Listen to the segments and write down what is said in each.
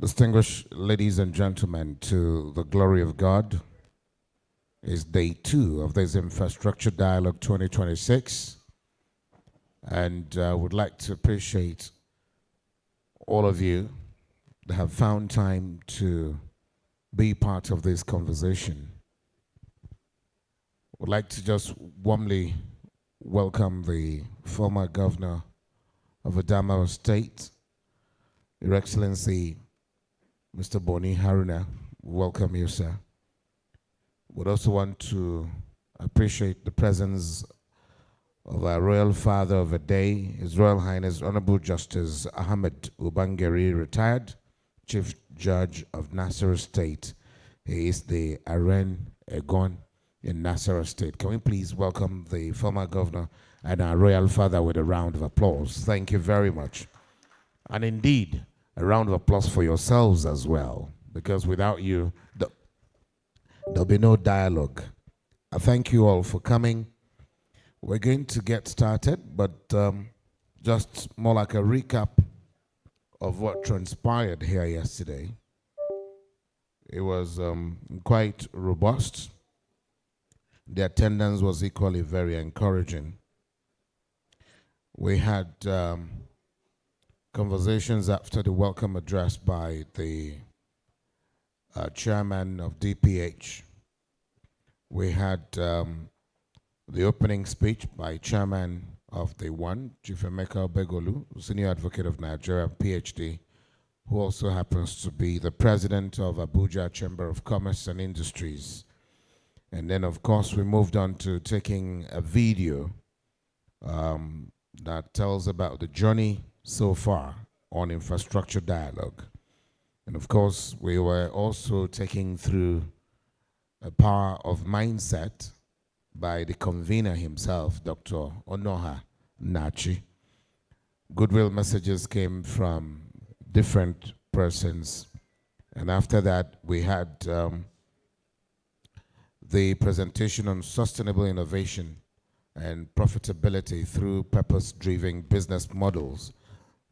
Distinguished ladies and gentlemen, to the glory of God, is day 2 of this Infrastructure Dialogue 2026. And I would like to appreciate all of you that have found time to be part of this conversation. Would like to just warmly welcome the former governor of Adamawa State, Your Excellency Mr. Boni Haruna. Welcome you, sir. Would also want to appreciate the presence of our royal father of the day, His Royal Highness Honorable Justice Ahmed Ubangeri, retired Chief Judge of Nasarawa State. He is the Aren Egon in Nasarawa State. Can we please welcome the former governor and our royal father with a round of applause? Thank you very much. And indeed, a round of applause for yourselves as well, because without you, there'll be no dialogue. I thank you all for coming. We're going to get started, but just more like a recap of what transpired here yesterday. It was quite robust. The attendance was equally very encouraging. We had conversations after the welcome address by the chairman of DPH. We had the opening speech by chairman of the one, Chief Emeka Begolu, senior advocate of Nigeria, PhD, who also happens to be the president of Abuja Chamber of Commerce and Industries. And then, of course, we moved on to taking a video that tells about the journey so far on infrastructure dialogue. And of course, we were also taking through a power of mindset by the convener himself, Dr. Onoha Nachi. Goodwill messages came from different persons. And after that, we had the presentation on sustainable innovation and profitability through purpose-driven business models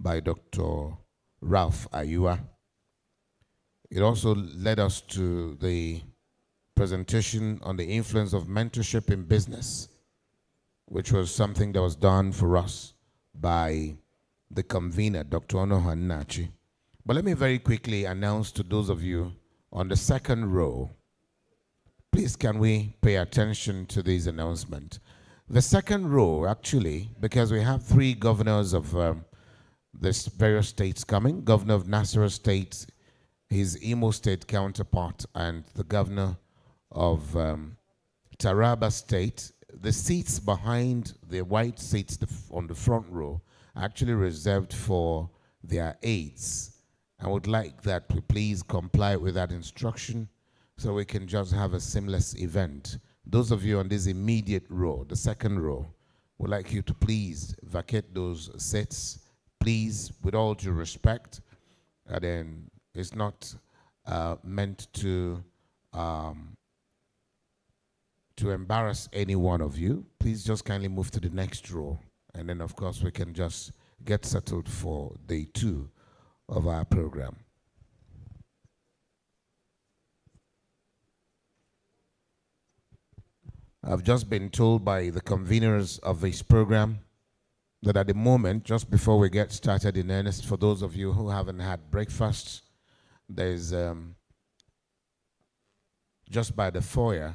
by Dr. Ralph Ayua. It also led us to the presentation on the influence of mentorship in business, which was something that was done for us by the convener, Dr. Onoha Nachi. But let me very quickly announce to those of you on the second row, please can we pay attention to this announcement. The second row, actually, because we have 3 governors of this various states coming, governor of Nasarawa State, his Imo State counterpart, and the governor of Taraba State. The seats behind the white seats on the front row are actually reserved for their aides. I would like that we please comply with that instruction so we can just have a seamless event. Those of you on this immediate row, the second row, would like you to please vacate those seats, please, with all due respect. And then it's not meant to embarrass any one of you. Please just kindly move to the next row. And then, of course, we can just get settled for day 2 of our program. I've just been told by the conveners of this program that at the moment, just before we get started in earnest, for those of you who haven't had breakfast, there's just by the foyer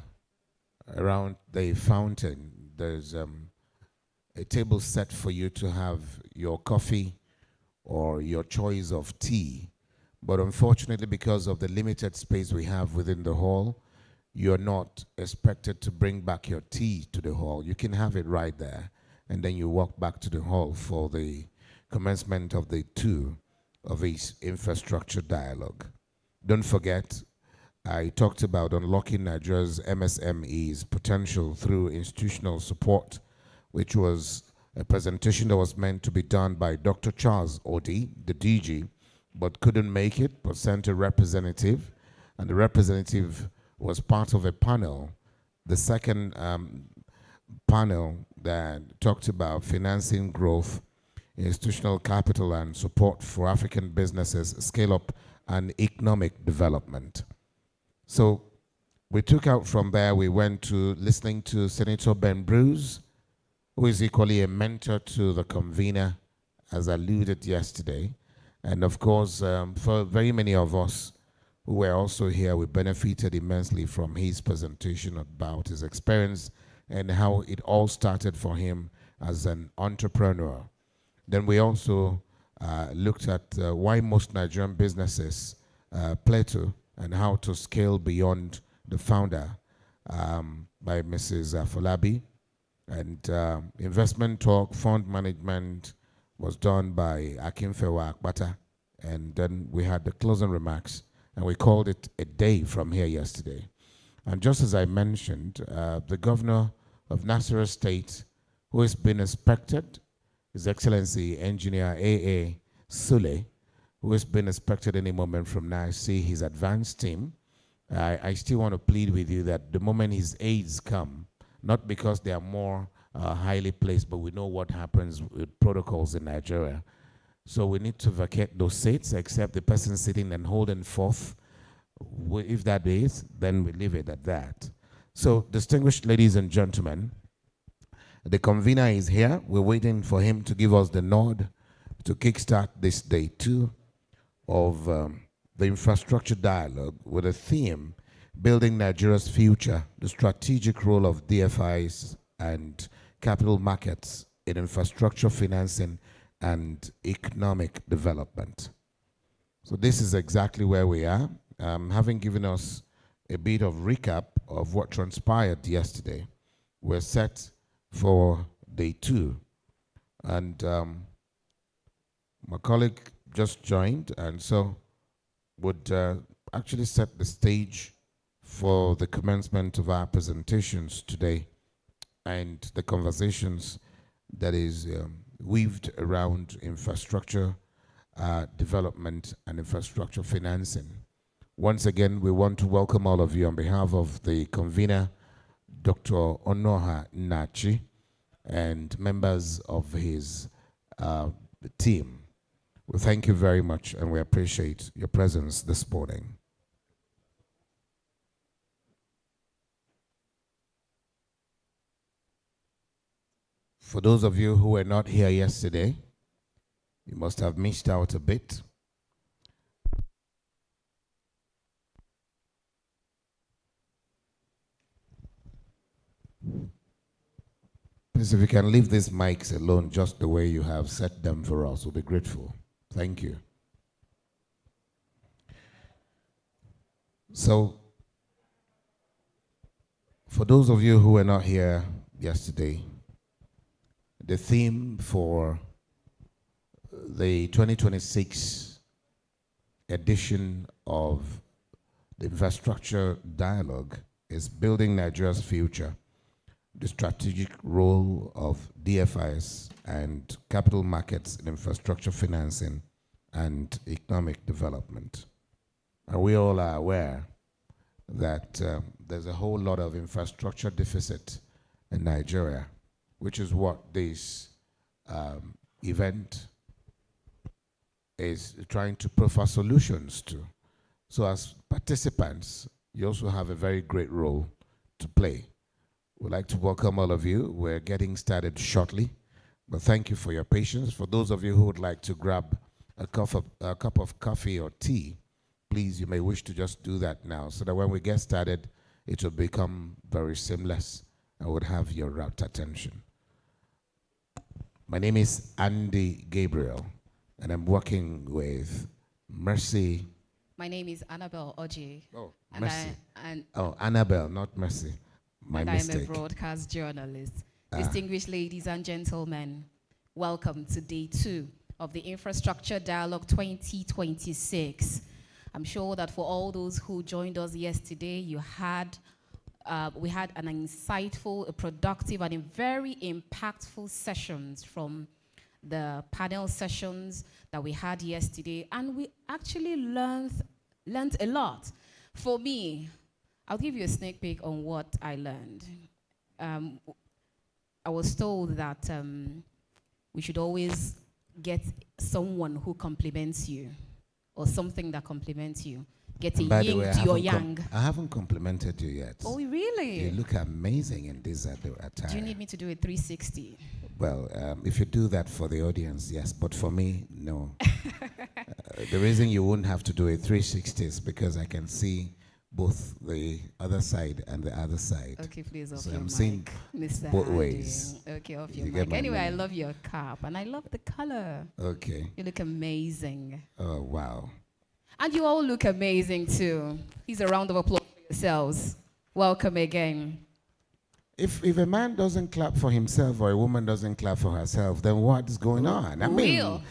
around the fountain, there's a table set for you to have your coffee or your choice of tea. But unfortunately, because of the limited space we have within the hall, you're not expected to bring back your tea to the hall. You can have it right there, and then you walk back to the hall for the commencement of the 2 of this infrastructure dialogue. Don't forget, I talked about unlocking Nigeria's MSME's potential through institutional support, which was a presentation that was meant to be done by Dr. Charles Odi, the DG, but couldn't make it, but sent a representative, and the representative was part of a panel, the second panel that talked about financing growth institutional capital and support for African businesses, scale up, and economic development. So we took out from there, we went to listening to Senator Ben Bruce, who is equally a mentor to the convener, as alluded yesterday. And of course, for very many of us who were also here, we benefited immensely from his presentation about his experience and how it all started for him as an entrepreneur. Then we also looked at why most Nigerian businesses plateau and how to scale beyond the founder by Mrs. Folabi. And investment talk, fund management was done by Akinfewa Akbata. And then we had the closing remarks, and we called it a day from here yesterday. And just as I mentioned, the governor of Nasarawa State, who has been inspected, His Excellency Engineer A.A. Sule, who has been expected any moment from now, see his advanced team. I still want to plead with you that the moment his aides come, not because they are more highly placed, but we know what happens with protocols in Nigeria. So we need to vacate those seats, except the person sitting and holding forth. If that is, then we leave it at that. So, distinguished ladies and gentlemen, the convener is here. We're waiting for him to give us the nod to kickstart this day 2 of the infrastructure dialogue with a theme, Building Nigeria's Future, the strategic role of DFIs and capital markets in infrastructure financing and economic development. So this is exactly where we are. Having given us a bit of recap of what transpired yesterday, we're set for day 2. And my colleague just joined, and so would actually set the stage for the commencement of our presentations today and the conversations that is weaved around infrastructure development and infrastructure financing. Once again, we want to welcome all of you on behalf of the convener, Dr. Onoha Nachi, and members of his team. We thank you very much, and we appreciate your presence this morning. For those of you who were not here yesterday, you must have missed out a bit. Please, if you can leave these mics alone just the way you have set them for us, we'll be grateful. Thank you. So, for those of you who were not here yesterday, the theme for the 2026 edition of the Infrastructure Dialogue is Building Nigeria's Future, the strategic role of DFIs and capital markets in infrastructure financing and economic development. And we all are aware that there's a whole lot of infrastructure deficit in Nigeria, which is what this event is trying to proffer solutions to. So as participants, you also have a very great role to play. We'd like to welcome all of you. We're getting started shortly, but thank you for your patience. For those of you who would like to grab a cup of coffee or tea, please, you may wish to just do that now, so that when we get started, it will become very seamless and would have your rapt attention. My name is Andy Gabriel, and I'm working with Mercy. My name is Annabelle Oji. Oh, Mercy. Annabelle, not Mercy. My mistake. I'm a broadcast journalist. Distinguished ladies and gentlemen, welcome to day 2 of the Infrastructure Dialogue 2026. I'm sure that for all those who joined us yesterday, we had an insightful, a productive, and a very impactful sessions from the panel sessions that we had yesterday, and we actually learned a lot. For me, I'll give you a sneak peek on what I learned. I was told that we should always get someone who compliments you or something that compliments you. Get a And by the yin way, to your yang. I haven't complimented you yet. Oh, really? You look amazing in this attire. Do you need me to do a 360? Well, if you do that for the audience, yes. But for me, no. The reason you wouldn't have to do a 360 is because I can see both the other side and the other side. Okay, please off So your I'm mic, seeing Mr. both Ade. ways. Okay, off You your get mic. my Anyway, I meaning. love your cap and I love the color. Okay. You look amazing. Oh, wow. And you all look amazing too. Please a round of applause for yourselves. Welcome again. If a man doesn't clap for himself or a woman doesn't clap for herself, then what is going on? I mean, Will.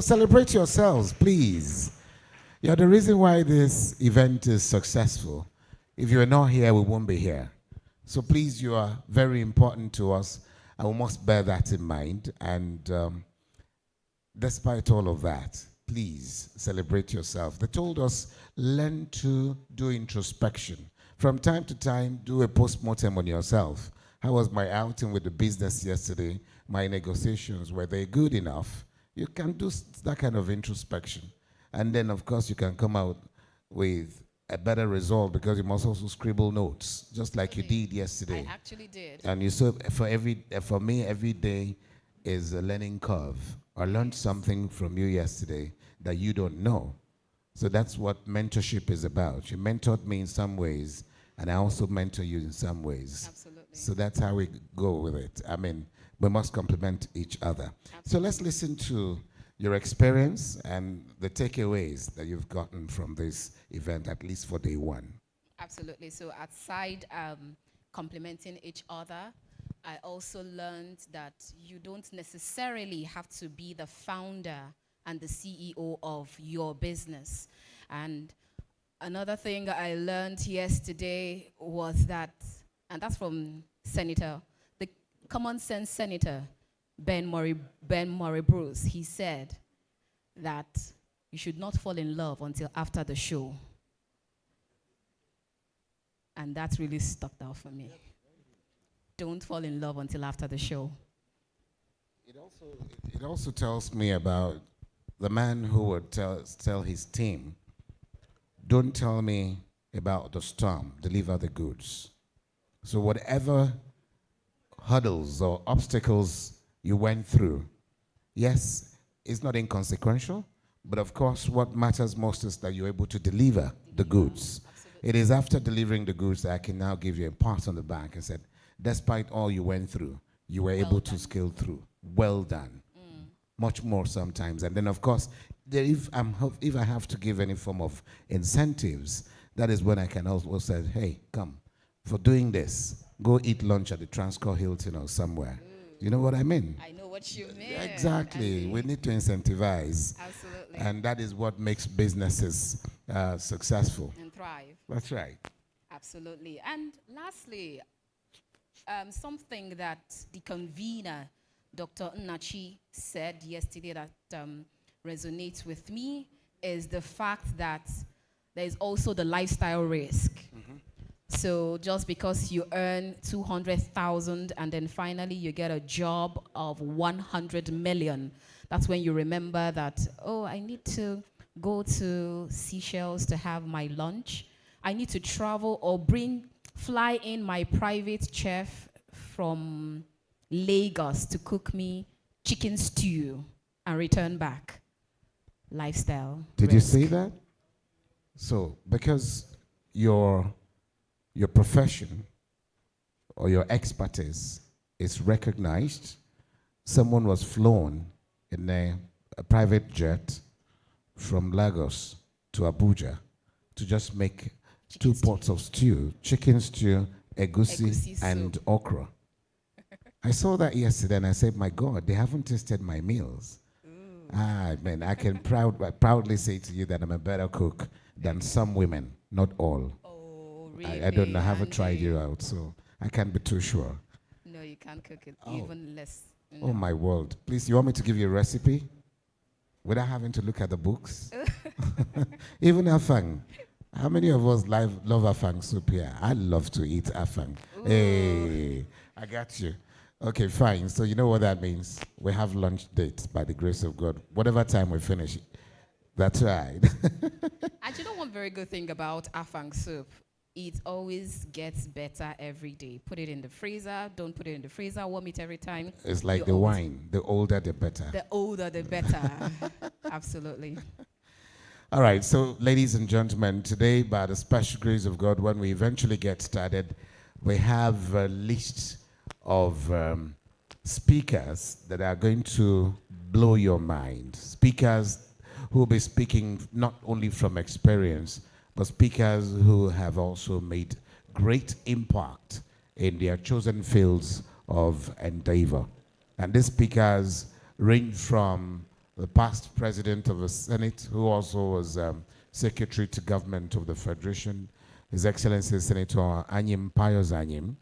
celebrate yourselves, please. You're the reason why this event is successful. If you're not here, we won't be here. So please, you are very important to us, and we must bear that in mind. And despite all of that, please celebrate yourself. They told us, learn to do introspection. From time to time, do a post-mortem on yourself. How was my outing with the business yesterday? My negotiations, were they good enough? You can do that kind of introspection. And then, of course, you can come out with a better result because you must also scribble notes, just like you did yesterday. I actually did. And you saw, for me, every day is a learning curve. I learned something from you yesterday that you don't know. So that's what mentorship is about. You mentored me in some ways, and I also mentor you in some ways. Absolutely. So that's how we go with it. I mean, we must complement each other. Absolutely. So let's listen to your experience and the takeaways that you've gotten from this event, at least for day one. Absolutely. So aside complementing each other, I also learned that you don't necessarily have to be the founder and the CEO of your business. And another thing I learned yesterday was that, and that's from Senator, the common sense Senator, Ben Murray Bruce. He said that you should not fall in love until after the show. And that really stuck out for me. Don't fall in love until after the show. It also tells me about the man who would tell his team, don't tell me about the storm, deliver the goods. So whatever hurdles or obstacles you went through, yes, it's not inconsequential, but of course what matters most is that you're able to deliver the goods. Absolutely. It is after delivering the goods that I can now give you a pat on the back and said, despite all you went through, you were able to scale through. Well done. Much more sometimes. And then, of course, if I have to give any form of incentives, that is when I can also say, hey, come, for doing this, go eat lunch at the Transcorp Hilton or somewhere. You know what I mean? I know what you mean. Exactly. We need to incentivize. Absolutely. And that is what makes businesses successful. And thrive. That's right. Absolutely. And lastly, something that the convener, Dr. Nnachi, said yesterday that resonates with me is the fact that there is also the lifestyle risk. So just because you earn 200,000 and then finally you get a job of 100 million, that's when you remember that, oh, I need to go to Seychelles to have my lunch. I need to travel or fly in my private chef from Lagos to cook me chicken stew and return back. Lifestyle. Did you risk. say that? So, because your profession or your expertise is recognized, someone was flown in a private jet from Lagos to Abuja to just make two pots of stew, chicken stew, egusi, and okra. I saw that yesterday and I said, my God, they haven't tasted my meals. Man, I can proudly say to you that I'm a better cook than some women, not all. Oh, really? I don't know, I haven't tried you out, so I can't be too sure. No, you can't cook it, even less. Oh my word. Please, you want me to give you a recipe? Without having to look at the books? Even afang. How many of us love afang soup here? I love to eat afang. Hey, I got you. Okay, fine. So you know what that means. We have lunch dates by the grace of God. Whatever time we finish, that's right. And you know one very good thing about afang soup? It always gets better every day. Put it in the freezer. Don't put it in the freezer. Warm it every time. It's like You the always- wine. The older, the better. The older, the better. Absolutely. All right, so ladies and gentlemen, today, by the special grace of God, when we eventually get started, we have a list of speakers that are going to blow your mind. Speakers who will be speaking not only from experience, but speakers who have also made great impact in their chosen fields of endeavor. And these speakers range from the past president of the Senate, who also was secretary to government of the Federation, His Excellency Senator Anyim Pius Anyim.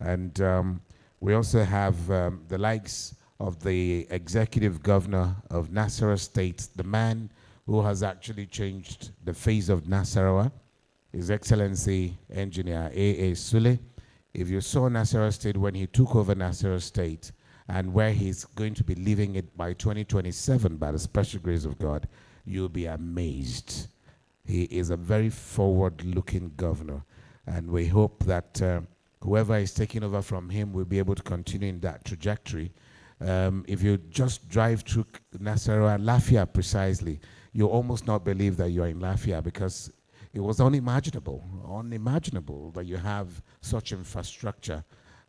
And we also have the likes of the executive governor of Nasarawa State, the man who has actually changed the face of Nasarawa, His Excellency Engineer A.A. Sule. If you saw Nasarawa State when he took over Nasarawa State, and where he's going to be leaving it by 2027 by the special grace of God, you'll be amazed. He is a very forward-looking governor, and we hope that whoever is taking over from him will be able to continue in that trajectory. If you just drive through Nasarawa, Lafia precisely, you'll almost not believe that you're in Lafia, because it was unimaginable that you have such infrastructure.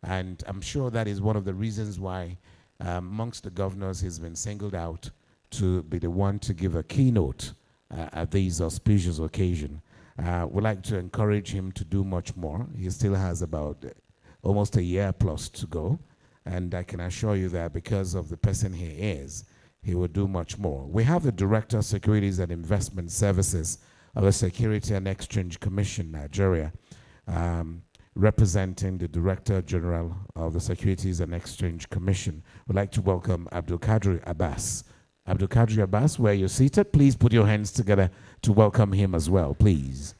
And I'm sure that is one of the reasons why amongst the governors he's been singled out to be the one to give a keynote at these auspicious occasion. We'd like to encourage him to do much more. He still has about almost a year plus to go. And I can assure you that because of the person he is, he will do much more. We have the Director of Securities and Investment Services of the Security and Exchange Commission, Nigeria, representing the Director General of the Securities and Exchange Commission. We'd like to welcome Abdul Kadri Abbas. Abdul Kadri Abbas, where you're seated, please put your hands together to welcome him as well, please.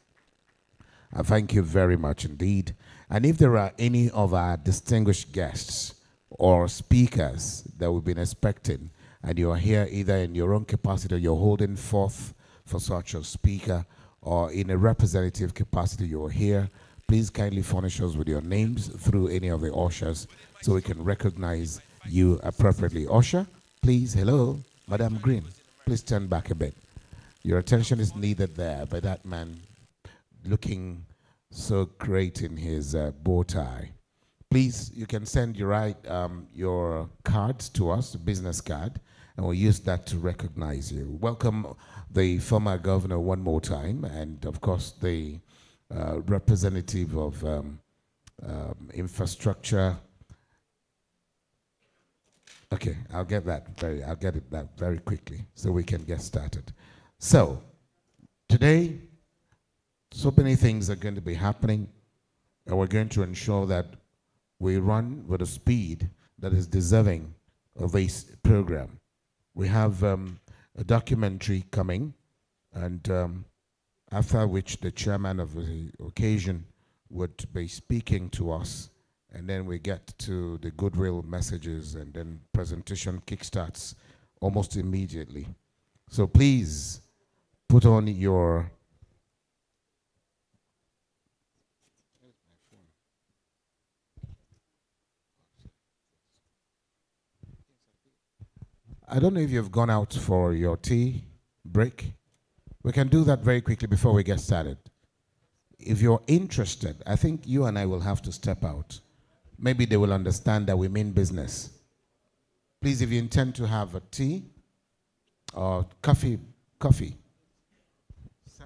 Thank you very much indeed. And if there are any of our distinguished guests or speakers that we've been expecting, and you are here either in your own capacity or you're holding forth for such a speaker, or in a representative capacity you're here, please kindly furnish us with your names through any of the ushers so we can recognize you appropriately. Usher, please, hello, Madam Green, please turn back a bit. Your attention is needed there by that man looking so great in his bow tie. Please, you can send your cards to us, business card, and we'll use that to recognize you. Welcome the former governor one more time, and of course the representative of infrastructure. Okay, I'll get it that very quickly so we can get started. So today, so many things are going to be happening, and we're going to ensure that we run with a speed that is deserving of this program. We have a documentary coming, and after which the chairman of the occasion would be speaking to us, and then we get to the goodwill messages, and then presentation kickstarts almost immediately. So please put on your I don't know if you've gone out for your tea break. We can do that very quickly before we get started. If you're interested, I think you and I will have to step out. Maybe they will understand that we mean business. Please, if you intend to have a tea or coffee. Sir?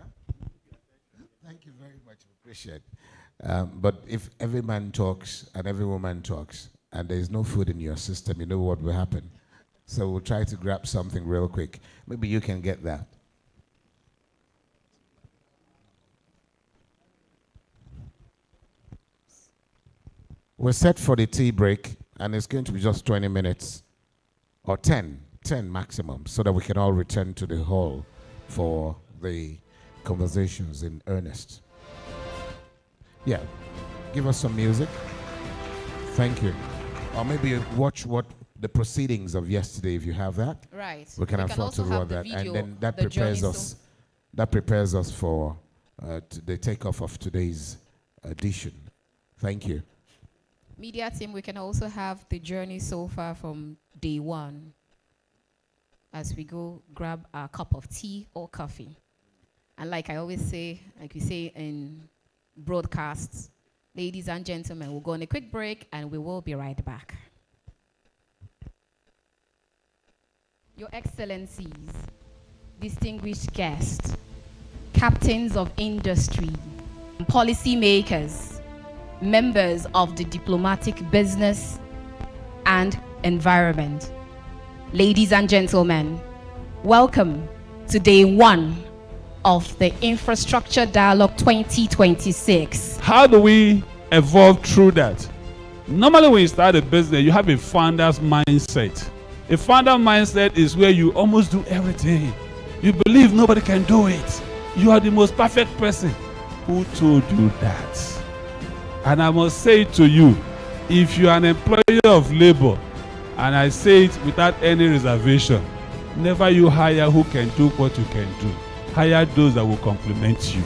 Thank you very much. Appreciate it. But if every man talks and every woman talks and there is no food in your system, you know what will happen. So we'll try to grab something real quick. Maybe you can get that. We're set for the tea break, and it's going to be just 20 minutes, or 10 maximum, so that we can all return to the hall for the conversations in earnest. Yeah, give us some music. Thank you. Or maybe watch what the proceedings of yesterday, if you have that. Right. We can afford to also have run the that, video, and then that the prepares journey us. That prepares us for the takeoff of today's edition. Thank you. Media team, we can also have the journey so far from day one as we go grab our cup of tea or coffee. And like I always say, like we say in broadcasts, ladies and gentlemen, we'll go on a quick break and we will be right back. Your Excellencies, distinguished guests, captains of industry, policymakers, members of the diplomatic business and environment, ladies and gentlemen, welcome to day one of the Infrastructure Dialogue 2026. How do we evolve through that? Normally when you start a business, you have a founder's mindset. A founder mindset is where you almost do everything. You believe nobody can do it. You are the most perfect person. Who told you that? And I must say to you, if you are an employer of labor, and I say it without any reservation, never you hire who can do what you can do. Hire those that will complement you.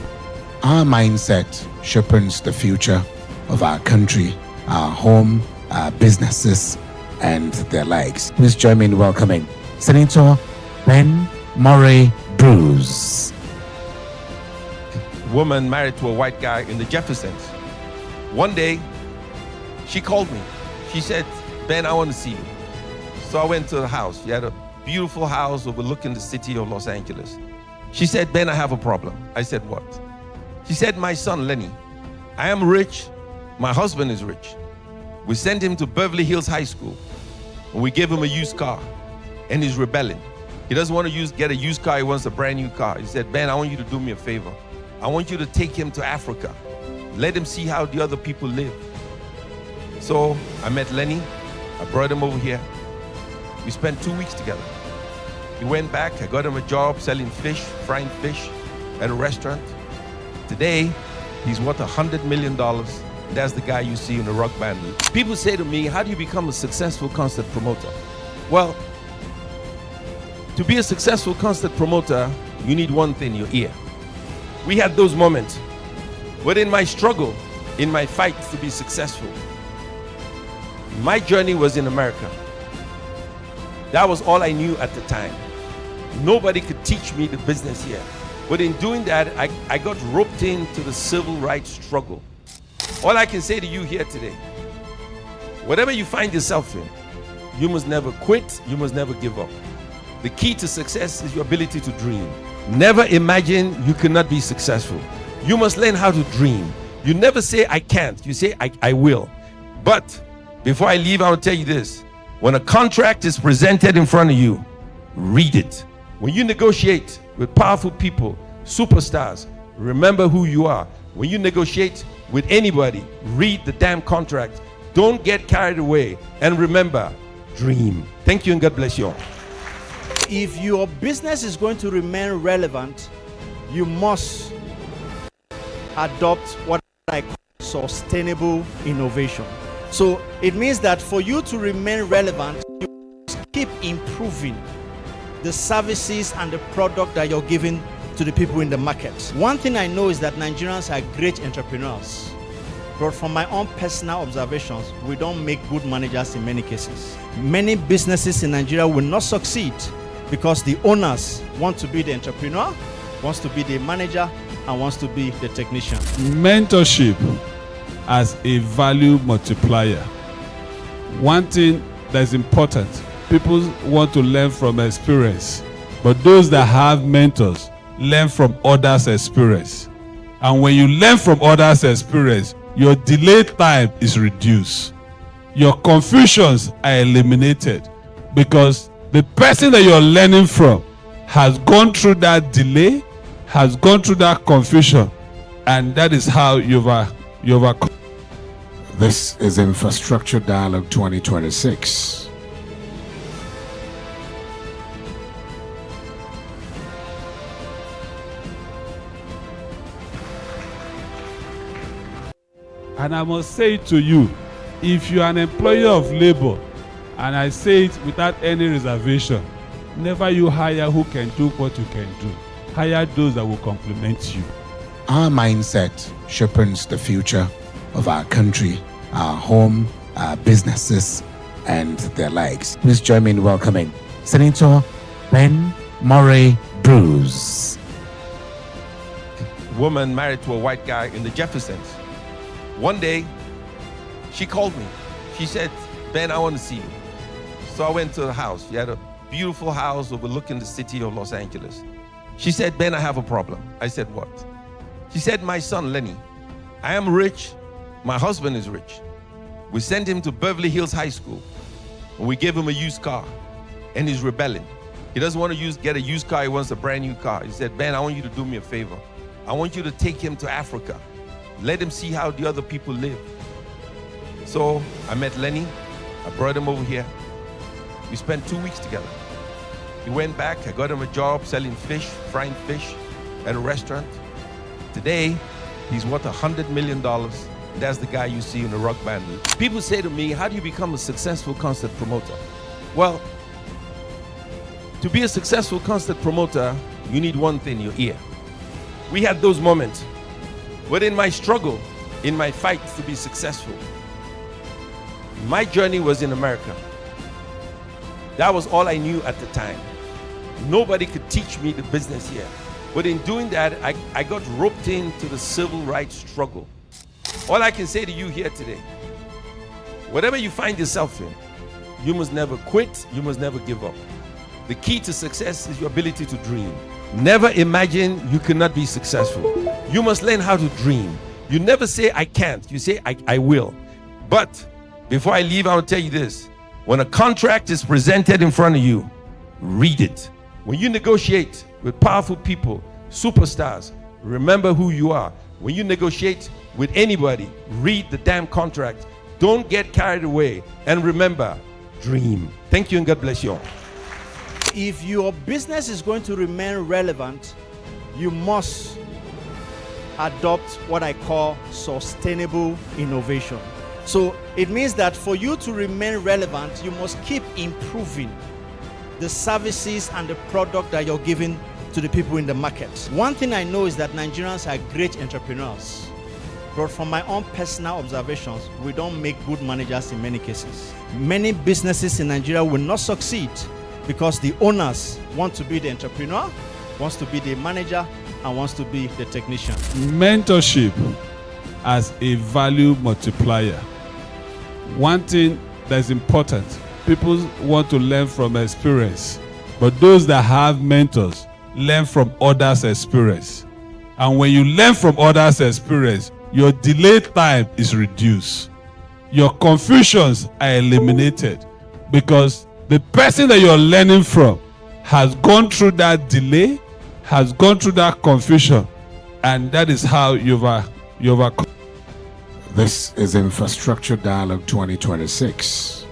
Our mindset sharpens the future of our country, our home, our businesses, and their likes. Please join me in welcoming Senator Ben Murray Bruce. Woman married to a white guy in the Jeffersons. One day, she called me. She said, Ben, I want to see you. So I went to the house. She had a beautiful house overlooking the city of Los Angeles. She said, Ben, I have a problem. I said, what? She said, my son, Lenny, I am rich. My husband is rich. We sent him to Beverly Hills High School, and we gave him a used car, and he's rebelling. He doesn't want to get a used car. He wants a brand new car. He said, Ben, I want you to do me a favor. I want you to take him to Africa. Let him see how the other people live. So I met Lenny. I brought him over here. We spent 2 weeks together. He went back. I got him a job selling fish, frying fish at a restaurant. Today, he's worth $100 million. That's the guy you see in the rock band. People say to me, how do you become a successful concert promoter? Well, to be a successful concert promoter, you need one thing, your ear. We had those moments. But in my struggle, in my fight to be successful, my journey was in America. That was all I knew at the time. Nobody could teach me the business here. But in doing that, I got roped into the civil rights struggle. All I can say to you here today, whatever you find yourself in, you must never quit, you must never give up. The key to success is your ability to dream. Never imagine you cannot be successful. You must learn how to dream. You never say, I can't. You say, I will. But before I leave, I will tell you this. When a contract is presented in front of you, read it. When you negotiate with powerful people, superstars, remember who you are. When you negotiate with anybody, read the damn contract. Don't get carried away. And remember, dream. Thank you and God bless you all. If your business is going to remain relevant, you must adopt what I call sustainable innovation. So it means that for you to remain relevant, you must keep improving the services and the product that you're giving to the people in the market. One thing I know is that Nigerians are great entrepreneurs, but from my own personal observations, we don't make good managers in many cases. Many businesses in Nigeria will not succeed because the owners want to be the entrepreneur, wants to be the manager, and wants to be the technician. Mentorship as a value multiplier. One thing that's important, people want to learn from experience, but those that have mentors learn from others' experience. And when you learn from others' experience, your delay time is reduced. Your confusions are eliminated because the person that you're learning from has gone through that delay, has gone through that confusion, and that is how you've overcome. This is Infrastructure Dialogue 2026. And I must say to you, if you are an employer of labor, and I say it without any reservation, never you hire who can do what you can do. Hire those that will complement you. Our mindset shapes the future of our country, our home, our businesses, and their lives. Please join me in welcoming Senator Ben Murray Bruce. Woman married to a white guy in the Jeffersons. One day, she called me. She said, Ben, I want to see you. So I went to the house. She had a beautiful house overlooking the city of Los Angeles. She said, Ben, I have a problem. I said, what? She said, my son, Lenny, I am rich. My husband is rich. We sent him to Beverly Hills High School. And we gave him a used car. And he's rebelling. He doesn't want to get a used car. He wants a brand new car. He said, Ben, I want you to do me a favor. I want you to take him to Africa. Let him see how the other people live. So I met Lenny. I brought him over here. We spent 2 weeks together. He went back. I got him a job selling fish, frying fish at a restaurant. Today, he's worth $100 million. That's the guy you see in the rock band. People say to me, how do you become a successful concert promoter? Well, to be a successful concert promoter, you need one thing, your ear. We had those moments. But in my struggle, in my fight to be successful, my journey was in America. That was all I knew at the time. Nobody could teach me the business here. But in doing that, I got roped into the civil rights struggle. All I can say to you here today, whatever you find yourself in, you must never quit, you must never give up. The key to success is your ability to dream. Never imagine you cannot be successful. You must learn how to dream. You never say, I can't. You say, I will. But before I leave, I will tell you this. When a contract is presented in front of you, read it. When you negotiate with powerful people, superstars, remember who you are. When you negotiate with anybody, read the damn contract. Don't get carried away. And remember, dream. Thank you and God bless you all. If your business is going to remain relevant, you must adopt what I call sustainable innovation. So it means that for you to remain relevant, you must keep improving the services and the product that you're giving to the people in the market. One thing I know is that Nigerians are great entrepreneurs, but from my own personal observations, we don't make good managers in many cases. Many businesses in Nigeria will not succeed because the owners want to be the entrepreneur, wants to be the manager, and wants to be the technician. Mentorship as a value multiplier. One thing that's important, people want to learn from experience, but those that have mentors learn from others' experience. And when you learn from others' experience, your delay time is reduced. Your confusions are eliminated because the person that you're learning from has gone through that delay, has gone through that confusion, and that is how you've overcome. This is Infrastructure Dialogue 2026.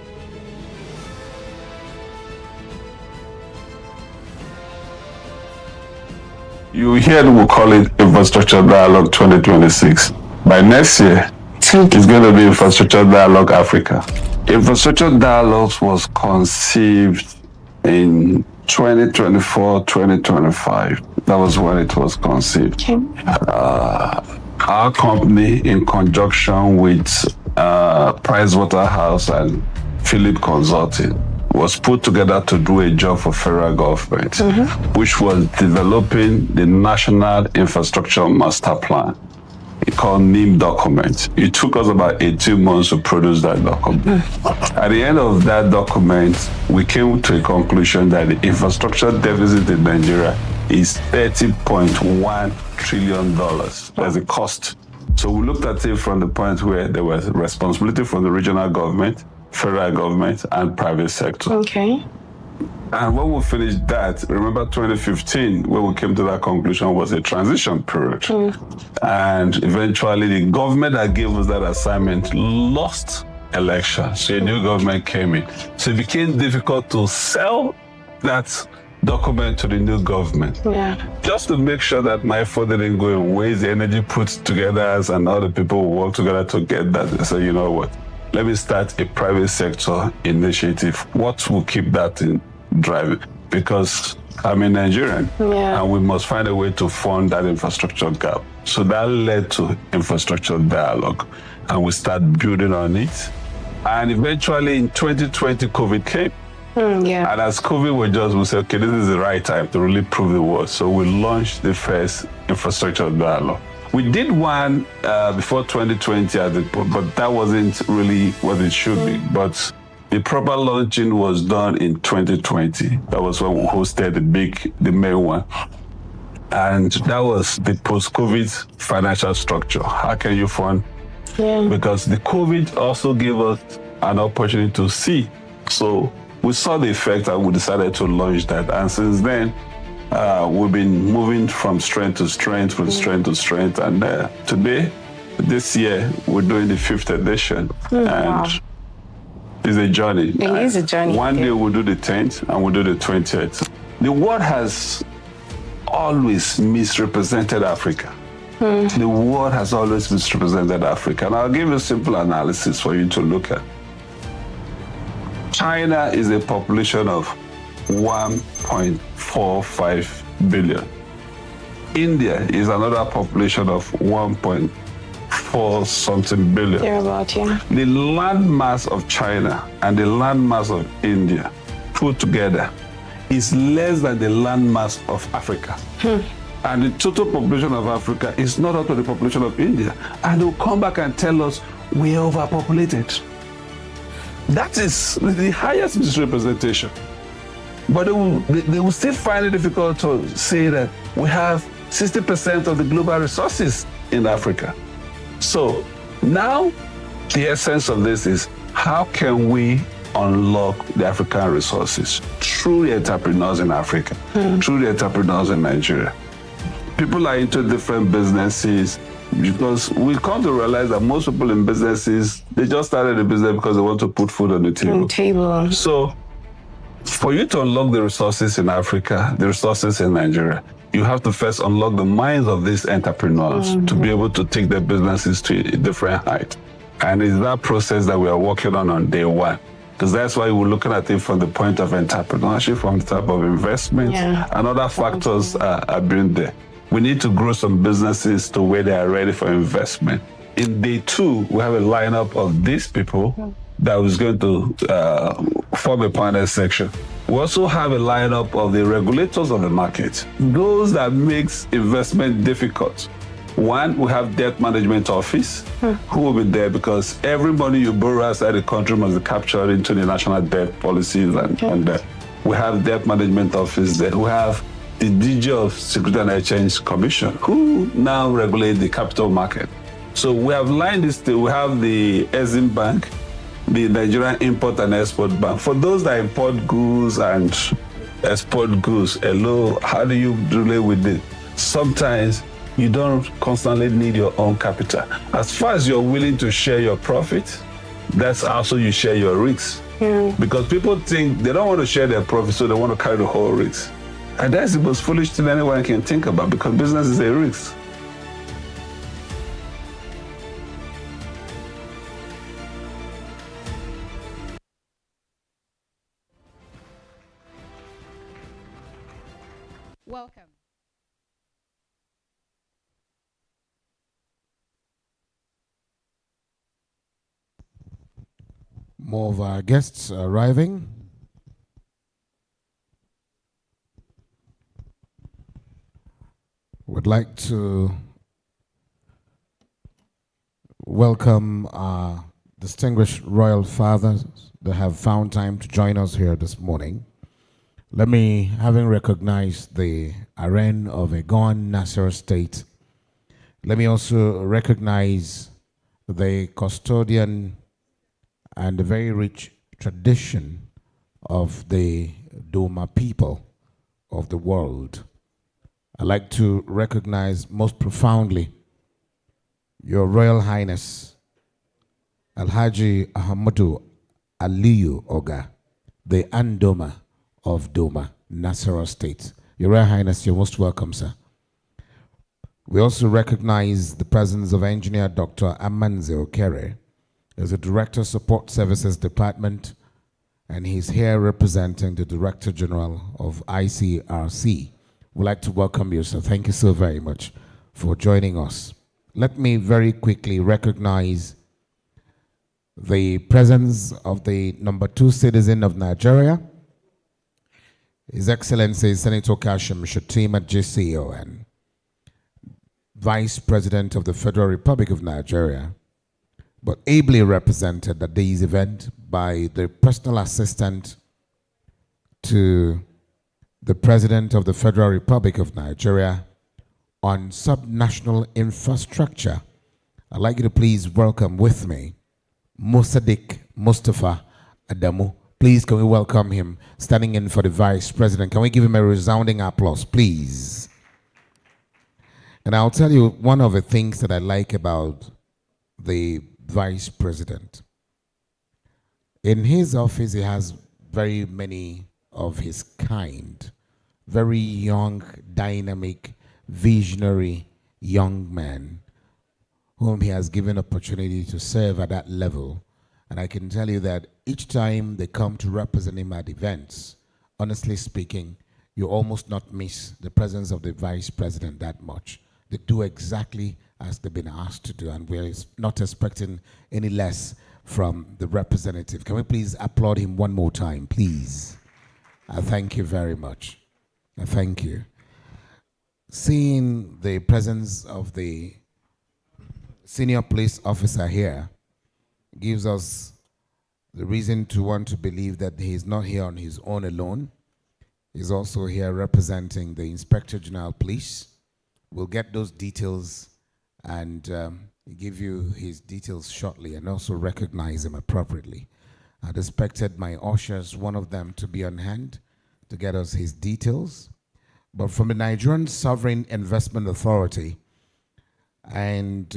You hear we'll call it Infrastructure Dialogue 2026. By next year, it's going to be Infrastructure Dialogue Africa. Infrastructure Dialogues was conceived in 2024, 2025. That was when it was conceived. Our company, in conjunction with Pricewaterhouse and Philip Consulting, was put together to do a job for federal government, which was developing the National Infrastructure Master Plan. It's called NIM document. It took us about 18 months to produce that document. At the end of that document, we came to a conclusion that the infrastructure deficit in Nigeria is $30.1 trillion. That's the cost. So we looked at it from the point where there was responsibility from the regional government, federal government, and private sector. Okay. And when we finished that, remember 2015, when we came to that conclusion, was a transition period. And eventually the government that gave us that assignment lost election. So a new government came in. So it became difficult to sell that document to the new government. Just to make sure that my effort didn't go in waste, the energy put together and other people will work together to get that. So you know what? let me start a private sector initiative. What will keep that in driving? Because I'm a Nigerian, and we must find a way to fund that infrastructure gap. So that led to infrastructure dialogue, and we start building on it. And eventually in 2020, COVID came. And as COVID we said, okay, this is the right time to really prove the world. So we launched the first infrastructure dialogue. We did one before 2020, but that wasn't really what it should be. But the proper launching was done in 2020. That was when we hosted the main one. And that was the post-COVID financial structure. How can you fund? Because the COVID also gave us an opportunity to see. So we saw the effect and we decided to launch that. And since then, we've been moving from strength to strength, from strength to strength. And today, this year, we're doing the 5th edition. And it's a journey. It is a journey. One day we'll do the 10th and we'll do the 20th. The world has always misrepresented Africa. The world has always misrepresented Africa. And I'll give you a simple analysis for you to look at. China is a population of 1.45 billion. India is another population of 1.4 something billion. The landmass of China and the landmass of India put together is less than the landmass of Africa. And the total population of Africa is not up to the population of India. And they'll come back and tell us we're overpopulated. That is the highest misrepresentation. But they will still find it difficult to say that we have 60% of the global resources in Africa. So now the essence of this is how can we unlock the African resources through the entrepreneurs in Africa, through the entrepreneurs in Nigeria. People are into different businesses because we come to realize that most people in businesses, they just started a business because they want to put food on the table. So for you to unlock the resources in Africa, the resources in Nigeria, you have to first unlock the minds of these entrepreneurs to be able to take their businesses to a different height. And it's that process that we are working on day one. Because that's why we're looking at it from the point of entrepreneurship, from the type of investment, and other factors are being there. We need to grow some businesses to where they are ready for investment. In day 2, we have a lineup of these people that was going to form a panel section. We also have a lineup of the regulators of the market, those that makes investment difficult. One, we have debt management office, who will be there because every money you borrow outside the country must be captured into the national debt policies and that. We have debt management office there. We have the DG of Security and Exchange Commission, who now regulate the capital market. So we have lined this thing. We have the Exim Bank, the Nigerian Import and Export Bank. For those that import goods and export goods, hello, how do you relate with it? Sometimes you don't constantly need your own capital. As far as you're willing to share your profit, that's also you share your risks. Because people think they don't want to share their profit, so they want to carry the whole risk. And that's the most foolish thing anyone can think about, because business is a risk. Welcome. More of our guests arriving. Would like to welcome our distinguished royal fathers that have found time to join us here this morning. Let me, having recognized the Aren of Egon Nasser State, let me also recognize the custodian and the very rich tradition of the Doma people of the world. I'd like to recognize most profoundly Your Royal Highness Alhaji Ahmadu Aliyu Oga, the Andoma of Doma, Nasarawa State. Your Royal Highness, you're most welcome, sir. We also recognize the presence of Engineer Dr. Amanze Okere, is the Director Support Services Department, and he's here representing the Director General of ICRC. We'd like to welcome you, so thank you so very much for joining us. Let me very quickly recognize the presence of the number 2 citizen of Nigeria, His Excellency Senator Kashim Shettima JCO, and Vice President of the Federal Republic of Nigeria, but ably represented at this event by the personal assistant to the President of the Federal Republic of Nigeria on subnational infrastructure. I'd like you to please welcome with me Mosadik Mustafa Adamu. Please, can we welcome him, standing in for the Vice President. Can we give him a resounding applause, please? And I'll tell you one of the things that I like about the Vice President. In his office, he has very many of his kind, very young, dynamic, visionary young men whom he has given opportunity to serve at that level. And I can tell you that each time they come to represent him at events, honestly speaking, you almost not miss the presence of the Vice President that much. They do exactly as they've been asked to do, and we're not expecting any less from the representative. Can we please applaud him one more time, please? I thank you very much. I thank you. Seeing the presence of the senior police officer here gives us the reason to want to believe that he's not here on his own alone. He's also here representing the Inspector General Police. We'll get those details and give you his details shortly, and also recognize him appropriately. I'd expected my ushers, one of them, to be on hand to get us his details. But from the Nigerian Sovereign Investment Authority and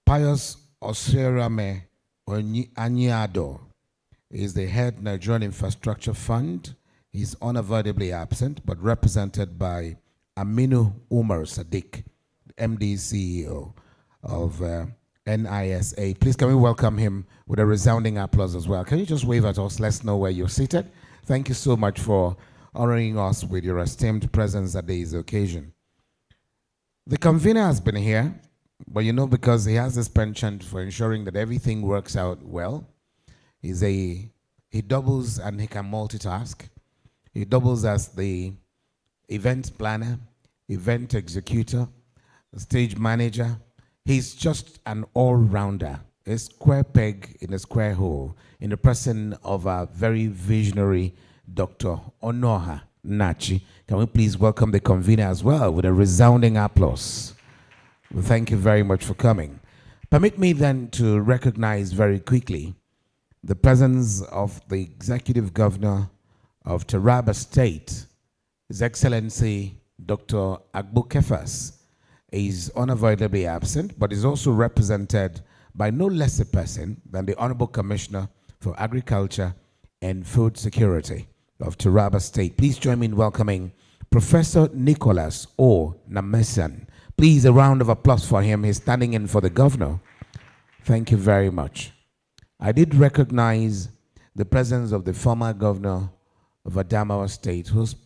Pius Oserame Anyiado is the head Nigerian Infrastructure Fund. He's unavoidably absent, but represented by Aminu Umar Sadiq, MD CEO of NISA. Please, can we welcome him with a resounding applause as well? Can you just wave at us? Let's know where you're seated. Thank you so much for honoring us with your esteemed presence at this occasion. The convener has been here, but you know, because he has this penchant for ensuring that everything works out well, he doubles and he can multitask. He doubles as the event planner, event executor, stage manager. He's just an all-rounder, a square peg in a square hole, in the person of a very visionary Dr. Onoha Nachi. Can we please welcome the convener as well with a resounding applause? Well, thank you very much for coming. Permit me then to recognize very quickly the presence of the Executive Governor of Taraba State, His Excellency Dr. Agbu Kefas. Is unavoidably absent, but is also represented by no less a person than the Honorable Commissioner for Agriculture and Food Security of Taraba State. Please join me in welcoming Professor Nicholas O. Namesan. Please, a round of applause for him. He's standing in for the governor. Thank you very much. I did recognize the presence of the former governor of Adamawa State, who's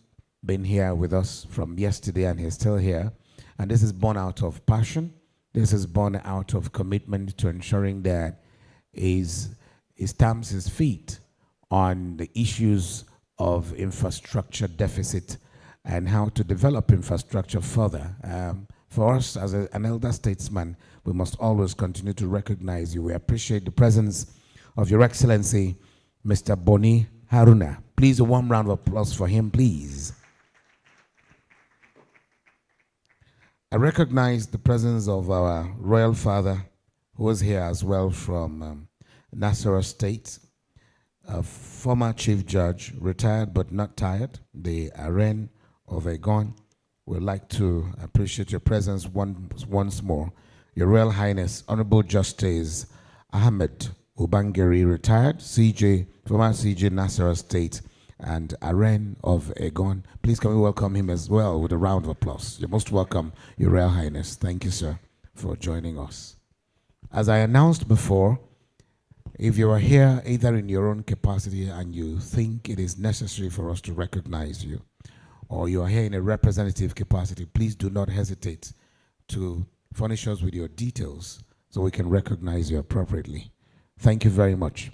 been here with us from yesterday, and he's still here. And this is born out of passion. This is born out of commitment to ensuring that he stamps his feet on the issues of infrastructure deficit and how to develop infrastructure further. For us, as an elder statesman, we must always continue to recognize you. We appreciate the presence of Your Excellency, Mr. Boni Haruna. Please, a warm round of applause for him, please. I recognize the presence of our royal father, who is here as well from Nasarawa State, a former chief judge, retired but not tired, the Aren of Egon. We'd like to appreciate your presence once more. Your Royal Highness, Honorable Justice Ahmed Ubangeri, retired CJ, former CJ Nasarawa State, and Aren of Egon. Please can we welcome him as well with a round of applause. You're most welcome, Your Royal Highness. Thank you, sir, for joining us. As I announced before, if you are here either in your own capacity and you think it is necessary for us to recognize you, or you are here in a representative capacity, please do not hesitate to furnish us with your details so we can recognize you appropriately. Thank you very much.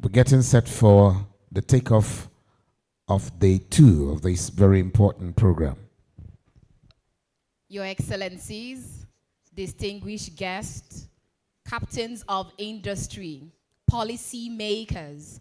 We're getting set for the takeoff of day 2 of this very important program. Your Excellencies, distinguished guests, captains of industry, policy makers,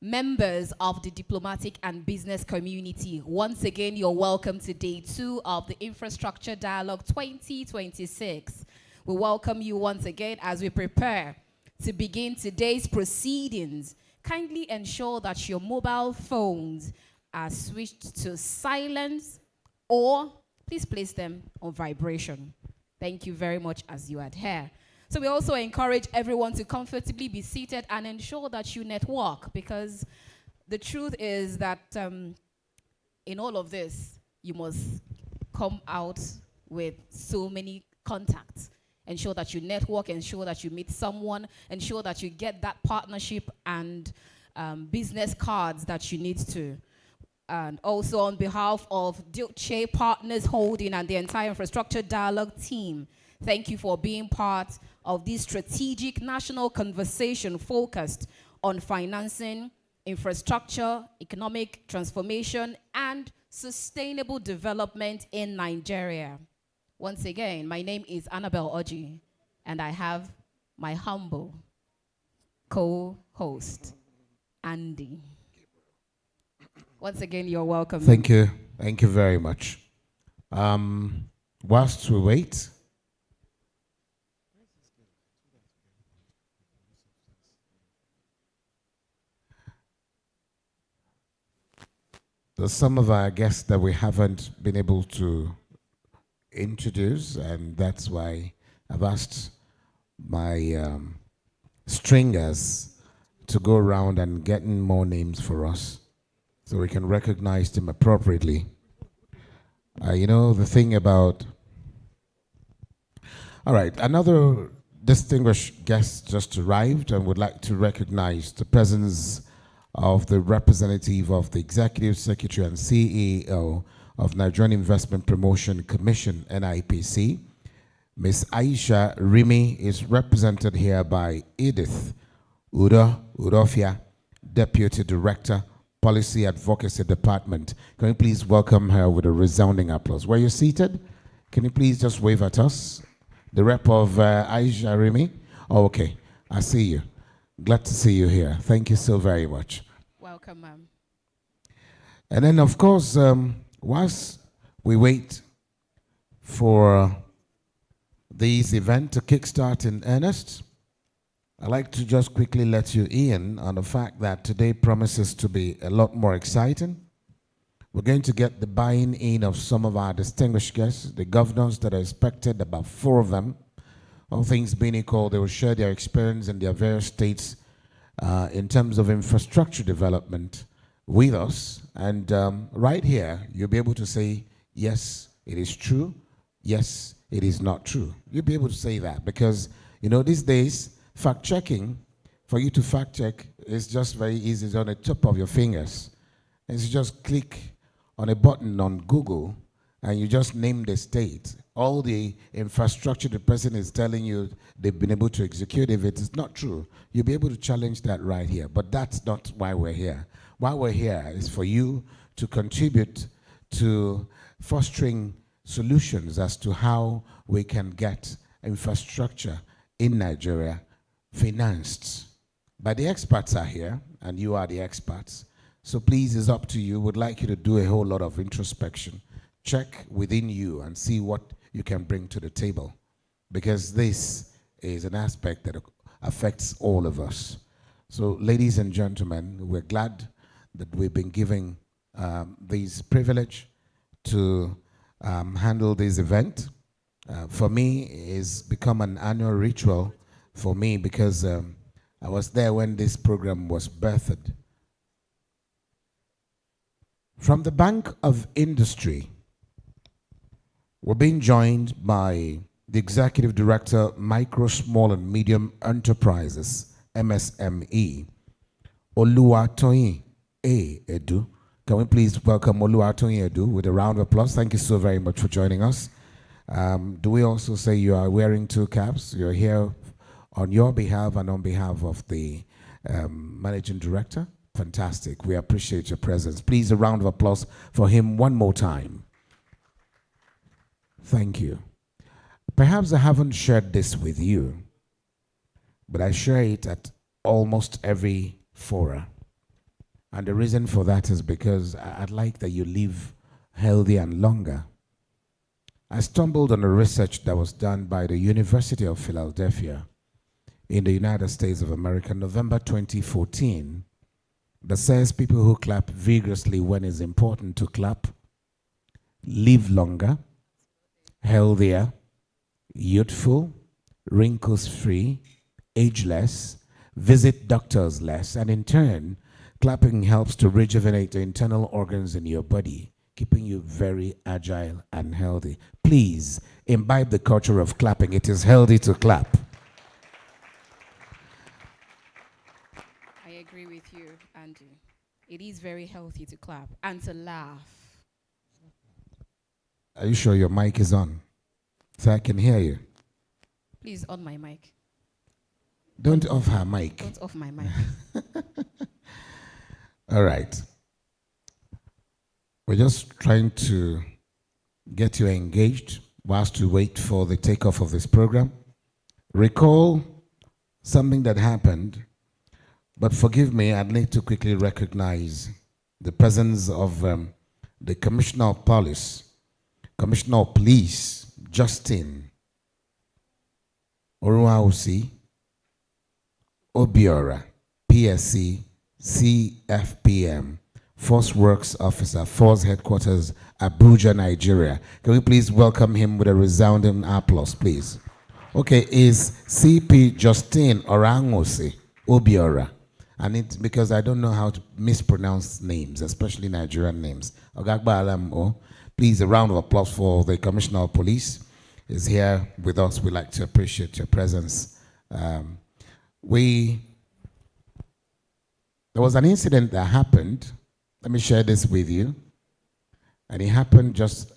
members of the diplomatic and business community, once again, you're welcome to day 2 of the Infrastructure Dialogue 2026. We welcome you once again as we prepare to begin today's proceedings. Kindly ensure that your mobile phones are switched to silence, or please place them on vibration. Thank you very much as you adhere. So we also encourage everyone to comfortably be seated and ensure that you network, because the truth is that in all of this, you must come out with so many contacts. Ensure that you network, ensure that you meet someone, ensure that you get that partnership and business cards that you need to. And also on behalf of Deutsche Partners Holdings and the entire Infrastructure Dialogue team, thank you for being part of this strategic national conversation focused on financing, infrastructure, economic transformation, and sustainable development in Nigeria. Once again, my name is Annabelle Oji, and I have my humble co-host, Andy. Once again, you're welcome. Thank you. Thank you very much. Whilst we wait, there's some of our guests that we haven't been able to introduce, and that's why I've asked my stringers to go around and getting more names for us so we can recognize them appropriately. You know, the thing about... All right, another distinguished guest just arrived and would like to recognize the presence of the representative of the Executive Secretary and CEO of Nigerian Investment Promotion Commission, NIPC. Ms. Aisha Rimi is represented here by Edith Udofia, Deputy Director, Policy Advocacy Department. Can you please welcome her with a resounding applause? Where you're seated, can you please just wave at us? The rep of Aisha Rimi? Oh, okay, I see you. Glad to see you here. Thank you so very much. Welcome, ma'am. And then, of course, whilst we wait for this event to kickstart in earnest, I'd like to just quickly let you in on the fact that today promises to be a lot more exciting. We're going to get the buying in of some of our distinguished guests, the governors that are expected, about 4 of them. All things being equal, they will share their experience in their various states in terms of infrastructure development with us. And right here, you'll be able to say, yes, it is true. Yes, it is not true. You'll be able to say that because, you know, these days, fact checking, for you to fact check is just very easy. It's on the top of your fingers. And you just click on a button on Google and you just name the state. All the infrastructure the person is telling you they've been able to execute, if it is not true, you'll be able to challenge that right here. But that's not why we're here. Why we're here is for you to contribute to fostering solutions as to how we can get infrastructure in Nigeria financed. But the experts are here, and you are the experts. So please, it's up to you. Would like you to do a whole lot of introspection. Check within you and see what you can bring to the table, because this is an aspect that affects all of us. So, ladies and gentlemen, we're glad that we've been given this privilege to handle this event. For me, it's become an annual ritual for me because I was there when this program was birthed. From the Bank of Industry, we're being joined by the Executive Director, Micro, Small and Medium Enterprises, MSME, Oluwatoyin A. Edu. Can we please welcome Oluwatoyin Edu with a round of applause? Thank you so very much for joining us. Do we also say you are wearing two caps? You're here on your behalf and on behalf of the Managing Director? Fantastic. We appreciate your presence. Please, a round of applause for him one more time. Thank you. Perhaps I haven't shared this with you, but I share it at almost every fora. And the reason for that is because I'd like that you live healthy and longer. I stumbled on a research that was done by the University of Philadelphia in the United States of America, November 2014, that says people who clap vigorously when it's important to clap live longer, healthier, youthful, wrinkles-free, ageless, visit doctors less, and in turn, clapping helps to rejuvenate the internal organs in your body, keeping you very agile and healthy. Please imbibe the culture of clapping. It is healthy to clap. I agree with you, Andrew. It is very healthy to clap and to laugh. Are you sure your mic is on? So I can hear you. Please, on my mic. Don't off her mic. Don't off my mic. All right. We're just trying to get you engaged whilst we wait for the takeoff of this program. Recall something that happened, but forgive me, I'd need to quickly recognize the presence of the Commissioner of Police, Commissioner of Police, Justin Oruausi Obiora, PSC, CFPM, Force Works Officer, Force Headquarters, Abuja, Nigeria. Can we please welcome him with a resounding applause, please? Okay, is CP Justin Orangosi Obiora. And it's because I don't know how to mispronounce names, especially Nigerian names. Ogagba Alamo, please, a round of applause for the Commissioner of Police is here with us. We'd like to appreciate your presence. There was an incident that happened. Let me share this with you. And it happened just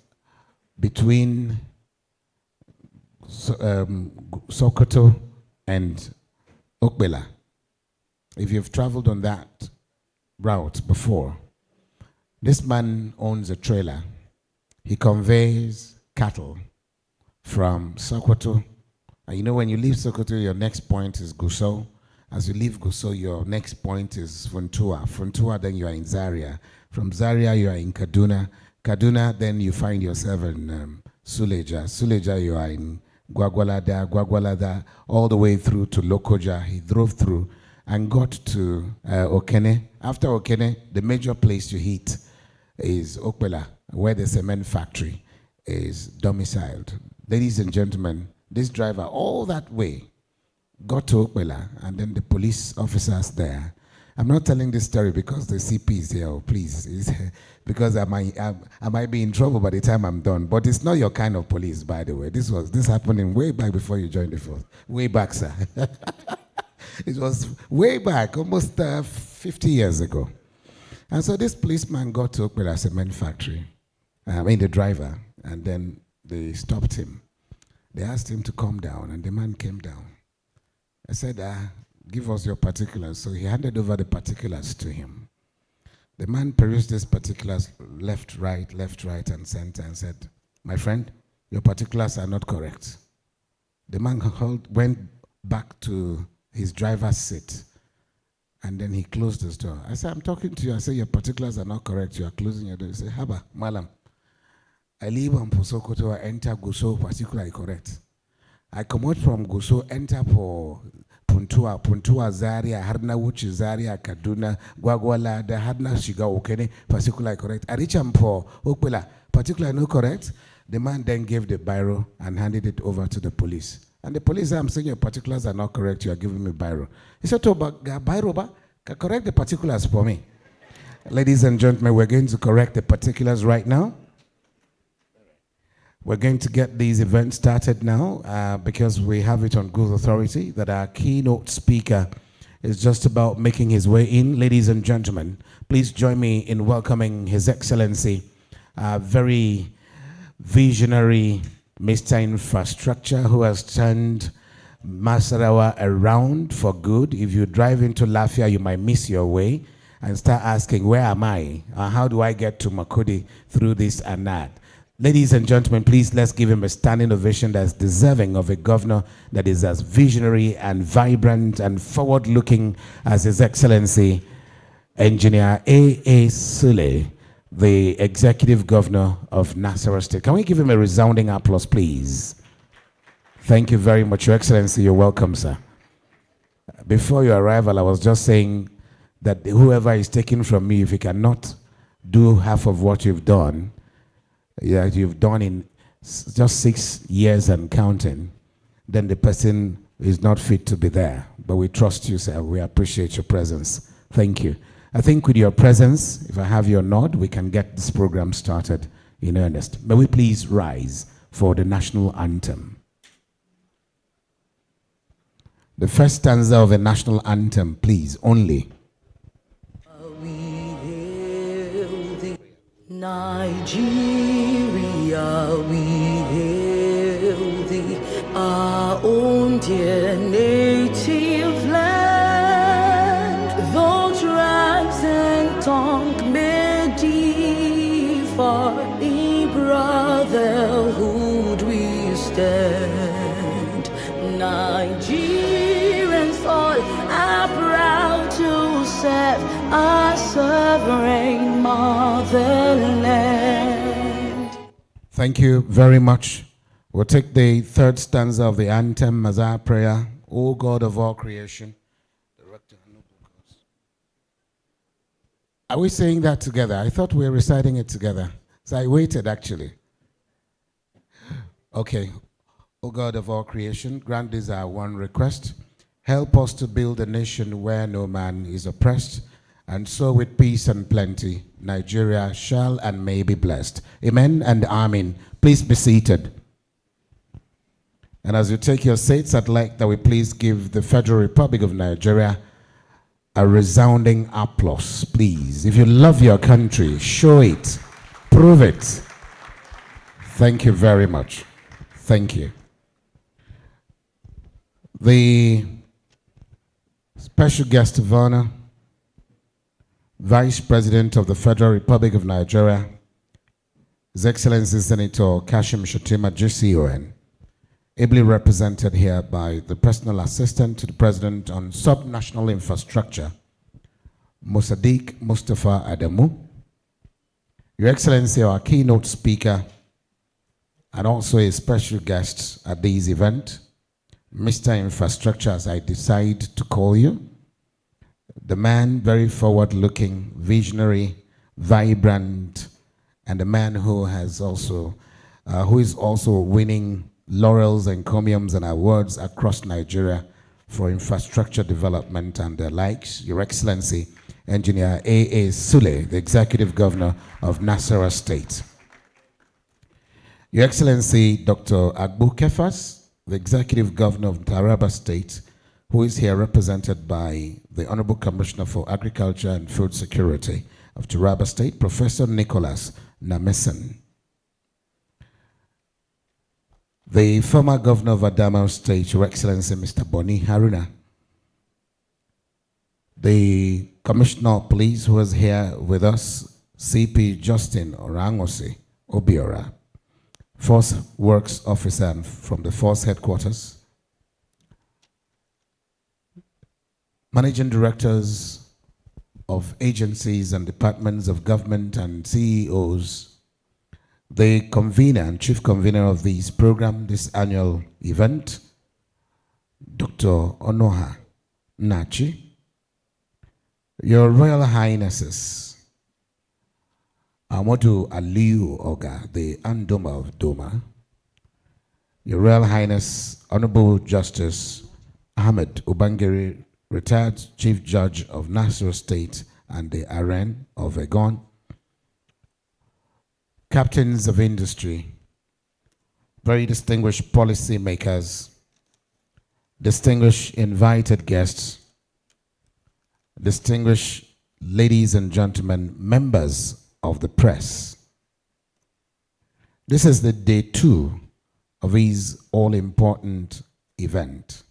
between Sokoto and Okbela. If you've traveled on that route before, this man owns a trailer. He conveys cattle from Sokoto. And you know, when you leave Sokoto, your next point is Gusau. As you leave Gusau, your next point is Funtua. Funtua, then you are in Zaria. From Zaria, you are in Kaduna. Kaduna, then you find yourself in Suleja. Suleja, you are in Gwagwalada. Gwagwalada, all the way through to Lokoja. He drove through and got to Okene. After Okene, the major place to hit is Okbela, where the cement factory is domiciled. Ladies and gentlemen, this driver all that way got to Okbela, and then the police officers there. I'm not telling this story because the CP is here, oh, please, because I might be in trouble by the time I'm done. But it's not your kind of police, by the way. This happened way back before you joined the force. Way back, sir. It was way back, almost 50 years ago. And so this policeman got to Okbela cement factory, the driver, and then they stopped him. They asked him to come down, and the man came down. I said, give us your particulars. So he handed over the particulars to him. The man perused these particulars left, right, and center and said, my friend, your particulars are not correct. The man went back to his driver's seat, and then he closed his door. I said, I'm talking to you. I said, your particulars are not correct. You are closing your door. He said, Haba, Malam, I live on Posokoto, I enter Gusau, particularly correct. I come out from Gusau, enter for Puntua, Zaria, Harna Wuchi, Zaria, Kaduna, Gwagwala, the Harna Shiga Okene, particularly correct. I reach for Okbela, particularly no correct. The man then gave the biro and handed it over to the police. And the police said, I'm saying your particulars are not correct. You are giving me biro. He said, to biro, correct the particulars for me. Ladies and gentlemen, we're going to correct the particulars right now. We're going to get these events started now because we have it on good authority that our keynote speaker is just about making his way in. Ladies and gentlemen, please join me in welcoming His Excellency, very visionary Mr. Infrastructure, who has turned Masarawa around for good. If you drive into Lafia, you might miss your way and start asking, where am I? How do I get to Makodi through this and that? Ladies and gentlemen, please let's give him a standing ovation that's deserving of a governor that is as visionary and vibrant and forward-looking as His Excellency, Engineer A.A. Sule, the Executive Governor of Nasarawa State. Can we give him a resounding applause, please? Thank you very much, Your Excellency. You're welcome, sir. Before your arrival, I was just saying that whoever is taken from me, if he cannot do half of what you've done, you've done in just 6 years and counting, then the person is not fit to be there. But we trust you, sir. We appreciate your presence. Thank you. I think with your presence, if I have your nod, we can get this program started in earnest. May we please rise for the national anthem. The first stanza of the national anthem, please, only. We hail thee, Nigeria, we hail thee, our own dear native land. Though tribes and tongue may differ, in brotherhood we stand. Nigerians all are proud to serve our sovereign motherland. Thank you very much. We'll take the third stanza of the anthem as our prayer. O God of all creation. Are we saying that together? I thought we were reciting it together. So I waited, actually. Okay. O God of all creation, grant this our one request. Help us to build a nation where no man is oppressed, and so with peace and plenty, Nigeria shall and may be blessed. Amen and amen. Please be seated. And as you take your seats, I'd like that we please give the Federal Republic of Nigeria a resounding applause, please. If you love your country, show it, prove it. Thank you very much. Thank you. The special guest of honor, Vice President of the Federal Republic of Nigeria, His Excellency Senator Kashim Shettima JCON, ably represented here by the personal assistant to the President on sub-national infrastructure, Musaddiq Mustafa Adamu, Your Excellency, our keynote speaker, and also a special guest at this event, Mr. Infrastructure, as I decide to call you, the man very forward-looking, visionary, vibrant, and a man who has also, who is also winning laurels, encomiums, and awards across Nigeria for infrastructure development and the likes. Your Excellency, Engineer A.A. Sule, the Executive Governor of Nasarawa State. Your Excellency, Dr. Agbu Kefas, the Executive Governor of Taraba State, who is here represented by the Honorable Commissioner for Agriculture and Food Security of Taraba State, Professor Nicholas Namesan. The former Governor of Adamawa State, Your Excellency, Mr. Boni Haruna. The Commissioner of Police who is here with us, CP Justin Orangosi Obiora, Force Works Officer from the Force Headquarters, Managing Directors of agencies and departments of government and CEOs, the convener and chief convener of this program, this annual event, Dr. Onoha Nachi, Your Royal Highnesses, Amodu Aliu Oga, the Andoma of Doma, Your Royal Highness, Honorable Justice Ahmed Ubangiri, retired Chief Judge of Nasarawa State and the Aren of Egon, captains of industry, very distinguished policymakers, distinguished invited guests, distinguished ladies and gentlemen, members of the press. This is the day 2 of his all-important event.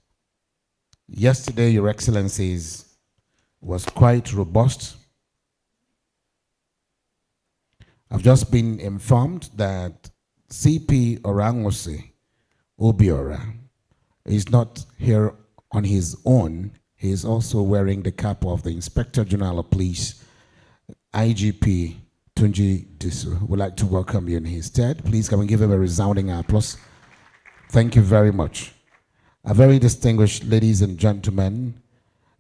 Yesterday, Your Excellencies, was quite robust. I've just been informed that CP Orangosi Obiora is not here on his own. He is also wearing the cap of the Inspector General of Police, IGP Tunji Disu. We'd like to welcome you in his stead. Please come and give him a resounding applause. Thank you very much. A very distinguished ladies and gentlemen,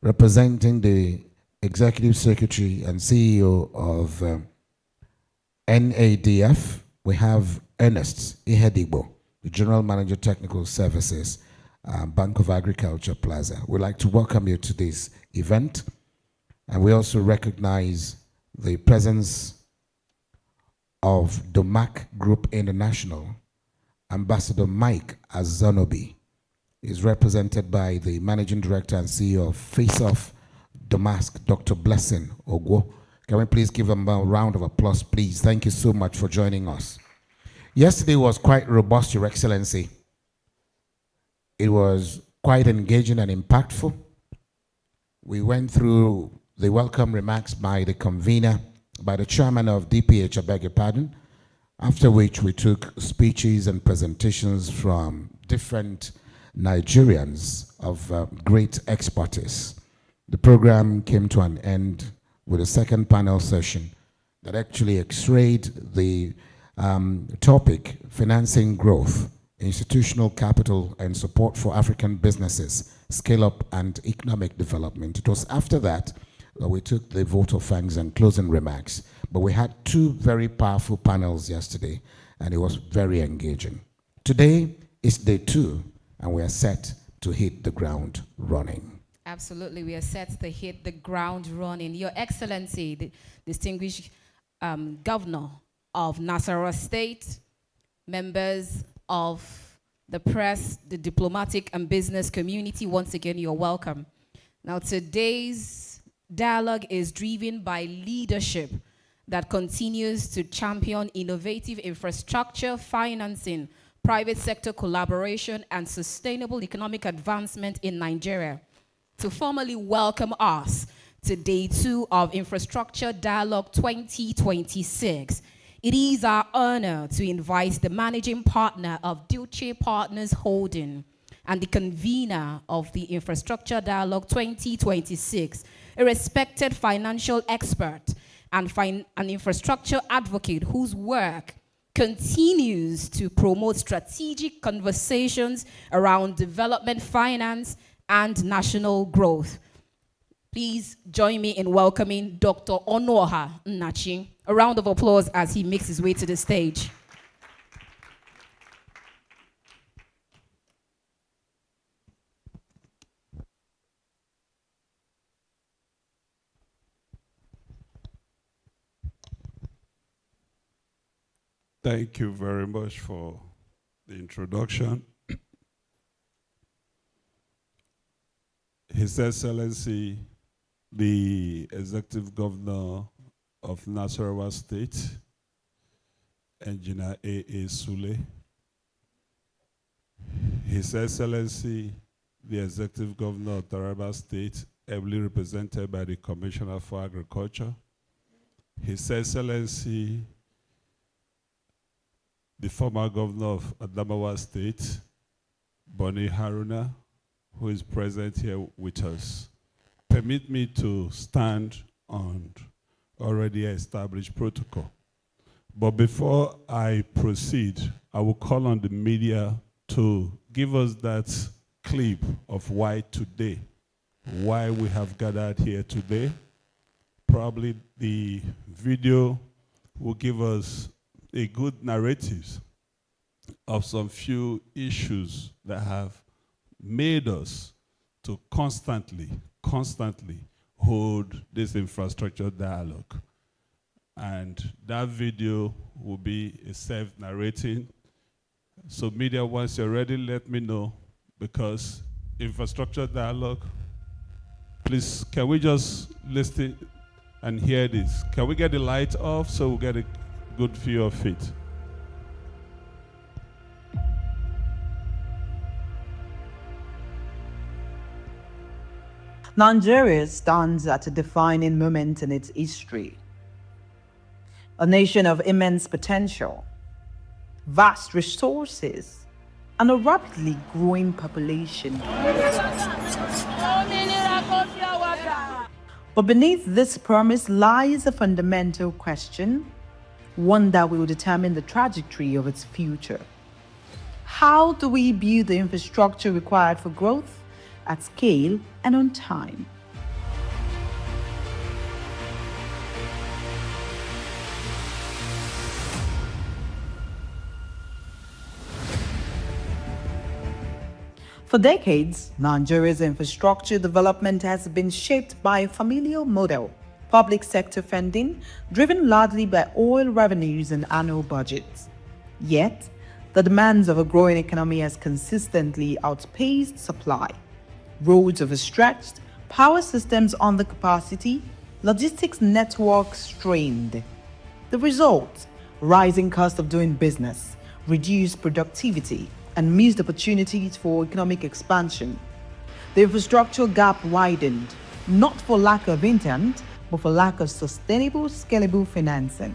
representing the Executive Secretary and CEO of NADF, we have Ernest Ihedibo, the General Manager Technical Services, Bank of Agriculture Plaza. We'd like to welcome you to this event, and we also recognize the presence of Domac Group International. Ambassador Mike Azonobi is represented by the Managing Director and CEO of Face Off Domask, Dr. Blessing Ogwo. Can we please give him a round of applause, please? Thank you so much for joining us. Yesterday was quite robust, Your Excellency. It was quite engaging and impactful. We went through the welcome remarks by the convener, by the chairman of DPH, I beg your pardon, after which we took speeches and presentations from different Nigerians of great expertise. The program came to an end with a second panel session that actually x-rayed the topic, financing growth, institutional capital and support for African businesses, scale up and economic development. It was after that we took the vote of thanks and closing remarks. But we had 2 very powerful panels yesterday, and it was very engaging. Today is day 2, and we are set to hit the ground running. Absolutely, we are set to hit the ground running. Your Excellency, the distinguished Governor of Nasarawa State, members of the press, the diplomatic and business community, once again, you're welcome. Now, today's dialogue is driven by leadership that continues to champion innovative infrastructure, financing, private sector collaboration, and sustainable economic advancement in Nigeria. To formally welcome us to day 2 of Infrastructure Dialogue 2026, it is our honor to invite the managing partner of Deutsche Partners Holdings and the convener of the Infrastructure Dialogue 2026, a respected financial expert and an infrastructure advocate whose work continues to promote strategic conversations around development finance and national growth. Please join me in welcoming Dr. Onoha Nnachi. A round of applause as he makes his way to the stage. Thank you very much for the introduction. His Excellency, the Executive Governor of Nasarawa State, Engineer A.A. Sule, His Excellency, the Executive Governor of Taraba State, ably represented by the Commissioner for Agriculture, His Excellency, the former Governor of Adamawa State, Boni Haruna, who is present here with us. Permit me to stand on already established protocol. But before I proceed, I will call on the media to give us that clip of why today, why we have gathered here today. Probably the video will give us a good narrative of some few issues that have made us to constantly hold this infrastructure dialogue. And that video will be a self-narrating. So media, once you're ready, let me know, because infrastructure dialogue, please, can we just listen and hear this? Can we get the light off so we'll get a good view of it? Nigeria stands at a defining moment in its history. A nation of immense potential, vast resources, and a rapidly growing population. But beneath this promise lies a fundamental question, one that will determine the trajectory of its future. How do we build the infrastructure required for growth at scale and on time? For decades, Nigeria's infrastructure development has been shaped by a familiar model: public sector funding, driven largely by oil revenues and annual budgets. Yet, the demands of a growing economy has consistently outpaced supply. Roads overstretched, power systems under capacity, logistics networks strained. The result: rising cost of doing business, reduced productivity, and missed opportunities for economic expansion. The infrastructural gap widened, not for lack of intent, but for lack of sustainable, scalable financing.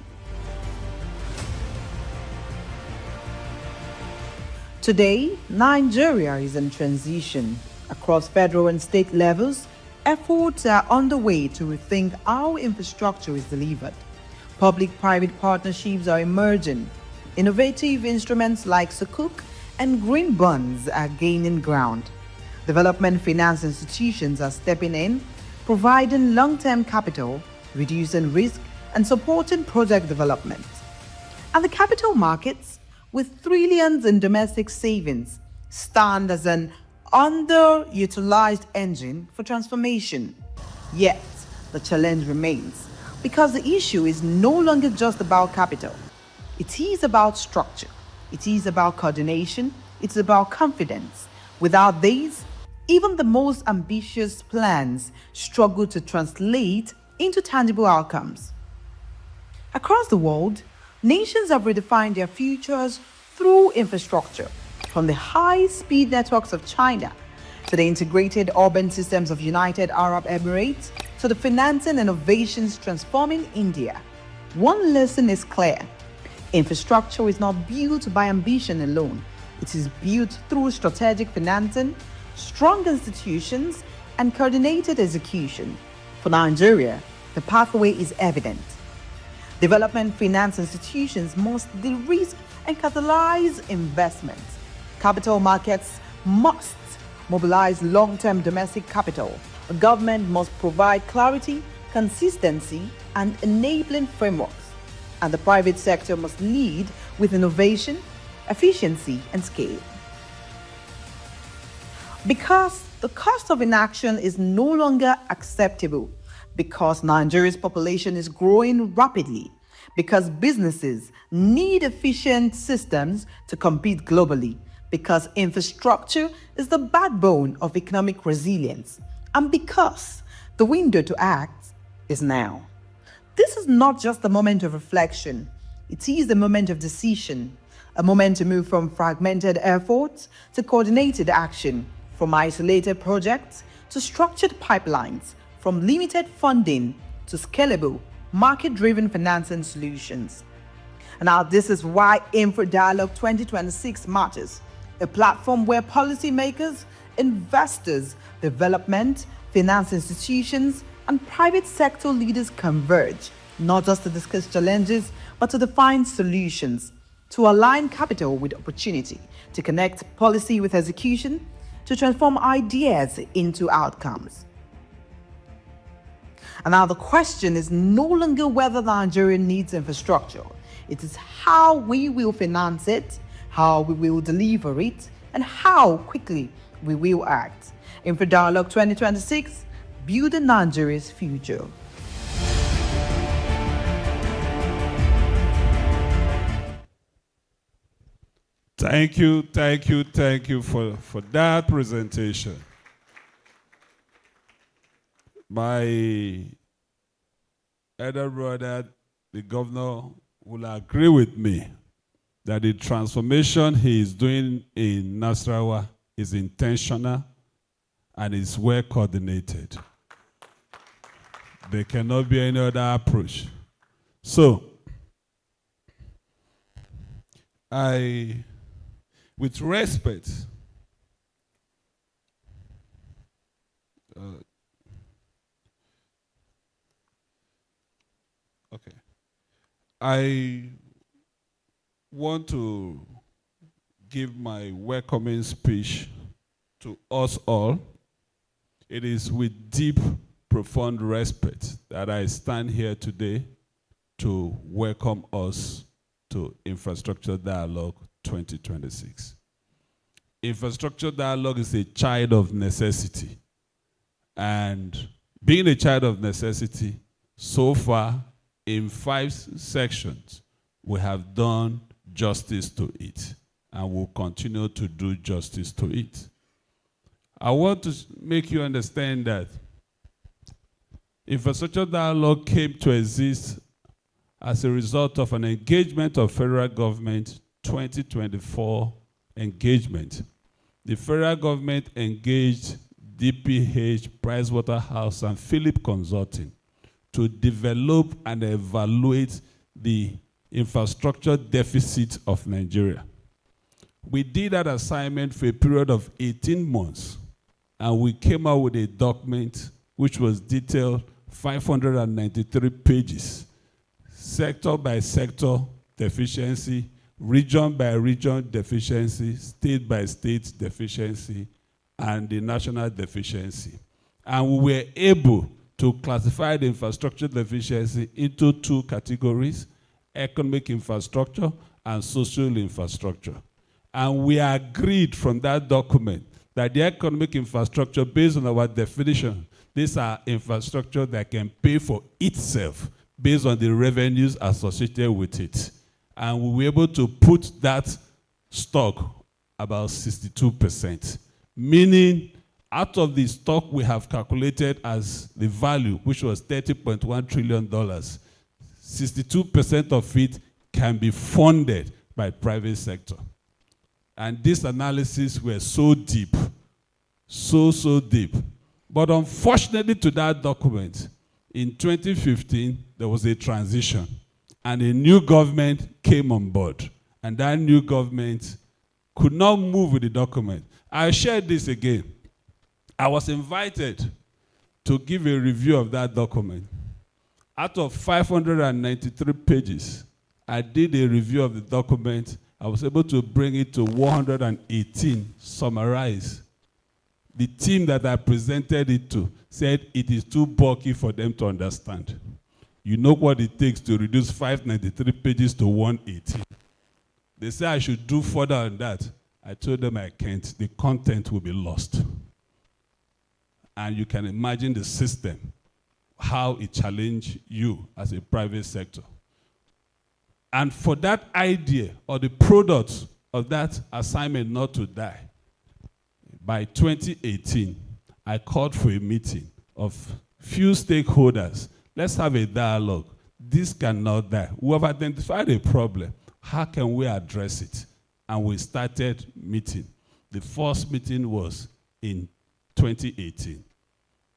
Today, Nigeria is in transition. Across federal and state levels, efforts are underway to rethink how infrastructure is delivered. Public-private partnerships are emerging. Innovative instruments like Sukuk and green bonds are gaining ground. Development finance institutions are stepping in, providing long-term capital, reducing risk, and supporting project development. And the capital markets, with trillions in domestic savings, stand as an underutilized engine for transformation. Yet, the challenge remains, because the issue is no longer just about capital. It is about structure. It is about coordination. It's about confidence. Without these, even the most ambitious plans struggle to translate into tangible outcomes. Across the world, nations have redefined their futures through infrastructure, from the high-speed networks of China to the integrated urban systems of United Arab Emirates to the financing innovations transforming India. One lesson is clear: infrastructure is not built by ambition alone. It is built through strategic financing, strong institutions, and coordinated execution. For Nigeria, the pathway is evident. Development finance institutions must de-risk and catalyze investments. Capital markets must mobilize long-term domestic capital. A government must provide clarity, consistency, and enabling frameworks. And the private sector must lead with innovation, efficiency, and scale. Because the cost of inaction is no longer acceptable, because Nigeria's population is growing rapidly, because businesses need efficient systems to compete globally, because infrastructure is the backbone of economic resilience, and because the window to act is now. This is not just a moment of reflection, it is a moment of decision, a moment to move from fragmented efforts to coordinated action, from isolated projects to structured pipelines, from limited funding to scalable, market-driven financing solutions. And now this is why Infra Dialogue 2026 matters, a platform where policymakers, investors, development, finance institutions, and private sector leaders converge, not just to discuss challenges, but to define solutions, to align capital with opportunity, to connect policy with execution, to transform ideas into outcomes. And now the question is no longer whether Nigeria needs infrastructure. It is how we will finance it, how we will deliver it, and how quickly we will act. Info Dialogue 2026, building Nigeria's future. Thank you for that presentation. My elder brother, the governor, will agree with me that the transformation he is doing in Nasarawa is intentional and is well coordinated. There cannot be any other approach. So, with respect, I want to give my welcoming speech to us all. It is with deep, profound respect that I stand here today to welcome us to Infrastructure Dialogue 2026. Infrastructure Dialogue is a child of necessity. And being a child of necessity, so far, in 5 sections, we have done justice to it, and will continue to do justice to it. I want to make you understand that Infrastructure Dialogue came to exist as a result of an engagement of federal government 2024 engagement. The federal government engaged DPH, Pricewaterhouse, and Philip Consulting to develop and evaluate the infrastructure deficit of Nigeria. We did that assignment for a period of 18 months, and we came out with a document which was detailed 593 pages, sector by sector deficiency, region by region deficiency, state by state deficiency, and the national deficiency. And we were able to classify the infrastructure deficiency into 2 categories: economic infrastructure and social infrastructure. And we agreed from that document that the economic infrastructure, based on our definition, these are infrastructure that can pay for itself based on the revenues associated with it. And we were able to put that stock about 62%, meaning out of the stock we have calculated as the value, which was $30.1 trillion, 62% of it can be funded by private sector. And this analysis were so deep, so deep. But unfortunately to that document, in 2015, there was a transition, and a new government came on board. And that new government could not move with the document. I shared this again. I was invited to give a review of that document. Out of 593 pages, I did a review of the document. I was able to bring it to 118, summarize. The team that I presented it to said it is too bulky for them to understand. You know what it takes to reduce 593 pages to 118. They said I should do further on that. I told them I can't. The content will be lost. And you can imagine the system, how it challenged you as a private sector. And for that idea or the product of that assignment not to die, by 2018, I called for a meeting of few stakeholders. Let's have a dialogue. This cannot die. We have identified a problem. How can we address it? And we started meeting. The first meeting was in 2018.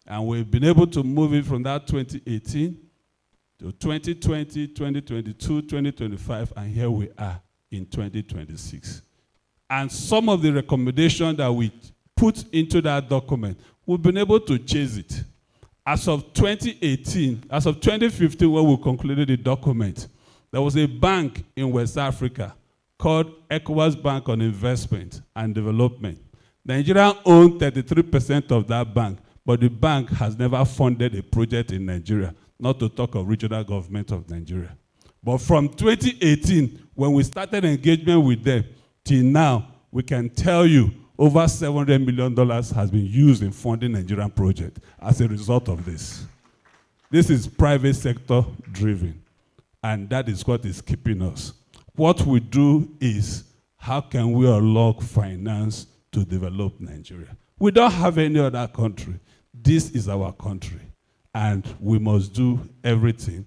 And we've been able to move it from that 2018 to 2020, 2022, 2025, and here we are in 2026. And some of the recommendations that we put into that document, we've been able to chase it. As of 2018, as of 2015, when we concluded the document, there was a bank in West Africa called ECOWAS Bank on Investment and Development. Nigeria owned 33% of that bank, but the bank has never funded a project in Nigeria, not to talk of regional government of Nigeria. But from 2018, when we started engagement with them, Till now, we can tell you over $700 million has been used in funding Nigerian projects as a result of this. This is private sector driven, and that is what is keeping us. What we do is, how can we unlock finance to develop Nigeria? We don't have any other country. This is our country, and we must do everything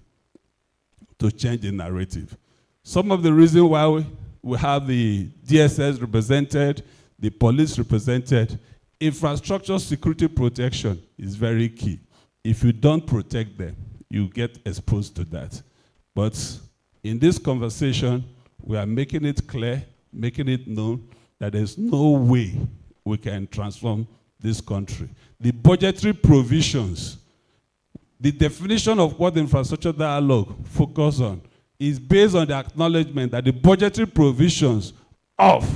to change the narrative. Some of the reasons why we have the DSS represented, the police represented, infrastructure security protection is very key. If you don't protect them, you get exposed to that. But in this conversation, we are making it clear, making it known that there's no way we can transform this country. The budgetary provisions, the definition of what the infrastructure dialogue focuses on is based on the acknowledgement that the budgetary provisions of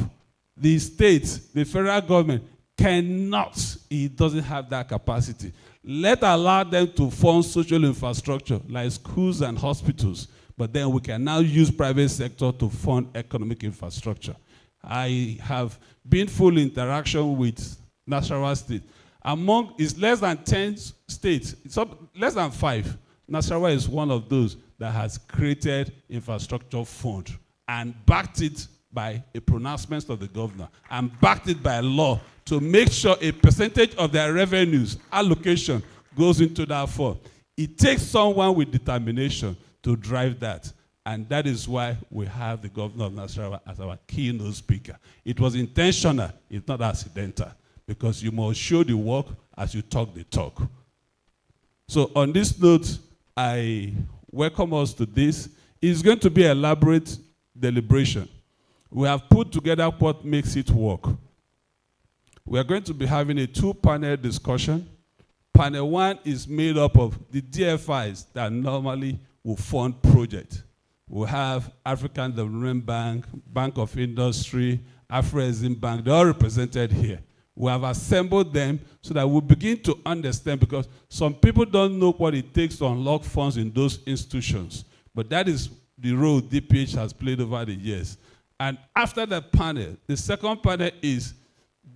the state, the federal government, cannot, it doesn't have that capacity. Let's allow them to fund social infrastructure like schools and hospitals, but then we can now use private sector to fund economic infrastructure. I have been full interaction with Nasarawa State. Among, it's less than 10 states, it's less than 5. Nasarawa is one of those that has created infrastructure fund and backed it by a pronouncement of the governor and backed it by law to make sure a percentage of their revenues allocation goes into that fund. It takes someone with determination to drive that. And that is why we have the governor of Nasarawa as our keynote speaker. It was intentional, it's not accidental, because you must show the work as you talk the talk. So on this note, I welcome us to this. It's going to be an elaborate deliberation. We have put together what makes it work. We are going to be having a 2-panel discussion. Panel 1 is made up of the DFIs that normally will fund projects. We have African Development Bank, Bank of Industry, Afro-Exim Bank, they're all represented here. We have assembled them so that we begin to understand, because some people don't know what it takes to unlock funds in those institutions. But that is the role DPH has played over the years. And after the panel, the second panel is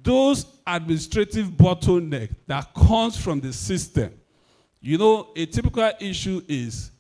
those administrative bottlenecks that comes from the system. You know, a typical issue is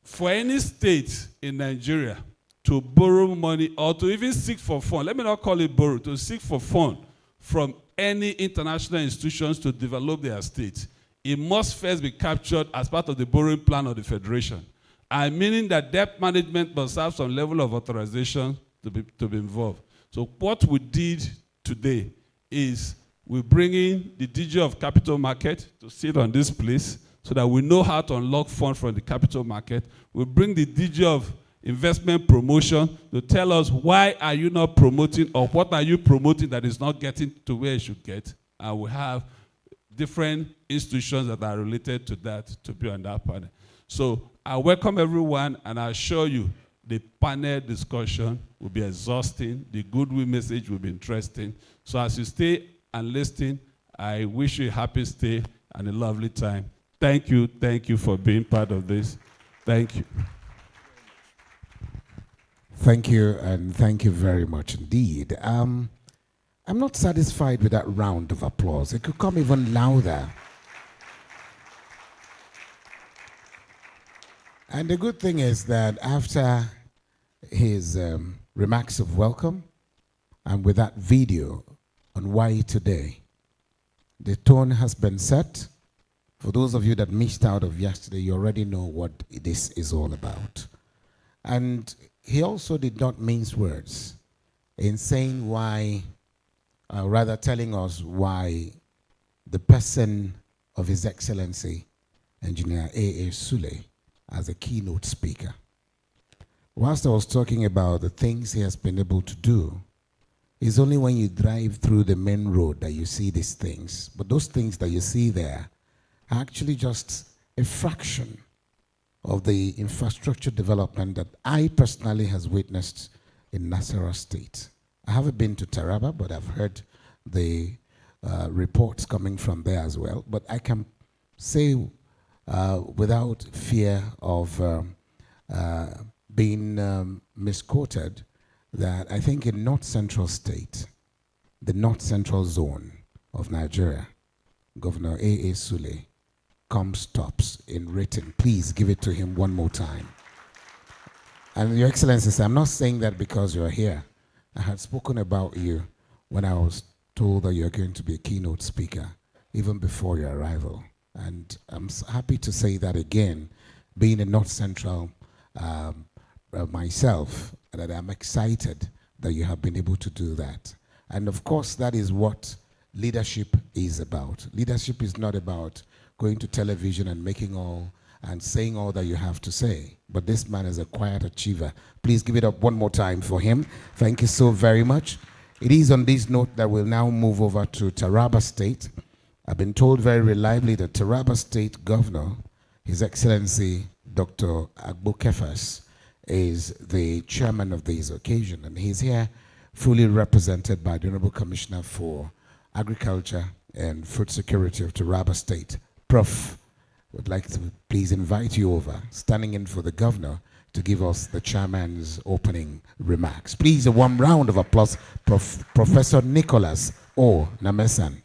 for any state in Nigeria to borrow money or to even seek for funds, let me not call it borrow, to seek for funds from any international institutions to develop their state, it must first be captured as part of the borrowing plan of the federation. And meaning that debt management must have some level of authorization to be involved. So what we did today is we bring in the DG of Capital Market to sit on this place so that we know how to unlock funds from the capital market. We bring the DG of Investment Promotion to tell us why are you not promoting, or what are you promoting that is not getting to where it should get. And we have different institutions that are related to that to be on that panel. So I welcome everyone, and I assure you the panel discussion will be exhausting. The goodwill message will be interesting. So as you stay and listen, I wish you a happy stay and a lovely time. Thank you for being part of this. Thank you. Thank you, and thank you very much indeed. I'm not satisfied with that round of applause. It could come even louder. And the good thing is that after his remarks of welcome, and with that video on why today, the tone has been set. For those of you that missed out of yesterday, you already know what this is all about. And he also did not mince words in saying why, rather telling us why the person of His Excellency, Engineer A.A. Sule, as a keynote speaker. Whilst I was talking about the things he has been able to do, it's only when you drive through the main road that you see these things. But those things that you see there are actually just a fraction of the infrastructure development that I personally has witnessed in Nasarawa State. I haven't been to Taraba, but I've heard the reports coming from there as well. But I can say without fear of being misquoted, that I think in North Central State, the North Central Zone of Nigeria, Governor A.A. Sule comes tops in written. Please give it to him one more time. And Your Excellency, I'm not saying that because you're here. I had spoken about you when I was told that you're going to be a keynote speaker, even before your arrival. And I'm happy to say that again, being in North Central myself, that I'm excited that you have been able to do that. And of course, that is what leadership is about. Leadership is not about going to television and making all and saying all that you have to say. But this man is a quiet achiever. Please give it up one more time for him. Thank you so very much. It is on this note that we'll now move over to Taraba State. I've been told very reliably that Taraba State Governor, His Excellency Dr. Agbo Kefas, is the chairman of this occasion, and he's here fully represented by the Honorable Commissioner for Agriculture and Food Security of Taraba State. Prof, would like to please invite you over, standing in for the governor, to give us the chairman's opening remarks. Please, a warm round of applause, Professor Nicholas O. Namesan.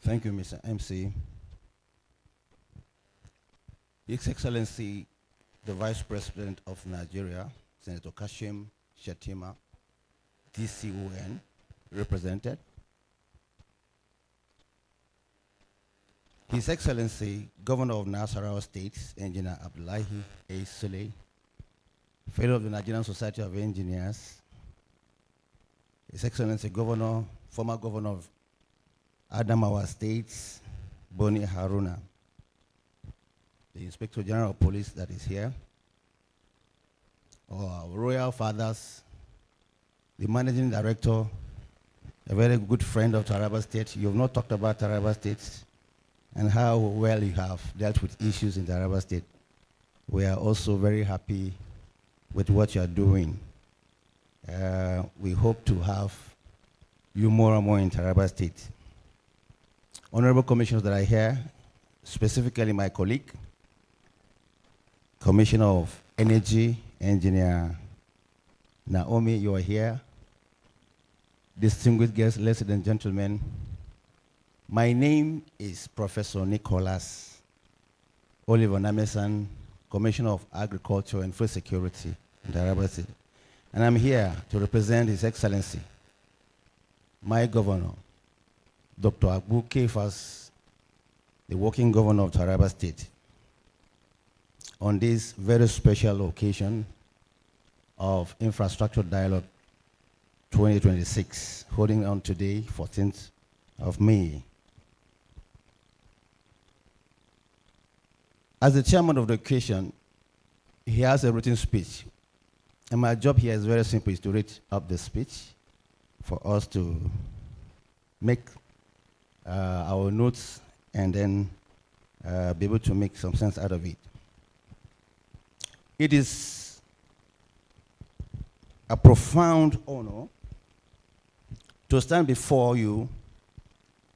Thank you, Mr. MC. His Excellency, the Vice President of Nigeria, Senator Kashim Shettima, DCON, represented. His Excellency, Governor of Nasarawa State, Engineer Abdullahi A. Sule, Fellow of the Nigerian Society of Engineers, His Excellency, former Governor of Adamawa State, Boni Haruna, the Inspector General of Police that is here, our royal fathers, the Managing Director, a very good friend of Taraba State. You have not talked about Taraba State and how well you have dealt with issues in Taraba State. We are also very happy with what you are doing. We hope to have you more and more in Taraba State. Honorable commissioners that are here, specifically my colleague, Commissioner of Energy, Engineer Naomi, you are here. Distinguished guests, ladies and gentlemen, my name is Professor Nicholas Oliver Namesan, Commissioner of Agriculture and Food Security in Taraba State. And I'm here to represent His Excellency, my governor, Dr. Agbo Kefas, the working governor of Taraba State, on this very special occasion of Infrastructure Dialogue 2026, holding on today, 14th of May. As the chairman of the occasion, he has a written speech. And my job here is very simple, is to read up the speech for us to make our notes and then be able to make some sense out of it. It is a profound honor to stand before you,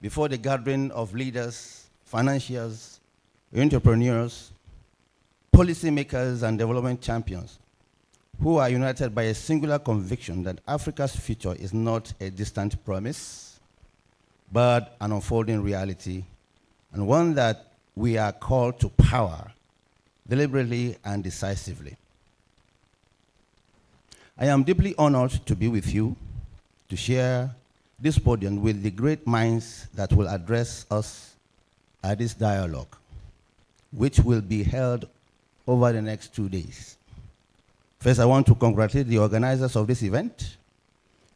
before the gathering of leaders, financiers, entrepreneurs, policymakers, and development champions who are united by a singular conviction that Africa's future is not a distant promise, but an unfolding reality, and one that we are called to power deliberately and decisively. I am deeply honored to be with you, to share this podium with the great minds that will address us at this dialogue, which will be held over the next 2 days. First, I want to congratulate the organizers of this event,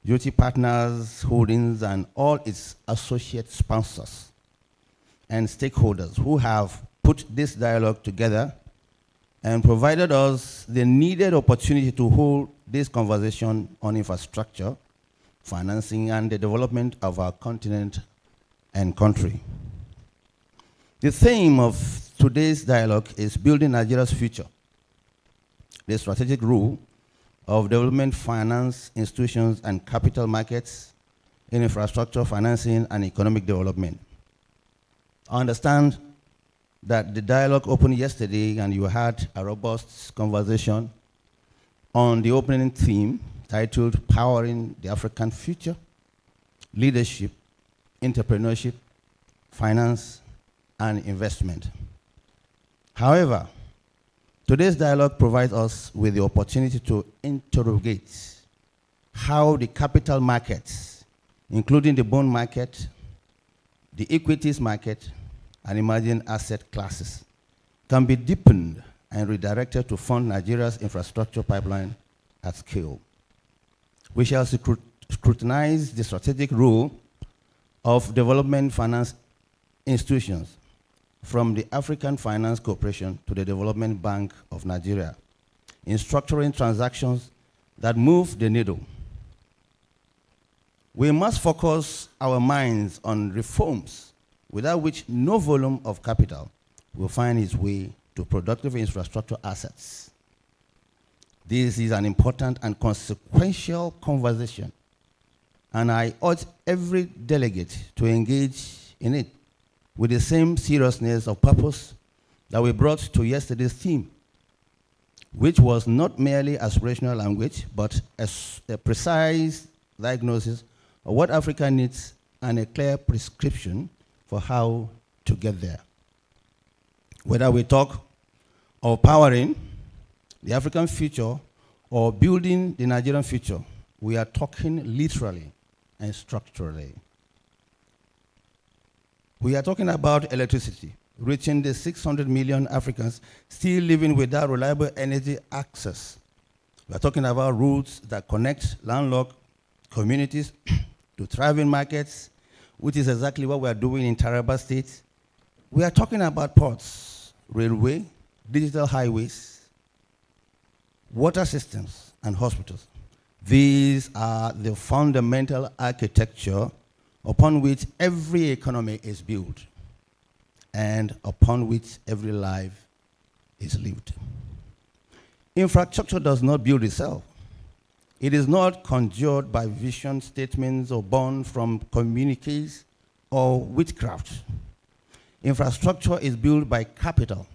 Deutsche Partners Holdings, and all its associate sponsors and stakeholders who have put this dialogue together and provided us the needed opportunity to hold this conversation on infrastructure, financing, and the development of our continent and country. The theme of today's dialogue is building Nigeria's future, the strategic role of development finance institutions and capital markets in infrastructure financing and economic development. I understand that the dialogue opened yesterday and you had a robust conversation on the opening theme titled Powering the African Future, Leadership, Entrepreneurship, Finance, and Investment. However, today's dialogue provides us with the opportunity to interrogate how the capital markets, including the bond market, the equities market, and emerging asset classes, can be deepened and redirected to fund Nigeria's infrastructure pipeline at scale. We shall scrutinize the strategic role of development finance institutions, from the African Finance Corporation to the Development Bank of Nigeria, in structuring transactions that move the needle. We must focus our minds on reforms without which no volume of capital will find its way to productive infrastructure assets. This is an important and consequential conversation, and I urge every delegate to engage in it with the same seriousness of purpose that we brought to yesterday's theme, which was not merely aspirational language, but a precise diagnosis of what Africa needs and a clear prescription for how to get there. Whether we talk of powering the African future or building the Nigerian future, we are talking literally and structurally. We are talking about electricity, reaching the 600 million Africans still living without reliable energy access. We are talking about routes that connect landlocked communities to thriving markets, which is exactly what we are doing in Taraba State. We are talking about ports, railway, digital highways, water systems, and hospitals. These are the fundamental architecture upon which every economy is built and upon which every life is lived. Infrastructure does not build itself. It is not conjured by vision statements or born from communiques or witchcraft. Infrastructure is built by capital,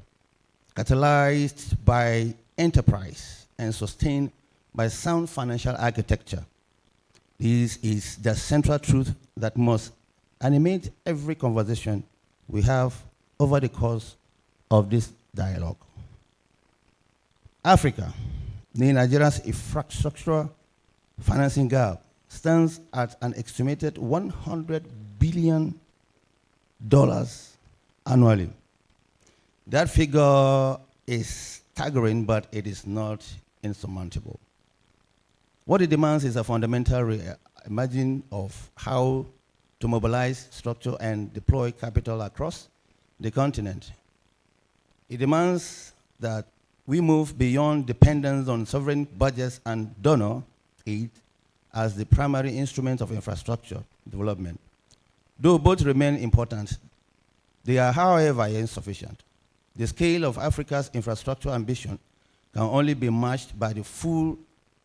catalyzed by enterprise, and sustained by sound financial architecture. This is the central truth that must animate every conversation we have over the course of this dialogue. Africa, Nigeria's infrastructure financing gap, stands at an estimated $100 billion annually. That figure is staggering, but it is not insurmountable. What it demands is a fundamental imagine of how to mobilize, structure, and deploy capital across the continent. It demands that we move beyond dependence on sovereign budgets and donor aid as the primary instrument of infrastructure development. Though both remain important, they are, however, insufficient. The scale of Africa's infrastructure ambition can only be matched by the full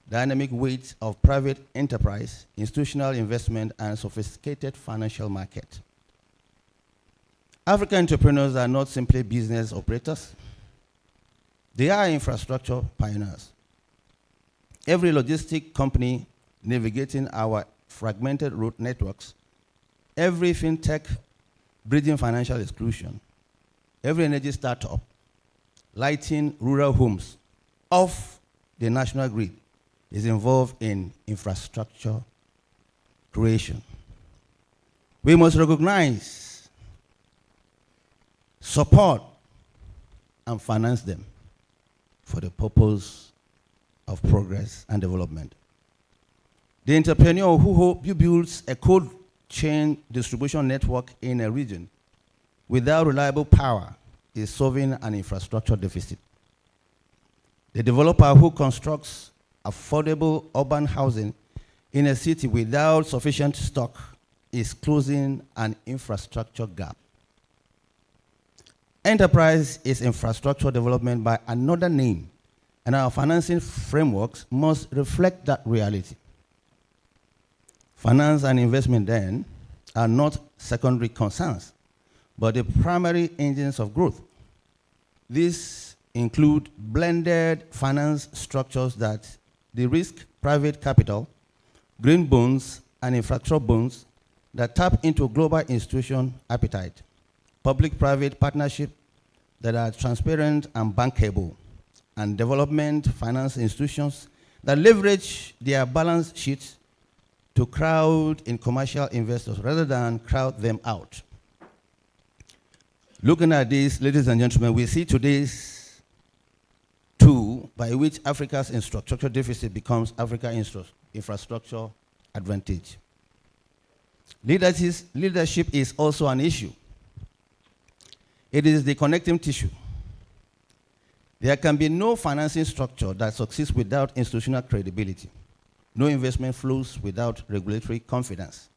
dynamic weight of private enterprise, institutional investment, and sophisticated financial market. African entrepreneurs are not simply business operators. They are infrastructure pioneers. Every logistic company navigating our fragmented road networks, every fintech bridging financial exclusion, every energy startup lighting rural homes off the national grid is involved in infrastructure creation. We must recognize, support, and finance them for the purpose of progress and development. The entrepreneur who builds a cold chain distribution network in a region without reliable power is solving an infrastructure deficit. The developer who constructs affordable urban housing in a city without sufficient stock is closing an infrastructure gap. Enterprise is infrastructure development by another name, and our financing frameworks must reflect that reality. Finance and investment then are not secondary concerns, but the primary engines of growth. These include blended finance structures that de-risk private capital, green bonds, and infrastructure bonds that tap into global institution appetite, public-private partnership that are transparent and bankable, and development finance institutions that leverage their balance sheets to crowd in commercial investors rather than crowd them out. Looking at this, ladies and gentlemen, we see today's tool by which Africa's infrastructure deficit becomes Africa's infrastructure advantage. Leadership is also an issue. It is the connecting tissue. There can be no financing structure that succeeds without institutional credibility. No investment flows without regulatory confidence.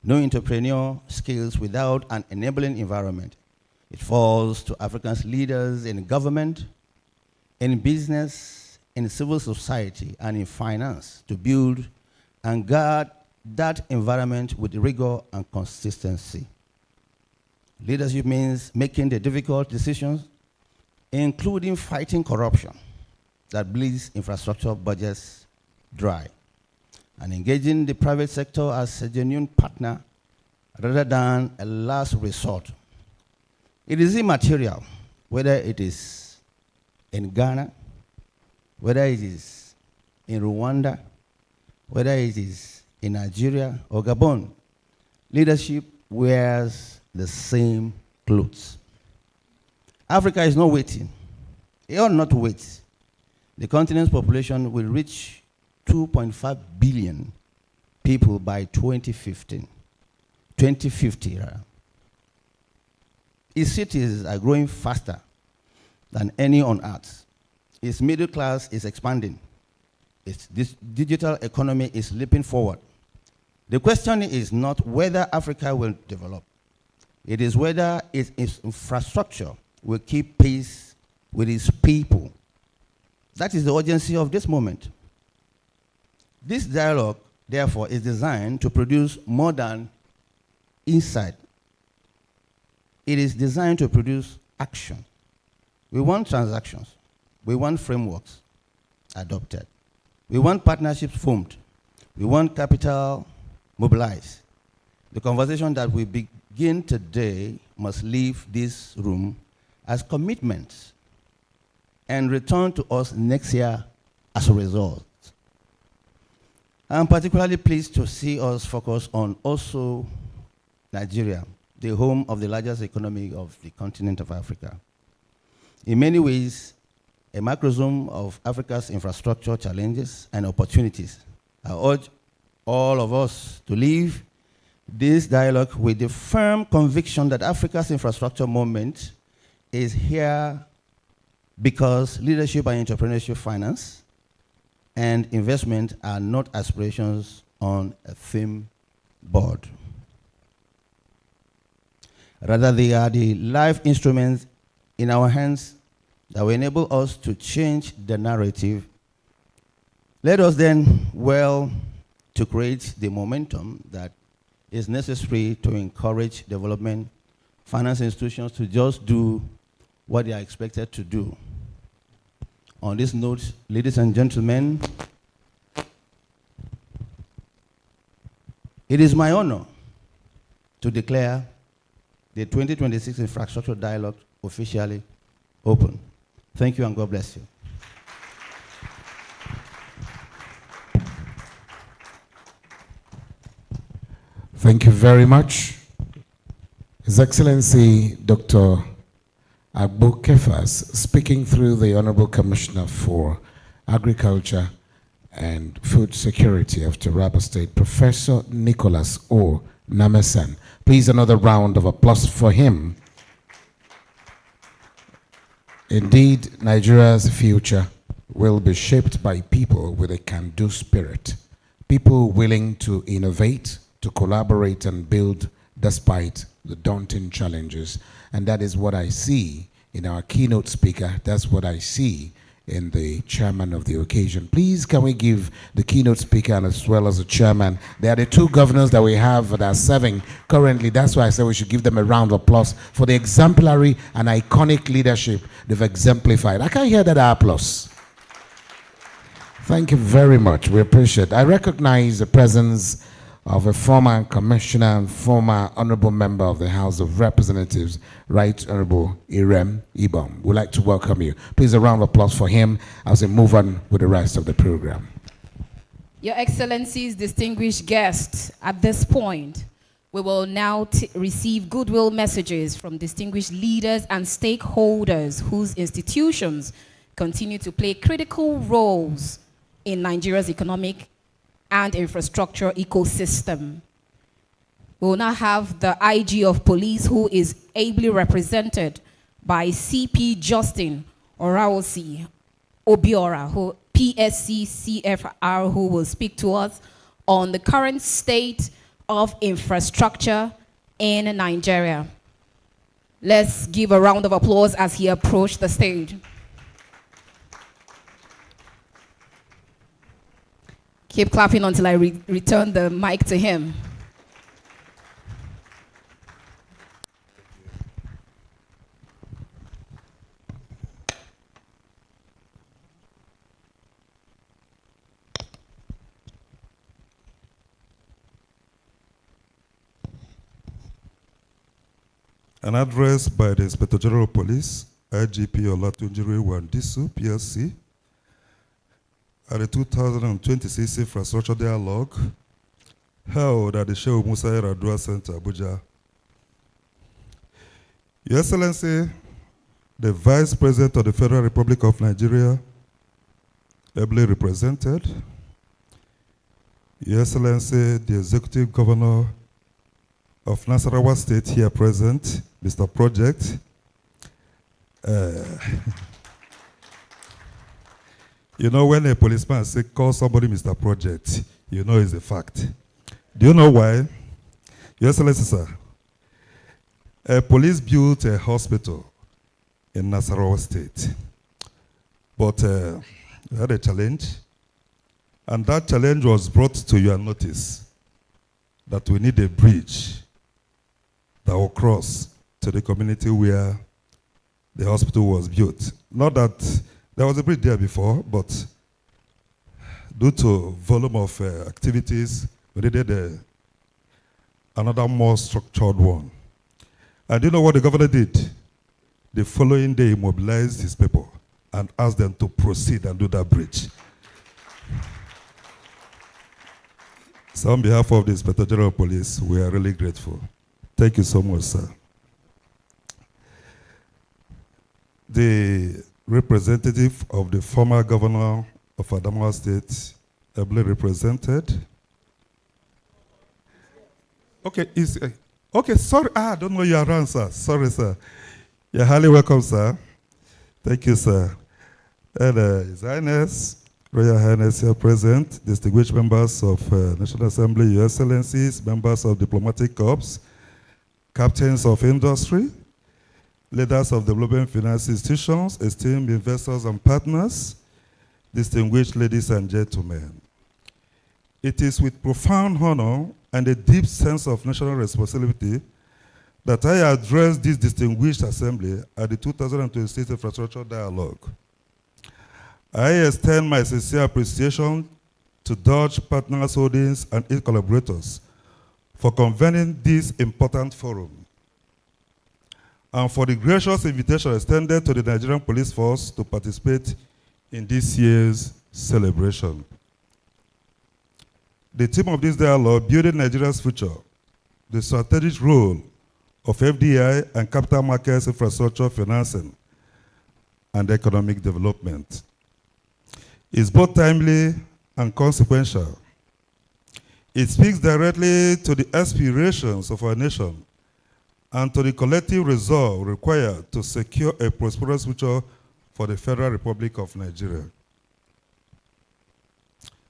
No entrepreneur skills without an enabling environment. It falls to Africans' leaders in government, in business, in civil society, and in finance to build and guard that environment with rigor and consistency. Leadership means making the difficult decisions, including fighting corruption that bleeds infrastructure budgets dry, and engaging the private sector as a genuine partner rather than a last resort. It is immaterial whether it is in Ghana, whether it is in Rwanda, whether it is in Nigeria or Gabon. Leadership wears the same clothes. Africa is not waiting. It ought not to wait. The continent's population will reach 2.5 billion people by 2050. Its cities are growing faster than any on earth. Its middle class is expanding. Its digital economy is leaping forward. The question is not whether Africa will develop. It is whether its infrastructure will keep pace with its people. That is the urgency of this moment. This dialogue, therefore, is designed to produce more than insight. It is designed to produce action. We want transactions. We want frameworks adopted. We want partnerships formed. We want capital mobilized. The conversation that we begin today must leave this room as commitments and return to us next year as a result. I'm particularly pleased to see us focus on also Nigeria, the home of the largest economy of the continent of Africa. In many ways, a microsome of Africa's infrastructure challenges and opportunities. I urge all of us to leave this dialogue with the firm conviction that Africa's infrastructure movement is here because leadership and entrepreneurship finance and investment are not aspirations on a theme board. Rather, they are the live instruments in our hands that will enable us to change the narrative. Let us then to create the momentum that is necessary to encourage development finance institutions to just do what they are expected to do. On this note, ladies and gentlemen, it is my honor to declare the 2026 Infrastructure Dialogue officially open. Thank you and God bless you. Thank you very much. His Excellency Dr. Agbo Kefas, speaking through the Honorable Commissioner for Agriculture and Food Security of Taraba State, Professor Nicholas O. Namesan. Please, another round of applause for him. Indeed, Nigeria's future will be shaped by people with a can-do spirit, people willing to innovate, to collaborate and build despite the daunting challenges. And that is what I see in our keynote speaker. That's what I see in the chairman of the occasion. Please, can we give the keynote speaker and as well as the chairman? They are the two governors that we have that are serving currently. That's why I said we should give them a round of applause for the exemplary and iconic leadership they've exemplified. I can't hear that applause. Thank you very much. We appreciate it. I recognize the presence of a former commissioner and former honorable member of the House of Representatives, Right Honorable Irem Ibom. We'd like to welcome you. Please, a round of applause for him as we move on with the rest of the program. Your Excellencies, distinguished guests, at this point, we will now receive goodwill messages from distinguished leaders and stakeholders whose institutions continue to play critical roles in Nigeria's economic and infrastructure ecosystem. We will now have the IG of Police, who is ably represented by CP Justin Oraosi Obiora, who PSC CFR, who will speak to us on the current state of infrastructure in Nigeria. Let's give a round of applause as he approached the stage. Keep clapping until I return the mic to him. An address by the Inspector General of Police, IGP Olatunjiri Wandisu, PSC, at the 2026 Infrastructure Dialogue held at the Shehu Musa Yar'Adua Center, Abuja. Your Excellency, the Vice President of the Federal Republic of Nigeria, ably represented, Your Excellency, the Executive Governor of Nasarawa State here present, Mr. Project, you know, when a policeman says, call somebody Mr. Project, you know it's a fact. Do you know why? Your Excellency, sir, police built a hospital in Nasarawa State, but we had a challenge, and that challenge was brought to your notice that we need a bridge that will cross to the community where the hospital was built. Not that there was a bridge there before, but due to volume of activities, we needed another more structured one. And you know what the governor did? The following day, he mobilized his people and asked them to proceed and do that bridge. So on behalf of the Inspector General of Police, we are really grateful. Thank you so much, sir. The representative of the former governor of Adamawa State, ably represented. Okay, okay, sorry, I don't know your around, sir. Sorry, sir. You're highly welcome, sir. Thank you, sir. And His Highness, Royal Highness here present, distinguished members of National Assembly, Your Excellencies, members of diplomatic corps, captains of industry, leaders of development finance institutions, esteemed investors and partners, distinguished ladies and gentlemen. It is with profound honor and a deep sense of national responsibility that I address this distinguished assembly at the 2026 Infrastructure Dialogue. I extend my sincere appreciation to Deutsche Partners Holdings and its collaborators for convening this important forum, and for the gracious invitation extended to the Nigerian Police Force to participate in this year's celebration. The theme of this dialogue, Building Nigeria's Future, the strategic role of FDI and capital markets infrastructure financing and economic development, is both timely and consequential. It speaks directly to the aspirations of our nation and to the collective resolve required to secure a prosperous future for the Federal Republic of Nigeria.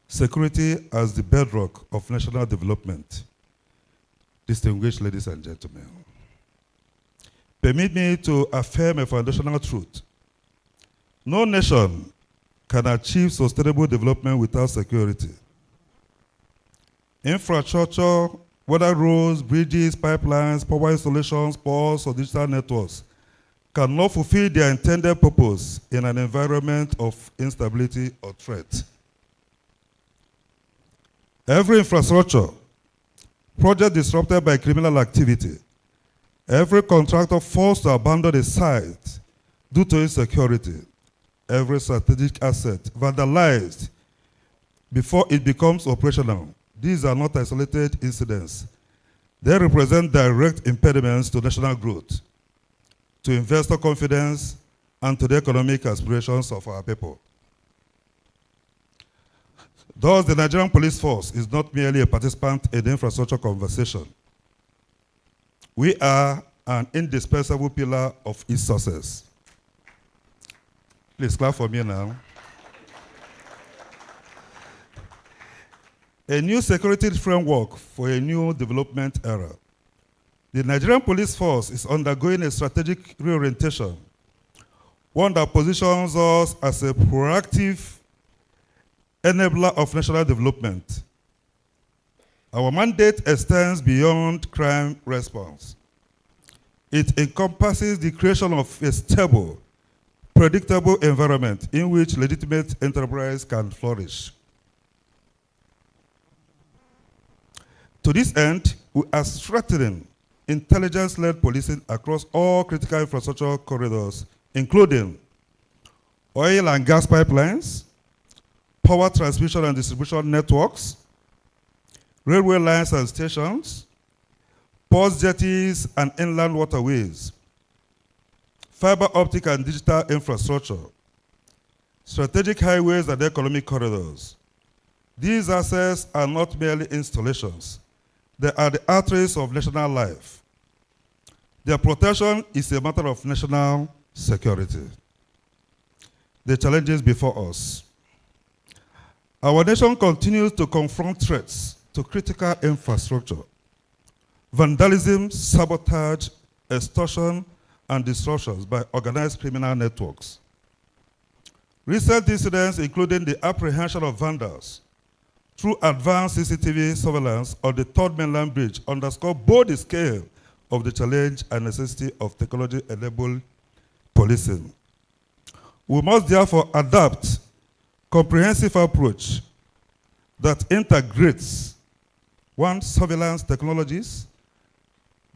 Security as the bedrock of national development. Distinguished ladies and gentlemen, permit me to affirm a foundational truth. No nation can achieve sustainable development without security. Infrastructure, whether roads, bridges, pipelines, power installations, ports, or digital networks, cannot fulfill their intended purpose in an environment of instability or threat. Every infrastructure project disrupted by criminal activity, every contractor forced to abandon a site due to insecurity, every strategic asset vandalized before it becomes operational. These are not isolated incidents. They represent direct impediments to national growth, to investor confidence, and to the economic aspirations of our people. Thus, the Nigerian police force is not merely a participant in the infrastructure conversation. We are an indispensable pillar of its success. Please clap for me now. A new security framework for a new development era. The Nigerian police force is undergoing a strategic reorientation, one that positions us as a proactive enabler of national development. Our mandate extends beyond crime response. It encompasses the creation of a stable, predictable environment in which legitimate enterprise can flourish. To this end, we are strengthening intelligence-led policing across all critical infrastructure corridors, including oil and gas pipelines, power transmission and distribution networks, railway lines and stations, ports, jetties, and inland waterways, fiber optic and digital infrastructure, strategic highways and economic corridors. These assets are not merely installations. They are the arteries of national life. Their protection is a matter of national security. The challenges before us. Our nation continues to confront threats to critical infrastructure. Vandalism, sabotage, extortion, and disruptions by organized criminal networks. Recent incidents, including the apprehension of vandals through advanced CCTV surveillance on the Third Mainland Bridge, underscore both the scale of the challenge and necessity of technology-enabled policing. We must therefore adopt comprehensive approach that integrates, one, surveillance technologies,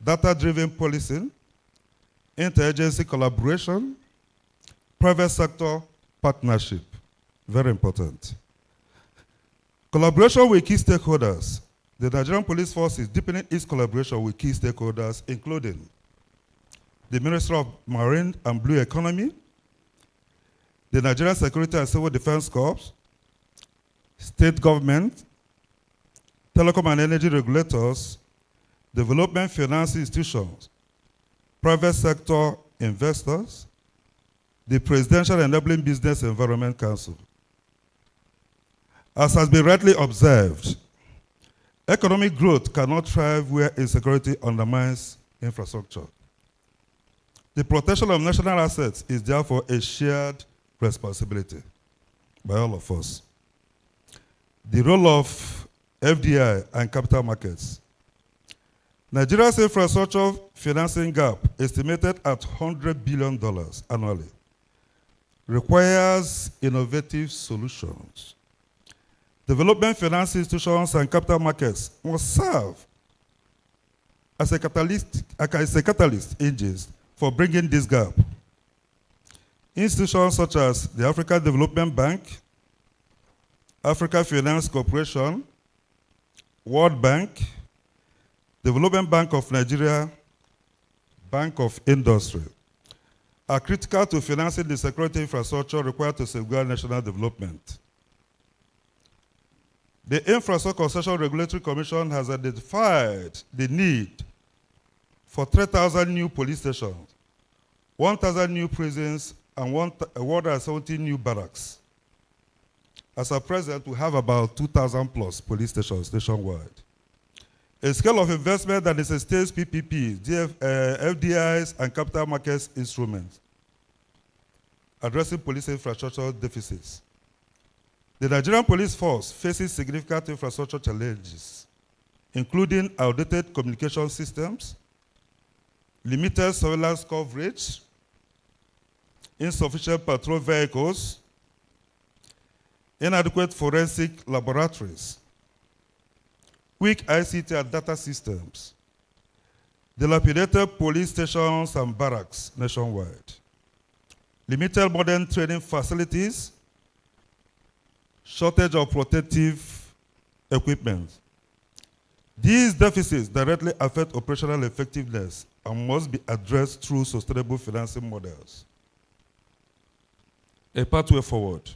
data-driven policing, interagency collaboration, private sector partnership. Very important. Collaboration with key stakeholders. The Nigerian Police Force is deepening its collaboration with key stakeholders, including the Ministry of Marine and Blue Economy, the Nigerian Security and Civil Defense Corps, state government, telecom and energy regulators, development finance institutions, private sector investors, the Presidential Enabling Business Environment Council. As has been rightly observed, economic growth cannot thrive where insecurity undermines infrastructure. The protection of national assets is therefore a shared responsibility by all of us. The role of FDI and capital markets. Nigeria's infrastructure financing gap, estimated at $100 billion annually, requires innovative solutions. Development finance institutions and capital markets must serve as a catalyst engines for bringing this gap. Institutions such as the African Development Bank, Africa Finance Corporation, World Bank, Development Bank of Nigeria, Bank of Industry, are critical to financing the security infrastructure required to safeguard national development. The Infrastructure Concession Regulatory Commission has identified the need for 3,000 new police stations, 1,000 new prisons, and 170 new barracks. As of present, we have about 2,000 plus police stations nationwide. A scale of investment that is a state's PPP, FDIs, and capital markets instruments, addressing police infrastructure deficits The Nigerian police force faces significant infrastructure challenges, including outdated communication systems, limited surveillance coverage, insufficient patrol vehicles, inadequate forensic laboratories, weak ICT and data systems, dilapidated police stations and barracks nationwide, limited modern training facilities, shortage of protective equipment. These deficits directly affect operational effectiveness and must be addressed through sustainable financing models. A pathway forward.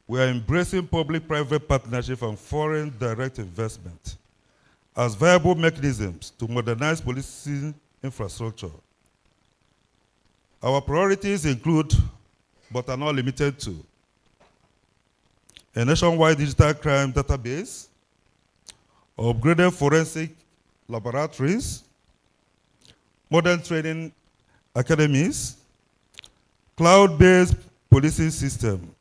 We are embracing public-private partnership and foreign direct investment as viable mechanisms to modernize policing infrastructure. Our priorities include, but are not limited to, a nationwide digital crime database, upgraded forensic laboratories, modern training academies, cloud-based policing system,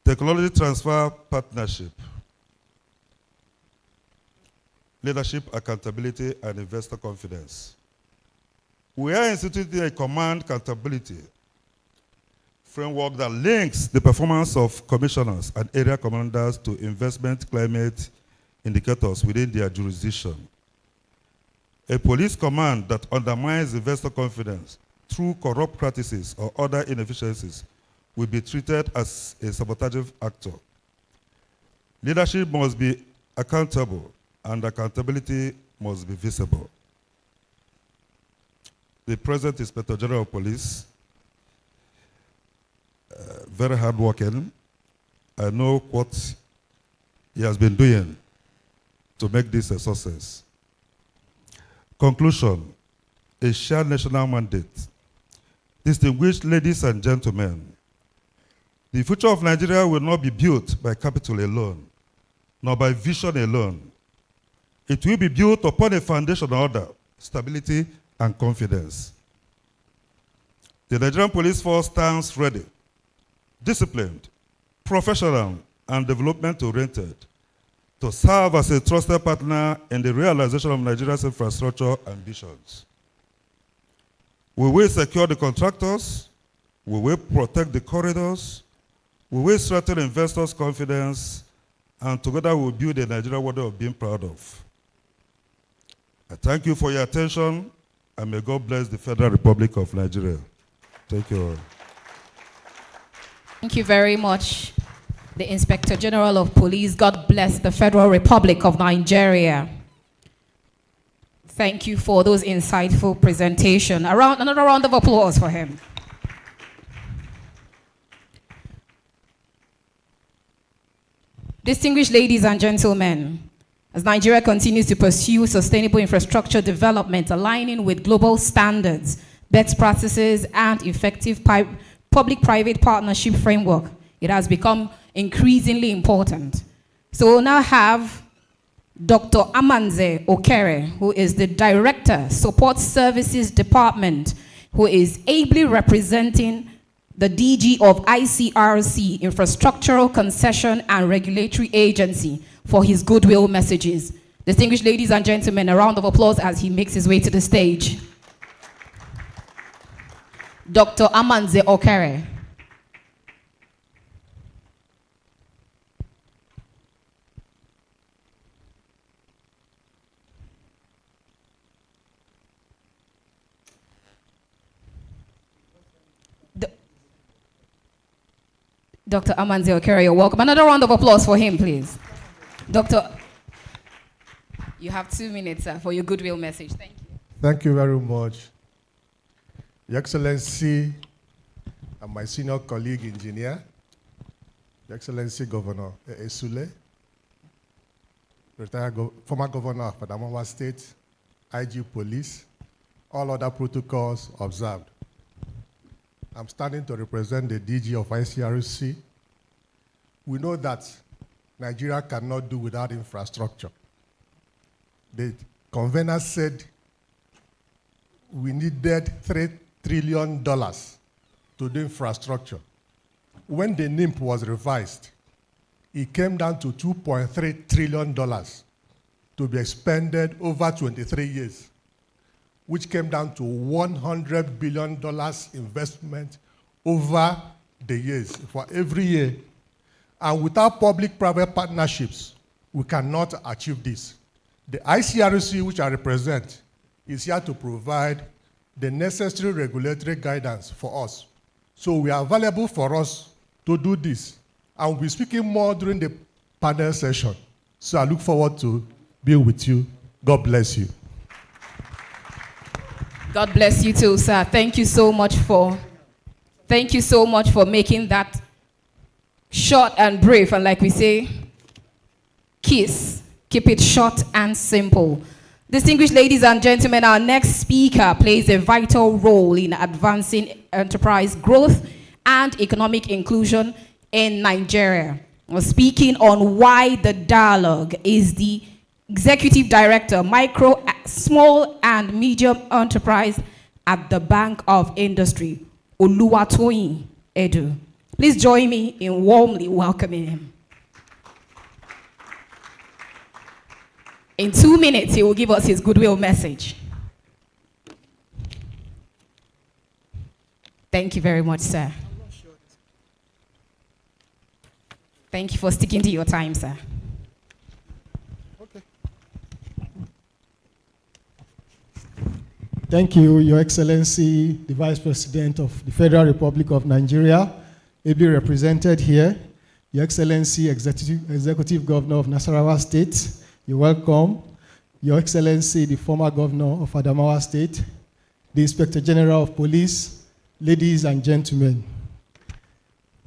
technology transfer partnership, leadership accountability, and investor confidence. We are instituting a command accountability framework that links the performance of commissioners and area commanders to investment climate indicators within their jurisdiction. A police command that undermines investor confidence through corrupt practices or other inefficiencies will be treated as a sabotage actor. Leadership must be accountable, and accountability must be visible. The present Inspector General of Police, very hardworking. I know what he has been doing to make this a success. Conclusion, a shared national mandate. Distinguished ladies and gentlemen, the future of Nigeria will not be built by capital alone, nor by vision alone. It will be built upon a foundation of order, stability, and confidence. The Nigerian police force stands ready, disciplined, professional, and development-oriented to serve as a trusted partner in the realization of Nigeria's infrastructure ambitions. We will secure the contractors, we will protect the corridors, we will strengthen investors' confidence, and together we will build a Nigeria worthy of being proud of. I thank you for your attention, and may God bless the Federal Republic of Nigeria. Thank you all. Thank you very much, the Inspector General of Police. God bless the Federal Republic of Nigeria. Thank you for those insightful presentation. Another round of applause for him. Distinguished ladies and gentlemen, as Nigeria continues to pursue sustainable infrastructure development, aligning with global standards, best practices, and effective public-private partnership framework, it has become increasingly important. So we'll now have Dr. Amanze Okere, who is the Director, Support Services Department, who is ably representing the DG of ICRC, Infrastructural Concession and Regulatory Agency, for his goodwill messages. Distinguished ladies and gentlemen, a round of applause as he makes his way to the stage. Dr. Amanze Okere. Dr. Amanze Okere, you're welcome. Another round of applause for him, please. Doctor, you have 2 minutes for your goodwill message. Thank you. Thank you very much. Your Excellency and my senior colleague engineer, Your Excellency Governor Esule, retired former governor of Adamawa State, IG Police, all other protocols observed. I'm standing to represent the DG of ICRC. We know that Nigeria cannot do without infrastructure. The convener said we needed $3 trillion to do infrastructure. when the NIMP was revised, it came down to $2.3 trillion to be expended over 23 years, which came down to $100 billion investment over the years for every year. And without public-private partnerships, we cannot achieve this. The ICRC, which I represent, is here to provide the necessary regulatory guidance for us. So we are available for us to do this. I will be speaking more during the panel session. So I look forward to being with you. God bless you. God bless you too, sir. Thank you so much for making that short and brief. And like we say, keep it short and simple. Distinguished ladies and gentlemen, our next speaker plays a vital role in advancing enterprise growth and economic inclusion in Nigeria. We're speaking on why the dialogue is the Executive Director, Micro, Small and Medium Enterprise at the Bank of Industry, Oluwatoyin Edu. Please join me in warmly welcoming him. In 2 minutes, he will give us his goodwill message. Thank you very much, sir. Thank you for sticking to your time, sir. Thank you, Your Excellency, the Vice President of the Federal Republic of Nigeria, ably represented here, Your Excellency, Executive Governor of Nasarawa State, you're welcome. Your Excellency, the former Governor of Adamawa State, the Inspector General of Police, ladies and gentlemen.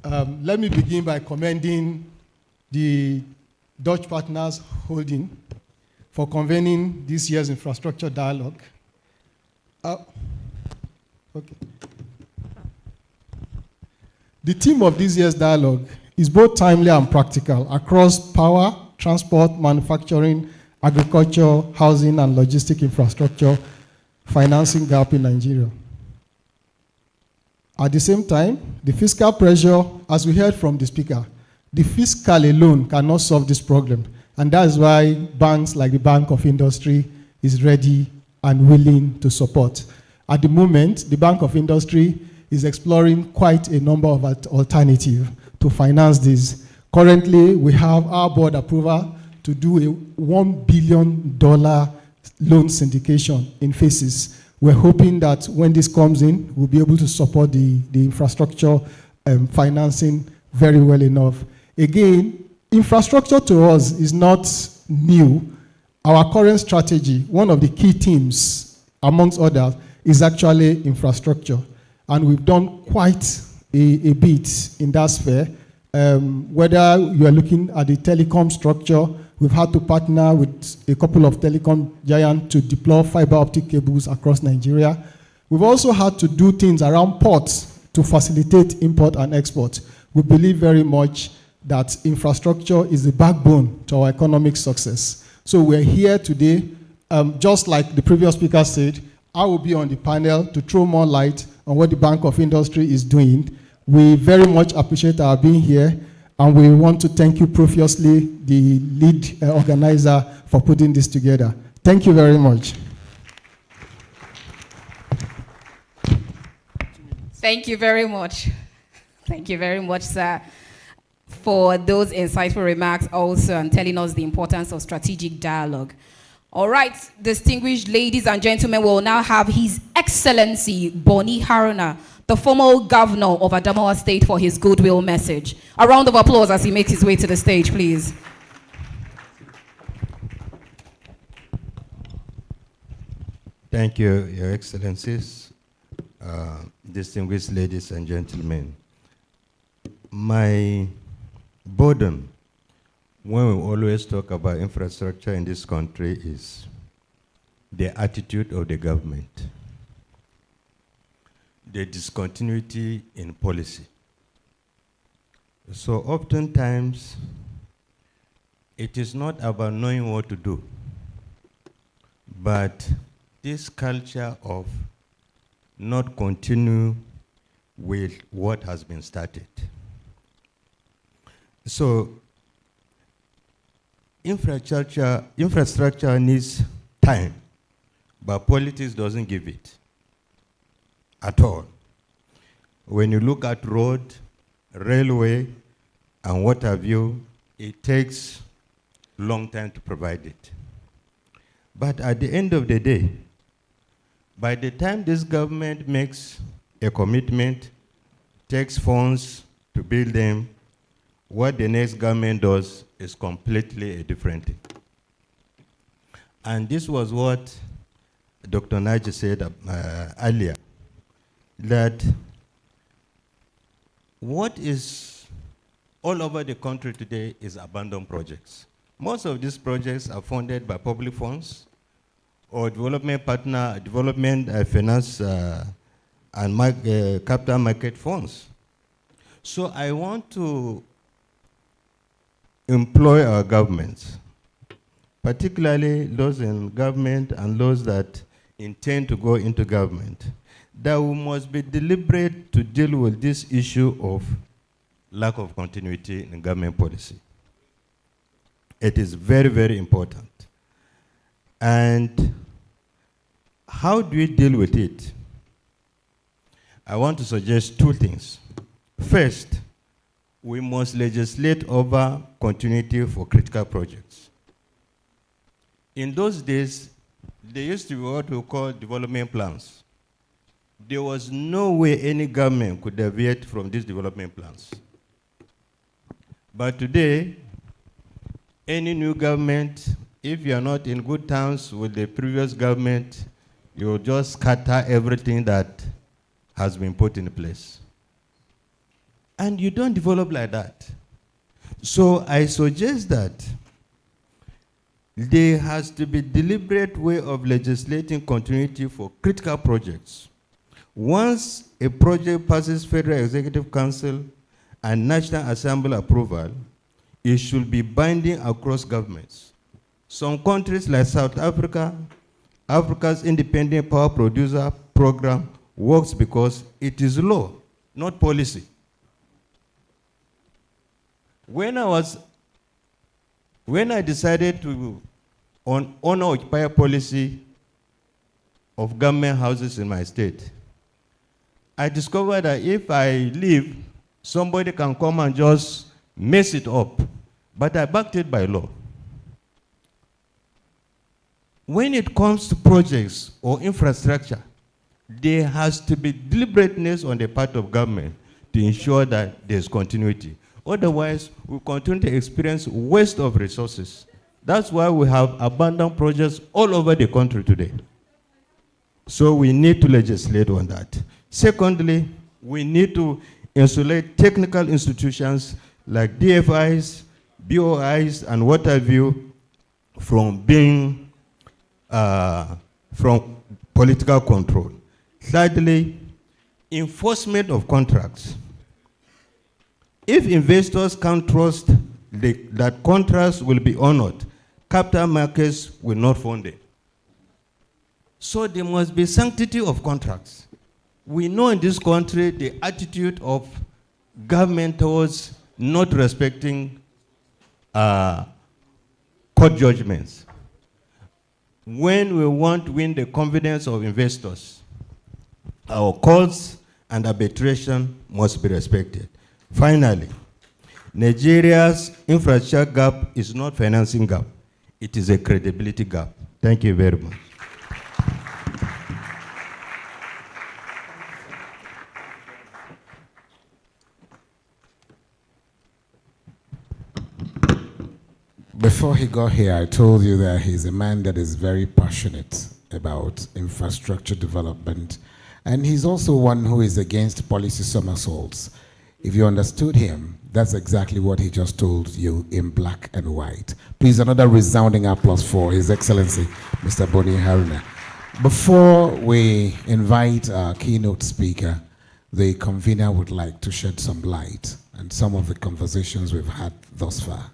Let me begin by commending the Deutsche Partners Holdings for convening this year's infrastructure dialogue. Okay. The theme of this year's dialogue is both timely and practical across power, transport, manufacturing, agriculture, housing, and logistic infrastructure financing gap in Nigeria. At the same time, the fiscal pressure, as we heard from the speaker, the fiscal alone cannot solve this problem. And that is why banks like the Bank of Industry is ready and willing to support. At the moment, the Bank of Industry is exploring quite a number of alternatives to finance this. Currently, we have our board approval to do a $1 billion loan syndication in phases. We're hoping that when this comes in, we'll be able to support the infrastructure financing very well enough. Again, infrastructure to us is not new. Our current strategy, one of the key themes, amongst others, is actually infrastructure. And we've done quite a bit in that sphere. Whether you are looking at the telecom structure, we've had to partner with a couple of telecom giants to deploy fiber optic cables across Nigeria. We've also had to do things around ports to facilitate import and export. We believe very much that infrastructure is the backbone to our economic success. So we're here today, just like the previous speaker said, I will be on the panel to throw more light on what the Bank of Industry is doing. We very much appreciate our being here, and we want to thank you profusely, the lead organizer, for putting this together. Thank you very much. Thank you very much. Thank you very much, sir, for those insightful remarks also and telling us the importance of strategic dialogue. All right, distinguished ladies and gentlemen, we'll now have His Excellency Boni Haruna, the former governor of Adamawa State, for his goodwill message. A round of applause as he makes his way to the stage, please. Thank you, Your Excellencies, distinguished ladies and gentlemen. My burden when we always talk about infrastructure in this country is the attitude of the government, the discontinuity in policy. So oftentimes, it is not about knowing what to do, but this culture of not continue with what has been started. So infrastructure needs time, but politics doesn't give it at all. When you look at road, railway, and what have you, it takes long time to provide it. But at the end of the day, by the time this government makes a commitment, takes funds to build them, what the next government does is completely a different thing. And this was what Dr. Naji said earlier, that what is all over the country today is abandoned projects. Most of these projects are funded by public funds or development partner, development finance and capital market funds. So I want to employ our governments, particularly those in government and those that intend to go into government, that we must be deliberate to deal with this issue of lack of continuity in government policy. It is very, very important. And how do we deal with it? I want to suggest two things. First, we must legislate over continuity for critical projects. In those days, there used to be what we call development plans. There was no way any government could deviate from these development plans. But today, any new government, if you are not in good terms with the previous government, you just scatter everything that has been put in place. And you don't develop like that. So I suggest that there has to be deliberate way of legislating continuity for critical projects. Once a project passes Federal Executive Council and National Assembly approval, it should be binding across governments. Some countries like South Africa, Africa's Independent Power Producer Program works because it is law, not policy. When I decided to on owner-occupier policy of government houses in my state, I discovered that if I leave, somebody can come and just mess it up. But I backed it by law. When it comes to projects or infrastructure, there has to be deliberateness on the part of government to ensure that there's continuity. Otherwise, we continue to experience waste of resources. That's why we have abandoned projects all over the country today. So we need to legislate on that. Secondly, we need to insulate technical institutions like DFIs, BOIs, and what have you from being, from political control. Thirdly, enforcement of contracts. If investors can't trust that contracts will be honored, capital markets will not fund it. So there must be sanctity of contracts. We know in this country the attitude of government towards not respecting court judgments. When we want to win the confidence of investors, our courts and arbitration must be respected. Finally, Nigeria's infrastructure gap is not financing gap. It is a credibility gap. Thank you very much. Before he got here, I told you that he's a man that is very passionate about infrastructure development, and he's also one who is against policy somersaults. If you understood him, that's exactly what he just told you in black and white. Please, another resounding applause for His Excellency, Mr. Boni Haruna. Before we invite our keynote speaker, the convener would like to shed some light on some of the conversations we've had thus far.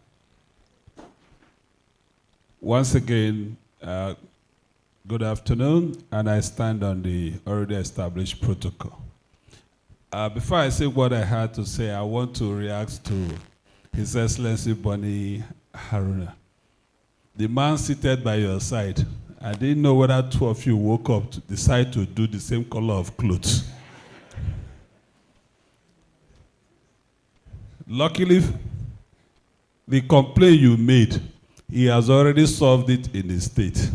Once again, good afternoon, and I stand on the already established protocol. Before I say what I had to say, I want to react to His Excellency Bonnie Haruna. The man seated by your side, I didn't know whether two of you woke up to decide to do the same color of clothes. Luckily, the complaint you made, he has already solved it in the state.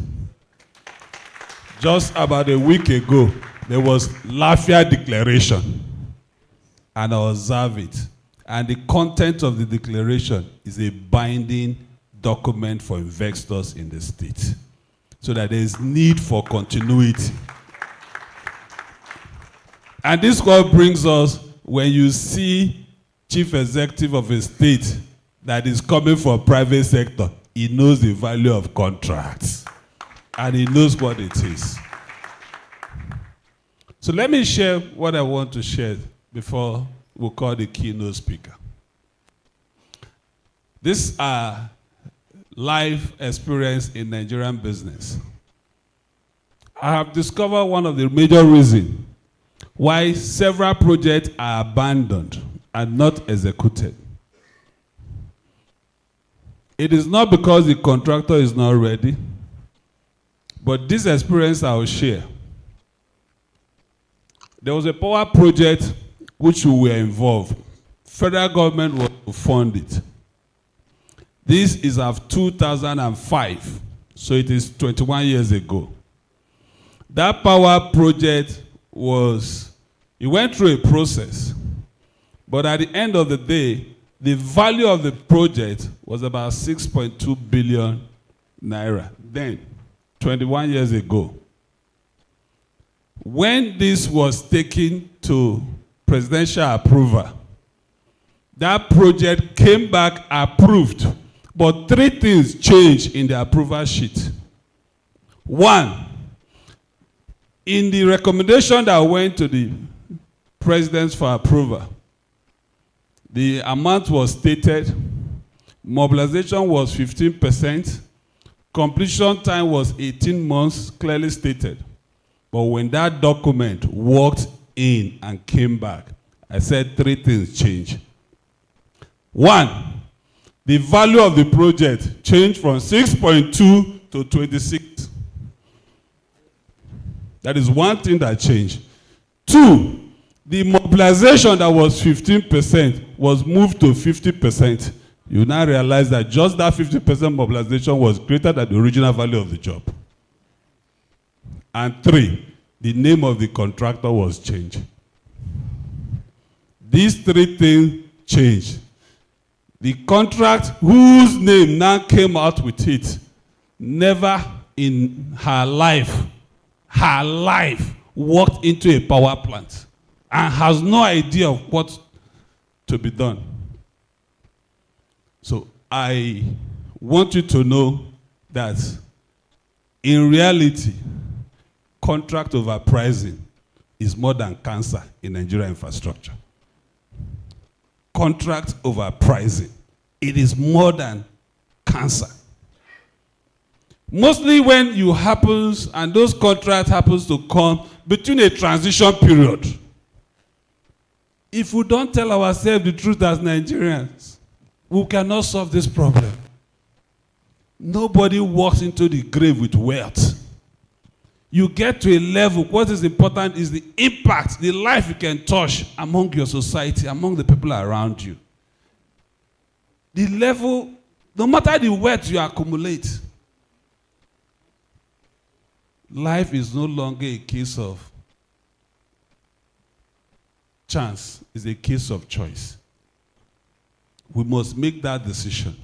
Just about a week ago, there was Lafia Declaration, and I observed it. And the content of the declaration is a binding document for investors in the state, so that there is need for continuity. And this what brings us, when you see chief executive of a state that is coming from private sector, he knows the value of contracts, and he knows what it is. So let me share what I want to share before we call the keynote speaker. These are life experience in Nigerian business. I have discovered one of the major reasons why several projects are abandoned and not executed. It is not because the contractor is not ready, but this experience I will share. There was a power project which we were involved. Federal government was to fund it. This is of 2005, so it is 21 years ago. That power project it went through a process, but at the end of the day, the value of the project was about 6.2 billion naira, then, 21 years ago. When this was taken to presidential approval, that project came back approved, but three things changed in the approval sheet. One, in the recommendation that went to the president for approval, the amount was stated, mobilization was 15%, completion time was 18 months, clearly stated. But when that document walked in and came back, I said three things changed. One, the value of the project changed from 6.2 to 26. That is one thing that changed. Two, the mobilization that was 15% was moved to 50%. You now realize that just that 50% mobilization was greater than the original value of the job. And three, the name of the contractor was changed. These three things changed. The contract whose name now came out with it, never in her life walked into a power plant and has no idea of what to be done. So I want you to know that in reality, contract overpricing is more than cancer in Nigerian infrastructure. Contract overpricing, it is more than cancer. Mostly when you happens, and those contracts happens to come between a transition period. If we don't tell ourselves the truth as Nigerians, we cannot solve this problem. Nobody walks into the grave with wealth. You get to a level, what is important is the impact, the life you can touch among your society, among the people around you. The level, no matter the wealth you accumulate, life is no longer a case of chance, it's a case of choice. We must make that decision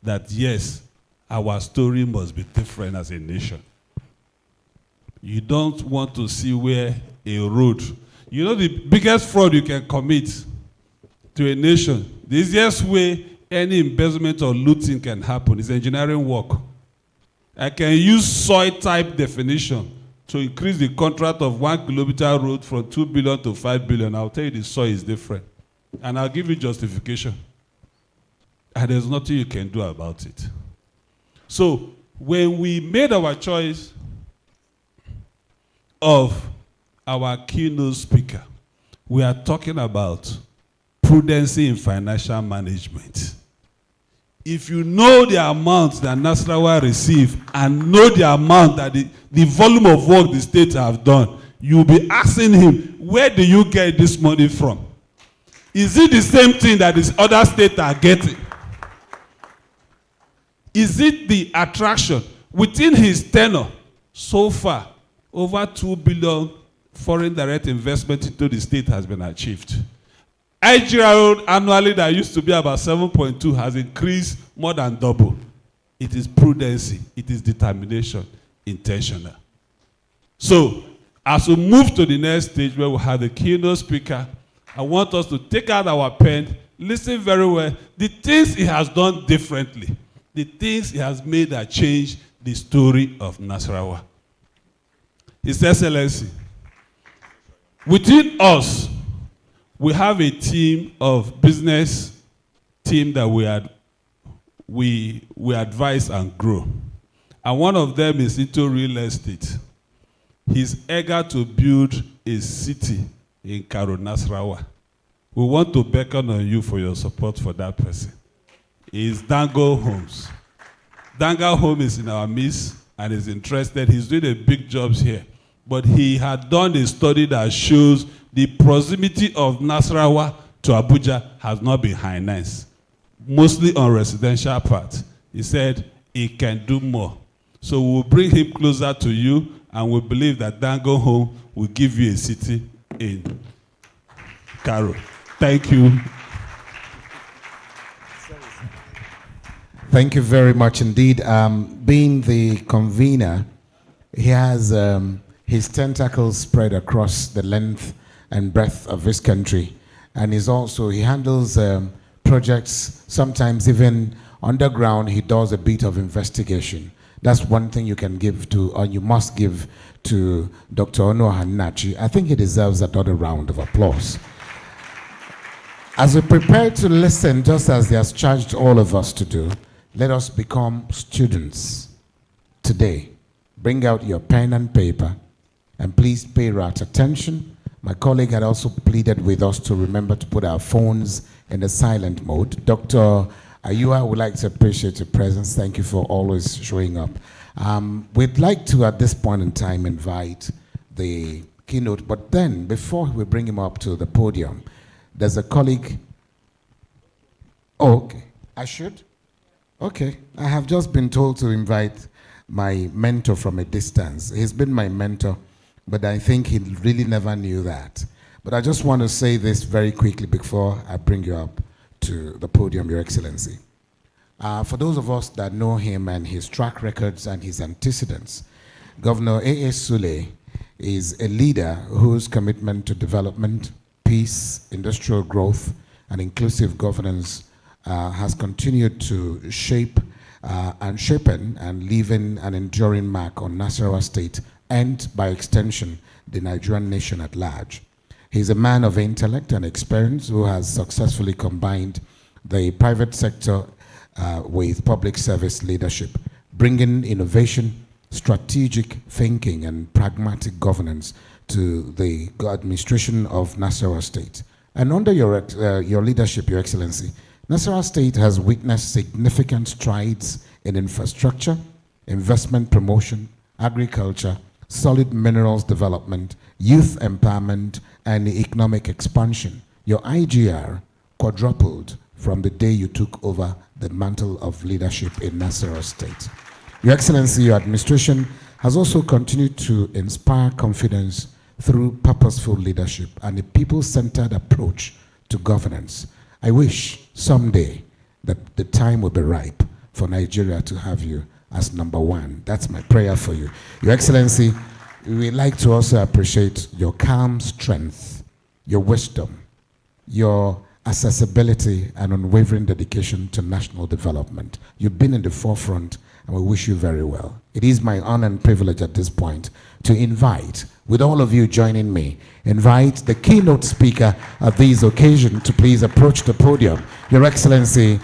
that yes, our story must be different as a nation. You don't want to see where a road, you know the biggest fraud you can commit to a nation, the easiest way any embezzlement or looting can happen is engineering work. I can use soil type definition to increase the contract of 1 kilometer road from 2 billion to 5 billion. I'll tell you the soil is different. And I'll give you justification. And there's nothing you can do about it. So when we made our choice of our keynote speaker, we are talking about prudency in financial management. If you know the amount that Nasarawa receive and know the amount that the volume of work the state have done, you'll be asking him, where do you get this money from? Is it the same thing that these other states are getting? Is it the attraction? Within his tenure, so far, over 2 billion foreign direct investment into the state has been achieved. IGR annually that used to be about 7.2 has increased more than double. It is prudency, it is determination, intentional. So, as we move to the next stage where we have the keynote speaker, I want us to take out our pen, listen very well, the things he has done differently, the things he has made that change the story of Nasarawa. His Excellency, within us, we have a team of business team that we advise and grow. And one of them is into real estate. He's eager to build a city in Karo Nasarawa. We want to beckon on you for your support for that person. Is Dango Homes. Dango Home is in our midst and is interested. He's doing a big job here. But he had done a study that shows the proximity of Nasarawa to Abuja has not been high-nice, mostly on residential part. He said he can do more. So we'll bring him closer to you, and we believe that Dango Home will give you a city in Karo. Thank you. Thank you very much indeed. Being the convener, he has his tentacles spread across the length and breadth of this country. And he handles projects, sometimes even underground. He does a bit of investigation. That's one thing you can give to, or you must give to Dr. Ono Hanachi. I think he deserves another round of applause. As we prepare to listen, just as he has charged all of us to do, let us become students today. Bring out your pen and paper, and please pay rapt attention. My colleague had also pleaded with us to remember to put our phones in the silent mode. Dr. Ayua would like to appreciate your presence. Thank you for always showing up. We'd like to, at this point in time, invite the keynote, but then, before we bring him up to the podium, there's a colleague. Oh, okay. I should? Okay. I have just been told to invite my mentor from a distance. He's been my mentor, but I think he really never knew that. But I just want to say this very quickly before I bring you up to the podium, Your Excellency. For those of us that know him and his track records and his antecedents, Governor A.A. Sule is a leader whose commitment to development, peace, industrial growth, and inclusive governance has continued to shape and shapen and leaving an enduring mark on Nasarawa State and, by extension, the Nigerian nation at large. He's a man of intellect and experience who has successfully combined the private sector with public service leadership, bringing innovation, strategic thinking, and pragmatic governance to the administration of Nasarawa State. And under your leadership, Your Excellency, Nasarawa State has witnessed significant strides in infrastructure, investment promotion, agriculture, solid minerals development, youth empowerment, and economic expansion. Your IGR quadrupled from the day you took over the mantle of leadership in Nasarawa State. Your Excellency, your administration has also continued to inspire confidence through purposeful leadership and a people-centered approach to governance. I wish someday that the time will be ripe for Nigeria to have you as #1. That's my prayer for you. Your Excellency, we'd like to also appreciate your calm strength, your wisdom, your accessibility, and unwavering dedication to national development. You've been in the forefront, and we wish you very well. It is my honor and privilege at this point to invite, with all of you joining me, invite the keynote speaker of this occasion to please approach the podium. Your Excellency,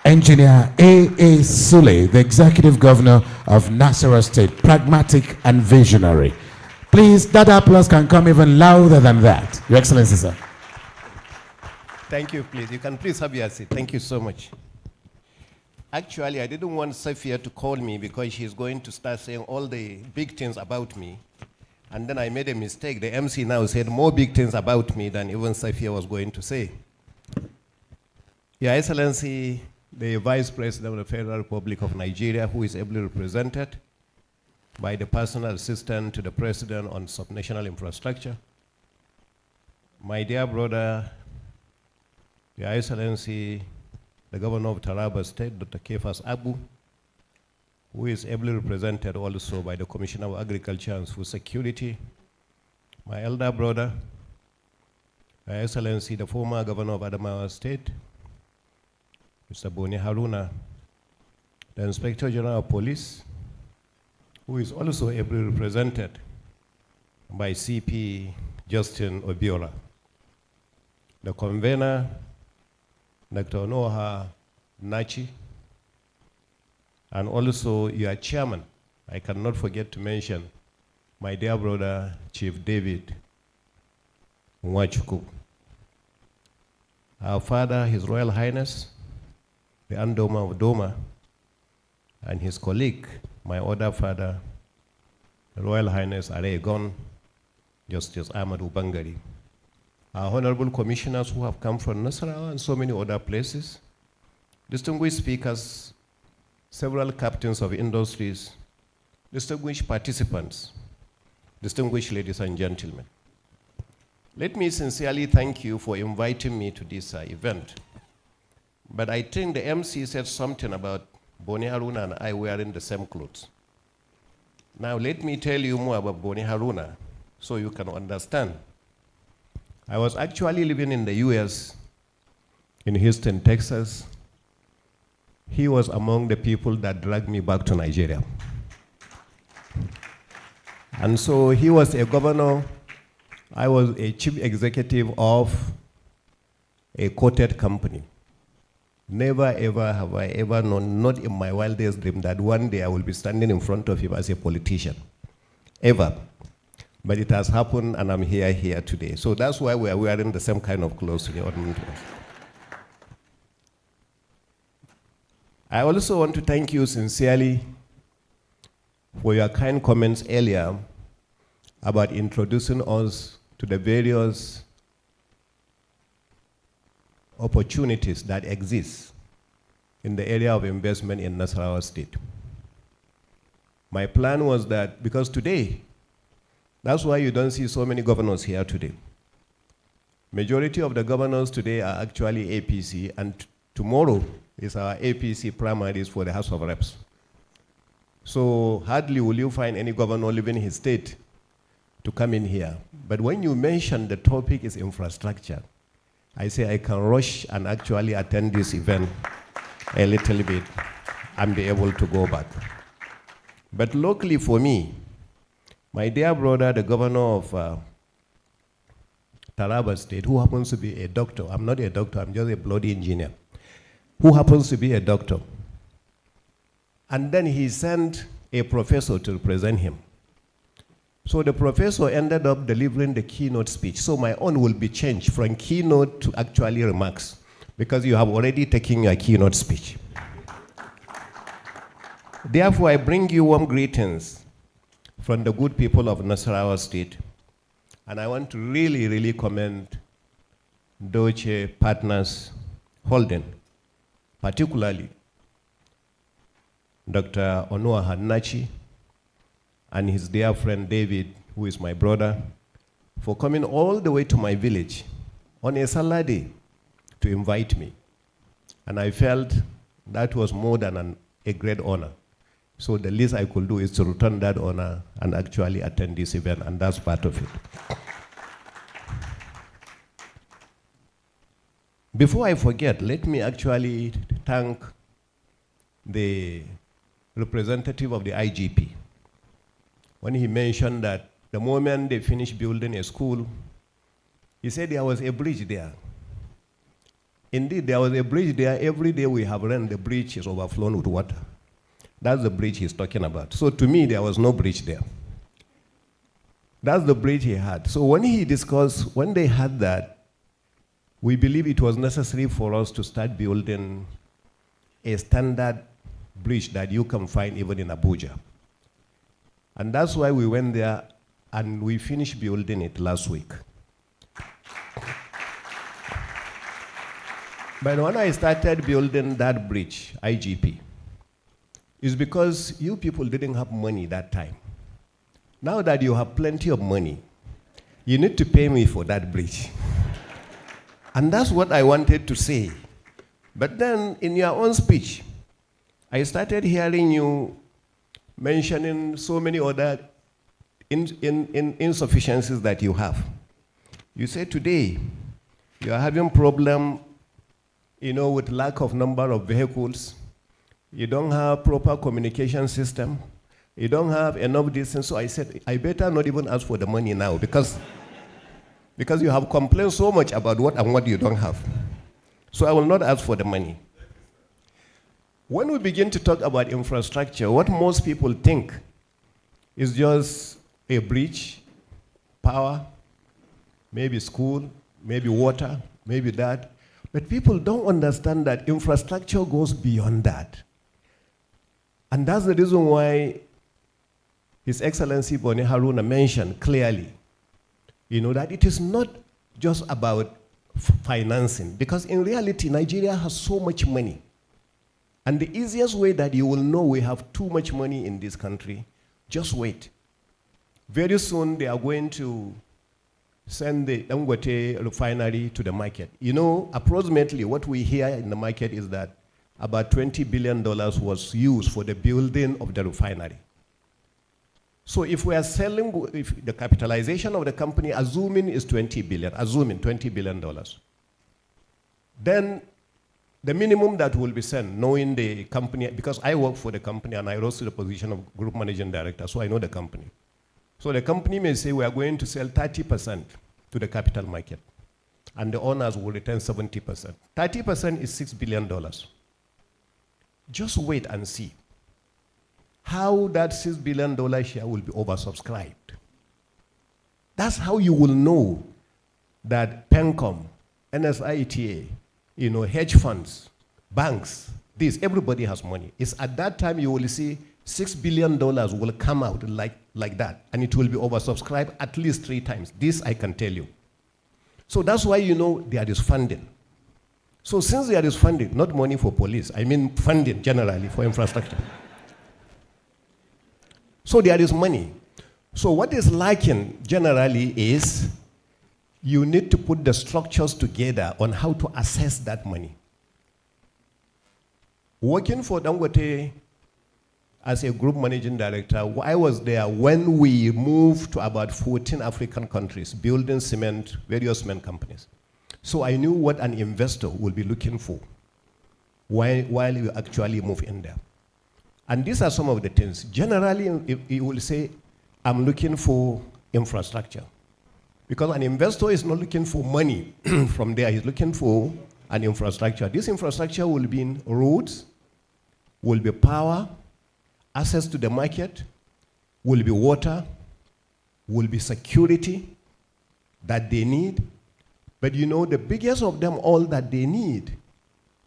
Engineer A.A. Sule, the Executive Governor of Nasarawa State, pragmatic and visionary. Please, that applause can come even louder than that. Your Excellency, sir. Thank you, please. You can please have your seat. Thank you so much. Actually, I didn't want Sophia to call me because she's going to start saying all the big things about me. And then I made a mistake. The MC now said more big things about me than even Sophia was going to say. Your Excellency, the Vice President of the Federal Republic of Nigeria, who is ably represented by the personal assistant to the President on subnational infrastructure. My dear brother, Your Excellency, the Governor of Taraba State, Dr. Kefas Abu, who is ably represented also by the Commissioner of Agriculture and Food Security. My elder brother, Your Excellency, the former Governor of Adamawa State, Mr. Boni Haruna, the Inspector General of Police, who is also ably represented by CP Justin Obiola, the convener, Dr. Onoha Nachi, and also your chairman. I cannot forget to mention my dear brother, Chief David Nwachuku. Our father, His Royal Highness, the Andoma of Doma, and his colleague, my other father, the Royal Highness Aregon, Justice Ahmad Ubangari. Our honorable commissioners who have come from Nasarawa and so many other places, distinguished speakers, several captains of industries, distinguished participants, distinguished ladies and gentlemen. Let me sincerely thank you for inviting me to this event. But I think the MC said something about Boni Haruna and I wearing the same clothes. Now let me tell you more about Boni Haruna so you can understand. I was actually living in the US, in Houston, Texas. He was among the people that dragged me back to Nigeria. And so he was a governor. I was a chief executive of a quoted company. Never ever have I ever known, not in my wildest dream, that one day I will be standing in front of him as a politician. Ever. But it has happened and I'm here today. So that's why we are wearing the same kind of clothes in the ornament. I also want to thank you sincerely for your kind comments earlier about introducing us to the various opportunities that exist in the area of investment in Nasarawa State. My plan was that, because today, that's why you don't see so many governors here today. Majority of the governors today are actually APC, and tomorrow is our APC primaries for the House of Reps. So hardly will you find any governor leaving his state to come in here. But when you mention the topic is infrastructure, I say I can rush and actually attend this event a little bit and be able to go back. But locally for me, my dear brother, the governor of Taraba State, who happens to be a doctor, I'm not a doctor, I'm just a bloody engineer, who happens to be a doctor. And then he sent a professor to represent him. So the professor ended up delivering the keynote speech. So my own will be changed from keynote to actually remarks, because you have already taken your keynote speech. Therefore, I bring you warm greetings from the good people of Nasarawa State. And I want to really, really commend Deutsche Partners Holdings, particularly Dr. Onoha Nachi and his dear friend David, who is my brother, for coming all the way to my village on a Saturday to invite me. And I felt that was more than a great honor. So the least I could do is to return that honor and actually attend this event, and that's part of it. Before I forget, let me actually thank the representative of the IGP. When he mentioned that the moment they finished building a school, he said there was a bridge there. Indeed, there was a bridge there. Every day we have run, the bridge is overflown with water. That's the bridge he's talking about. So to me, there was no bridge there. That's the bridge he had. So when he discussed, when they had that, we believe it was necessary for us to start building a standard bridge that you can find even in Abuja. And that's why we went there and we finished building it last week. But when I started building that bridge, IGP, it's because you people didn't have money that time. Now that you have plenty of money, you need to pay me for that bridge. And that's what I wanted to say. But then in your own speech, I started hearing you mentioning so many other insufficiencies that you have. You say today, you are having problem, with lack of number of vehicles. You don't have proper communication system. You don't have enough distance. So I said, I better not even ask for the money now because you have complained so much about what you don't have. So I will not ask for the money. When we begin to talk about infrastructure, what most people think is just a bridge, power, maybe school, maybe water, maybe that. But people don't understand that infrastructure goes beyond that. And that's the reason why His Excellency Boni Haruna mentioned clearly, that it is not just about financing, because in reality, Nigeria has so much money. And the easiest way that you will know we have too much money in this country, just wait. Very soon, they are going to send the Dangote refinery to the market. Approximately what we hear in the market is that about $20 billion was used for the building of the refinery. So if we are selling, if the capitalization of the company, assuming is $20 billion, then the minimum that will be sent, knowing the company, because I work for the company and I rose to the position of group managing director, so I know the company. So the company may say we are going to sell 30% to the capital market, and the owners will return 70%. 30% is $6 billion. Just wait and see how that $6 billion share will be oversubscribed. That's how you will know that PENCOM, NSITA, hedge funds, banks, everybody has money. It's at that time you will see $6 billion will come out like that, and it will be oversubscribed at least 3 times. This I can tell you. So that's why there is funding. So since there is funding, not money for police, I mean funding generally for infrastructure. So there is money. So what is lacking generally is you need to put the structures together on how to assess that money. Working for Dangote as a group managing director, I was there when we moved to about 14 African countries, building various cement companies. So I knew what an investor will be looking for while you actually move in there. And these are some of the things. Generally, you will say, I'm looking for infrastructure. Because an investor is not looking for money from there, he's looking for an infrastructure. This infrastructure will be in roads, will be power, access to the market, will be water, will be security that they need. But the biggest of them all that they need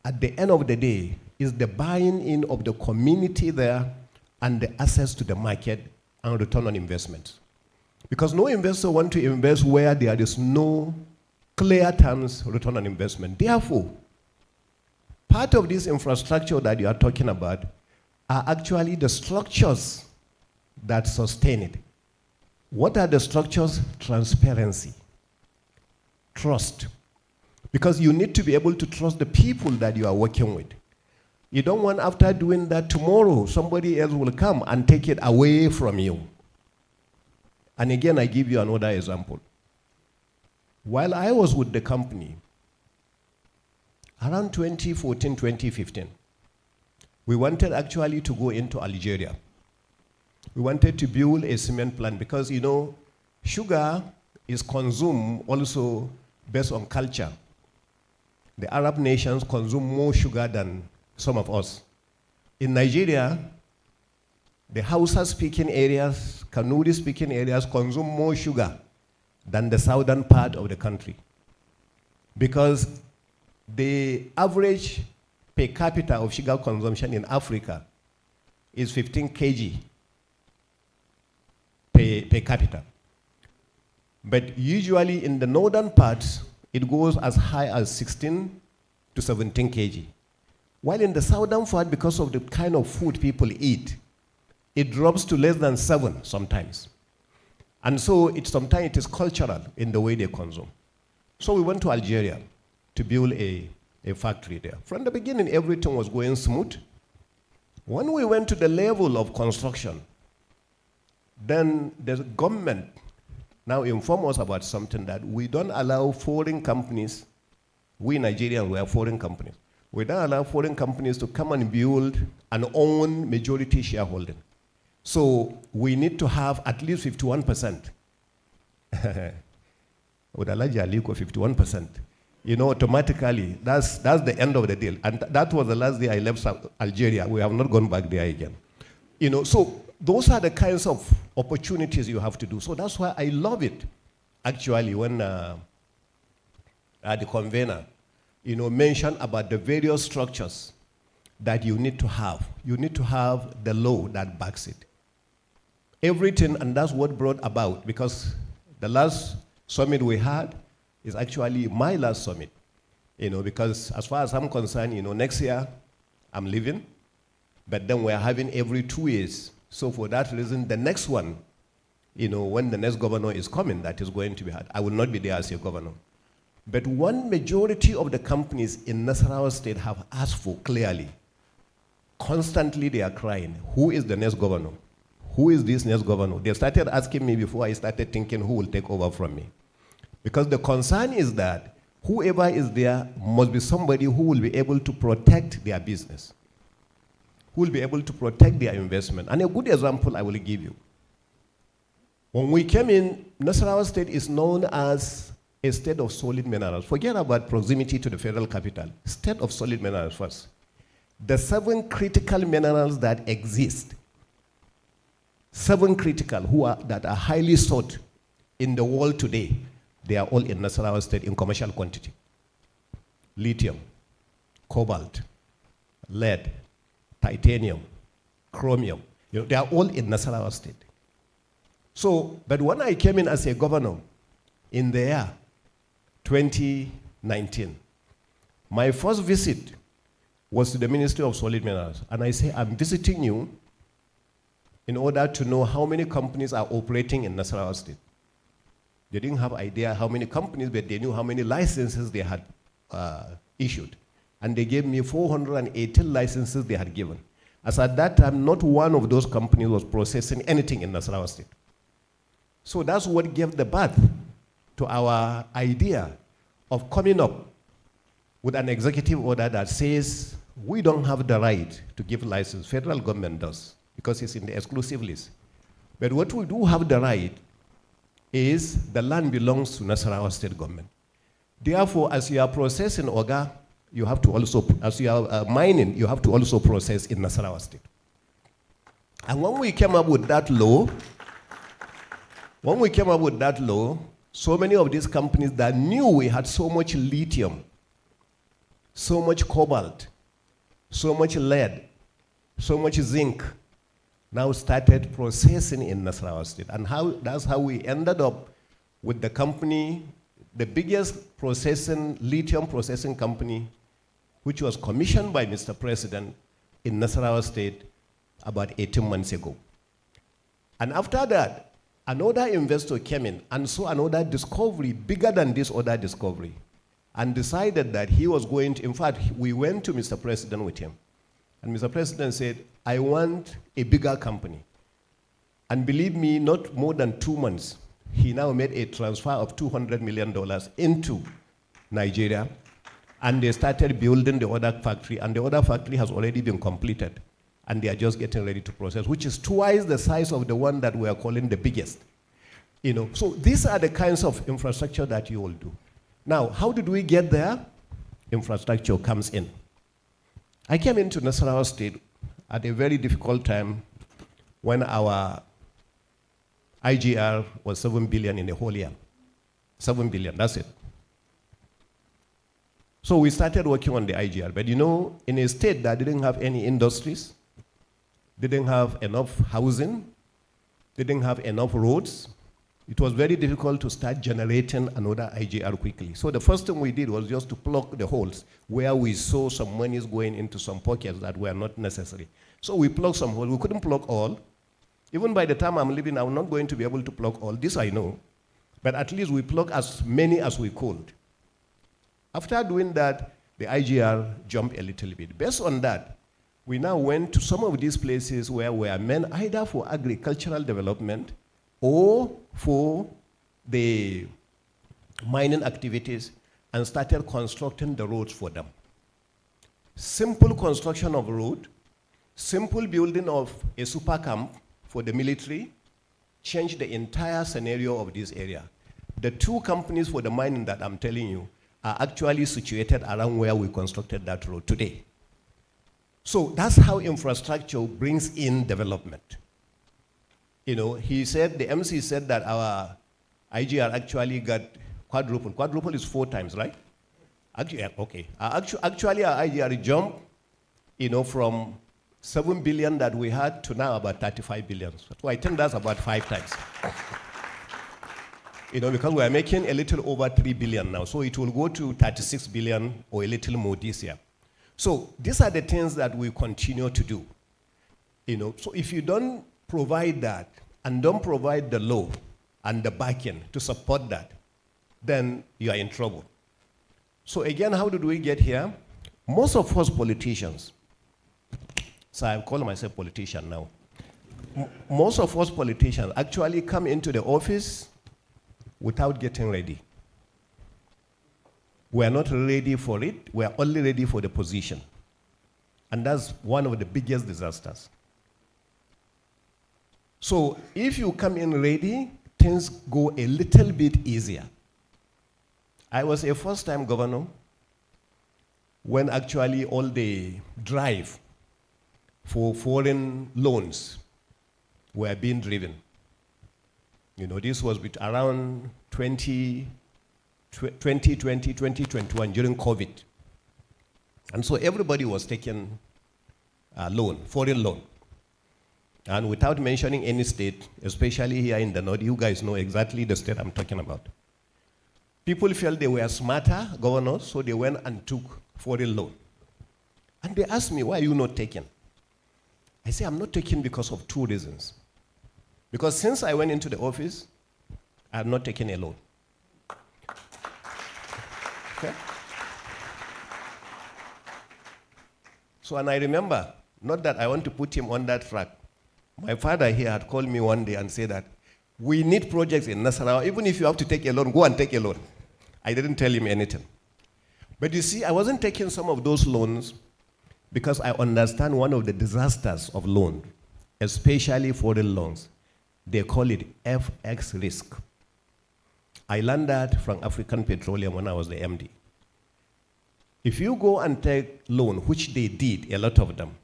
at the end of the day is the buying in of the community there and the access to the market and return on investment. Because no investor wants to invest where there is no clear terms return on investment. Therefore, part of this infrastructure that you are talking about are actually the structures that sustain it. What are the structures? Transparency, trust. Because you need to be able to trust the people that you are working with. You don't want after doing that tomorrow, somebody else will come and take it away from you. And again, I give you another example. While I was with the company, around 2014, 2015, we wanted actually to go into Algeria. We wanted to build a cement plant because, sugar is consumed also based on culture. The Arab nations consume more sugar than some of us. In Nigeria, the Hausa-speaking areas, Kanuri-speaking areas consume more sugar than the southern part of the country. Because the average per capita of sugar consumption in Africa is 15 kg per capita. But usually in the northern parts, it goes as high as 16 to 17 kg. While in the southern part, because of the kind of food people eat, it drops to less than 7 sometimes. And so sometimes it is cultural in the way they consume. So we went to Algeria to build a factory there. From the beginning, everything was going smooth. When we went to the level of construction, then the government now informed us about something that we don't allow foreign companies, we Nigerians were foreign companies, we don't allow foreign companies to come and build and own majority shareholding. So we need to have at least 51%. With a large leak of 51%. You know, automatically, that's the end of the deal. And that was the last day I left Algeria. We have not gone back there again. You know, so those are the kinds of opportunities you have to do. So that's why I love it, actually, when the convener, you know, mentioned about the various structures that you need to have. You need to have the law that backs it. Everything, and that's what brought about, because the last summit we had is actually my last summit, you know, because as far as I'm concerned, you know, next year I'm leaving, but then we're having every 2 years. So for that reason, the next one, you know, when the next governor is coming, that is going to be had. I will not be there as your governor. But one majority of the companies in Nasarawa State have asked for clearly. Constantly they are crying, who is the next governor? Who is this next governor? They started asking me before I started thinking who will take over from me. Because the concern is that whoever is there must be somebody who will be able to protect their business, who will be able to protect their investment. And a good example I will give you. When we came in, Nasarawa State is known as a state of solid minerals. Forget about proximity to the federal capital. State of solid minerals first. The 7 critical minerals that exist, 7 critical that are highly sought in the world today, they are all in Nasarawa State in commercial quantity. Lithium, cobalt, lead, titanium, chromium. You know, they are all in Nasarawa State. So, but when I came in as a governor in the year 2019, my first visit was to the Ministry of Solid Minerals. And I say, I'm visiting you in order to know how many companies are operating in Nasarawa State. They didn't have idea how many companies, but they knew how many licenses they had issued. And they gave me 418 licenses they had given. As at that time, not one of those companies was processing anything in Nasarawa State. So that's what gave the birth to our idea of coming up with an executive order that says we don't have the right to give license. Federal government does, because it's in the exclusive list. But what we do have the right is the land belongs to Nasarawa State government. Therefore, as you are processing Oga, you have to also, as you are mining, you have to also process in Nasarawa State. And when we came up with that law, so many of these companies that knew we had so much lithium, so much cobalt, so much lead, so much zinc, now started processing in Nasarawa State. And that's how we ended up with the company, the biggest lithium processing company, which was commissioned by Mr. President in Nasarawa State about 18 months ago. And after that, another investor came in and saw another discovery bigger than this other discovery, and decided that he was going to, in fact, we went to Mr. President with him. And Mr. President said, I want a bigger company. And believe me, not more than 2 months, he now made a transfer of $200 million into Nigeria. And they started building the other factory, and the other factory has already been completed. And they are just getting ready to process, which is twice the size of the one that we are calling the biggest. You know, so these are the kinds of infrastructure that you will do. Now, how did we get there? Infrastructure comes in. I came into Nasarawa State at a very difficult time when our IGR was 7 billion in the whole year. 7 billion, that's it. So we started working on the IGR. But you know, in a state that didn't have any industries, didn't have enough housing, didn't have enough roads, it was very difficult to start generating another IGR quickly. So the first thing we did was just to plug the holes where we saw some monies going into some pockets that were not necessary. So we plugged some holes. We couldn't plug all. Even by the time I'm leaving, I'm not going to be able to plug all. This I know. But at least we plugged as many as we could. After doing that, the IGR jumped a little bit. Based on that, we now went to some of these places where we are meant either for agricultural development or for the mining activities and started constructing the roads for them. Simple construction of road, simple building of a super camp for the military changed the entire scenario of this area. The two companies for the mining that I'm telling you are actually situated around where we constructed that road today. So that's how infrastructure brings in development. You know, he said, the MC said that our IGR actually got quadruple. Quadruple is 4 times, right? Actually, okay. Actually, our IGR jumped, you know, from 7 billion that we had to now about 35 billion. So I think that's about 5 times. You know, because we are making a little over 3 billion now. So it will go to 36 billion or a little more this year. So these are the things that we continue to do. You know, so if you don't provide that and don't provide the law and the backing to support that, then you are in trouble. So again, how did we get here? Most of us politicians, so I call myself politician now. Most of us politicians actually come into the office without getting ready. We are not ready for it. We are only ready for the position. And that's one of the biggest disasters. So if you come in ready, things go a little bit easier. I was a first-time governor when actually all the drive for foreign loans were being driven. You know, this was around 2020, 2021, during COVID. And so everybody was taking a loan, foreign loan. And without mentioning any state, especially here in the north, you guys know exactly the state I'm talking about. People felt they were smarter governors, so they went and took foreign loan. And they asked me, why are you not taking? I say, I'm not taking because of 2 reasons. Because since I went into the office, I have not taken a loan. Okay? So, and I remember, not that I want to put him on that track. My father here had called me one day and said that we need projects in Nasarawa. Even if you have to take a loan, go and take a loan. I didn't tell him anything. But you see, I wasn't taking some of those loans because I understand one of the disasters of loan, especially foreign loans. They call it FX risk. I learned that from African Petroleum when I was the MD. If you go and take loan, which they did, a lot of them,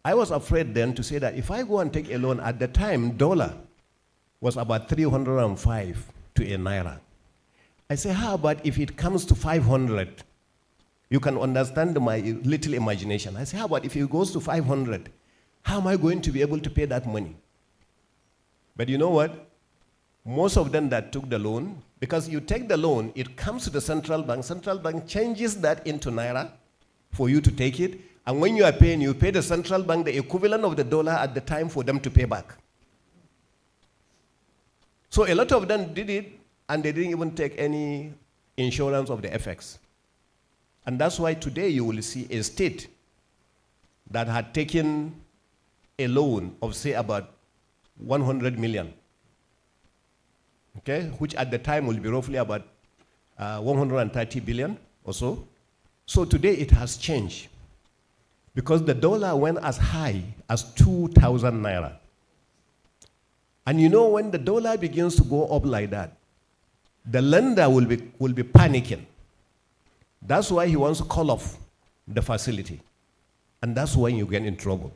I was afraid then to say that if I go and take a loan, at the time, dollar was about 305 to a naira. I say, how about if it comes to 500? You can understand my little imagination. I say, how about if it goes to 500? How am I going to be able to pay that money? But you know what? Most of them that took the loan, because you take the loan, it comes to the central bank changes that into naira for you to take it, and when you are paying, you pay the central bank the equivalent of the dollar at the time for them to pay back. So a lot of them did it, and they didn't even take any insurance of the FX. And that's why today you will see a state that had taken a loan of, say, about 100 million, okay, which at the time will be roughly about 130 billion or so. So today it has changed because the dollar went as high as 2,000 naira. And you know, when the dollar begins to go up like that, the lender will be panicking. That's why he wants to call off the facility. And that's when you get in trouble.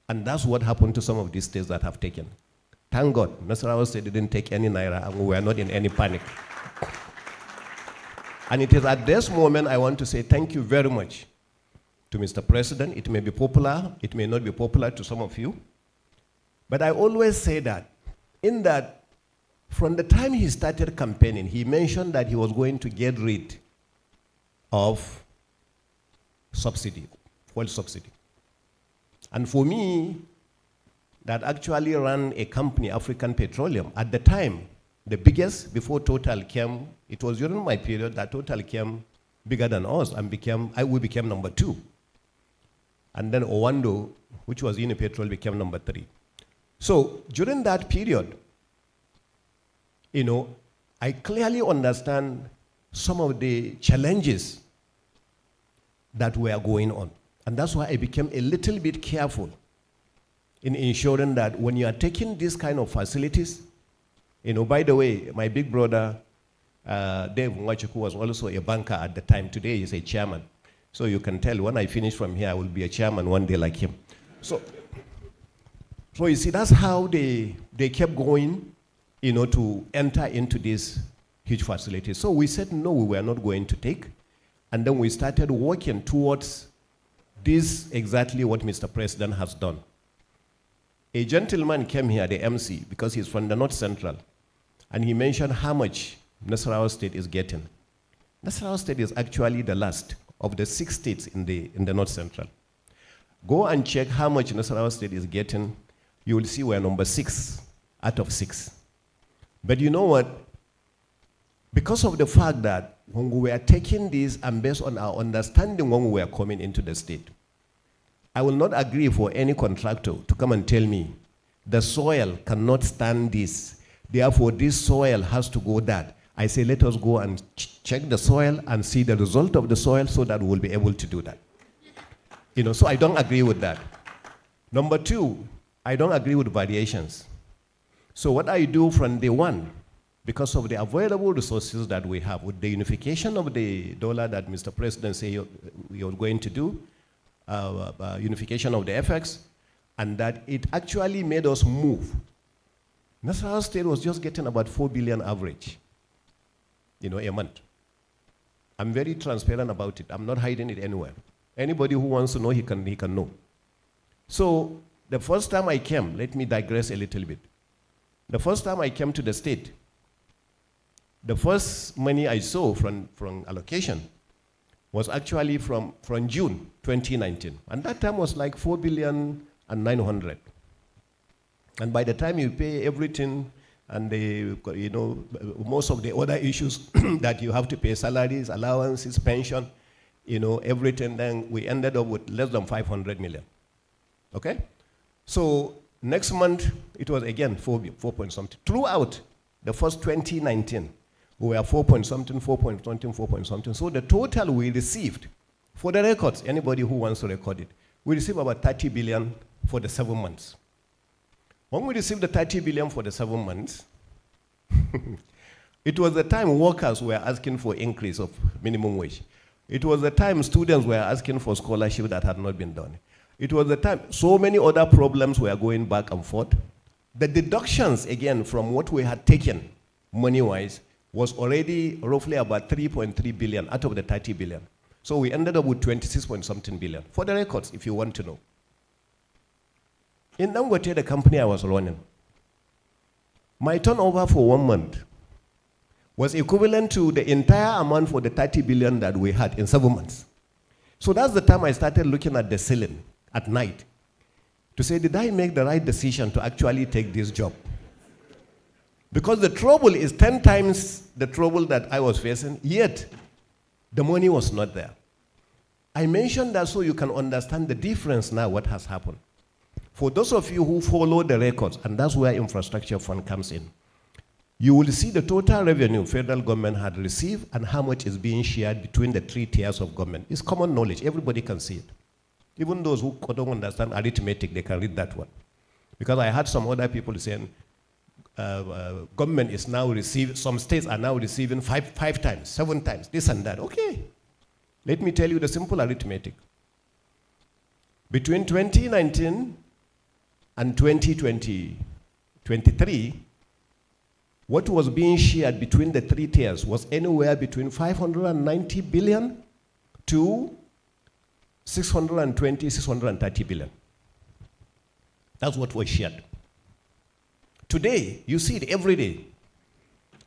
And that's what happened to some of these states that have taken. Thank God, Nasarawa State didn't take any naira, and we were not in any panic. And it is at this moment I want to say thank you very much to Mr. President. It may be popular, it may not be popular to some of you, but I always say that, in that from the time he started campaigning, he mentioned that he was going to get rid of subsidy, fuel subsidy. And for me, that actually ran a company, African Petroleum, at the time, the biggest, before Total came, it was during my period that Total came bigger than us and we became number 2. And then Owando, which was Unipetrol, became number 3. So during that period, you know, I clearly understand some of the challenges that were going on. And that's why I became a little bit careful in ensuring that when you are taking these kind of facilities, you know, by the way, my big brother, Dave Mwachuku, was also a banker at the time. Today he's a chairman. So you can tell when I finish from here, I will be a chairman one day like him. So you see, that's how they kept going, you know, to enter into this huge facility. So we said, no, we were not going to take. And then we started working towards this, exactly what Mr. President has done. A gentleman came here, the MC, because he's from the North Central, and he mentioned how much Nasarawa State is getting. Nasarawa State is actually the last of the 6 states in the North Central. Go and check how much Nasarawa State is getting. You will see we're number 6 out of 6. But you know what? Because of the fact that when we were taking this and based on our understanding when we were coming into the state, I will not agree for any contractor to come and tell me the soil cannot stand this. Therefore, this soil has to go that. I say, let us go and check the soil and see the result of the soil so that we'll be able to do that. You know, so I don't agree with that. Number 2, I don't agree with variations. So what I do from day one, because of the available resources that we have, with the unification of the dollar that Mr. President said you're going to do, unification of the FX, and that it actually made us move. Nasarawa State was just getting about 4 billion average, you know, a month. I'm very transparent about it. I'm not hiding it anywhere. Anybody who wants to know, he can know. So the first time I came, let me digress a little bit. The first time I came to the state, the first money I saw from allocation was actually from June 2019. And that time was like 4 billion and 900. And by the time you pay everything and you know, most of the other issues that you have to pay, salaries, allowances, pension, you know, everything, then we ended up with less than 500 million. Okay? So next month, it was again 4 point something. Throughout the first 2019, we were 4 point something, 4 point something, 4 point something. So the total we received, for the records, anybody who wants to record it, we received about 30 billion for the 7 months. When we received the 30 billion for the 7 months, it was the time workers were asking for increase of minimum wage. It was the time students were asking for scholarship that had not been done. It was the time so many other problems were going back and forth. The deductions, again, from what we had taken money-wise was already roughly about 3.3 billion out of the 30 billion. So we ended up with 26 point something billion. For the records, if you want to know. In Dangote, the company I was running, my turnover for 1 month was equivalent to the entire amount for the 30 billion that we had in 7 months. So that's the time I started looking at the ceiling at night to say, did I make the right decision to actually take this job? Because the trouble is 10 times the trouble that I was facing, yet the money was not there. I mentioned that so you can understand the difference now, what has happened. For those of you who follow the records, and that's where infrastructure fund comes in, you will see the total revenue federal government had received and how much is being shared between the 3 tiers of government. It's common knowledge. Everybody can see it. Even those who don't understand arithmetic, they can read that one. Because I had some other people saying, government is now receiving, some states are now receiving 5 times, 7 times, this and that. Okay. Let me tell you the simple arithmetic. Between 2019 and 2023, what was being shared between the three tiers was anywhere between 590 billion to 620, 630 billion. That's what was shared. Today, you see it every day.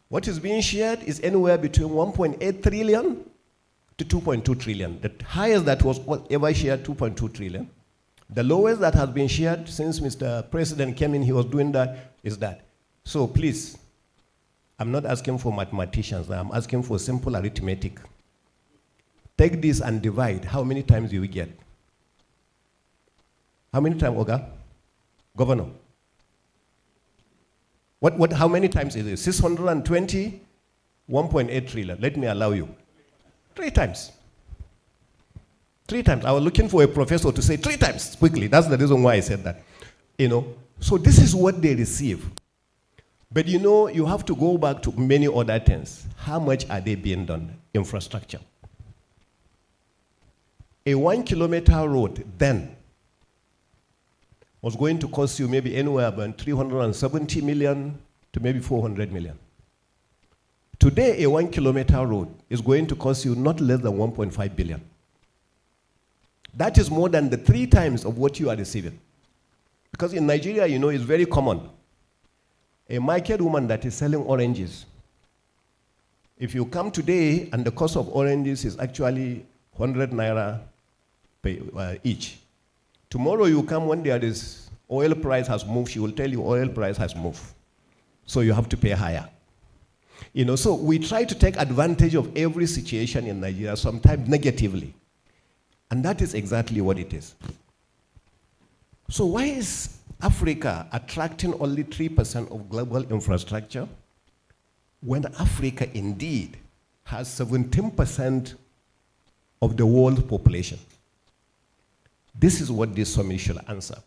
What is being shared is anywhere between 1.8 trillion to 2.2 trillion. The highest that was ever shared, 2.2 trillion. The lowest that has been shared since Mr. President came in, he was doing that, is that. So please, I'm not asking for mathematicians, I'm asking for simple arithmetic. Take this and divide, how many times you will get? How many times, Oga? Governor? How many times is it? 620, 1.8 trillion. Let me allow you. 3 times. 3 times. I was looking for a professor to say 3 times quickly. That's the reason why I said that. So this is what they receive. But you have to go back to many other things. How much are they being done? Infrastructure. A 1 kilometer road then was going to cost you maybe anywhere about 370 million to maybe 400 million. Today, a 1 kilometer road is going to cost you not less than 1.5 billion. That is more than the 3 times of what you are receiving. Because in Nigeria, it's very common. A market woman that is selling oranges, if you come today and the cost of oranges is actually 100 naira each, tomorrow you come when there is oil price has moved, she will tell you oil price has moved. So you have to pay higher. So we try to take advantage of every situation in Nigeria, sometimes negatively. And that is exactly what it is. So why is Africa attracting only 3% of global infrastructure when Africa indeed has 17% of the world population? This is what this summit should answer.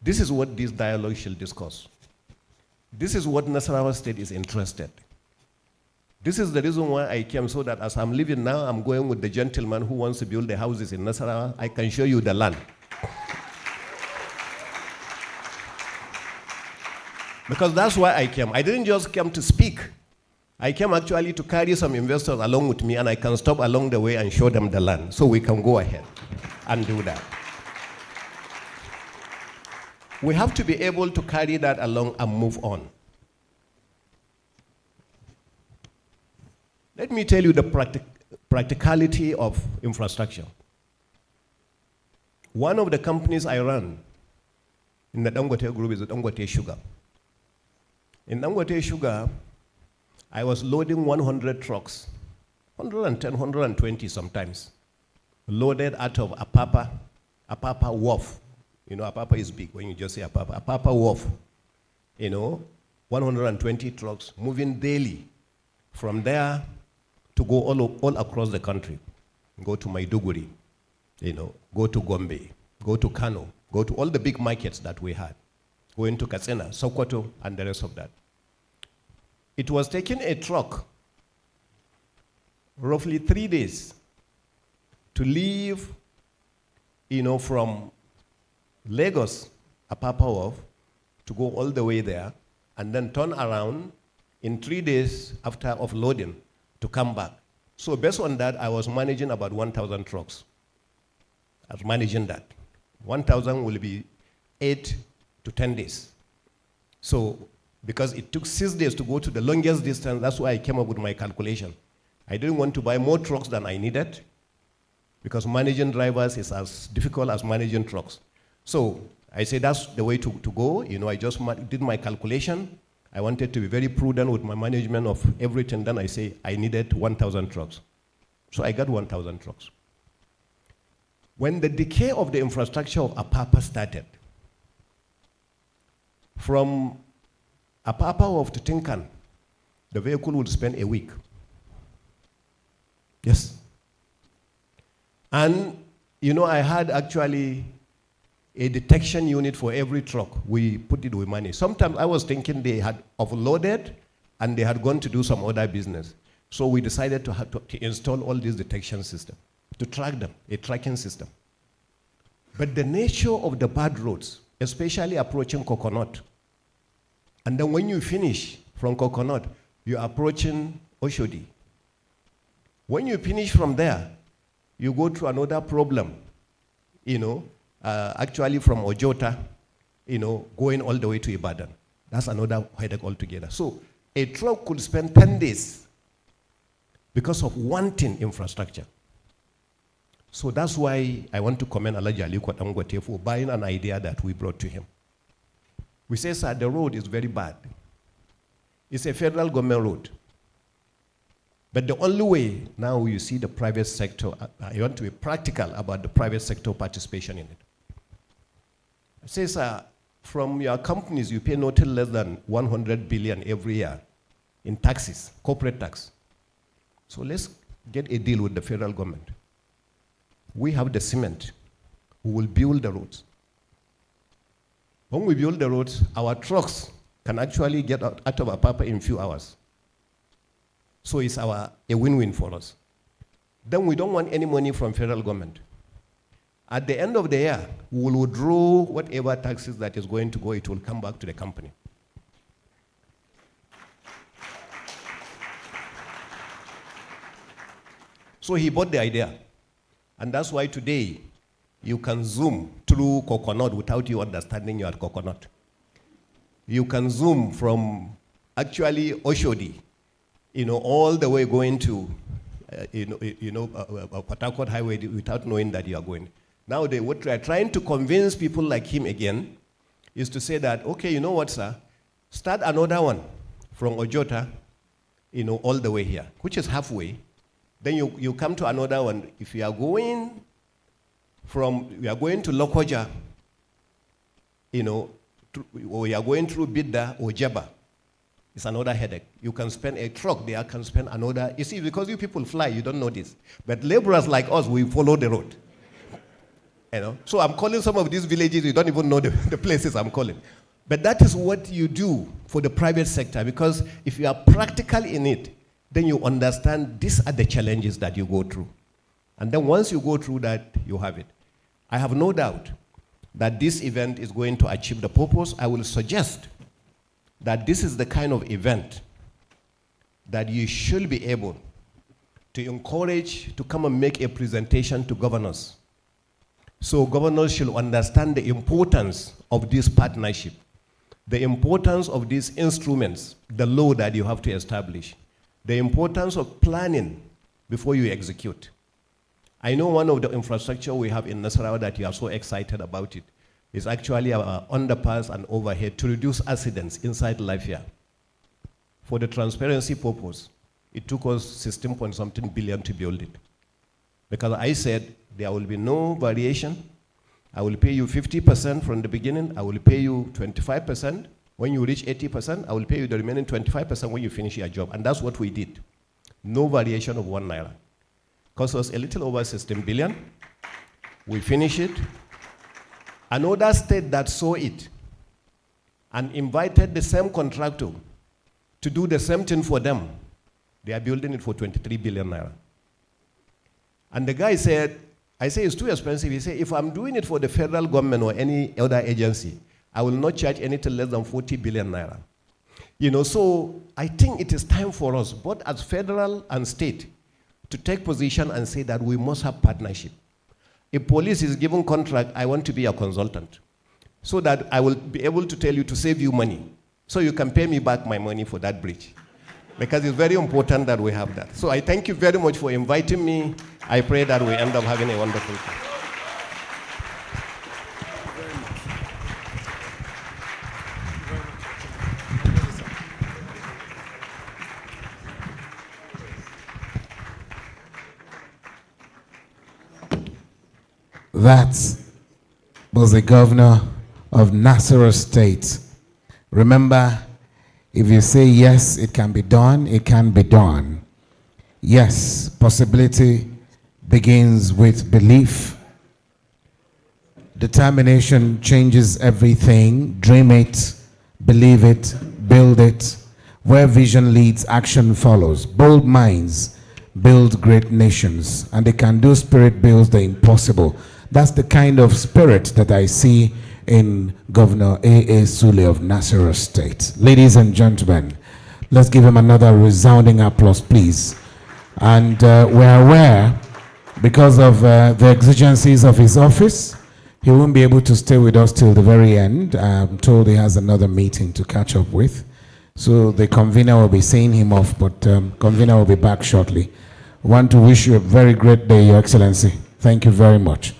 This is what this dialogue should discuss. This is what Nasarawa State is interested. This is the reason why I came, so that as I'm leaving now, I'm going with the gentleman who wants to build the houses in Nasarawa. I can show you the land. Because that's why I came. I didn't just come to speak. I came actually to carry some investors along with me, and I can stop along the way and show them the land, so we can go ahead and do that. We have to be able to carry that along and move on. Let me tell you the practicality of infrastructure. One of the companies I run in the Dangote group is the Dangote Sugar. In Dangote Sugar, I was loading 100 trucks, 110, 120 sometimes, loaded out of Apapa Wharf. Apapa is big when you just say Apapa Wharf. 120 trucks moving daily from there to go all across the country. Go to Maiduguri, go to Gombe, go to Kano, go to all the big markets that we had. Go into Katsina, Sokoto, and the rest of that. It was taking a truck roughly 3 days to leave, from Lagos, Apapa Wharf, to go all the way there, and then turn around in 3 days after offloading to come back. So based on that, I was managing about 1,000 trucks. I was managing that. 1,000 will be 8 to 10 days. So because it took 6 days to go to the longest distance, that's why I came up with my calculation. I didn't want to buy more trucks than I needed, because managing drivers is as difficult as managing trucks. So I said that's the way to go. I just did my calculation. I wanted to be very prudent with my management of everything. Then I say I needed 1,000 trucks. So I got 1,000 trucks. When the decay of the infrastructure of Apapa started, from Apapa to Tinkan, the vehicle would spend a week. Yes. And, I had actually a detection unit for every truck. We put it with money. Sometimes I was thinking they had offloaded and they had gone to do some other business. So we decided to install all these detection systems to track them, a tracking system. But the nature of the bad roads, especially approaching Coconut, and then when you finish From Coconut, you're approaching Oshodi. When you finish from there, you go to another problem, actually from Ojota, going all the way to Ibadan. That's another headache altogether. So a truck could spend 10 days because of wanting infrastructure. So that's why I want to commend Alhaji Aliko Dangote for buying an idea that we brought to him. We say, sir, the road is very bad. It's a federal government road. But the only way now you see the private sector, I want to be practical about the private sector participation in it. I say, sir, from your companies, you pay nothing less than 100 billion every year in taxes, corporate tax. So let's get a deal with the federal government. We have the cement. We will build the roads. When we build the roads, our trucks can actually get out of Apapa in a few hours. So it's a win-win for us. Then we don't want any money from federal government. At the end of the year, we will withdraw whatever taxes that is going to go, it will come back to the company. So he bought the idea. And that's why today, you can zoom through Coconut without you understanding you're at Coconut. You can zoom from actually Oshodi, all the way going to, Port Harcourt Highway without knowing that you are going. Now, what we are trying to convince people like him again is to say that, okay, you know what, sir? Start another one from Ojota, all the way here, which is halfway. Then you come to another one. If you are going to Lokoja, or you are going through Bidda or Jeba, it's another headache. You can spend a truck there, can spend another. You see, because you people fly, you don't know this. But laborers like us, we follow the road. So I'm calling some of these villages, you don't even know the places I'm calling. But that is what you do for the private sector, because if you are practical in it, then you understand these are the challenges that you go through. And then once you go through that, you have it. I have no doubt that this event is going to achieve the purpose. I will suggest that this is the kind of event that you should be able to encourage to come and make a presentation to governors. So governors should understand the importance of this partnership, the importance of these instruments, the law that you have to establish, the importance of planning before you execute. I know one of the infrastructure we have in Nasarawa that you are so excited about it is actually our underpass and overhead to reduce accidents inside Lafia. For the transparency purpose, it took us 16-point-something billion to build it. Because I said there will be no variation. I will pay you 50% from the beginning. I will pay you 25%. When you reach 80%, I will pay you the remaining 25% when you finish your job. And that's what we did. No variation of 1 naira. Cost us a little over 16 billion. We finish it. Another state that saw it and invited the same contractor to do the same thing for them, they are building it for 23 billion naira. And the guy said, I say it's too expensive. He said, if I'm doing it for the federal government or any other agency, I will not charge anything less than 40 billion naira. So I think it is time for us, both as federal and state, to take position and say that we must have partnership. If police is given contract, I want to be a consultant, so that I will be able to tell you to save you money, so you can pay me back my money for that bridge. Because it's very important that we have that. So I thank you very much for inviting me. I pray that we end up having a wonderful time. That was the governor of Nasarawa State. Remember, if you say yes, it can be done, it can be done. Yes, possibility begins with belief. Determination changes everything. Dream it, believe it, build it. Where vision leads, action follows. Bold minds build great nations, and they can do. Spirit builds the impossible. That's the kind of spirit that I see in Governor A.A. Sule of Nasarawa State. Ladies and gentlemen, Let's give him another resounding applause, please. And we're aware, because of the exigencies of his office, he won't be able to stay with us till the very end. I'm told he has another meeting to catch up with. So the convener will be seeing him off, but convener will be back shortly. Want to wish you a very great day, Your Excellency. Thank you very much.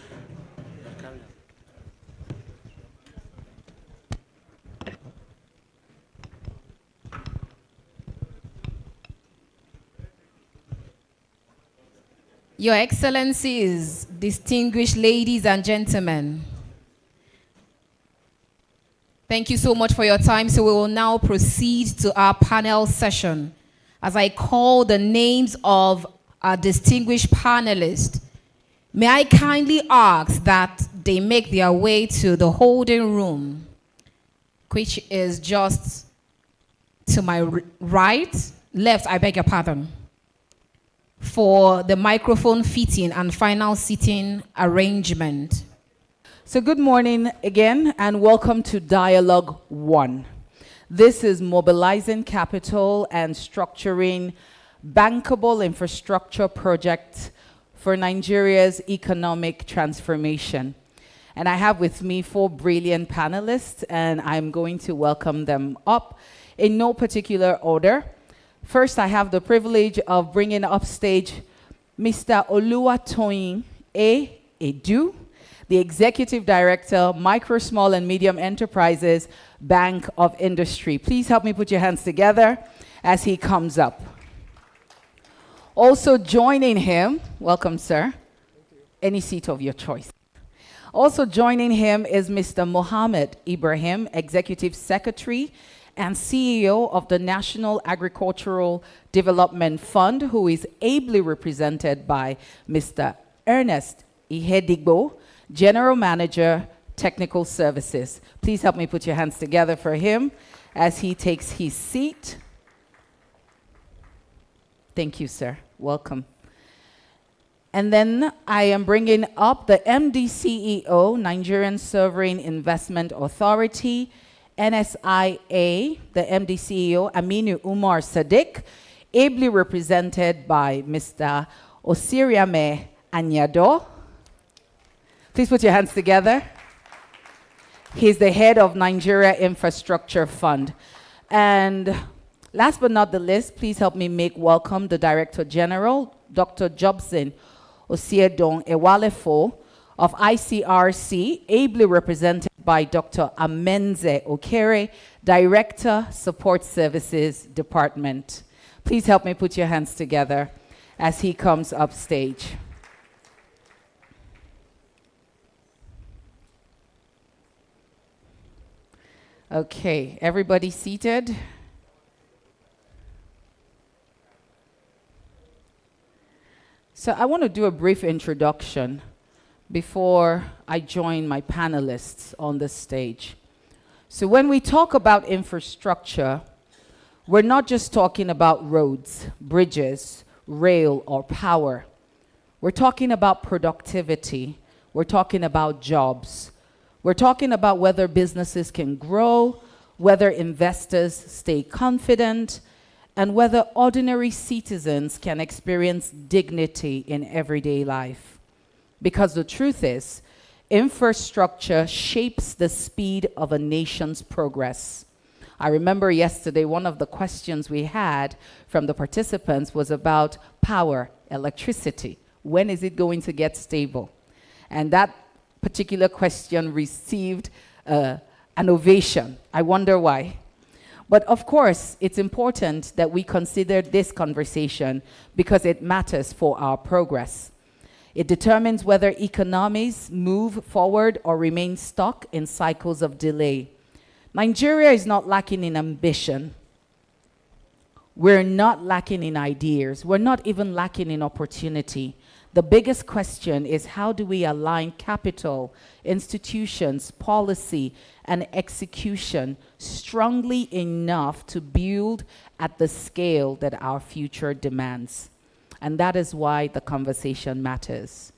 Your Excellencies, distinguished ladies and gentlemen, thank you so much for your time. So we will now proceed to our panel session. As I call the names of our distinguished panelists, may I kindly ask that they make their way to the holding room, which is just to my left, I beg your pardon, for the microphone fitting and final seating arrangement. So good morning again and welcome to Dialogue 1. This is mobilizing capital and structuring bankable infrastructure projects for Nigeria's economic transformation. And I have with me 4 brilliant panelists, and I'm going to welcome them up in no particular order. First, I have the privilege of bringing upstage Mr. Oluwatoyin A. Edu, the Executive Director, Micro, Small, and Medium Enterprises Bank of Industry. Please help me put your hands together as he comes up. Also joining him, welcome, sir. Any seat of your choice. Also joining him is Mr. Mohammed Ibrahim, Executive Secretary and CEO of the National Agricultural Development Fund, who is ably represented by Mr. Ernest Ihedigbo, General Manager, Technical Services. Please help me put your hands together for him as he takes his seat. Thank you, sir. Welcome. And then I am bringing up the MD CEO, Nigerian Sovereign Investment Authority, NSIA, the MD CEO, Aminu Umar Sadiq, ably represented by Mr. Osiriame Anyado. Please put your hands together. He's the head of Nigeria Infrastructure Fund. And last but not the least, please help me make welcome the Director General, Dr. Jobson Osiedon Ewalefo of ICRC, ably represented by Dr. Amenze Okere, Director, Support Services Department. Please help me put your hands together as he comes up stage. Okay, everybody seated? So I want to do a brief introduction before I join my panelists on the stage. So when we talk about infrastructure, we're not just talking about roads, bridges, rail, or power. We're talking about productivity. We're talking about jobs. We're talking about whether businesses can grow, whether investors stay confident, and whether ordinary citizens can experience dignity in everyday life. Because the truth is, infrastructure shapes the speed of a nation's progress. I remember yesterday, one of the questions we had from the participants was about power, electricity. When is it going to get stable? And that particular question received an ovation. I wonder why. But of course, it's important that we consider this conversation because it matters for our progress. It determines whether economies move forward or remain stuck in cycles of delay. Nigeria is not lacking in ambition. We're not lacking in ideas. We're not even lacking in opportunity. The biggest question is, how do we align capital, institutions, policy, and execution strongly enough to build at the scale that our future demands? And that is why the conversation matters.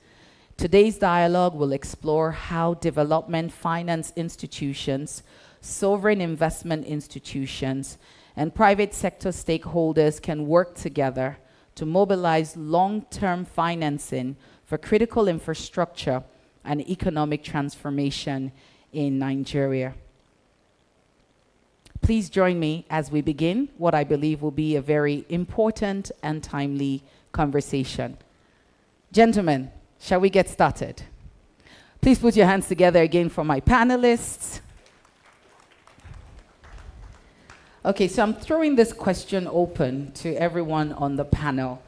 Today's dialogue will explore how development finance institutions, sovereign investment institutions, and private sector stakeholders can work together to mobilize long-term financing for critical infrastructure and economic transformation in Nigeria. Please join me as we begin what I believe will be a very important and timely conversation. Gentlemen, shall we get started? Please put your hands together again for my panelists. Okay, so I'm throwing this question open to everyone on the panel,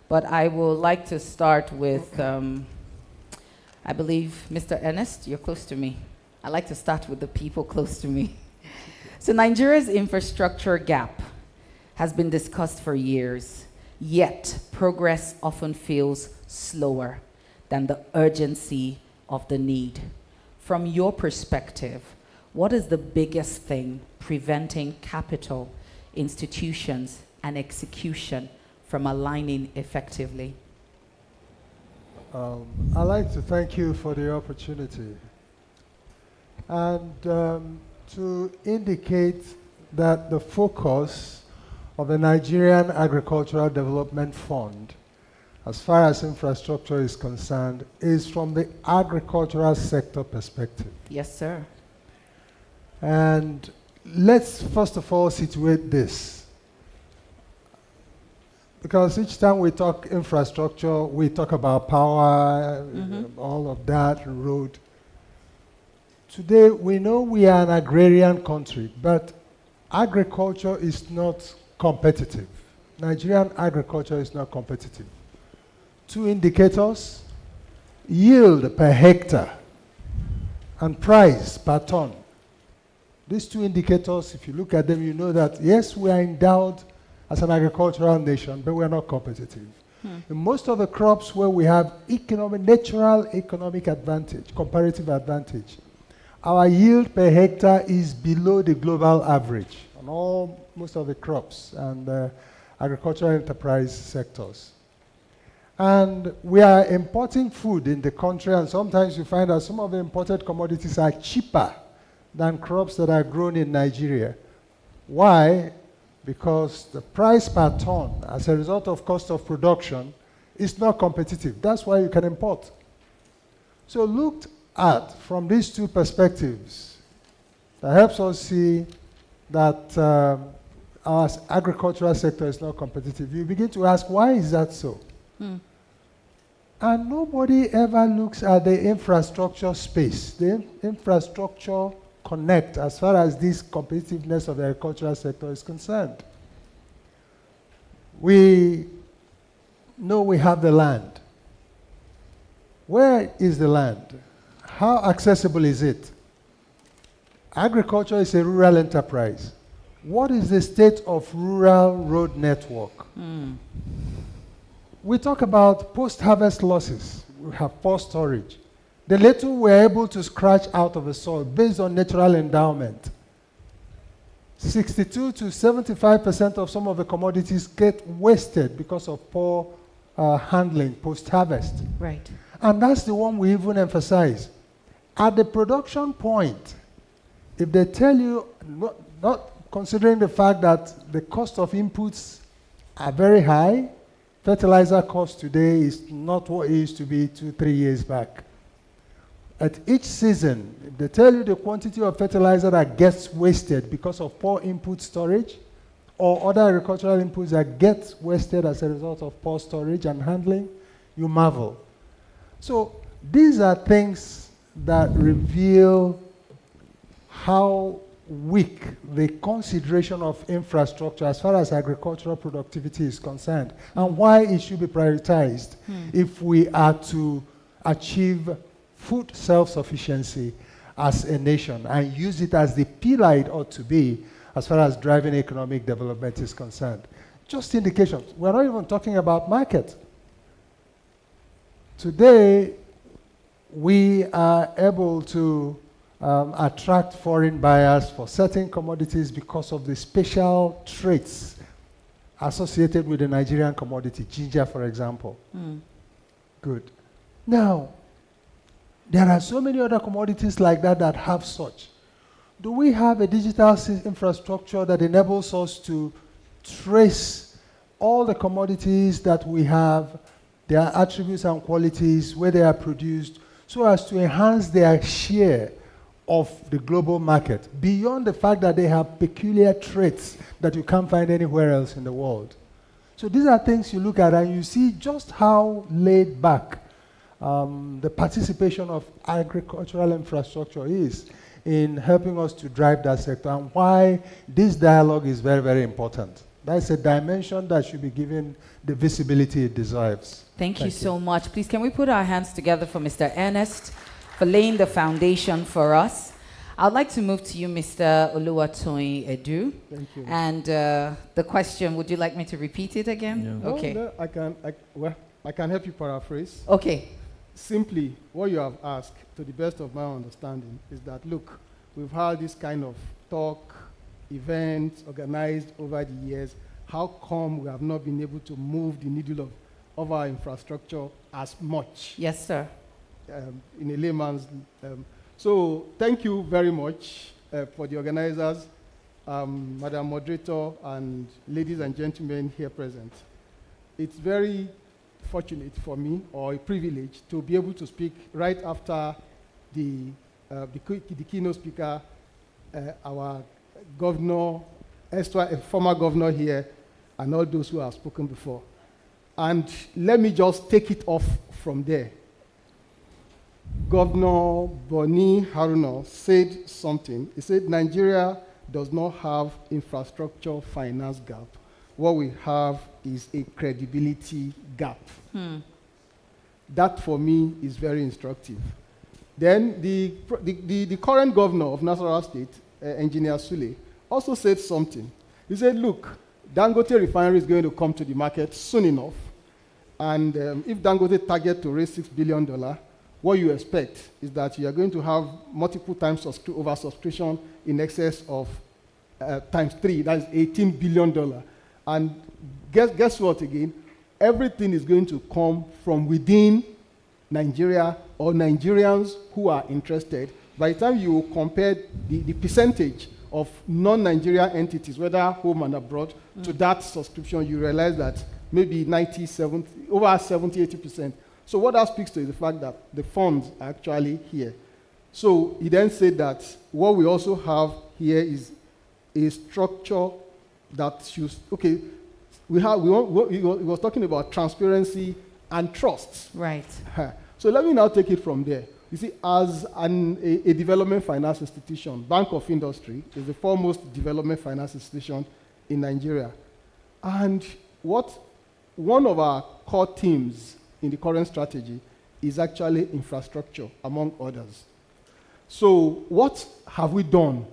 but I would like to start with, I believe, Mr. Ernest, you're close to me. I like to start with the people close to me. So Nigeria's infrastructure gap has been discussed for years, yet progress often feels slower than the urgency of the need. From your perspective, what is the biggest thing preventing capital, institutions, and execution from aligning effectively? I'd like to thank you for the opportunity and to indicate that the focus of the Nigerian Agricultural Development Fund, as far as infrastructure is concerned, is from the agricultural sector perspective. Yes, sir. And let's first of all situate this. Because each time we talk infrastructure, we talk about power, all of that, road. Today, we know we are an agrarian country, but agriculture is not competitive. Nigerian agriculture is not competitive. Two indicators: yield per hectare and price per ton. These two indicators, if you look at them, you know that, yes, we are endowed as an agricultural nation, but we are not competitive. In most of the crops where we have natural economic advantage, comparative advantage, our yield per hectare is below the global average on most of the crops and agricultural enterprise sectors. And we are importing food in the country, and sometimes you find that some of the imported commodities are cheaper than crops that are grown in Nigeria. Why? Because the price per ton, as a result of cost of production, is not competitive. That's why you can import. So looked at from these two perspectives, that helps us see that our agricultural sector is not competitive. You begin to ask, why is that so? And nobody ever looks at the infrastructure space, the infrastructure connect as far as this competitiveness of the agricultural sector is concerned. We know we have the land. Where is the land? How accessible is it? Agriculture is a rural enterprise. What is the state of rural road network? We talk about post-harvest losses. We have poor storage. The little we're able to scratch out of the soil based on natural endowment, 62 to 75% of some of the commodities get wasted because of poor handling post-harvest. Right. And that's the one we even emphasize. At the production point, if they tell you, not considering the fact that the cost of inputs are very high, fertilizer cost today is not what it used to be 2-3 years back. At each season, if they tell you the quantity of fertilizer that gets wasted because of poor input storage or other agricultural inputs that get wasted as a result of poor storage and handling, you marvel. So these are things that reveal how weak the consideration of infrastructure as far as agricultural productivity is concerned and why it should be prioritized if we are to achieve food self-sufficiency as a nation and use it as the pillar it ought to be as far as driving economic development is concerned. Just indications. We're not even talking about market. Today, we are able to attract foreign buyers for certain commodities because of the special traits associated with the Nigerian commodity, ginger, for example. Good. Now, there are so many other commodities like that that have such. do we have a digital infrastructure that enables us to trace all the commodities that we have, their attributes and qualities, where they are produced, so as to enhance their share of the global market, beyond the fact that they have peculiar traits that you can't find anywhere else in the world? So these are things you look at and you see just how laid back the participation of agricultural infrastructure is in helping us to drive that sector, and why this dialogue is very, very important. That's a dimension that should be given the visibility it deserves. Thank you so much. Please, can we put our hands together for Mr. Ernest for laying the foundation for us? I'd like to move to you, Mr. Oluwatoyin Edu. Thank you. And the question, would you like me to repeat it again? No, Okay. no, I can help you paraphrase. Okay. Simply, what you have asked, to the best of my understanding, is that, look, we've had this kind of talk, events organized over the years. How come we have not been able to move the needle of our infrastructure as much? Yes, sir. In a layman's. So thank you very much for the organizers, Madam Moderator, and ladies and gentlemen here present. It's very fortunate for me, or a privilege, to be able to speak right after the keynote speaker, our governor, former governor here, and all those who have spoken before. And let me just take it off from there. Governor Boni Haruna said something. He said, Nigeria does not have infrastructure finance gap. What we have is a credibility gap. That, for me, is very instructive. Then the current governor of Nasarawa State, Engineer Sule, also said something. He said, look, Dangote refinery is going to come to the market soon enough. And if Dangote target to raise $6 billion, what you expect is that you are going to have multiple times oversubscription in excess of times 3, that is $18 billion. And guess what again? Everything is going to come from within Nigeria, or Nigerians who are interested. By the time you compare the percentage of non-Nigeria entities, whether home and abroad, to that subscription, you realize that maybe 90, 70, over 70, 80%. So what that speaks to is the fact that the funds are actually here. So he then said that what we also have here is a structure that should, okay, he was talking about transparency and trust. Right. So let me now take it from there. You see, as a development finance institution, Bank of Industry is the foremost development finance institution in Nigeria. And one of our core themes in the current strategy is actually infrastructure, among others. So what have we done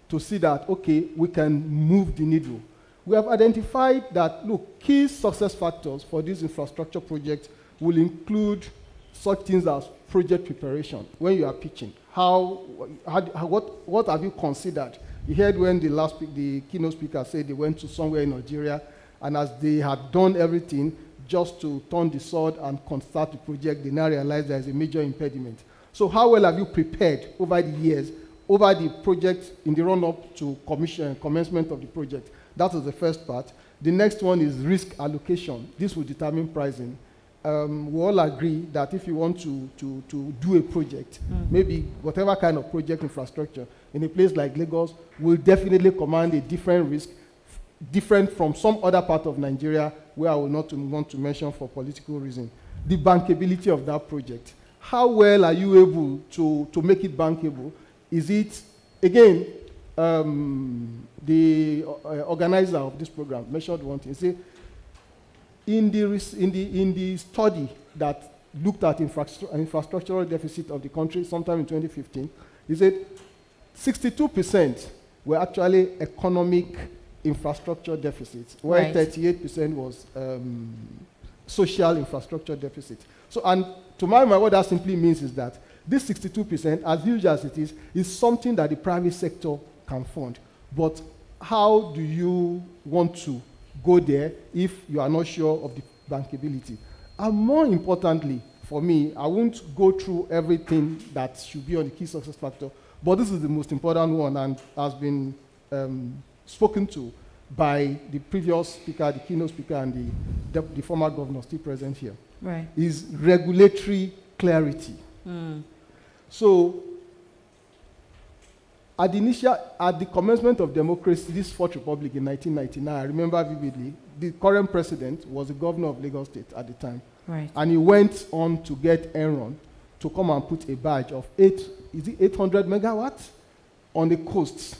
to see that, okay, we can move the needle? We have identified that, look, key success factors for this infrastructure project will include such things as project preparation. When you are pitching, what have you considered? You heard when the keynote speaker said they went to somewhere in Nigeria, and as they had done everything just to turn the sword and start the project, they now realized there is a major impediment. So how well have you prepared over the years, over the project, in the run-up to commencement of the project? That is the first part. The next one is risk allocation. This will determine pricing. We all agree that if you want to do a project, maybe whatever kind of project infrastructure, in a place like Lagos, will definitely command a different risk, different from some other part of Nigeria, where I will not want to mention for political reasons. The bankability of that project. How well are you able to make it bankable? Is it, again, the organizer of this program measured one thing. Say, in the study that looked at infrastructural deficit of the country sometime in 2015, he said 62% were actually economic infrastructure deficits, where 38% was social infrastructure deficit. So, and to my mind, what that simply means is that this 62%, as huge as it is something that the private sector can fund. But how do you want to go there if you are not sure of the bankability? And more importantly, for me, I won't go through everything that should be on the key success factor, But this is the most important one and has been spoken to by the previous speaker, the keynote speaker, and the former governor still present here. Right. Is regulatory clarity. So, at the commencement of democracy, this Fourth Republic in 1999, I remember vividly, the current president was the governor of Lagos State at the time. Right. And he went on to get Enron to come and put a badge of 800 megawatts on the coast.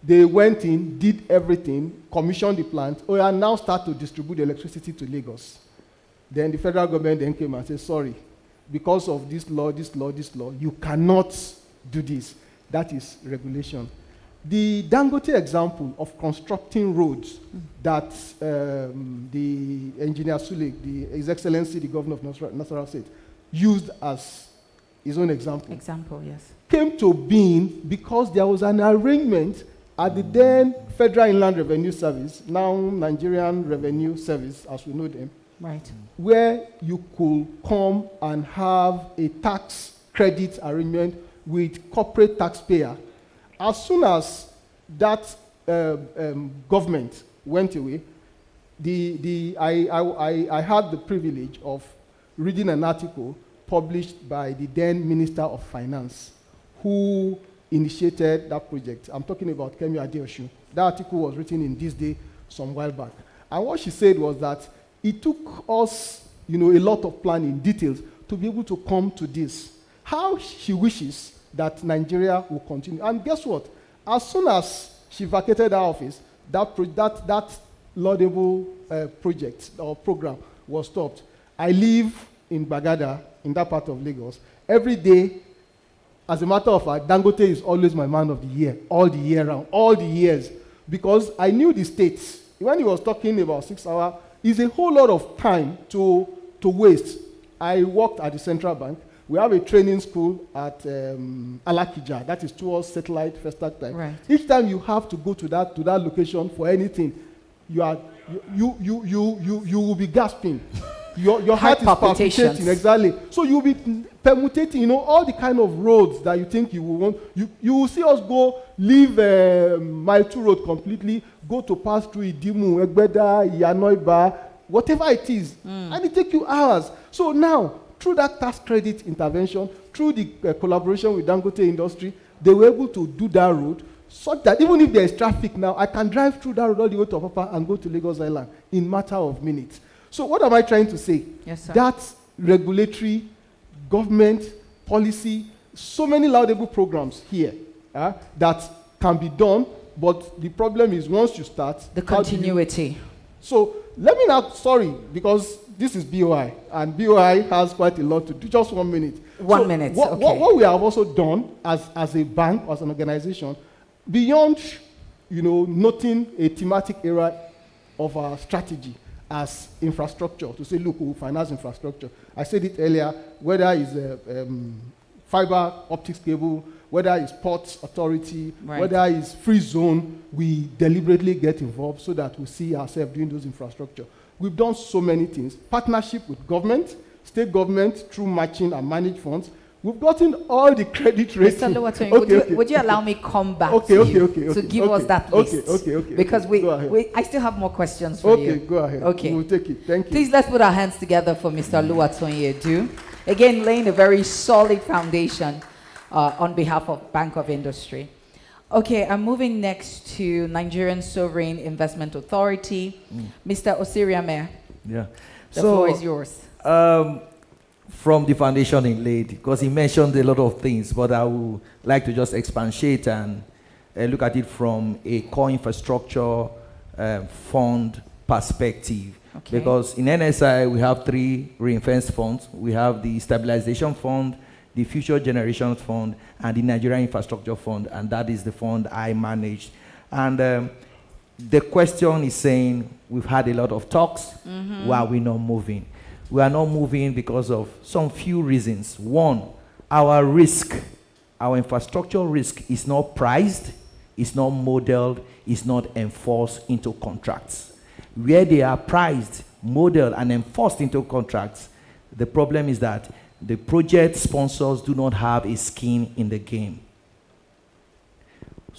They went in, did everything, commissioned the plant, and now start to distribute electricity to Lagos. Then the federal government then came and said, sorry, because of this law, you cannot do this. That is regulation. The Dangote example of constructing roads that the engineer Sule, His Excellency, the governor of Nasarawa State, used as his own example. Example, yes. Came to being because there was an arrangement at the then Federal Inland Revenue Service, now Nigerian Revenue Service, as we know them, right, where you could come and have a tax credit arrangement with corporate taxpayer. As soon as that government went away, I had the privilege of reading an article published by the then Minister of Finance, who initiated that project. I'm talking about Kemi Adeosun. That article was written in This Day some while back. And what she said was that it took us, a lot of planning details to be able to come to this. How she wishes that Nigeria will continue. And guess what? As soon as she vacated her office, that laudable project or program was stopped. I live in Bagada, in that part of Lagos. Every day, as a matter of fact, Dangote is always my man of the year, all the year round, all the years, because I knew the states. When he was talking about 6 hours, it's a whole lot of time to waste. I worked at the central bank. We have a training school at Alakija, that is towards Satellite Festac time. Right. Each time you have to go to that location for anything, you will be gasping. Your heart is palpitating, exactly. So you'll be permutating, all the kind of roads that you think you will want. You will see us leave Mile 2 Road completely, go to pass through Idimu, Egbeda, Yanoiba, whatever it is, and it takes you hours. So now, through that tax credit intervention, through the collaboration with Dangote Industry, they were able to do that road such that even if there is traffic now, I can drive through that road all the way to Apapa and go to Lagos Island in matter of minutes. So what am I trying to say? Yes, sir. That regulatory, government, policy, so many laudable programs here that can be done, but the problem is once you start... The continuity. So let me now, because this is BOI, and BOI has quite a lot to do. Just 1 minute. 1 minute, okay. What we have also done as a bank, as an organization, beyond, noting a thematic area of our strategy as infrastructure, to say, look, we'll finance infrastructure. I said it earlier, whether it's fiber optics cable, whether it's ports authority, right, whether it's free zone, we deliberately get involved so that we see ourselves doing those infrastructure. We've done so many things. Partnership with government, state government, through matching and managed funds. We've gotten all the credit rating. Mr. Luwatoyin, would you allow me come back to you to give us that list? Okay. Because I still have more questions for you. Okay, go ahead. Okay. We'll take it. Thank you. Please, let's put our hands together for Mr. Luwatoyin Edu. Again, laying a very solid foundation on behalf of Bank of Industry. Okay, I'm moving next to Nigerian Sovereign Investment Authority. Mr. Osiriame. Yeah. The floor is yours. From the foundation he laid, because he mentioned a lot of things, but I would like to just expatiate and look at it from a core infrastructure fund perspective. Okay. Because in NSI, we have 3 ring-fenced funds. We have the Stabilization Fund, the Future Generations Fund, and the Nigerian Infrastructure Fund, and that is the fund I manage. And the question is saying, we've had a lot of talks, why are we not moving? We are not moving because of some few reasons. One, our risk, our infrastructure risk is not priced, it's not modeled, it's not enforced into contracts. Where they are priced, modeled, and enforced into contracts, the problem is that the project sponsors do not have a skin in the game.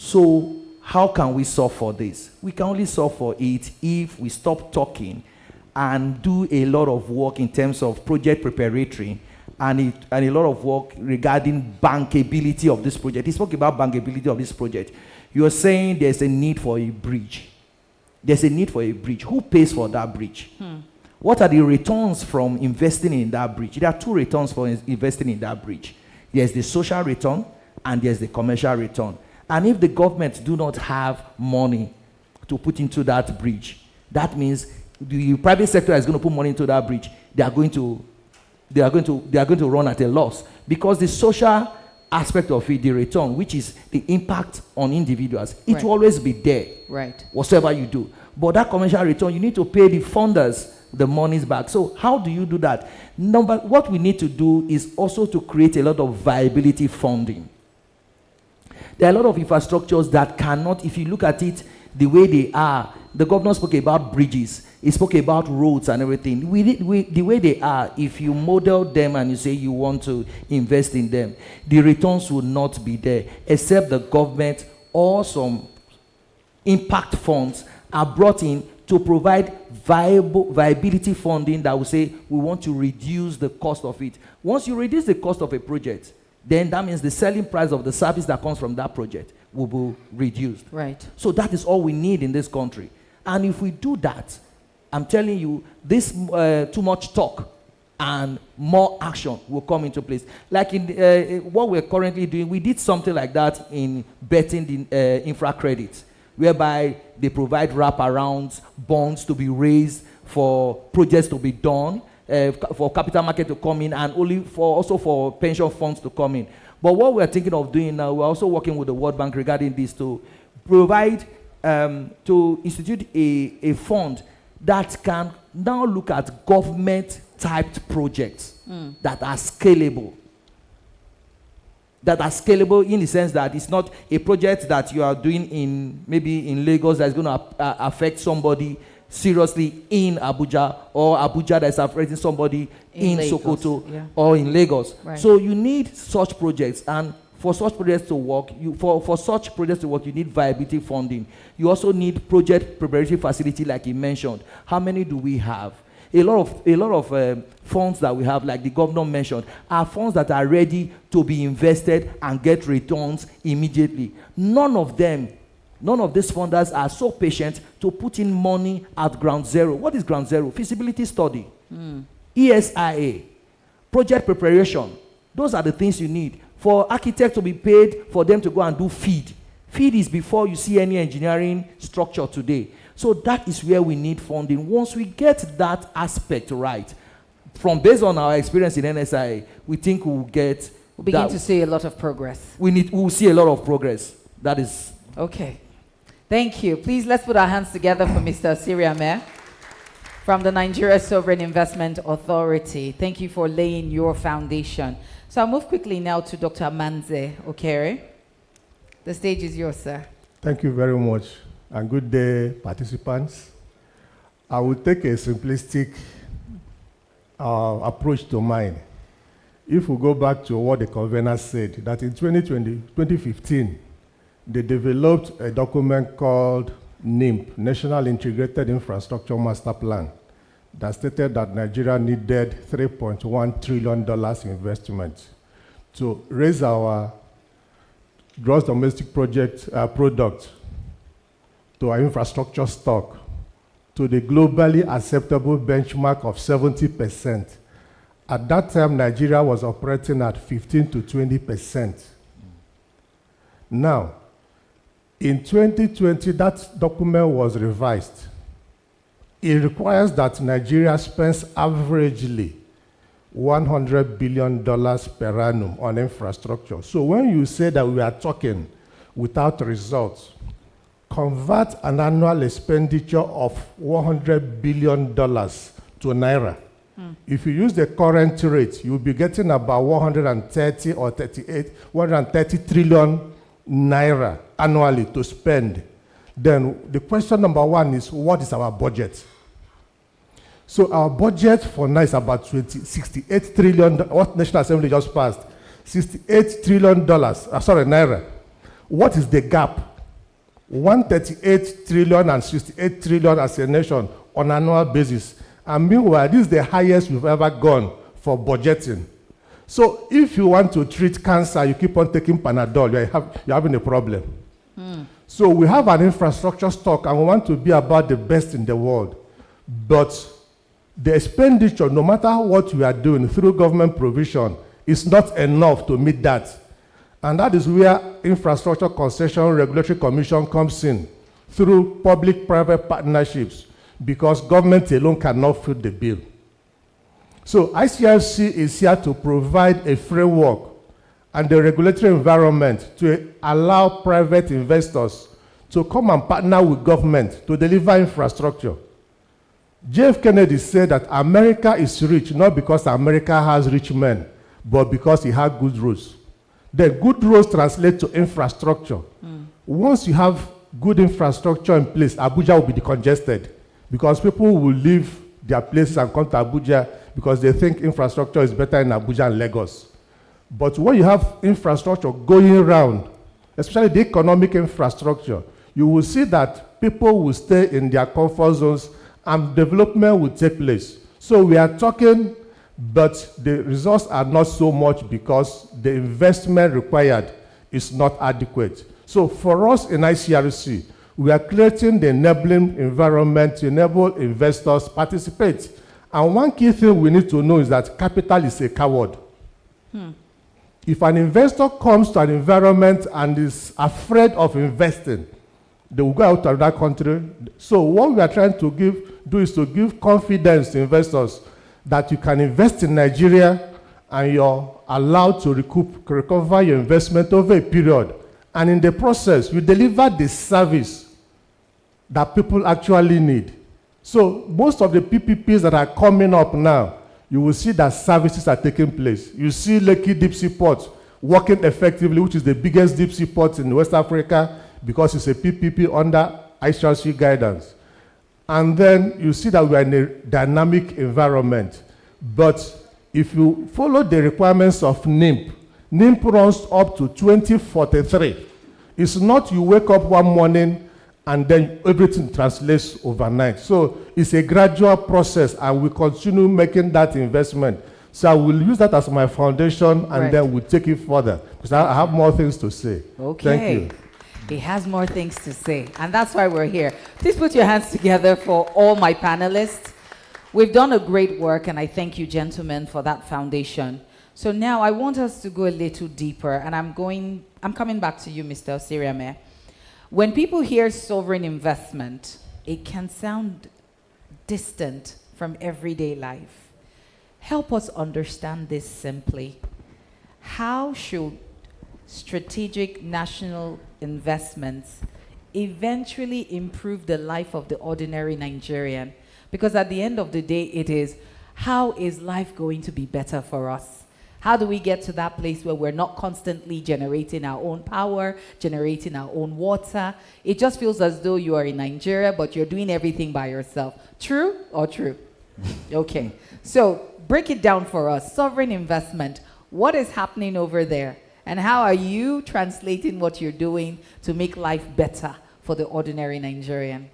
So how can we solve for this? We can only solve for it if we stop talking and do a lot of work in terms of project preparatory and a lot of work regarding bankability of this project. He spoke about bankability of this project. You're saying there's a need for a bridge. There's a need for a bridge. Who pays for that bridge? What are the returns from investing in that bridge? There are two returns for investing in that bridge. There's the social return and there's the commercial return. And if the government do not have money to put into that bridge, that means the private sector is going to put money into that bridge. They are going to run at a loss, because the social aspect of it, the return, which is the impact on individuals, it will always be there. Right. Whatever you do. But that commercial return, you need to pay the funders the monies back. So how do you do that? What we need to do is also to create a lot of viability funding. There are a lot of infrastructures that cannot, if you look at it the way they are, the governor spoke about bridges, he spoke about roads and everything. The way they are, if you model them and you say you want to invest in them, the returns will not be there, except the government or some impact funds are brought in to provide viability funding that will say we want to reduce the cost of it. Once you reduce the cost of a project, then that means the selling price of the service that comes from that project will be reduced. Right. So that is all we need in this country. And if we do that, I'm telling you, this too much talk and more action will come into place. Like in what we're currently doing, we did something like that in betting the infra credits, whereby they provide wraparounds, bonds to be raised for projects to be done, for capital market to come in, and also for pension funds to come in. But what we're thinking of doing now, we're also working with the World Bank regarding this, to provide, to institute a fund that can now look at government-typed projects that are scalable. That are scalable in the sense that it's not a project that you are doing maybe in Lagos that's going to affect somebody seriously in Abuja, or Abuja that's affecting somebody in Sokoto or in Lagos. Right. So you need such projects, and for such projects to work, you need viability funding. You also need project preparatory facility, like you mentioned. How many do we have? A lot of funds that we have, like the governor mentioned, are funds that are ready to be invested and get returns immediately. None of these funders are so patient to put in money at ground zero. What is ground zero? Feasibility study, ESIA, project preparation. Those are the things you need. For architects to be paid, for them to go and do FEED. FEED is before you see any engineering structure today. So that is where we need funding. Once we get that aspect right, based on our experience in NSIA, we think we'll begin to see a lot of progress. We'll see a lot of progress. That is okay. Thank you. Please, let's put our hands together for Mr. Siriame from the Nigeria Sovereign Investment Authority. Thank you for laying your foundation. So I'll move quickly now to Dr. Manze Okere. The stage is yours, sir. Thank you very much, and good day, participants. I will take a simplistic approach to mine. If we go back to what the convener said, that in 2015, they developed a document called NIMP, National Integrated Infrastructure Master Plan, that stated that Nigeria needed $3.1 trillion investment to raise our gross domestic product to our infrastructure stock to the globally acceptable benchmark of 70%. At that time, Nigeria was operating at 15 to 20%. Now, in 2020, that document was revised. It requires that Nigeria spends averagely $100 billion per annum on infrastructure. So when you say that we are talking without results, convert an annual expenditure of $100 billion to Naira. If you use the current rate, you'll be getting about 130 or 130 trillion Naira annually to spend. Then the question number one is, what is our budget? So our budget for now is about 68 trillion, what National Assembly just passed, $68 trillion, Naira. What is the gap? 138 trillion and 68 trillion as a nation on an annual basis. And meanwhile, this is the highest we've ever gone for budgeting. So if you want to treat cancer, you keep on taking Panadol, you're having a problem. So we have an infrastructure stock and we want to be about the best in the world. But the expenditure, no matter what we are doing through government provision, is not enough to meet that. And that is where Infrastructure Concession Regulatory Commission comes in, through public-private partnerships, because government alone cannot foot the bill. So ICRC is here to provide a framework and the regulatory environment to allow private investors to come and partner with government to deliver infrastructure. JF Kennedy said that America is rich not because America has rich men, but because it has good roads. The good roads translate to infrastructure. Once you have good infrastructure in place, Abuja will be decongested because people will leave their places and come to Abuja because they think infrastructure is better in Abuja and Lagos. But when you have infrastructure going around, especially the economic infrastructure, you will see that people will stay in their comfort zones and development will take place. So we are talking, but the results are not so much because the investment required is not adequate. So for us in ICRC, we are creating the enabling environment to enable investors to participate. And one key thing we need to know is that capital is a coward. If an investor comes to an environment and is afraid of investing, they will go out to another country. So what we are trying to do is to give confidence to investors that you can invest in Nigeria and you're allowed to recover your investment over a period. And in the process, you deliver the service that people actually need. So most of the PPPs that are coming up now, you will see that services are taking place. You see Lekki Deep Sea Port working effectively, which is the biggest deep sea port in West Africa because it's a PPP under ICRC guidance. And then you see that we are in a dynamic environment. But if you follow the requirements of NIMP, NIMP runs up to 2043. It's not you wake up one morning and then everything translates overnight. So it's a gradual process and we continue making that investment. So I will use that as my foundation and then we'll take it further. Because I have more things to say. Okay. Thank you. He has more things to say, and that's why we're here. Please put your hands together for all my panelists. We've done a great work, and I thank you, gentlemen, for that foundation. So now I want us to go a little deeper, and I'm coming back to you, Mr. Osiriame. When people hear sovereign investment, it can sound distant from everyday life. Help us understand this simply. How should strategic national investments eventually improve the life of the ordinary Nigerian? Because at the end of the day, it is, how is life going to be better for us? How do we get to that place where we're not constantly generating our own power, generating our own water? It just feels as though you are in Nigeria, but you're doing everything by yourself. True or true? Okay. So break it down for us. Sovereign investment. What is happening over there? And how are you translating what you're doing to make life better for the ordinary Nigerian?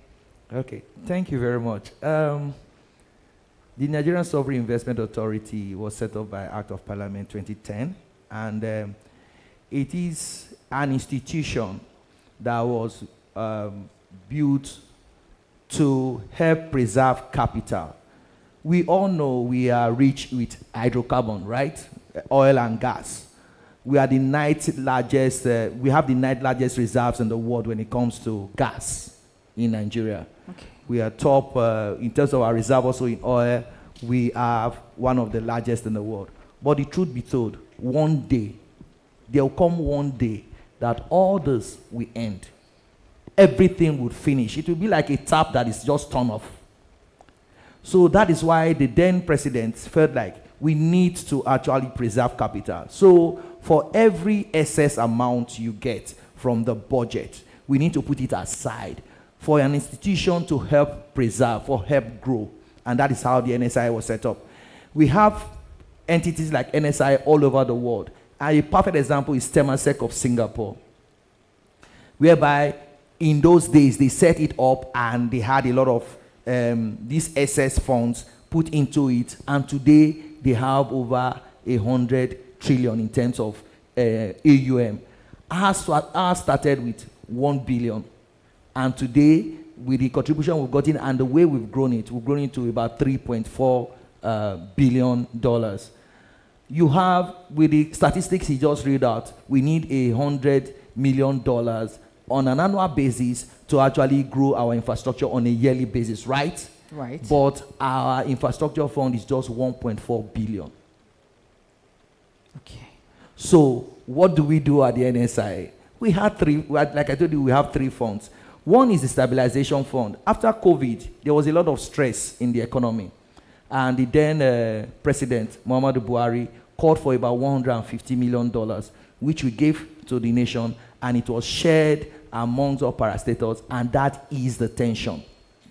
Okay, thank you very much. The Nigerian Sovereign Investment Authority was set up by Act of Parliament 2010, and it is an institution that was built to help preserve capital. We all know we are rich with hydrocarbon, right? Oil and gas. We are the ninth largest, we have the ninth largest reserves in the world when it comes to gas in Nigeria. Okay. We are top, in terms of our reserve also in oil, we have one of the largest in the world. But the truth be told, one day, there will come one day that all this will end. Everything would finish. It will be like a tap that is just turned off. So that is why the then president felt like we need to actually preserve capital. So for every excess amount you get from the budget, we need to put it aside for an institution to help preserve, for help grow. And that is how the NSI was set up. We have entities like NSI all over the world. And a perfect example is Temasek of Singapore. whereby in those days they set it up and they had a lot of these excess funds put into it, and today they have over 100 trillion in terms of AUM. Ours started with 1 billion, and today with the contribution we've gotten and the way we've grown it to about $3.4 billion. You have, with the statistics he just read out, we need $100 million on an annual basis to actually grow our infrastructure on a yearly basis, right? Right. But our infrastructure fund is just 1.4 billion. Okay. So what do we do at the NSIA? We had like I told you, we have three funds. One is the stabilization fund. After COVID, there was a lot of stress in the economy. And the then President, Muhammadu Buhari, called for about $150 million, which we gave to the nation, and it was shared amongst all parastatals, and that eased the tension,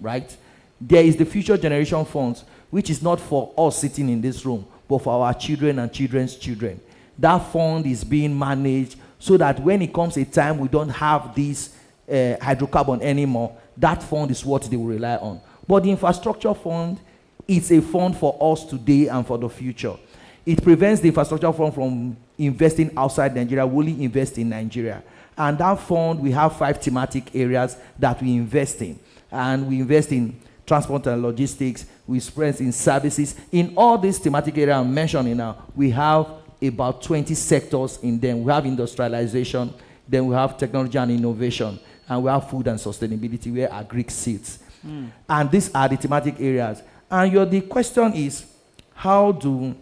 right? There is the Future Generation Funds, which is not for us sitting in this room, but for our children and children's children. That fund is being managed so that when it comes a time we don't have this hydrocarbon anymore, that fund is what they will rely on. But the infrastructure fund, it's a fund for us today and for the future. It prevents the infrastructure fund from investing outside Nigeria. We only invest in Nigeria. And that fund, we have 5 thematic areas that we invest in. And we invest in transport and logistics, we invest in services. In all these thematic areas I'm mentioning now, we have about 20 sectors in them. We have industrialization, then we have technology and innovation, and we have food and sustainability, where agri sits. And these are the thematic areas. And the question is, how do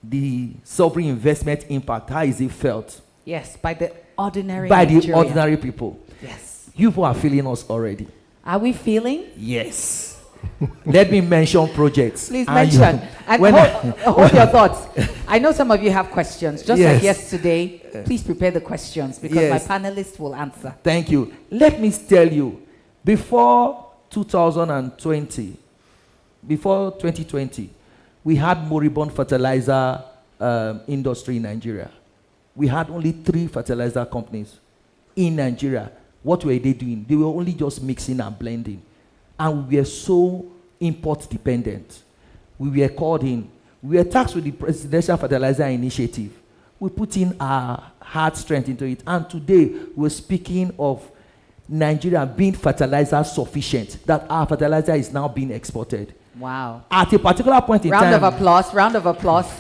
the sovereign investment impact, how is it felt? Yes, by the ordinary By Nigerian. the ordinary people. Yes. You people are feeling us already. Are we feeling? Yes. Let me mention projects. Please And mention. And when hold your thoughts. I know some of you have questions. Just Yes. like yesterday, please prepare the questions because Yes. my panelists will answer. Thank you. Let me tell you, before 2020, before 2020, we had moribund fertilizer industry in Nigeria. We had only 3 fertilizer companies in Nigeria. What were they doing? They were only just mixing and blending. And we were so import dependent. We were called in. We were tasked with the Presidential Fertilizer Initiative. We put in our hard strength into it. And today, we're speaking of Nigeria being fertilizer sufficient, that our fertilizer is now being exported. Wow. At a particular point in time... Round of applause, round of applause.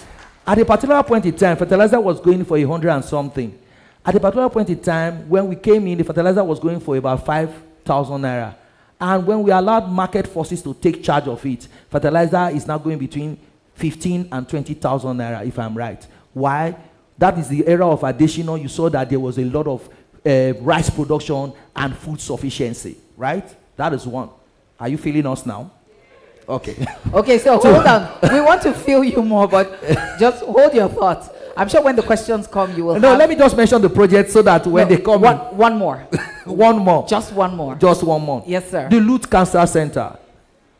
At a particular point in time, fertilizer was going for 100 and something. At a particular point in time, when we came in, the fertilizer was going for about 5,000 naira. And when we allowed market forces to take charge of it, fertilizer is now going between 15 and 20,000 naira, if I'm right. Why? That is the era of additional. You saw that there was a lot of rice production and food sufficiency, right? That is one. Are you feeling us now? Okay. Okay, so hold on. We want to feel you more, but just hold your thoughts. I'm sure when the questions come, you will No, let me just mention the project so that when they come... One more. One more. Just one more. Just one more. Yes, sir. The Loot Cancer Center.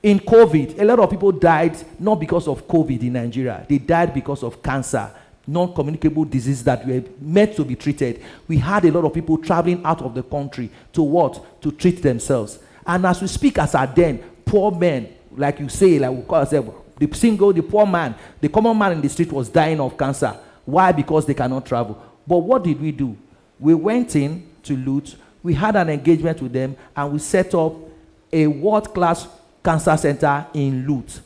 In COVID, a lot of people died not because of COVID in Nigeria. They died because of cancer, non-communicable disease that were meant to be treated. We had a lot of people traveling out of the country to what? To treat themselves. And as we speak as our then, poor men, like you say, like we call ourselves, the poor man, the common man in the street was dying of cancer. Why? Because they cannot travel. But what did we do? We went in to Loot, we had an engagement with them, and we set up a world-class cancer center in Loot,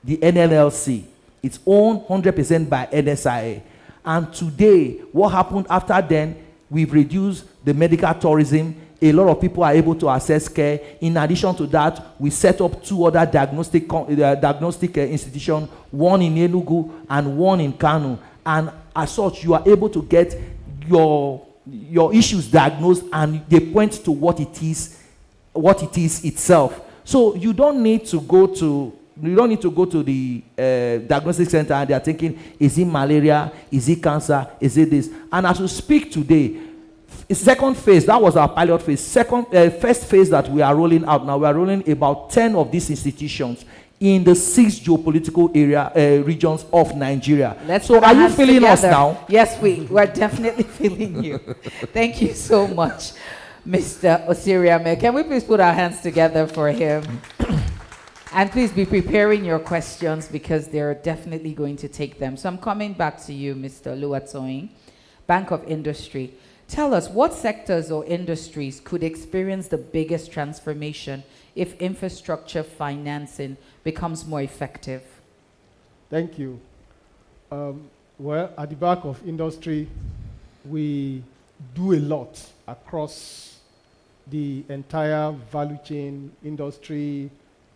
the NLLC. It's owned 100% by NSIA. And today, what happened after then, we've reduced the medical tourism. A lot of people are able to access care. In addition to that, we set up 2 other diagnostic institutions, one in Enugu and one in Kano. And as such, you are able to get your issues diagnosed, and they point to what it is itself. So you don't need to go to the diagnostic center and they are thinking, is it malaria? Is it cancer? Is it this? And as we speak today, second phase, that was our pilot phase. First phase that we are rolling out now, we are rolling about 10 of these institutions in the 6 geopolitical regions of Nigeria. So are you feeling us now? Yes, we're definitely feeling you. Thank you so much. Mr. Osiriame. Can we please put our hands together for him? And please be preparing your questions because they're definitely going to take them. So I'm coming back to you, Mr. Oluwatoyin, Bank of Industry. Tell us, what sectors or industries could experience the biggest transformation if infrastructure financing becomes more effective? Thank you. Well, at the Bank of Industry, we do a lot across the entire value chain, industry,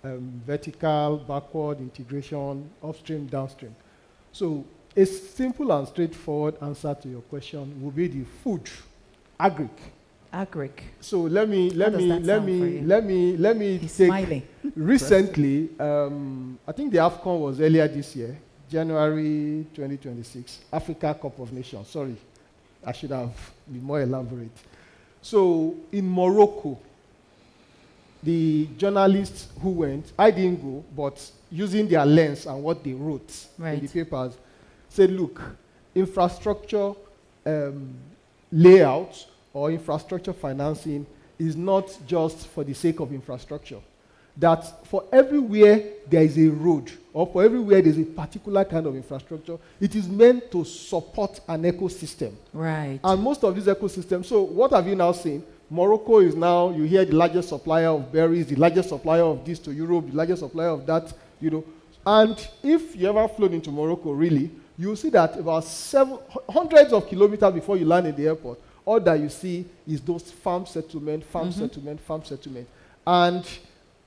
vertical, backward integration, upstream, downstream. So a simple and straightforward answer to your question would be the food, agric. Agric. So let me He's take smiling. recently. I think the AFCON was earlier this year, January 2026, Africa Cup of Nations. Sorry, I should have been more elaborate. So in Morocco, the journalists who went, I didn't go, but using their lens and what they wrote in the papers, said, look, infrastructure layout or infrastructure financing is not just for the sake of infrastructure. That for everywhere there is a road or for everywhere there's a particular kind of infrastructure, it is meant to support an ecosystem. Right. And most of these ecosystems, so what have you now seen? Morocco is now, you hear, the largest supplier of berries, the largest supplier of this to Europe, the largest supplier of that, you know. And if you ever flown into Morocco, really, you'll see that about hundreds of kilometers before you land in the airport, all that you see is those farm settlement. And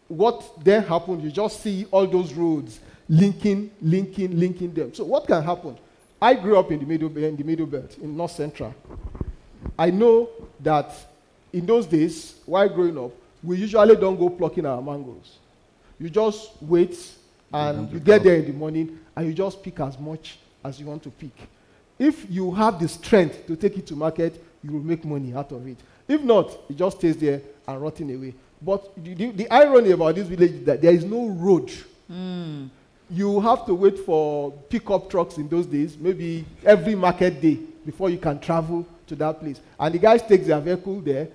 what then happened, you just see all those roads linking them. So what can happen? I grew up in the Middle Belt, in North Central. I know that in those days, while growing up, we usually don't go plucking our mangoes. You just wait and you get there in the morning and you just pick as much as you want to pick. If you have the strength to take it to market, you will make money out of it. If not, it just stays there and rotting away. But the irony about this village is that there is no road. You have to wait for pickup trucks in those days, maybe every market day, before you can travel to that place. And the guys take their vehicle there,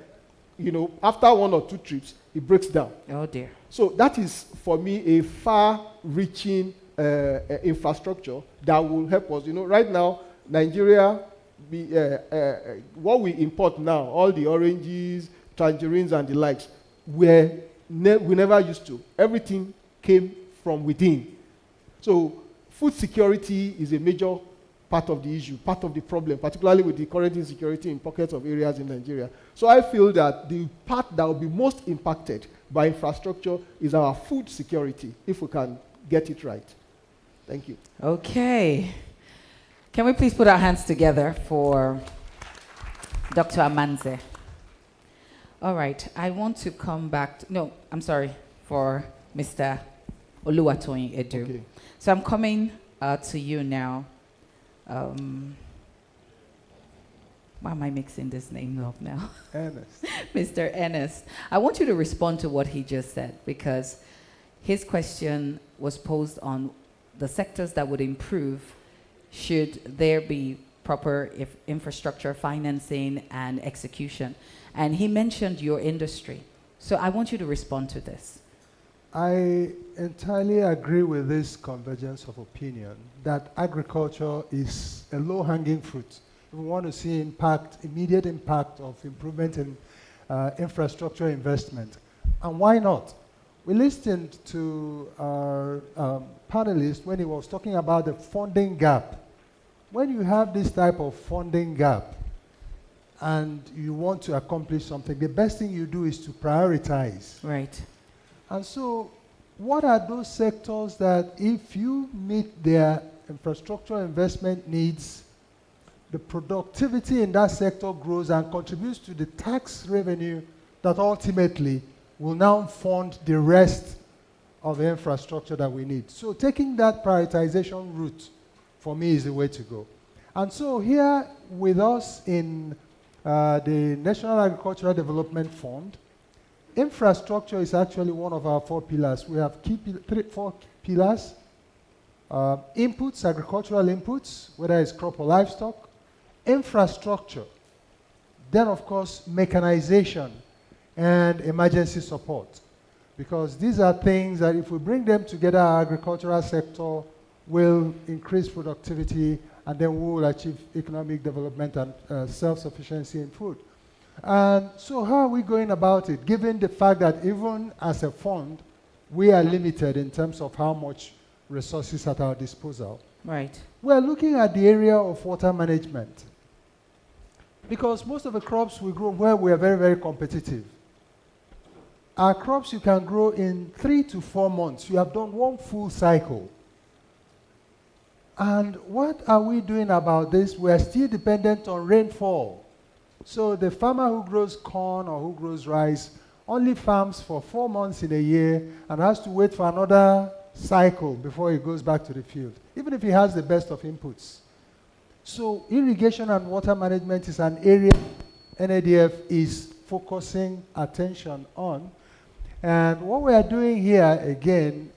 you know, after 1 or 2 trips, it breaks down. Oh dear. So that is, for me, a far-reaching infrastructure that will help us. You know, right now, Nigeria, what we import now, all the oranges, tangerines, and the likes, we never used to. Everything came from within. So food security is a major part of the issue, part of the problem, particularly with the current insecurity in pockets of areas in Nigeria. So I feel that the part that will be most impacted by infrastructure is our food security, if we can get it right. Thank you. Okay. Can we please put our hands together for Dr. Amanze? All right. I want to come back. For Mr. Oluwatoyin Edu. Okay. So I'm coming to you now. Why am I mixing this name up now? Ernest. Mr. Ernest. I want you to respond to what he just said, because his question was posed on the sectors that would improve should there be proper infrastructure financing and execution. And he mentioned your industry. So I want you to respond to this. I entirely agree with this convergence of opinion that agriculture is a low-hanging fruit. If we want to see immediate impact of improvement in infrastructure investment. And why not? We listened to our panelist when he was talking about the funding gap. When you have this type of funding gap and you want to accomplish something, the best thing you do is to prioritize. Right. And so, what are those sectors that if you meet their infrastructure investment needs, the productivity in that sector grows and contributes to the tax revenue that ultimately will now fund the rest of the infrastructure that we need. So taking that prioritization route, for me, is the way to go. And so here with us in the National Agricultural Development Fund, infrastructure is actually one of our 4 pillars. We have 4 pillars. Inputs, agricultural inputs, whether it's crop or livestock. Infrastructure, Then, of course, mechanization and emergency support. Because these are things that if we bring them together, our agricultural sector will increase productivity, and then we will achieve economic development and self-sufficiency in food. And so how are we going about it, given the fact that even as a fund, we are limited in terms of how much resources at our disposal? Right. We're looking at the area of water management. Because most of the crops we grow where we are very, very competitive. Our crops you can grow in 3 to 4 months. You have done one full cycle. And what are we doing about this? We are still dependent on rainfall. So the farmer who grows corn or who grows rice only farms for 4 months in a year and has to wait for another cycle before he goes back to the field, even if he has the best of inputs. So irrigation and water management is an area NADF is focusing attention on. And what we are doing here, again,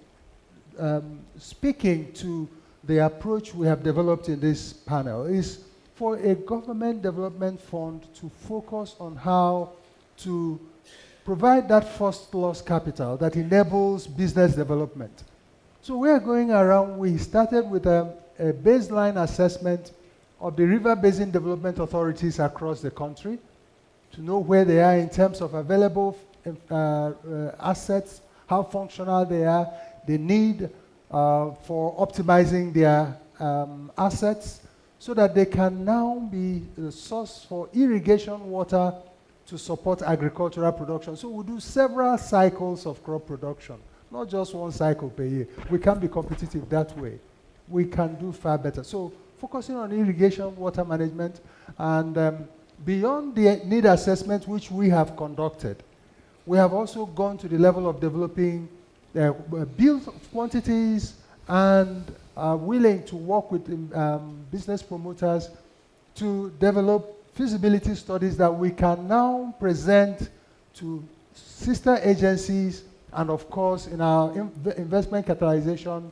speaking to the approach we have developed in this panel, is for a government development fund to focus on how to provide that first loss capital that enables business development. So we are going around, we started with a baseline assessment of the river basin development authorities across the country to know where they are in terms of available assets, how functional they are, the need for optimizing their assets, so that they can now be the source for irrigation water to support agricultural production. So we do several cycles of crop production, not just one cycle per year. We can be competitive that way. We can do far better. So focusing on irrigation, water management, and beyond the need assessment which we have conducted, we have also gone to the level of developing build quantities and are willing to work with business promoters to develop feasibility studies that we can now present to sister agencies and, of course, in our investment catalyzation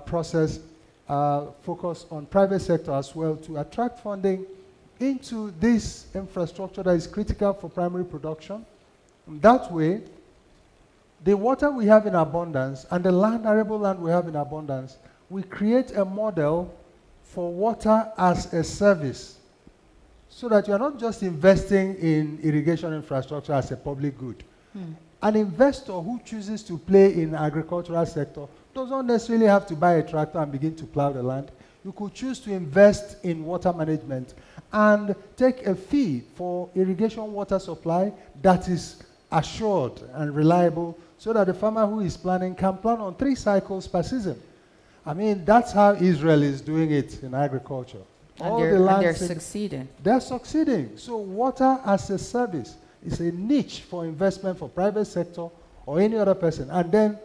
process, focus on private sector as well to attract funding into this infrastructure that is critical for primary production. And that way, the water we have in abundance and the arable land we have in abundance, we create a model for water as a service so that you're not just investing in irrigation infrastructure as a public good. An investor who chooses to play in agricultural sector doesn't necessarily have to buy a tractor and begin to plow the land. You could choose to invest in water management and take a fee for irrigation water supply that is assured and reliable so that the farmer who is planning can plan on 3 cycles per season. I mean, that's how Israel is doing it in agriculture. And they're succeeding. They're succeeding. So water as a service is a niche for investment for private sector or any other person. And then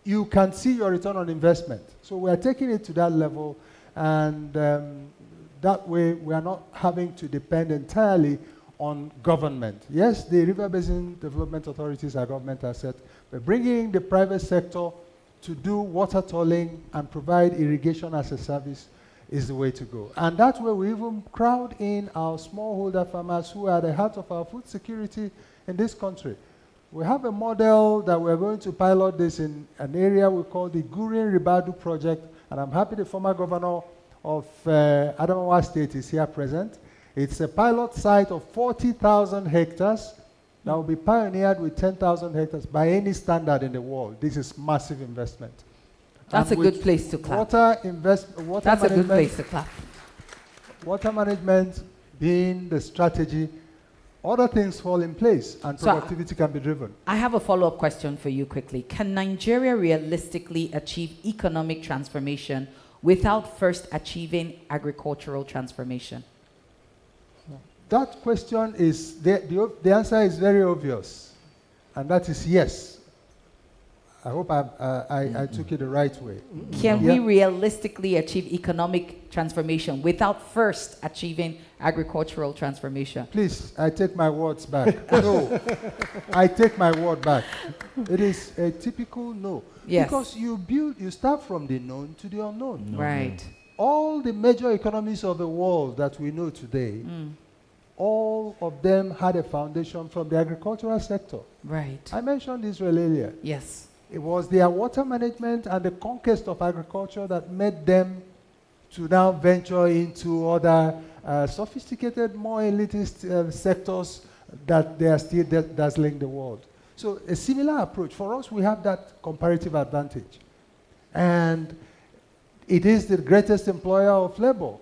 you can see your return on investment. So we are taking it to that level, and that way we are not having to depend entirely on government. Yes, the River Basin Development Authorities are government asset, but bringing the private sector to do water tolling and provide irrigation as a service is the way to go. And that way we even crowd in our smallholder farmers who are the heart of our food security in this country. We have a model that we're going to pilot this in an area we call the Gurin Ribadu Project, and I'm happy the former governor of Adamawa State is here present. It's a pilot site of 40,000 hectares that will be pioneered with 10,000 hectares by any standard in the world. This is massive investment. That's a good place to clap. That's a good place to clap. Water management being the strategy, other things fall in place and productivity can be driven. I have a follow-up question for you quickly. Can Nigeria realistically achieve economic transformation without first achieving agricultural transformation? That question is, the answer is very obvious, and that is yes. I hope I took it the right way. Can we realistically achieve economic transformation without first achieving agricultural transformation? Please, I take my words back. No, I take my word back. It is a typical no. Yes. Because you start from the known to the unknown. Right. All the major economies of the world that we know today all of them had a foundation from the agricultural sector. Right. I mentioned Israel earlier. Yes. It was their water management and the conquest of agriculture that made them to now venture into other sophisticated, more elitist sectors that they are still dazzling the world. So a similar approach. For us, we have that comparative advantage. And it is the greatest employer of labor.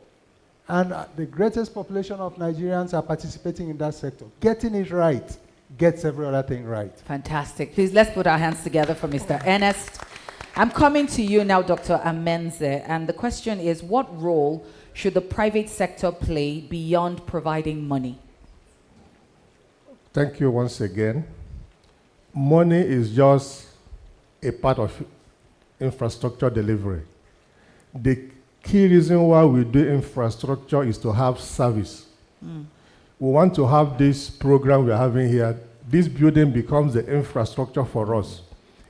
And the greatest population of Nigerians are participating in that sector. Getting it right gets every other thing right. Fantastic. Please, let's put our hands together for Mr. Ernest. I'm coming to you now, Dr. Amenze, and the question is, what role should the private sector play beyond providing money? Thank you once again. Money is just a part of infrastructure delivery. The key reason why we do infrastructure is to have service. We want to have this program we're having here. This building becomes the infrastructure for us.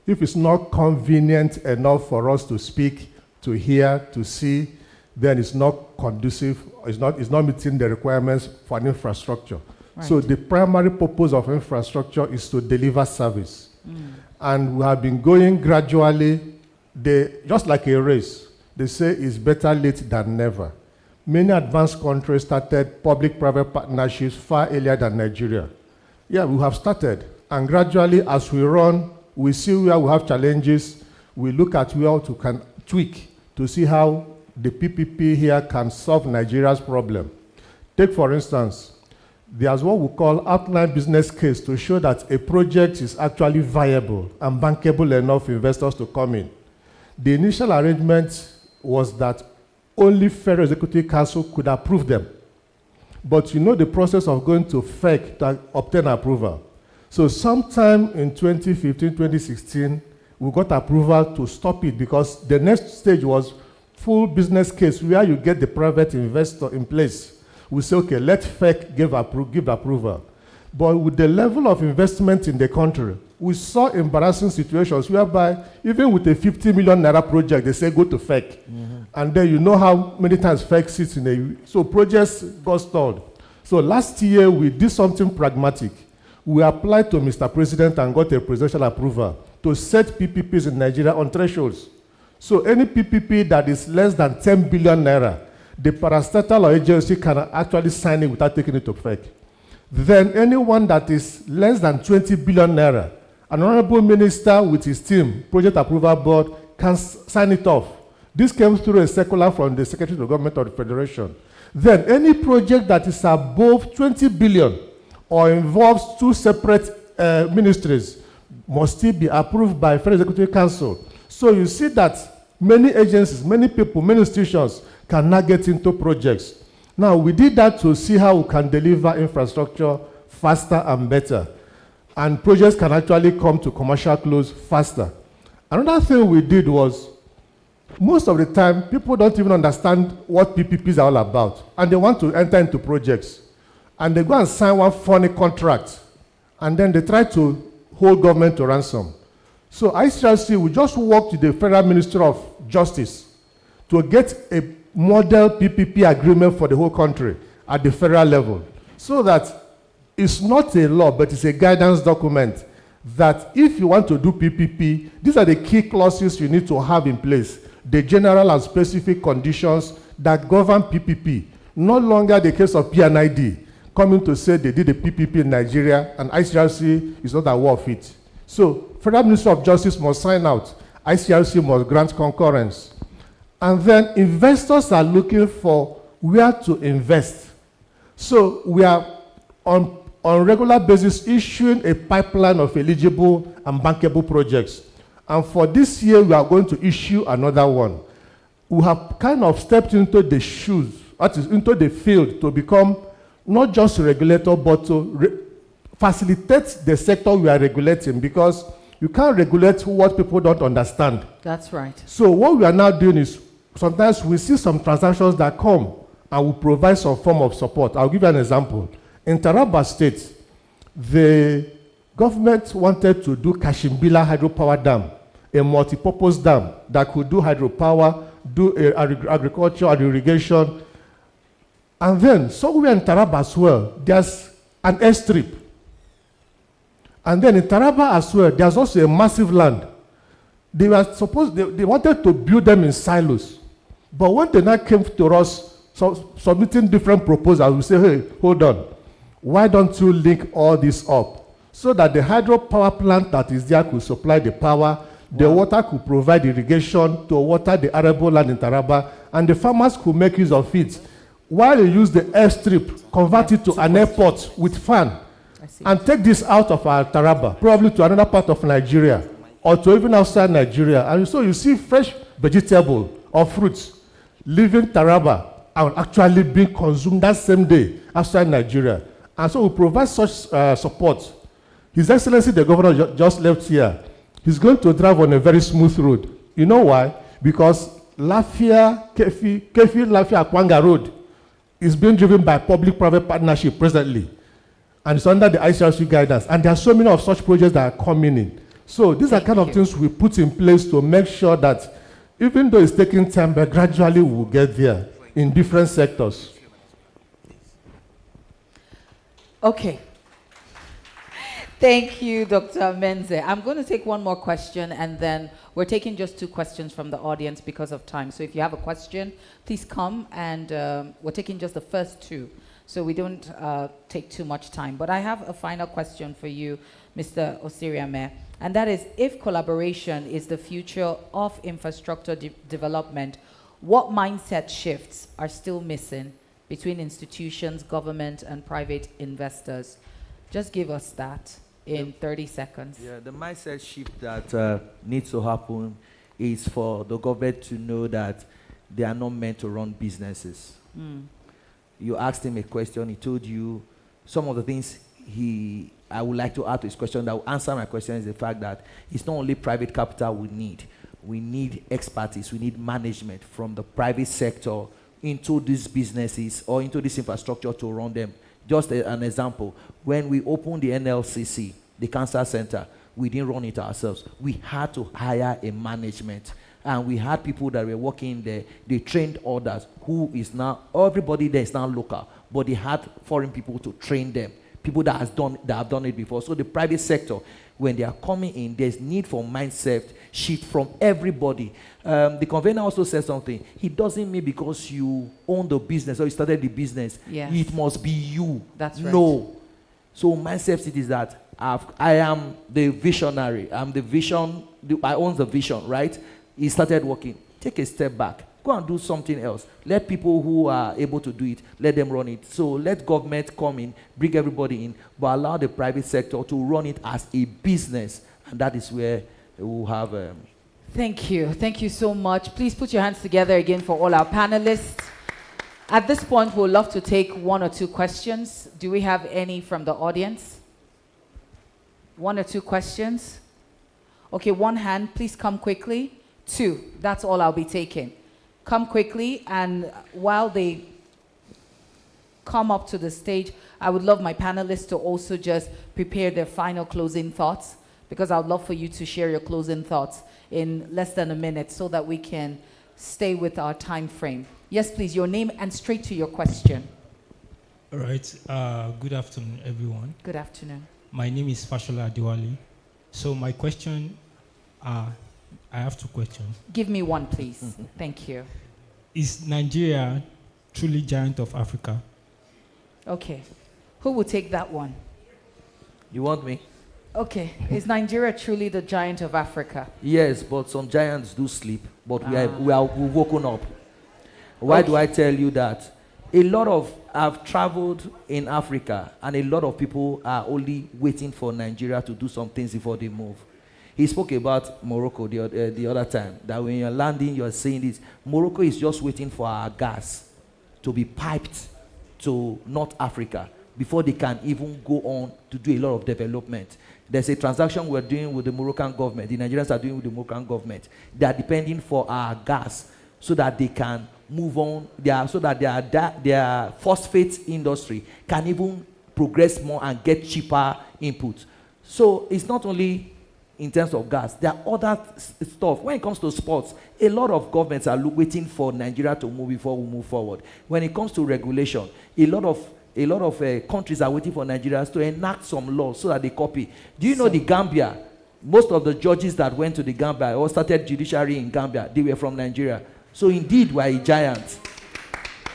If it's not convenient enough for us to speak, to hear, to see, then it's not conducive, it's not meeting the requirements for an infrastructure. Right. So the primary purpose of infrastructure is to deliver service. And we have been going gradually, just like a race. They say it's better late than never. Many advanced countries started public-private partnerships far earlier than Nigeria. Yeah, we have started. And gradually, as we run, we see where we have challenges. We look at where to can tweak to see how the PPP here can solve Nigeria's problem. Take, for instance, there's what we call outline business case to show that a project is actually viable and bankable enough for investors to come in. The initial arrangement was that only Federal Executive Council could approve them. But you know the process of going to FEC to obtain approval. So sometime in 2015, 2016, we got approval to stop it because the next stage was full business case where you get the private investor in place. We say, okay, let FEC give approval. But with the level of investment in the country, we saw embarrassing situations whereby even with a 50 million naira project, they say go to FEC. And then you know how many times FEC sits in a... So projects got stalled. So last year, we did something pragmatic. We applied to Mr. President and got a presidential approval to set PPPs in Nigeria on thresholds. So any PPP that is less than 10 billion naira, the parastatal or agency can actually sign it without taking it to FEC. Then anyone that is less than 20 billion naira, an honorable minister with his team, project approval board, can sign it off. This came through a circular from the Secretary of Government of the Federation. Then any project that is above 20 billion or involves two separate ministries must still be approved by Federal Executive Council. So you see that many agencies, many people, many institutions can now get into projects. Now, we did that to see how we can deliver infrastructure faster and better. And projects can actually come to commercial close faster. Another thing we did was, most of the time, people don't even understand what PPPs are all about. And they want to enter into projects. And they go and sign one funny contract. And then they try to hold government to ransom. So ICRC, we just worked with the Federal Ministry of Justice to get a model PPP agreement for the whole country at the federal level. So that it's not a law, but it's a guidance document that if you want to do PPP, these are the key clauses you need to have in place. The general and specific conditions that govern PPP. No longer the case of PNID coming to say they did a PPP in Nigeria and ICRC is not aware of it. So Federal Ministry of Justice must sign out. ICRC must grant concurrence. And then investors are looking for where to invest. So we are on regular basis issuing a pipeline of eligible and bankable projects. And for this year, we are going to issue another one. We have kind of stepped into the shoes, that is, into the field to become not just a regulator, but to facilitate the sector we are regulating, because you can't regulate what people don't understand. That's right. So what we are now doing is, sometimes we see some transactions that come and we provide some form of support. I'll give you an example. In Taraba State, the government wanted to do Kashimbila hydropower dam, a multi-purpose dam that could do hydropower, do agriculture and irrigation. And then, somewhere in Taraba as well, there's an airstrip. And then in Taraba as well, there's also a massive land. They were supposed, they wanted to build them in silos. But when they now came to us submitting different proposals, we say, hey, hold on. Why don't you link all this up so that the hydropower plant that is there could supply the power, the water could provide irrigation to water the arable land in Taraba, and the farmers could make use of it. While you use the airstrip, convert it to an airport with fan, and take this out of our Taraba, probably to another part of Nigeria, or to even outside Nigeria. And so you see fresh vegetable or fruits leaving Taraba and actually being consumed that same day outside Nigeria. And so we provide such support. His Excellency, the governor just left here. He's going to drive on a very smooth road. You know why? Because Lafia, Kefi Lafia Akwanga Road is being driven by public-private partnership presently. And it's under the ICRC guidance. And there are so many of such projects that are coming in. So these are kind of things we put in place to make sure that even though it's taking time, but gradually we'll get there in different sectors. Okay. Thank you, Dr. Menze. I'm going to take one more question, and then we're taking just 2 questions from the audience because of time. So if you have a question, please come, and we're taking just the first 2, so we don't take too much time. But I have a final question for you, Mr. Osiriame, and that is, if collaboration is the future of infrastructure development, what mindset shifts are still missing between institutions, government, and private investors? Just give us that in 30 seconds. Yeah, the mindset shift that needs to happen is for the government to know that they are not meant to run businesses. You asked him a question, he told you some of the things I would like to add to his question that will answer my question is the fact that it's not only private capital we need expertise, we need management from the private sector into these businesses or into this infrastructure to run them. Just an example, when we opened the NLCC, the Cancer Center, we didn't run it ourselves. We had to hire a management. And we had people that were working there. They trained others who is now, everybody there is now local, but they had foreign people to train them, people that have done it before. So the private sector, when they are coming in, there's need for mindset shift from everybody. The convener also said something. It doesn't mean because you own the business or you started the business, it must be you. That's right. No. So mindset it is that I am the visionary. I'm the vision. I own the vision, right? He started working. Take a step back. Go and do something else. Let people who are able to do it, let them run it. So let government come in, bring everybody in, but allow the private sector to run it as a business. And that is where we'll have... Thank you. Thank you so much. Please put your hands together again for all our panelists. At this point, we'll love to take 1 or 2 questions. Do we have any from the audience? 1 or 2 questions? Okay, 1 hand. Please come quickly. 2. That's all I'll be taking. Come quickly, and while they come up to the stage, I would love my panelists to also just prepare their final closing thoughts, because I would love for you to share your closing thoughts in less than a minute so that we can stay with our time frame. Yes, please, your name and straight to your question. All right. Good afternoon, everyone. Good afternoon. My name is Fashola Adiwali. So my question, I have 2 questions. Give me 1, please. Thank you. Is Nigeria truly giant of Africa? Okay. Who will take that one? You want me? Okay. Is Nigeria truly the giant of Africa? Yes, but some giants do sleep, but we've woken up. Why do I tell you that? I've traveled in Africa, and a lot of people are only waiting for Nigeria to do some things before they move. He spoke about Morocco the other time, that when you're landing, you're saying this. Morocco is just waiting for our gas to be piped to North Africa before they can even go on to do a lot of development. There's a transaction we're doing with the Moroccan government. The Nigerians are doing with the Moroccan government. They are depending for our gas so that they can move on, so that their phosphate industry can even progress more and get cheaper inputs. So it's not only in terms of gas. There are other stuff. When it comes to sports, a lot of governments are waiting for Nigeria to move before we move forward. When it comes to regulation, a lot of countries are waiting for Nigeria to enact some laws so that they copy. Do you know the Gambia? Most of the judges that went to the Gambia or started judiciary in Gambia, they were from Nigeria. So indeed, we're a giant.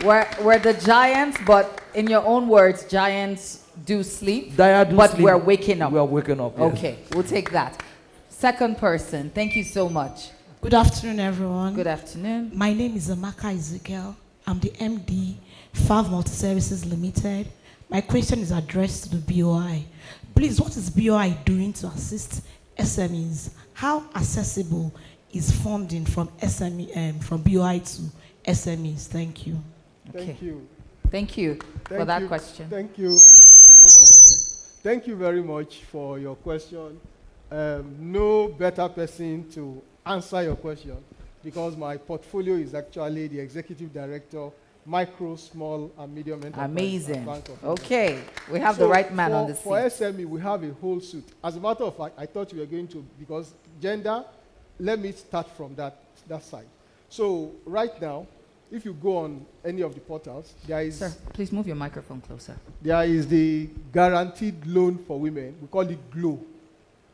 We're the giants, but in your own words, giants do sleep, but sleep. we're waking up. We're waking up, yes. Okay, we'll take that. Second person, thank you so much. Good afternoon, everyone. Good afternoon. My name is Amaka Ezekiel. I'm the MD, FAV Multi-Services Limited. My question is addressed to the BOI. Please, what is BOI doing to assist SMEs? How accessible is funding from from BOI to SMEs? Thank you. Thank you. Thank you for that question. Thank you. Thank you very much for your question. No better person to answer your question because my portfolio is actually the executive director, micro, small, and medium enterprise. Amazing. Okay, we have the right man on the seat. For SME, we have a whole suit. As a matter of fact, I thought you were going to, because gender, let me start from that side. So right now, if you go on any of the portals, there is... Sir, please move your microphone closer. There is the guaranteed loan for women. We call it GLOW,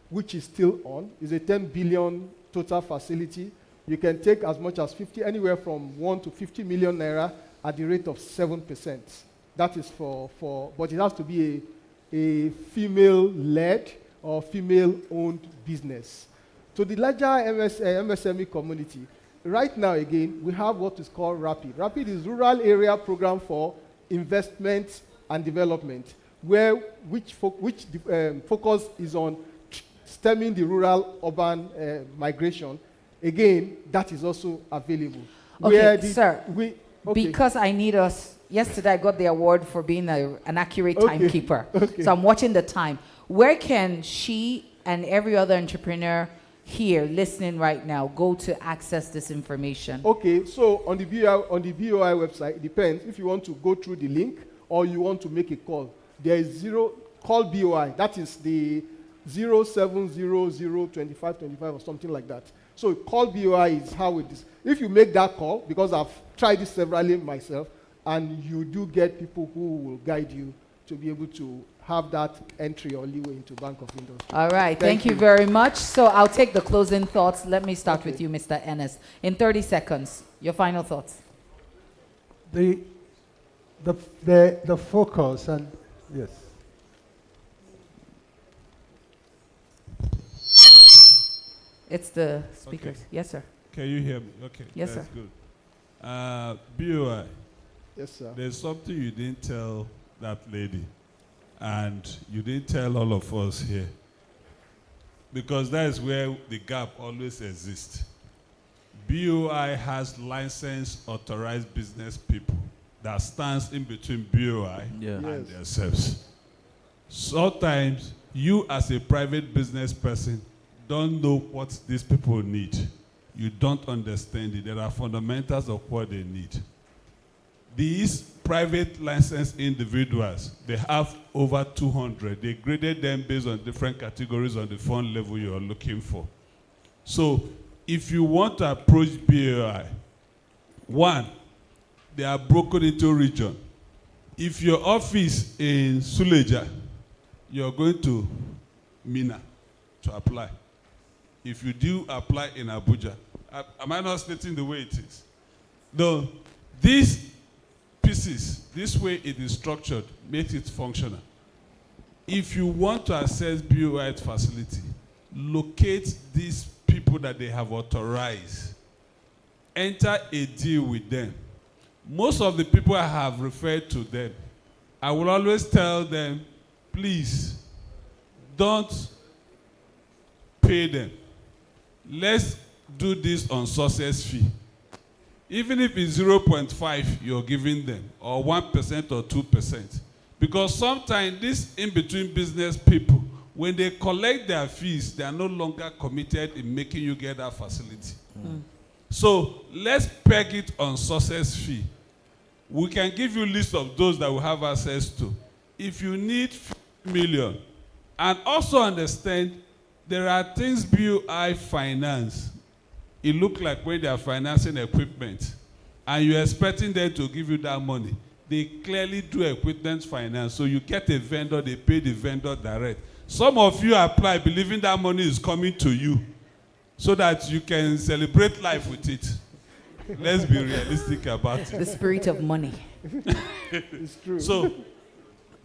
which is still on. It's a 10 billion total facility. You can take as much as anywhere from 1 to 50 million naira at the rate of 7%. That is but it has to be a female-led or female-owned business. To the larger MSME community, right now, again, we have what is called RAPID. RAPID is Rural Area Program for Investment and Development, which focus is on stemming the rural-urban migration. Again, that is also available. Okay, sir, because I need us, yesterday I got the award for being an accurate timekeeper. So I'm watching the time. Where can she and every other entrepreneur here listening right now go to access this information? Okay, so on the BOI website, it depends if you want to go through the link or you want to make a call. There is call BOI. That is the 07002525 or something like that. So call BOI is how it is. If you make that call, because I've tried this severally myself, and you do get people who will guide you to be able to have that entry or leeway into Bank of Industry. All right, thank you very much. So I'll take the closing thoughts. Let me start with you, Mr. Ennis. In 30 seconds, your final thoughts. The focus and yes. It's the speakers. Okay. Yes, sir. Can you hear me? Okay. Yes, that's sir. Good. BOI. Yes, sir. There's something you didn't tell that lady, and you didn't tell all of us here, because that is where the gap always exists. BOI has licensed, authorized business people that stands in between BOI and themselves. Sometimes you as a private business person don't know what these people need. You don't understand it. There are fundamentals of what they need. These private licensed individuals, they have over 200. They graded them based on different categories on the fund level you're looking for. So if you want to approach BOI, one, they are broken into region. If your office in Suleja, you're going to Mina to apply. If you do apply in Abuja, am I not stating the way it is? No, these pieces, this way it is structured, makes it functional. If you want to access BOI facility, locate these people that they have authorized. Enter a deal with them. Most of the people I have referred to them, I will always tell them, please, don't pay them. Let's do this on success fee. Even if it's 0.5 you're giving them, or 1% or 2%. Because sometimes these in-between business people, when they collect their fees, they are no longer committed in making you get that facility. So let's peg it on success fee. We can give you a list of those that we have access to. If you need 50 million, and also understand there are things BUI finance. It looks like when they are financing equipment and you're expecting them to give you that money, they clearly do equipment finance. So you get a vendor, they pay the vendor direct. Some of you apply believing that money is coming to you so that you can celebrate life with it. Let's be realistic about it. The spirit of money. It's true. So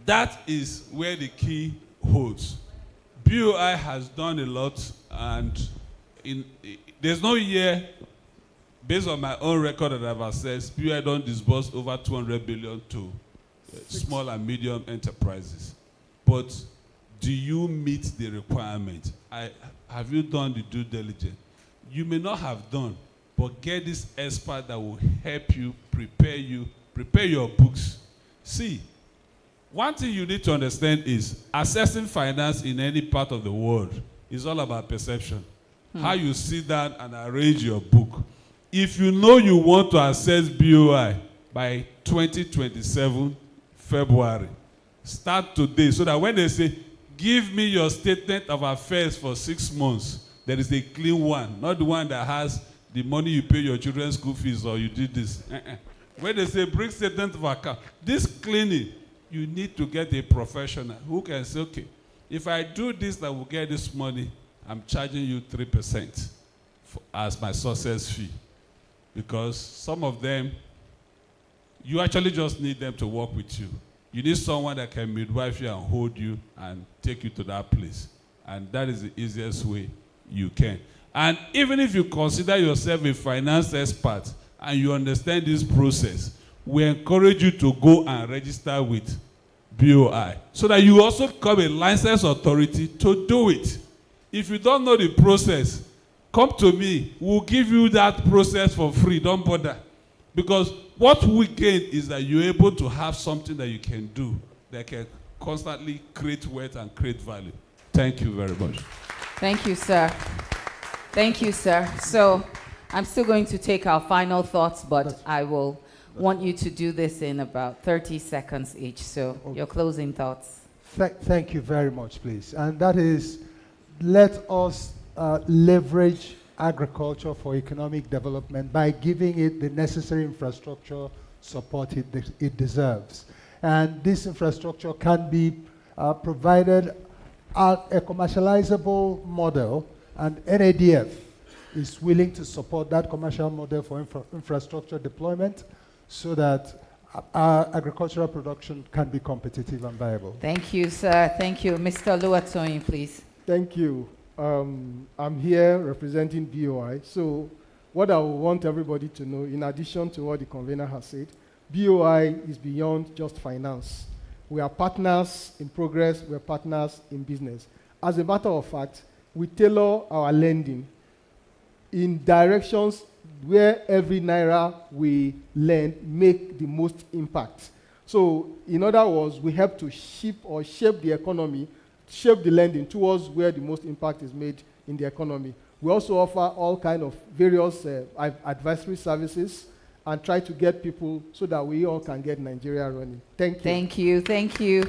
that is where the key holds. BUI has done a lot, and there's no year, based on my own record that I've assessed, BUI don't disburse over 200 billion to small and medium enterprises. But do you meet the requirement? Have you done the due diligence? You may not have done, but get this expert that will help you, prepare your books. See, one thing you need to understand is assessing finance in any part of the world is all about perception. How you sit down and arrange your book. If you know you want to assess BUI by 2027 February, start today so that when they say, give me your statement of affairs for 6 months, there is a clean one, not the one that has the money you pay your children's school fees or you did this. When they say bring statement of account, this cleaning, you need to get a professional who can say, okay, if I do this, I will get this money. I'm charging you 3% as my success fee. Because some of them, you actually just need them to work with you. You need someone that can midwife you and hold you and take you to that place. And that is the easiest way you can. And even if you consider yourself a finance expert and you understand this process, we encourage you to go and register with BUI so that you also become a licensed authority to do it. If you don't know the process, come to me. We'll give you that process for free. Don't bother. Because what we gain is that you're able to have something that you can do that can constantly create wealth and create value. Thank you very much. Thank you, sir. Thank you, sir. So I'm still going to take our final thoughts, but I will want you to do this in about 30 seconds each. So your closing thoughts. Thank you very much, please. And that is, let us leverage agriculture for economic development by giving it the necessary infrastructure support it deserves. And this infrastructure can be provided at a commercializable model, and NADF is willing to support that commercial model for infrastructure deployment so that our agricultural production can be competitive and viable. Thank you, sir. Thank you. Mr. Luatoyin, please. Thank you. I'm here representing BOI. So what I want everybody to know, in addition to what the convener has said, BOI is beyond just finance. We are partners in progress. We are partners in business. As a matter of fact, we tailor our lending in directions where every naira we lend make the most impact. So in other words, we help to shape the economy, shape the lending towards where the most impact is made in the economy. We also offer all kinds of various advisory services and try to get people so that we all can get Nigeria running. Thank you. Thank you. Thank you.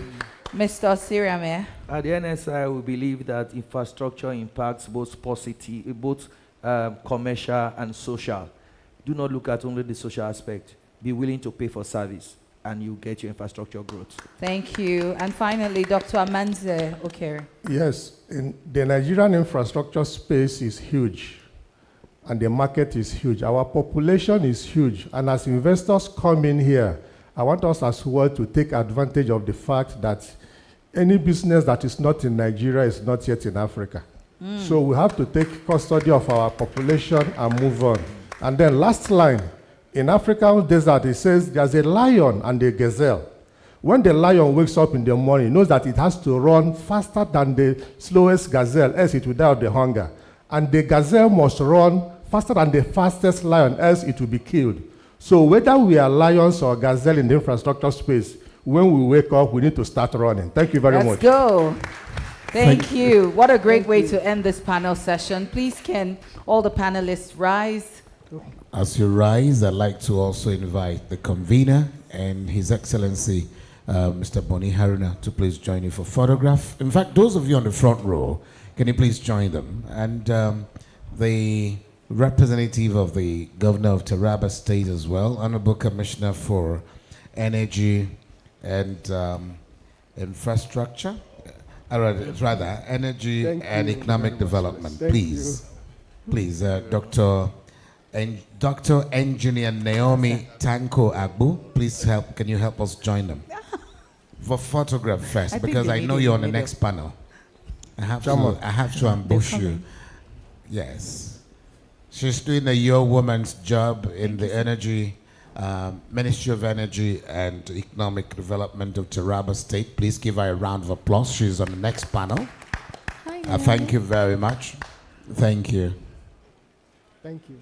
Mr. Siriame. At the NSI, we believe that infrastructure impacts both commercial and social. Do not look at only the social aspect. Be willing to pay for service, and you get your infrastructure growth. Thank you. And finally, Dr. Amanze Okere. Yes, in the Nigerian infrastructure space is huge, and the market is huge. Our population is huge, and as investors come in here, I want us as well to take advantage of the fact that any business that is not in Nigeria is not yet in Africa. So we have to take custody of our population and move on. And then last line, in African desert, it says there's a lion and a gazelle. When the lion wakes up in the morning, it knows that it has to run faster than the slowest gazelle, else it will die of the hunger. And the gazelle must run faster than the fastest lion, else it will be killed. So whether we are lions or gazelle in the infrastructure space, when we wake up, we need to start running. Thank you very much. Let's go. Thank you. What a great way to end this panel session. Please, can all the panelists rise? As you rise, I'd like to also invite the convener and His Excellency, Mr. Boni Haruna to please join you for photograph. In fact, those of you on the front row, can you please join them? And the representative of the governor of Taraba State as well, Honorable Commissioner for Energy and Infrastructure, rather Energy and Economic Development. Please, please, Dr. Engineer Naomi Tanko Agbu, please help. Can you help us join them for photograph first? Because I know you're on the next panel. I have to ambush you. Yes. She's doing a Your Woman's job in the Energy, Ministry of Energy and Economic Development of Taraba State. Please give her a round of applause. She's on the next panel. Thank you very much. Thank you. Thank you.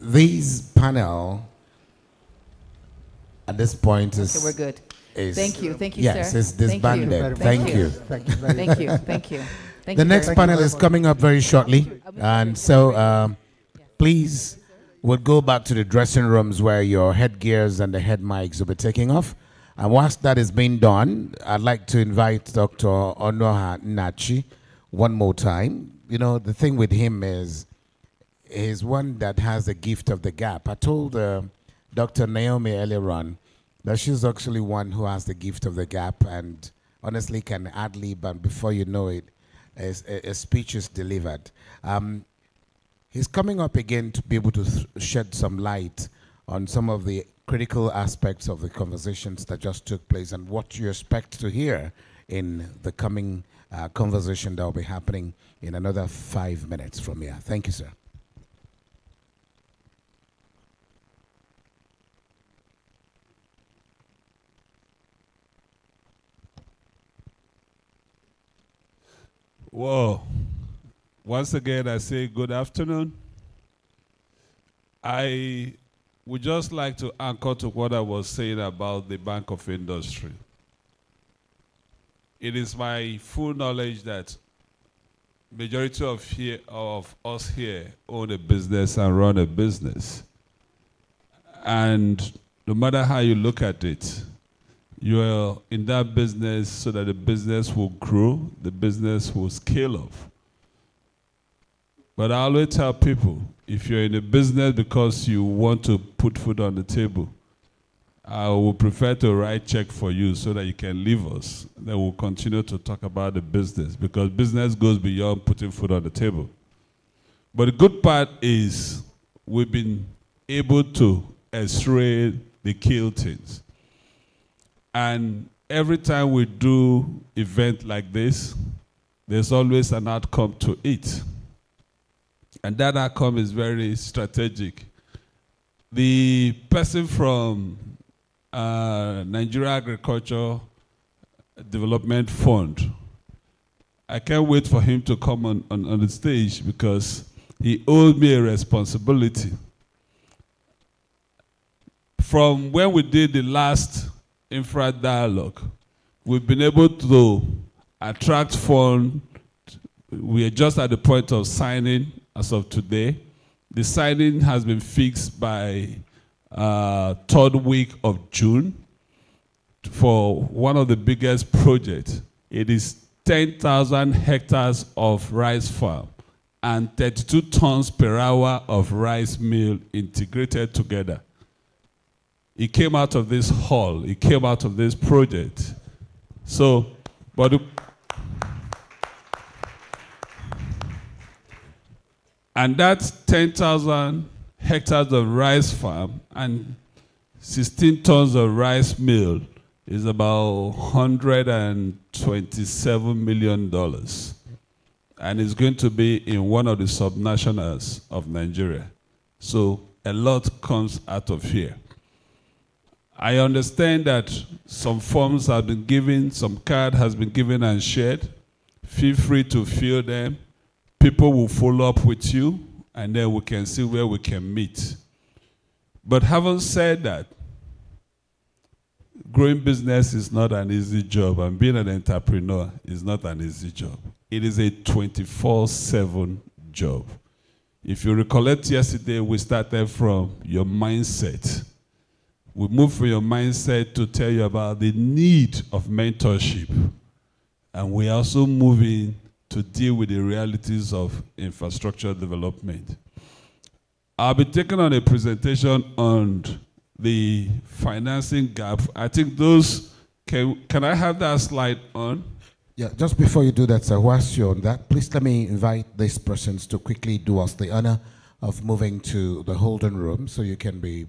This panel at this point is... Okay, we're good. Thank you, yes, sir. It's disbanded. Thank you. Thank you. Thank you. Thank you. Thank The you next very panel much. is coming up very shortly. And so please, we'll go back to the dressing rooms where your headgears and the head mics will be taking off. And whilst that is being done, I'd like to invite Dr. Onoha Nachi one more time. You know, the thing with him is he's one that has the gift of the gap. I told Dr. Naomi earlier on that she's actually one who has the gift of the gap and honestly can ad-lib, and before you know it, a speech is delivered. He's coming up again to be able to shed some light on some of the critical aspects of the conversations that just took place and what you expect to hear in the coming conversation that will be happening in another 5 minutes from here. Thank you, sir. Whoa. Once again, I say good afternoon. I would just like to anchor to what I was saying about the Bank of Industry. It is my full knowledge that majority of us here own a business and run a business. And no matter how you look at it, you are in that business so that the business will grow, the business will scale up. But I always tell people, if you're in a business because you want to put food on the table, I would prefer to write check for you so that you can leave us. Then we'll continue to talk about the business, because business goes beyond putting food on the table. But the good part is we've been able to x-ray the kill things. And every time we do event like this, there's always an outcome to it. And that outcome is very strategic. The person from Nigeria Agriculture Development Fund, I can't wait for him to come on the stage because he owed me a responsibility. From when we did the last infra dialogue, we've been able to attract funds. We are just at the point of signing as of today. The signing has been fixed by third week of June for one of the biggest projects. It is 10,000 hectares of rice farm and 32 tons per hour of rice mill integrated together. It came out of this hall. It came out of this project. So, but and that 10,000 hectares of rice farm and 16 tons of rice mill is about $127 million. And it's going to be in one of the subnationals of Nigeria. So a lot comes out of here. I understand that some forms have been given, some card has been given and shared. Feel free to fill them. People will follow up with you, and then we can see where we can meet. But having said that, growing business is not an easy job, and being an entrepreneur is not an easy job. It is a 24/7 job. If you recollect yesterday, we started from your mindset. we move from your mindset to tell you about the need of mentorship. And we also move in to deal with the realities of infrastructure development. I'll be taking on a presentation on the financing gap. I think those, can I have that slide on? Yeah, just before you do that, sir, whilst you're on that, please let me invite these persons to quickly do us the honor of moving to the Holden room so you can be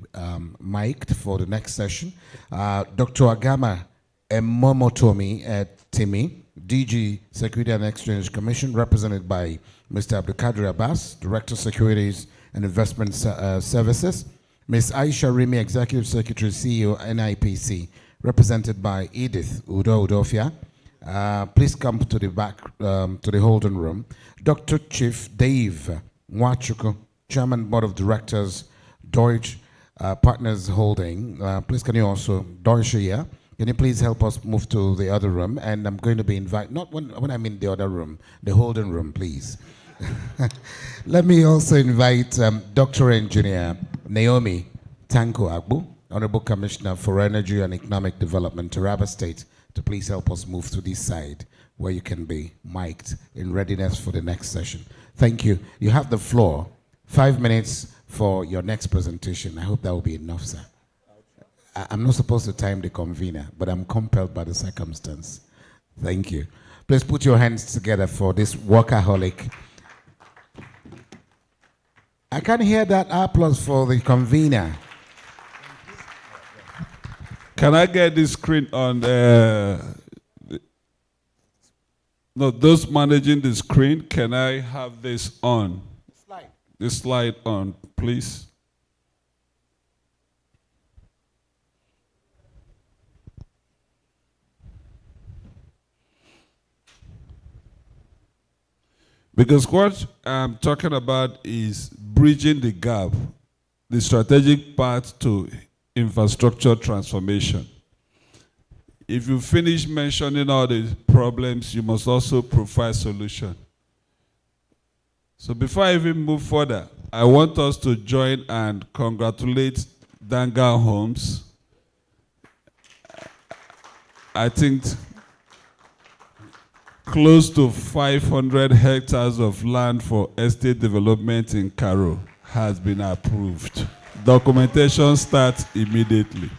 mic'd for the next session. Dr. Agama Emomotomi Timi, DG Security and Exchange Commission, represented by Mr. Abdulkadir Abbas, Director Securities and Investment Services, Ms. Aisha Rimi, Executive Secretary, CEO, NIPC, represented by Edith Udo Udofia. Please come to the back, to the Holden room. Dr. Chief Dave Nwachuku, Chairman, Board of Directors, Deutsche Partners Holdings. Please can you also, Deutsche, yeah? Can you please help us move to the other room? And I'm going to be invited, not when I mean the other room, the Holden room, please. Let me also invite Dr. Engineer Naomi Tanko Agbu, Honorable Commissioner for Energy and Economic Development, Taraba State, to please help us move to this side where you can be mic'd in readiness for the next session. Thank you. You have the floor. 5 minutes for your next presentation. I hope that will be enough, sir. I'm not supposed to time the convener, but I'm compelled by the circumstance. Thank you. Please put your hands together for this workaholic. I can't hear that applause for the convener. Can I get this screen on no, those managing the screen, can I have this on? This slide on, please. Because what I'm talking about is bridging the gap, the strategic path to infrastructure transformation. If you finish mentioning all the problems, you must also provide solution. So before I even move further, I want us to join and congratulate Danga Homes. I think close to 500 hectares of land for estate development in Karo has been approved. Documentation starts immediately.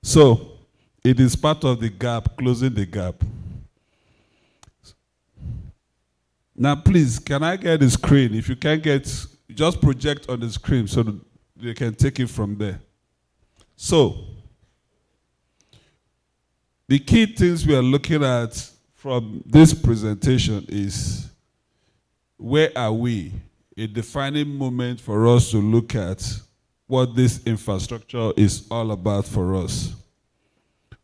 So, it is part of the gap, closing the gap. Now, please, can I get the screen? If you can't get, just project on the screen so that they can take it from there. So, the key things we are looking at from this presentation is, where are we? A defining moment for us to look at what this infrastructure is all about for us.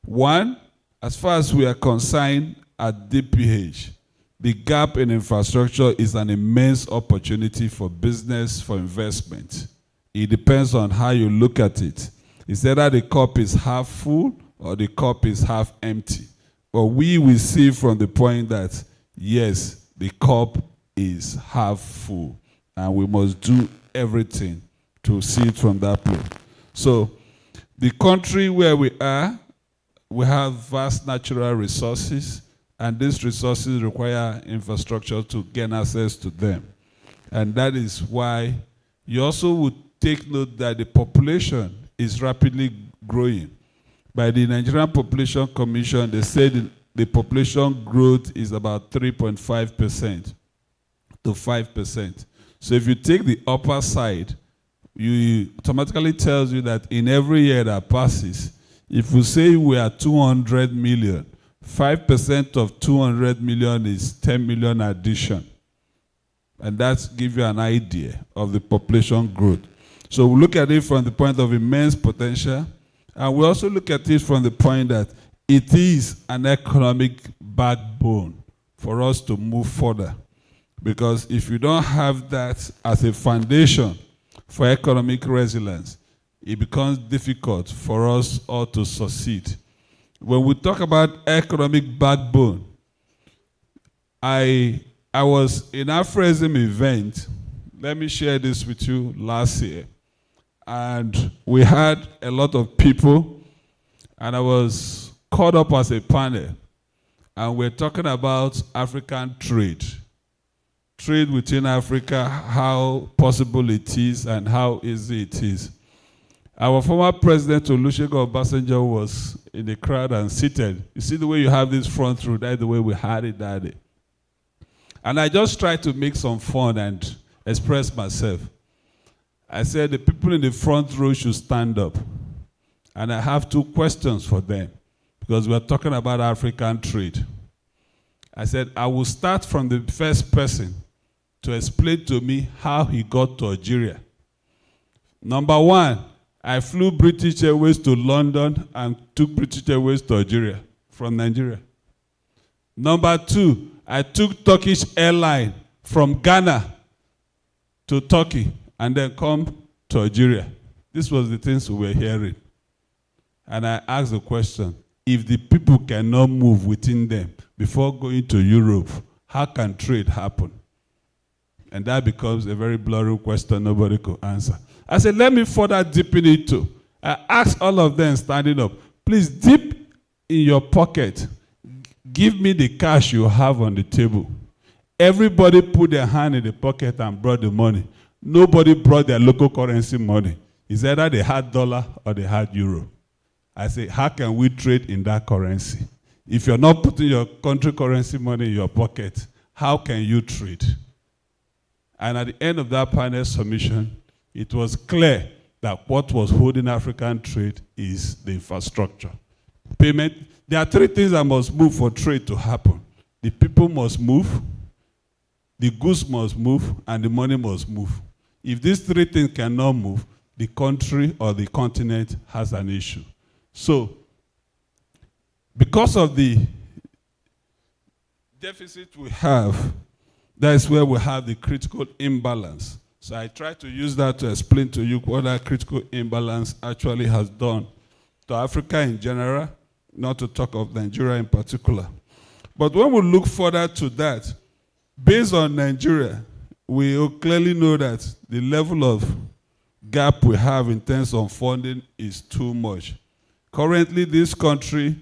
One, as far as we are concerned at DPH, the gap in infrastructure is an immense opportunity for business, for investment. It depends on how you look at it. It's either the cup is half full or the cup is half empty. But we will see from the point that, yes, the cup is half full, and we must do everything to see it from that place. So, the country where we are, we have vast natural resources, and these resources require infrastructure to gain access to them. And that is why you also would take note that the population is rapidly growing. By the Nigerian Population Commission, they said the population growth is about 3.5% to 5%. So if you take the upper side, you automatically tells you that in every year that passes, if we say we are 200 million, 5% of 200 million is 10 million addition. And that gives you an idea of the population growth. So we look at it from the point of immense potential, and we also look at it from the point that it is an economic backbone for us to move further. Because if you don't have that as a foundation for economic resilience, it becomes difficult for us all to succeed. When we talk about economic backbone, I was in an aphorism event let me share this with you last year. And we had a lot of people, and I was caught up as a panel, and we're talking about African trade. Trade within Africa, how possible it is and how easy it is. Our former president, Olusegun Obasanjo, was in the crowd and seated. You see the way you have this front row, that's the way we had it that day. And I just tried to make some fun and express myself. I said the people in the front row should stand up. And I have 2 questions for them, because we're talking about African trade. I said, I will start from the first person to explain to me how he got to Algeria. Number 1, I flew British Airways to London and took British Airways to Algeria from Nigeria. Number 2, I took Turkish Airline from Ghana to Turkey and then come to Algeria. This was the things we were hearing. And I asked the question, if the people cannot move within them before going to Europe, how can trade happen? And that becomes a very blurry question nobody could answer. I said, let me further deepen it too. I asked all of them standing up, please dip in your pocket. Give me the cash you have on the table. Everybody put their hand in the pocket and brought the money. Nobody brought their local currency money. It's either they had dollar or they had euro. I say, how can we trade in that currency? If you're not putting your country currency money in your pocket, how can you trade? And at the end of that panel submission, it was clear that what was holding African trade is the infrastructure. Payment, there are 3 things that must move for trade to happen. The people must move, the goods must move, and the money must move. If these 3 things cannot move, the country or the continent has an issue. So, because of the deficit we have, that's where we have the critical imbalance. So I try to use that to explain to you what that critical imbalance actually has done to Africa in general, not to talk of Nigeria in particular. But when we look further to that, based on Nigeria, we clearly know that the level of gap we have in terms of funding is too much. Currently, this country,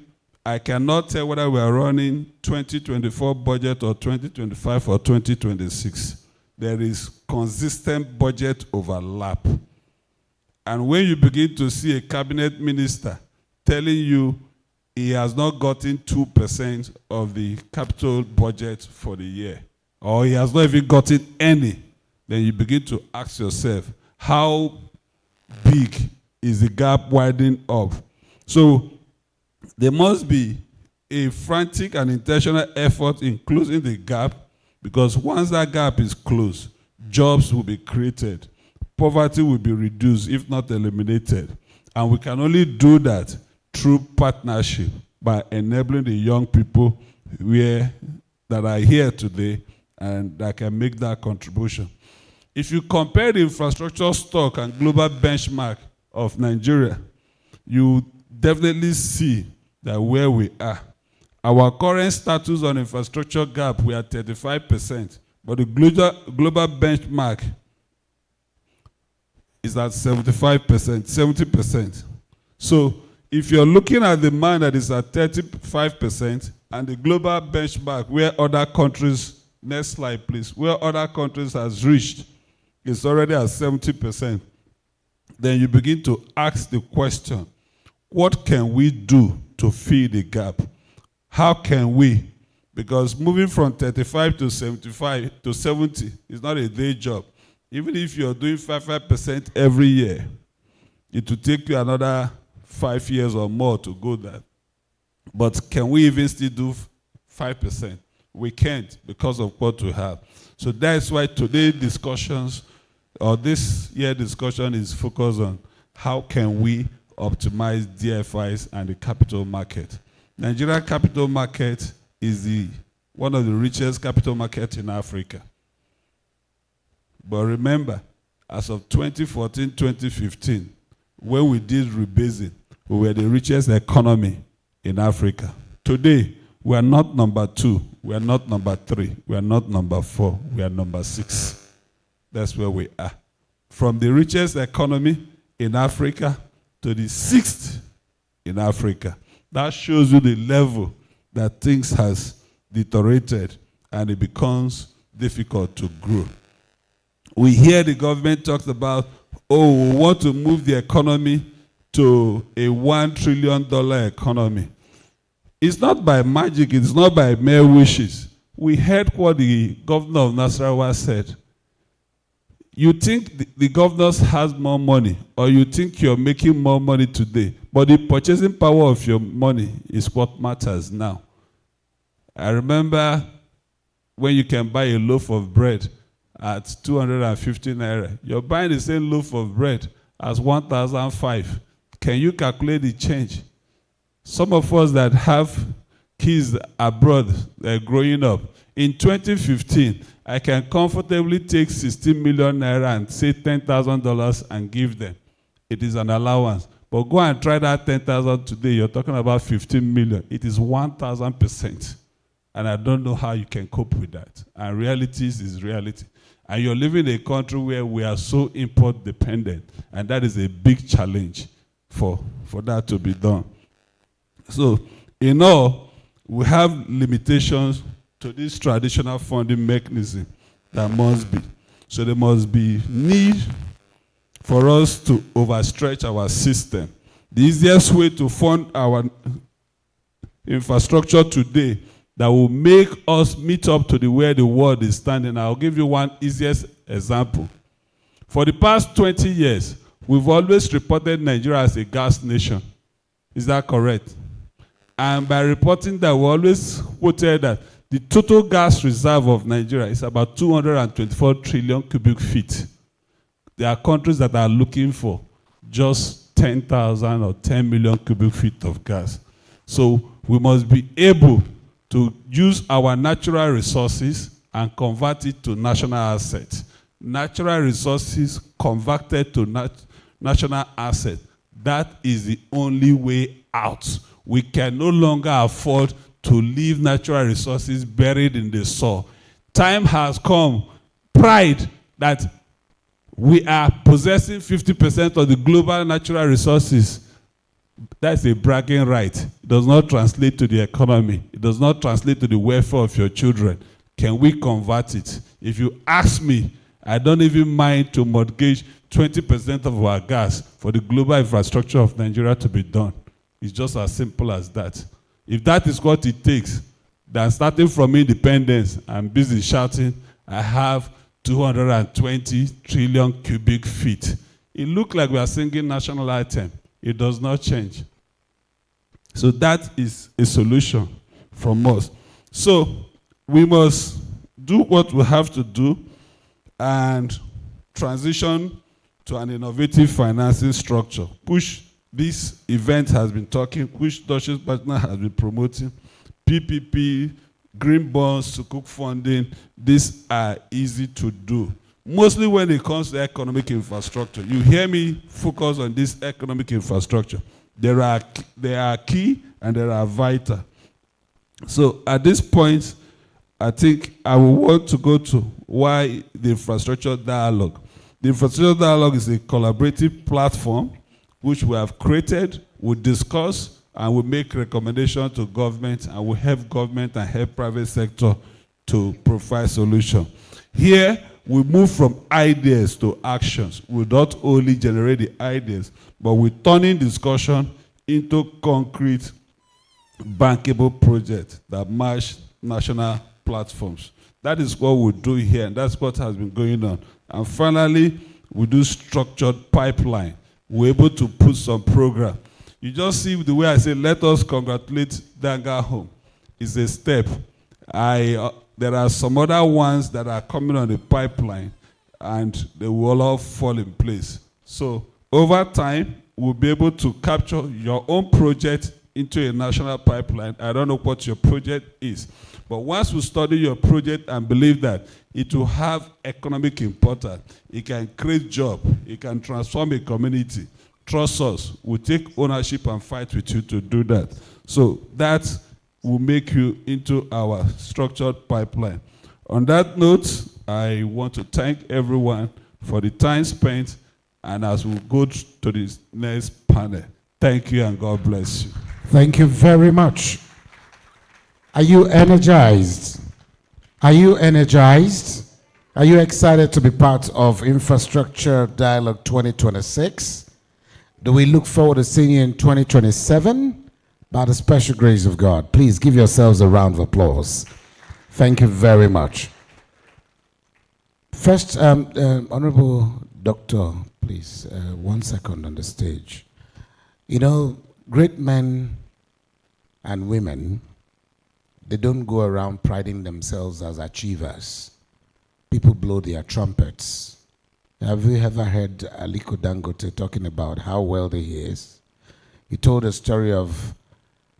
I cannot tell whether we are running 2024 budget or 2025 or 2026. There is consistent budget overlap. And when you begin to see a cabinet minister telling you he has not gotten 2% of the capital budget for the year, or he has not even gotten any, then you begin to ask yourself, how big is the gap widening up? So there must be a frantic and intentional effort in closing the gap, because once that gap is closed, jobs will be created, poverty will be reduced, if not eliminated. And we can only do that through partnership, by enabling the young people that are here today and that can make that contribution. If you compare the infrastructure stock and global benchmark of Nigeria, you definitely see that where we are. Our current status on infrastructure gap, we are 35%, but the global benchmark is at 75%, 70%. So if you're looking at the man that is at 35% and the global benchmark where other countries, next slide please, where other countries has reached, is already at 70%, then you begin to ask the question, what can we do to fill the gap? How can we? Because moving from 35 to 75 to 70 is not a day job. Even if you're doing 5% every year, it will take you another 5 years or more to go there. But can we even still do 5%? We can't because of what we have. So that's why today's discussions, or this year discussion, is focused on how can we optimize DFIs and the capital market. Nigeria capital market is one of the richest capital markets in Africa. But remember, as of 2014-2015, when we did rebasing, we were the richest economy in Africa. Today, we are not number 2, we are not number 3, we are not number 4, we are number 6. That's where we are. From the richest economy in Africa to the 6th in Africa. That shows you the level that things has deteriorated and it becomes difficult to grow. We hear the government talks about, oh, we want to move the economy to a $1 trillion economy. It's not by magic, it's not by mere wishes. We heard what the governor of Nasarawa said. You think the governors has more money, or you think you're making more money today, but the purchasing power of your money is what matters now. I remember when you can buy a loaf of bread at 250 naira, you're buying the same loaf of bread as 1,005. Can you calculate the change? Some of us that have kids abroad growing up, in 2015, I can comfortably take 16 million naira and say $10,000 and give them. It is an allowance. But go and try that 10,000 today, you're talking about 15 million. It is 1,000%. And I don't know how you can cope with that. And reality is reality. And you're living in a country where we are so import dependent. And that is a big challenge for that to be done. So, in all, we have limitations to this traditional funding mechanism that must be. So there must be need for us to overstretch our system. The easiest way to fund our infrastructure today that will make us meet up to where the world is standing. I'll give you one easiest example. For the past 20 years, we've always reported Nigeria as a gas nation. Is that correct? And by reporting that, we always quoted that the total gas reserve of Nigeria is about 224 trillion cubic feet. There are countries that are looking for just 10,000 or 10 million cubic feet of gas. So we must be able to use our natural resources and convert it to national assets. Natural resources converted to national assets. That is the only way out. We can no longer afford to leave natural resources buried in the soil. Time has come, pride that we are possessing 50% of the global natural resources. That's a bragging right. It does not translate to the economy. It does not translate to the welfare of your children. Can we convert it? If you ask me, I don't even mind to mortgage 20% of our gas for the global infrastructure of Nigeria to be done. It's just as simple as that. If that is what it takes, then starting from independence, I'm busy shouting, I have 220 trillion cubic feet. It looks like we are singing national anthem. It does not change. So that is a solution from us. So we must do what we have to do and transition to an innovative financing structure. Push. This event has been talking, which Deutsche Partners has been promoting, PPP, green bonds, sukuk funding. These are easy to do. Mostly when it comes to economic infrastructure. You hear me focus on this economic infrastructure. They are key and they are vital. So at this point, I think I will want to go to why the infrastructure dialogue. The infrastructure dialogue is a collaborative platform which we have created, we discuss, and we make recommendations to government, and we help government and help private sector to provide solutions. Here, we move from ideas to actions. We don't only generate the ideas, but we're turning discussion into concrete, bankable projects that match national platforms. That is what we do here, and that's what has been going on. And finally, we do structured pipeline. We're able to put some program. You just see the way I say, let us congratulate Danga Home. It's a step. There are some other ones that are coming on the pipeline, and they will all fall in place. So over time, we'll be able to capture your own project into a national pipeline. I don't know what your project is. But once we study your project and believe that it will have economic importance, it can create jobs, it can transform a community, trust us, we'll take ownership and fight with you to do that. So that will make you into our structured pipeline. On that note, I want to thank everyone for the time spent, and as we go to this next panel, thank you and God bless you. Thank you very much. Are you energized? Are you energized? Are you excited to be part of Infrastructure Dialogue 2026? Do we look forward to seeing you in 2027? By the special grace of God, please give yourselves a round of applause. Thank you very much. First, Honorable Doctor, please, 1 second on the stage. You know, great men and women, they don't go around priding themselves as achievers. People blow their trumpets. Have you ever heard Aliko Dangote talking about how wealthy he is? He told a story of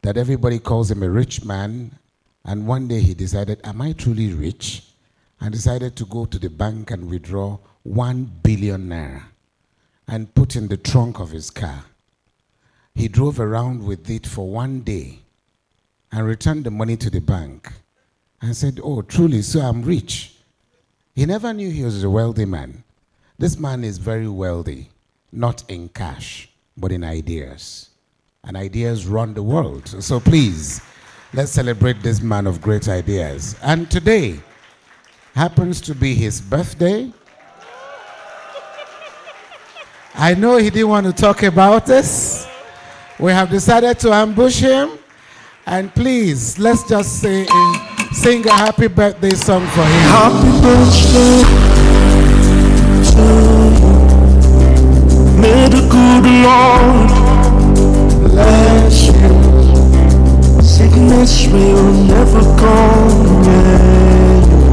that everybody calls him a rich man, and one day he decided, am I truly rich? And decided to go to the bank and withdraw 1 billion naira and put in the trunk of his car. He drove around with it for 1 day and returned the money to the bank and said, oh, truly, so I'm rich. He never knew he was a wealthy man. This man is very wealthy, not in cash, but in ideas. And ideas run the world. So please, let's celebrate this man of great ideas. And today happens to be his birthday. I know he didn't want to talk about this. We have decided to ambush him. And please, let's just sing a happy birthday song for him. Happy birthday to you. May the good Lord bless you. Sickness will never come near you.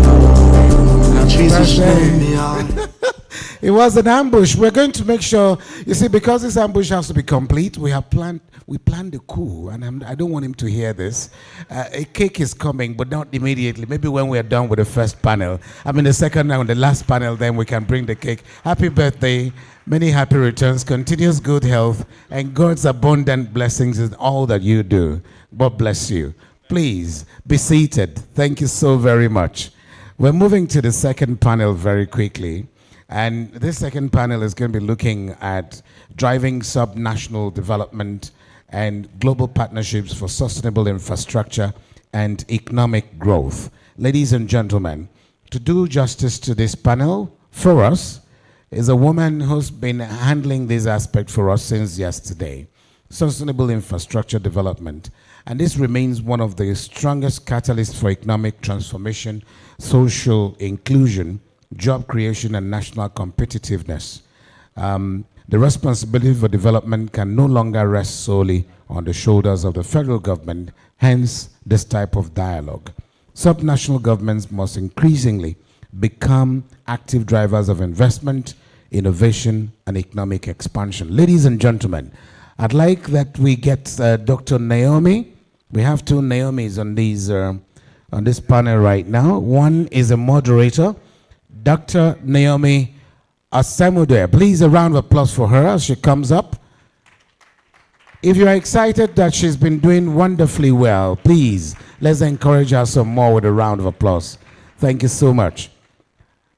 Jesus made me out. It was an ambush. We're going to make sure, you see, because this ambush has to be complete, we planned the coup, and I don't want him to hear this. A cake is coming, but not immediately. Maybe when we're done with the first panel. I mean, the second and the last panel, then we can bring the cake. Happy birthday, many happy returns, continuous good health, and God's abundant blessings in all that you do. God bless you. Please be seated. Thank you so very much. We're moving to the second panel very quickly. And this second panel is going to be looking at driving sub-national development and global partnerships for sustainable infrastructure and economic growth. Ladies and gentlemen, to do justice to this panel for us is a woman who's been handling this aspect for us since yesterday. Sustainable infrastructure development. And this remains one of the strongest catalysts for economic transformation, social inclusion, job creation, and national competitiveness. The responsibility for development can no longer rest solely on the shoulders of the federal government, hence this type of dialogue. Subnational governments must increasingly become active drivers of investment, innovation, and economic expansion. Ladies and gentlemen, I'd like that we get Dr. Naomi. We have two Naomis on this panel right now. One is a moderator, Dr. Naomi Asamude. Please, a round of applause for her as she comes up. If you're excited that she's been doing wonderfully well, please, let's encourage her some more with a round of applause. Thank you so much.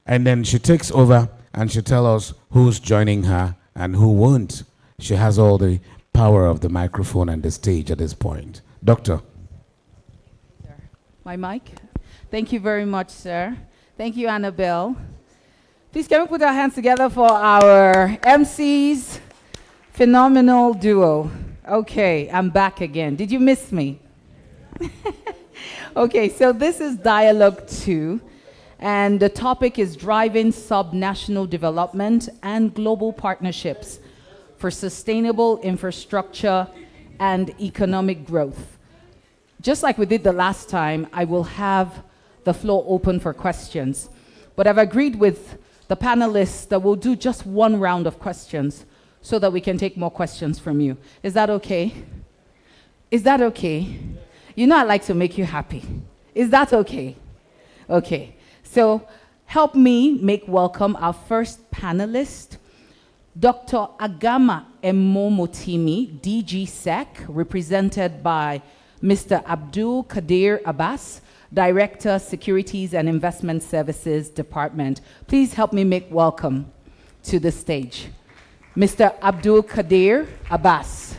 And then she takes over and she'll tell us who's joining her and who won't. She has all the power of the microphone and the stage at this point. Doctor. My mic. Thank you very much, sir. Thank you, Annabelle. Please, can we put our hands together for our MCs? Phenomenal duo. Okay, I'm back again. Did you miss me? Okay, so this is Dialogue 2, and the topic is driving sub-national development and global partnerships for sustainable infrastructure and economic growth. Just like we did the last time, I will have the floor open for questions. But I've agreed with the panelists that we'll do just one round of questions so that we can take more questions from you. Is that okay? Is that okay? You know I like to make you happy. Is that okay? Okay. So help me make welcome our first panelist, Dr. Agama Emomotimi, DG SEC, represented by Mr. Abdul Kadir Abbas, Director, Securities and Investment Services Department. Please help me make welcome to the stage Mr. Abdul Kadir Abbas.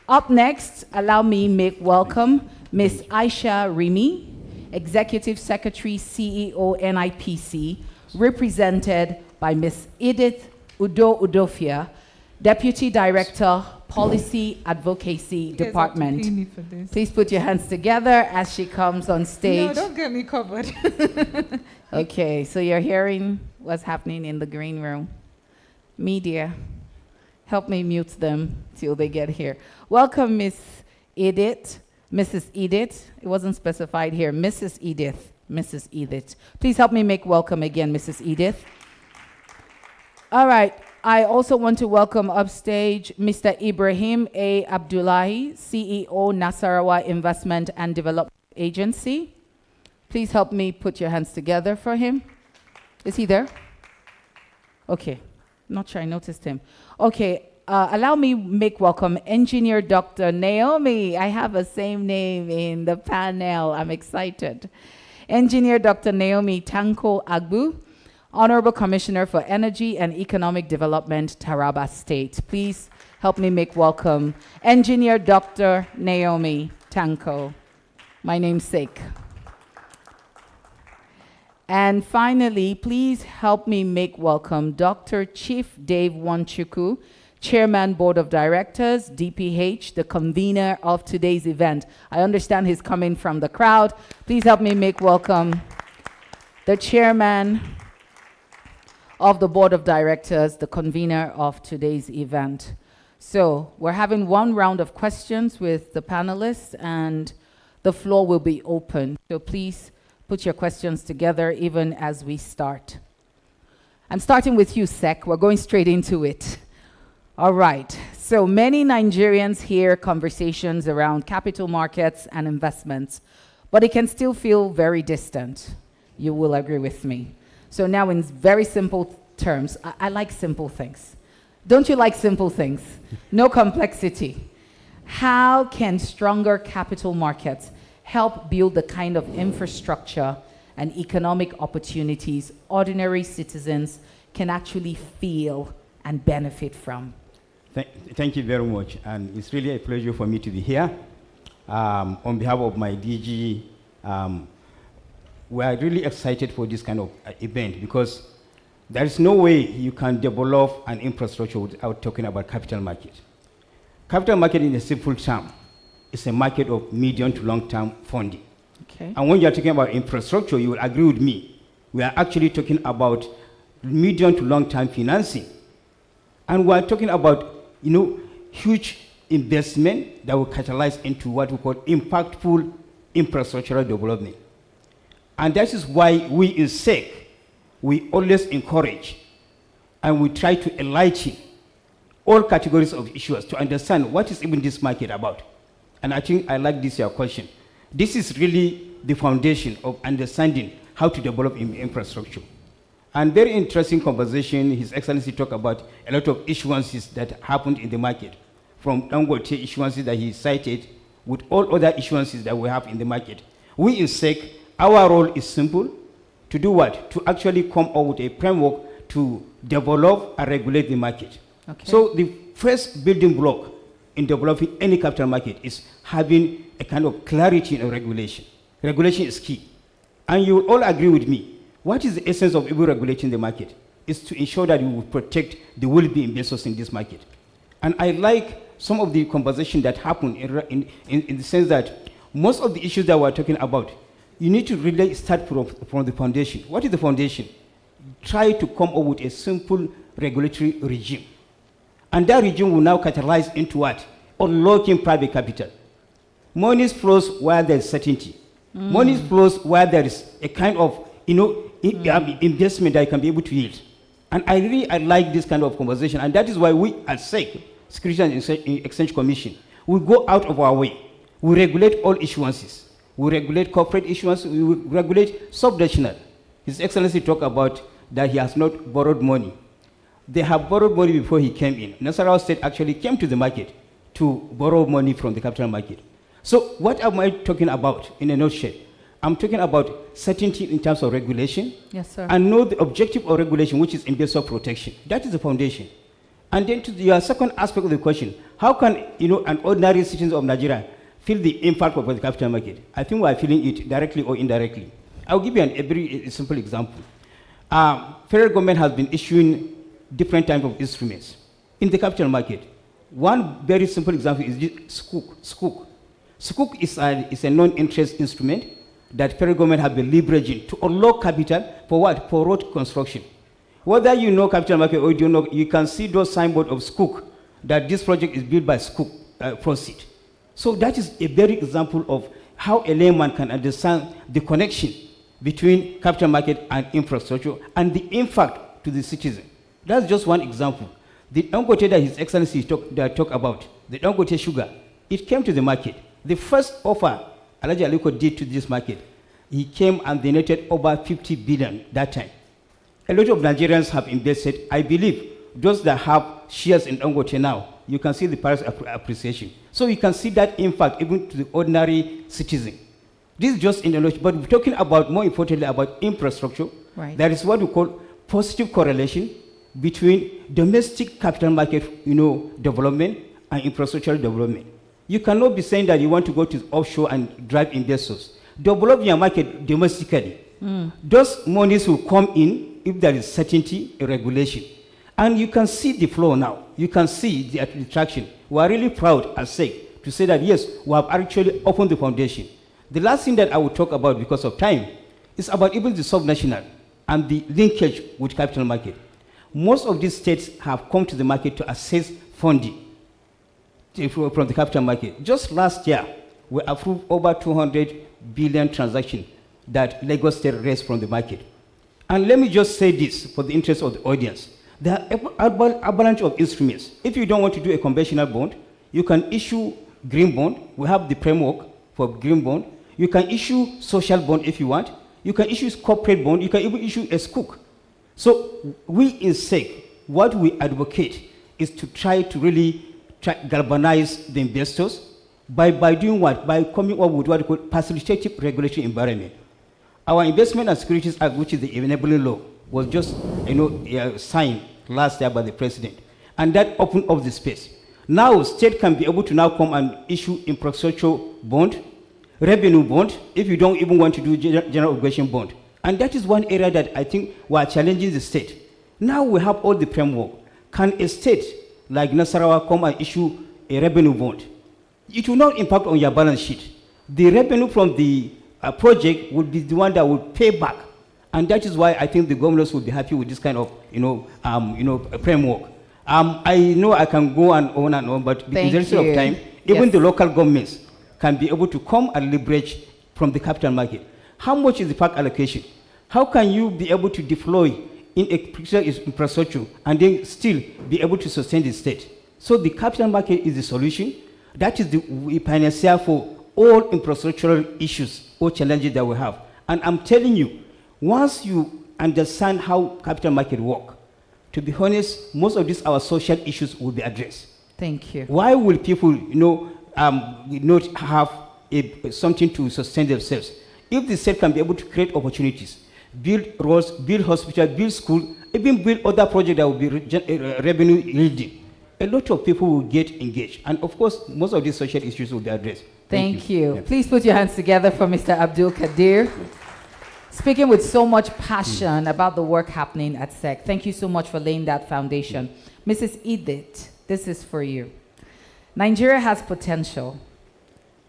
Up next, allow me make welcome Ms. Aisha Rimi, Executive Secretary, CEO, NIPC, represented by Ms. Edith Udofia, Deputy Director, Policy Advocacy Department. Please put your hands together as she comes on stage. No, don't get me covered. Okay, so you're hearing what's happening in the green room. Media, help me mute them till they get here. Welcome, Miss Edith, Mrs. Edith. It wasn't specified here. Mrs. Edith, Mrs. Edith. Please help me make welcome again, Mrs. Edith. All right. I also want to welcome upstage Mr. Ibrahim A. Abdullahi, CEO, Nasarawa Investment and Development Agency. Please help me put your hands together for him. Is he there? Okay. Not sure I noticed him. Okay. Allow me make welcome Engineer Dr. Naomi. I have the same name in the panel. I'm excited. Engineer Dr. Naomi Tanko Agbu, Honorable Commissioner for Energy and Economic Development, Taraba State. Please help me make welcome Engineer Dr. Naomi Tanko, my namesake. And finally, please help me make welcome Dr. Chief Dave Wanchuku, Chairman, Board of Directors, DPH, the convener of today's event. I understand he's coming from the crowd. Please help me make welcome the Chairman of the Board of Directors, the convener of today's event. So we're having one round of questions with the panelists, and the floor will be open. So please put your questions together even as we start. I'm starting with you, Sek. We're going straight into it. All right. So many Nigerians hear conversations around capital markets and investments, but it can still feel very distant. You will agree with me. So now in very simple terms, I like simple things. Don't you like simple things? No complexity. How can stronger capital markets help build the kind of infrastructure and economic opportunities ordinary citizens can actually feel and benefit from? Thank you very much. And it's really a pleasure for me to be here. On behalf of my DG, we are really excited for this kind of event because there is no way you can develop an infrastructure without talking about capital market. Capital market, in a simple term, is a market of medium to long-term funding. Okay. And when you are talking about infrastructure, you will agree with me. We are actually talking about medium to long-term financing. And we are talking about, huge investment that will catalyze into what we call impactful infrastructural development. And that is why we in SEC, we always encourage and we try to enlighten all categories of issuers to understand what is even this market about. And I think I like this your question. This is really the foundation of understanding how to develop infrastructure. And very interesting conversation, His Excellency talked about a lot of issuances that happened in the market, from Dangote issuances that he cited with all other issuances that we have in the market. We in SEC, our role is simple, to do what? To actually come up with a framework to develop and regulate the market. Okay. So the first building block in developing any capital market is having a kind of clarity in regulation. Regulation is key. And you will all agree with me. What is the essence of even regulating the market? Is to ensure that you will protect the will-be investors in this market. And I like some of the conversation that happened in the sense that most of the issues that we're talking about, you need to really start from the foundation. What is the foundation? Try to come up with a simple regulatory regime. And that regime will now catalyze into what? Unlocking private capital. Money flows where there is certainty. Money flows where there is a kind of, investment that you can be able to yield. And I like this kind of conversation. And that is why we at SEC, Securities and Exchange Commission, we go out of our way. We regulate all issuances. We regulate corporate issuance. We regulate subnational. His Excellency talked about that he has not borrowed money. They have borrowed money before he came in. Nasarawa State actually came to the market to borrow money from the capital market. So what am I talking about in a nutshell? I'm talking about certainty in terms of regulation. Yes, sir. And know the objective of regulation, which is investor protection. That is the foundation. And then to your second aspect of the question, how can an ordinary citizen of Nigeria feel the impact of the capital market? I think we are feeling it directly or indirectly. I'll give you a very simple example. Federal government has been issuing different types of instruments in the capital market. One very simple example is Sukuk. Sukuk is a non-interest instrument that federal government have been leveraging to unlock capital for what? For road construction. Whether you know capital market or you don't know, you can see those signboard of Sukuk that this project is built by Sukuk proceed. So that is a very example of how a layman can understand the connection between capital market and infrastructure and the impact to the citizen. That's just one example. The Dangote that His Excellency talked about, the Dangote sugar, it came to the market. The first offer Alhaji Aliko did to this market, he came and donated over 50 billion that time. A lot of Nigerians have invested. I believe those that have shares in Dangote now, you can see the price appreciation. So you can see that impact even to the ordinary citizen. This is just in the knowledge, but we're talking about, more importantly, about infrastructure. Right. That is what we call positive correlation between domestic capital market, development and infrastructural development. You cannot be saying that you want to go to offshore and drive investors. Develop your market domestically. Those monies will come in if there is certainty in regulation. And you can see the flow now. You can see the attraction. We are really proud as SEC to say that, yes, we have actually opened the foundation. The last thing that I will talk about because of time is about even the subnational and the linkage with capital market. Most of these states have come to the market to assess funding from the capital market. Just last year, we approved over 200 billion transactions that Lagos State raised from the market. And let me just say this for the interest of the audience. There are a bunch of instruments. If you don't want to do a conventional bond, you can issue green bond. We have the framework for green bond. You can issue social bond if you want. You can issue corporate bond. You can even issue a Sukuk. So we in SEC, what we advocate is to try to really galvanize the investors by doing what? By coming up with what we call facilitative regulatory environment. Our Investment and Securities Act, which is the enabling law, was just signed last year by the president. And that opened up the space. Now state can be able to now come and issue infrastructure bond, revenue bond, if you don't even want to do general obligation bond. And that is one area that I think we are challenging the state. Now we have all the framework. Can a state like Nasarawa come and issue a revenue bond? It will not impact on your balance sheet. The revenue from the project will be the one that will pay back. And that is why I think the governors will be happy with this kind of, framework. I know I can go on, but in the interest of time, even the local governments can be able to come and leverage from the capital market. How much is the park allocation? How can you be able to deploy in a critical infrastructure and then still be able to sustain the state? So the capital market is the solution. That is the panacea for all infrastructural issues or challenges that we have. And I'm telling you, once you understand how capital market work, to be honest, most of these our social issues will be addressed. Thank you. Why will people, not have something to sustain themselves? If the state can be able to create opportunities, build roads, build hospitals, build school, even build other projects that will be revenue yielding, a lot of people will get engaged. And of course, most of these social issues will be addressed. Thank you. Yeah. Please put your hands together for Mr. Abdul Kadir. Speaking with so much passion about the work happening at SEC. Thank you so much for laying that foundation. Mrs. Edith, this is for you. Nigeria has potential,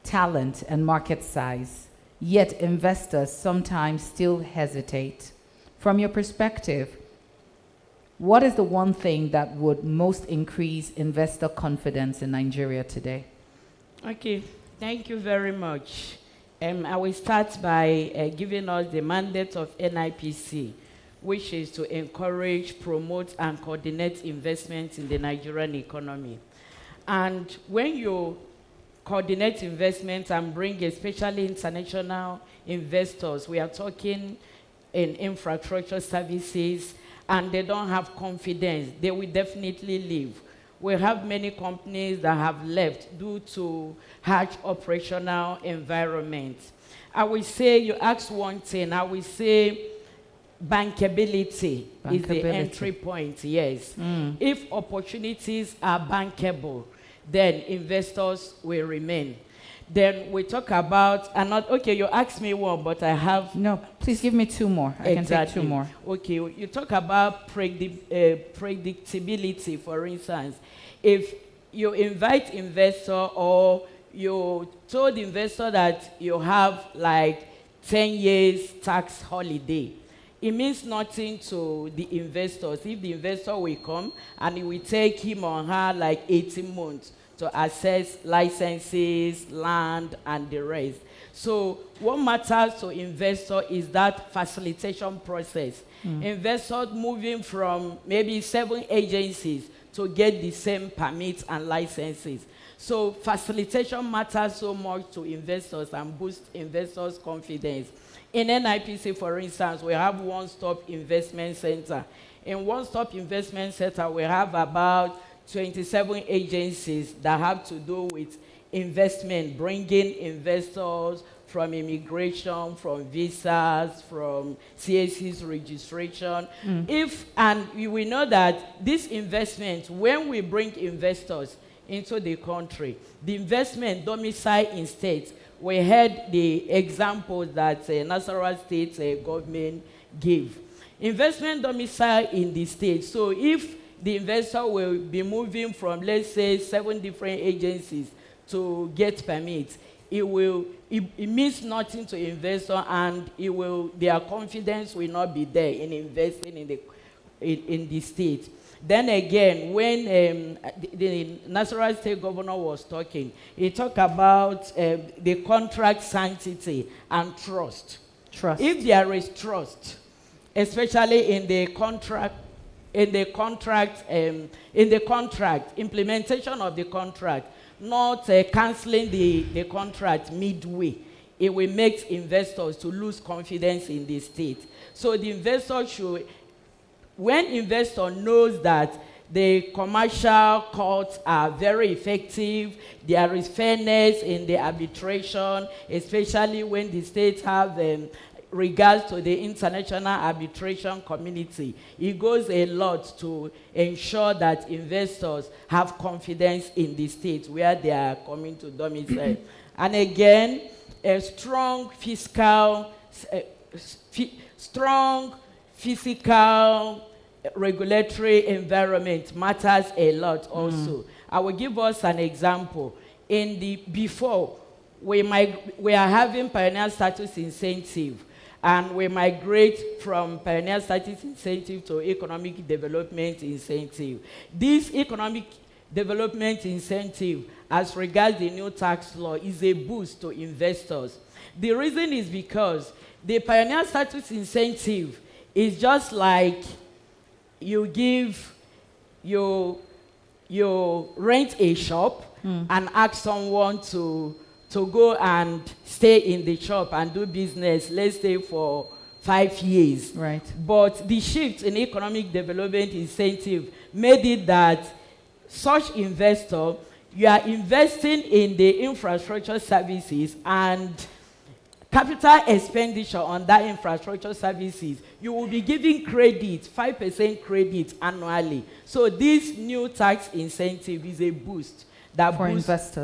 talent, and market size, yet investors sometimes still hesitate. From your perspective, what is the one thing that would most increase investor confidence in Nigeria today? Okay, thank you very much. I will start by giving us the mandate of NIPC, which is to encourage, promote, and coordinate investments in the Nigerian economy. And when you coordinate investments and bring especially international investors, we are talking in infrastructure services, and they don't have confidence, they will definitely leave. we have many companies that have left due to harsh operational environment. I will say, you asked one thing, I will say bankability is the entry point, yes. If opportunities are bankable, then investors will remain. Then we talk about, and not, okay, you asked me one, but I have... No, please give me two more. I can take two more. Okay, you talk about predictability, for instance. If you invite investor or you told the investor that you have like 10 years tax holiday, it means nothing to the investors. If the investor will come and it will take him or her like 18 months to access licenses, land, and the rest. So what matters to investor is that facilitation process. Investors moving from maybe 7 agencies to get the same permits and licenses. So facilitation matters so much to investors and boost investors' confidence. In NIPC, for instance, we have one-stop investment center. In one-stop investment center, we have about 27 agencies that have to do with investment, bringing investors from immigration, from visas, from CAC's registration. And we know that this investment, when we bring investors into the country, the investment domicile in states, we heard the examples that Nasarawa State government gave. Investment domicile in the state. So if the investor will be moving from, let's say, 7 different agencies to get permits, it means nothing to investor, and their confidence will not be there in investing in the state. Then again, when the National State Governor was talking, he talked about the contract sanctity and trust. If there is trust, especially in the contract, implementation of the contract, not canceling the contract midway, it will make investors to lose confidence in the state. So the investor should, when investor knows that the commercial courts are very effective, there is fairness in the arbitration, especially when the states have regards to the international arbitration community, it goes a lot to ensure that investors have confidence in the state where they are coming to domicile. And again, a strong fiscal, regulatory environment matters a lot also. I will give us an example. Before, we are having pioneer status incentive, and we migrate from pioneer status incentive to economic development incentive. This economic development incentive, as regards the new tax law, is a boost to investors. The reason is because the pioneer status incentive is just like you rent a shop and ask someone to go and stay in the shop and do business, let's say for 5 years. Right. But the shift in economic development incentive made it that such investor, you are investing in the infrastructure services, and capital expenditure on that infrastructure services, you will be giving credit, 5% credit annually. So this new tax incentive is a boost that for boosts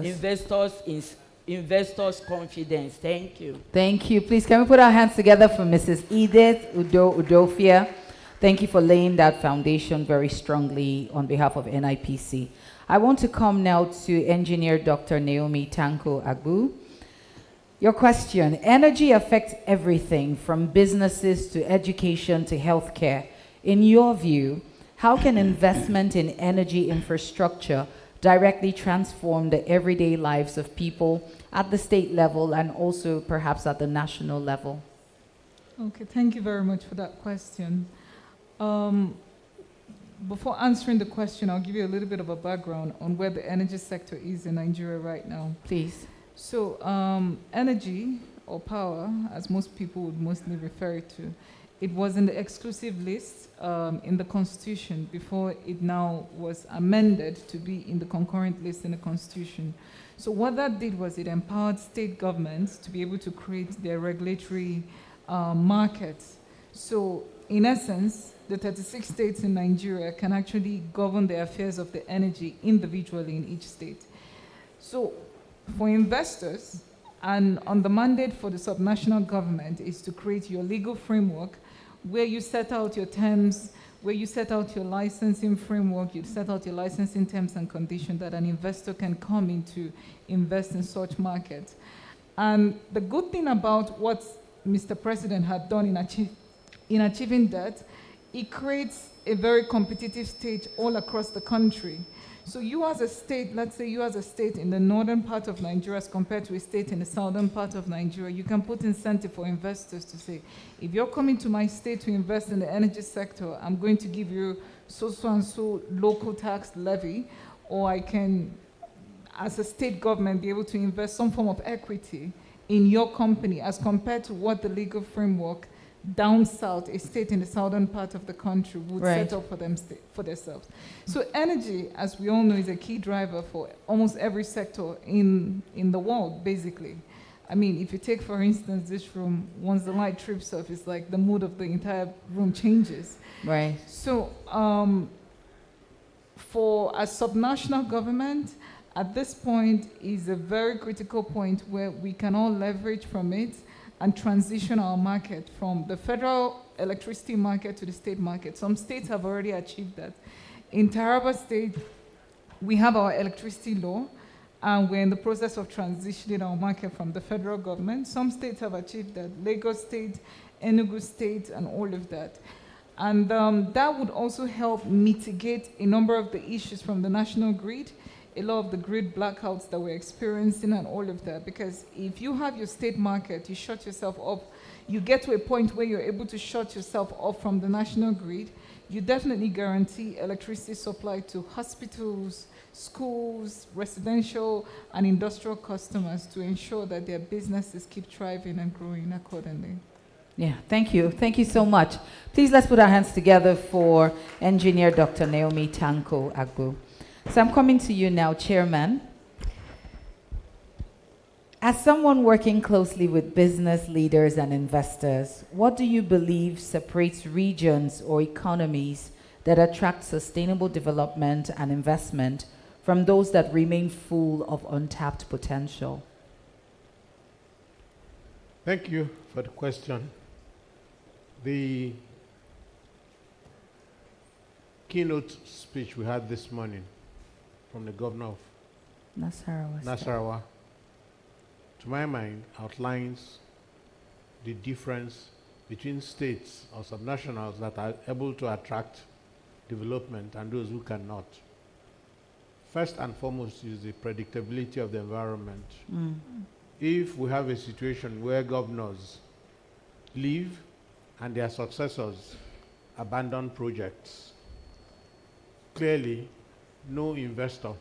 investors' confidence. Thank you. Thank you. Please, can we put our hands together for Mrs. Edith Udofia? Thank you for laying that foundation very strongly on behalf of NIPC. I want to come now to Engineer Dr. Naomi Tanko Agbu. Your question: energy affects everything from businesses to education to healthcare. In your view, how can investment in energy infrastructure directly transform the everyday lives of people at the state level and also perhaps at the national level? Okay, thank you very much for that question. Before answering the question, I'll give you a little bit of a background on where the energy sector is in Nigeria right now. Please. So energy, or power, as most people would mostly refer to, it was in the exclusive list in the Constitution before it now was amended to be in the concurrent list in the Constitution. So what that did was it empowered state governments to be able to create their regulatory markets. So in essence, the 36 states in Nigeria can actually govern the affairs of the energy individually in each state. So for investors, and on the mandate for the subnational government is to create your legal framework where you set out your terms, where you set out your licensing framework, you set out your licensing terms and conditions that an investor can come in to invest in such markets. And the good thing about what Mr. President had done in achieving that, it creates a very competitive stage all across the country. So you as a state, let's say you as a state in the northern part of Nigeria as compared to a state in the southern part of Nigeria, you can put incentive for investors to say, if you're coming to my state to invest in the energy sector, I'm going to give you so and so local tax levy, or I can, as a state government, be able to invest some form of equity in your company as compared to what the legal framework down south, a state in the southern part of the country would set up for themselves. So energy, as we all know, is a key driver for almost every sector in the world, basically. I mean, if you take, for instance, this room, once the light trips off, it's like the mood of the entire room changes. Right. So for a subnational government, at this point is a very critical point where we can all leverage from it and transition our market from the federal electricity market to the state market. Some states have already achieved that. In Taraba State, we have our electricity law, and we're in the process of transitioning our market from the federal government. Some states have achieved that, Lagos State, Enugu State, and all of that. And that would also help mitigate a number of the issues from the national grid, a lot of the grid blackouts that we're experiencing and all of that. Because if you have your state market, you shut yourself off, you get to a point where you're able to shut yourself off from the national grid, you definitely guarantee electricity supply to hospitals, schools, residential and industrial customers to ensure that their businesses keep thriving and growing accordingly. Yeah, thank you. Thank you so much. Please let's put our hands together for Engineer Dr. Naomi Tanko Agbo. So I'm coming to you now, Chairman. As someone working closely with business leaders and investors, what do you believe separates regions or economies that attract sustainable development and investment from those that remain full of untapped potential? Thank you for the question. The keynote speech we had this morning from the governor of Nasarawa, to my mind, outlines the difference between states or subnationals that are able to attract development and those who cannot. First and foremost is the predictability of the environment. If we have a situation where governors leave and their successors abandon projects, clearly no investor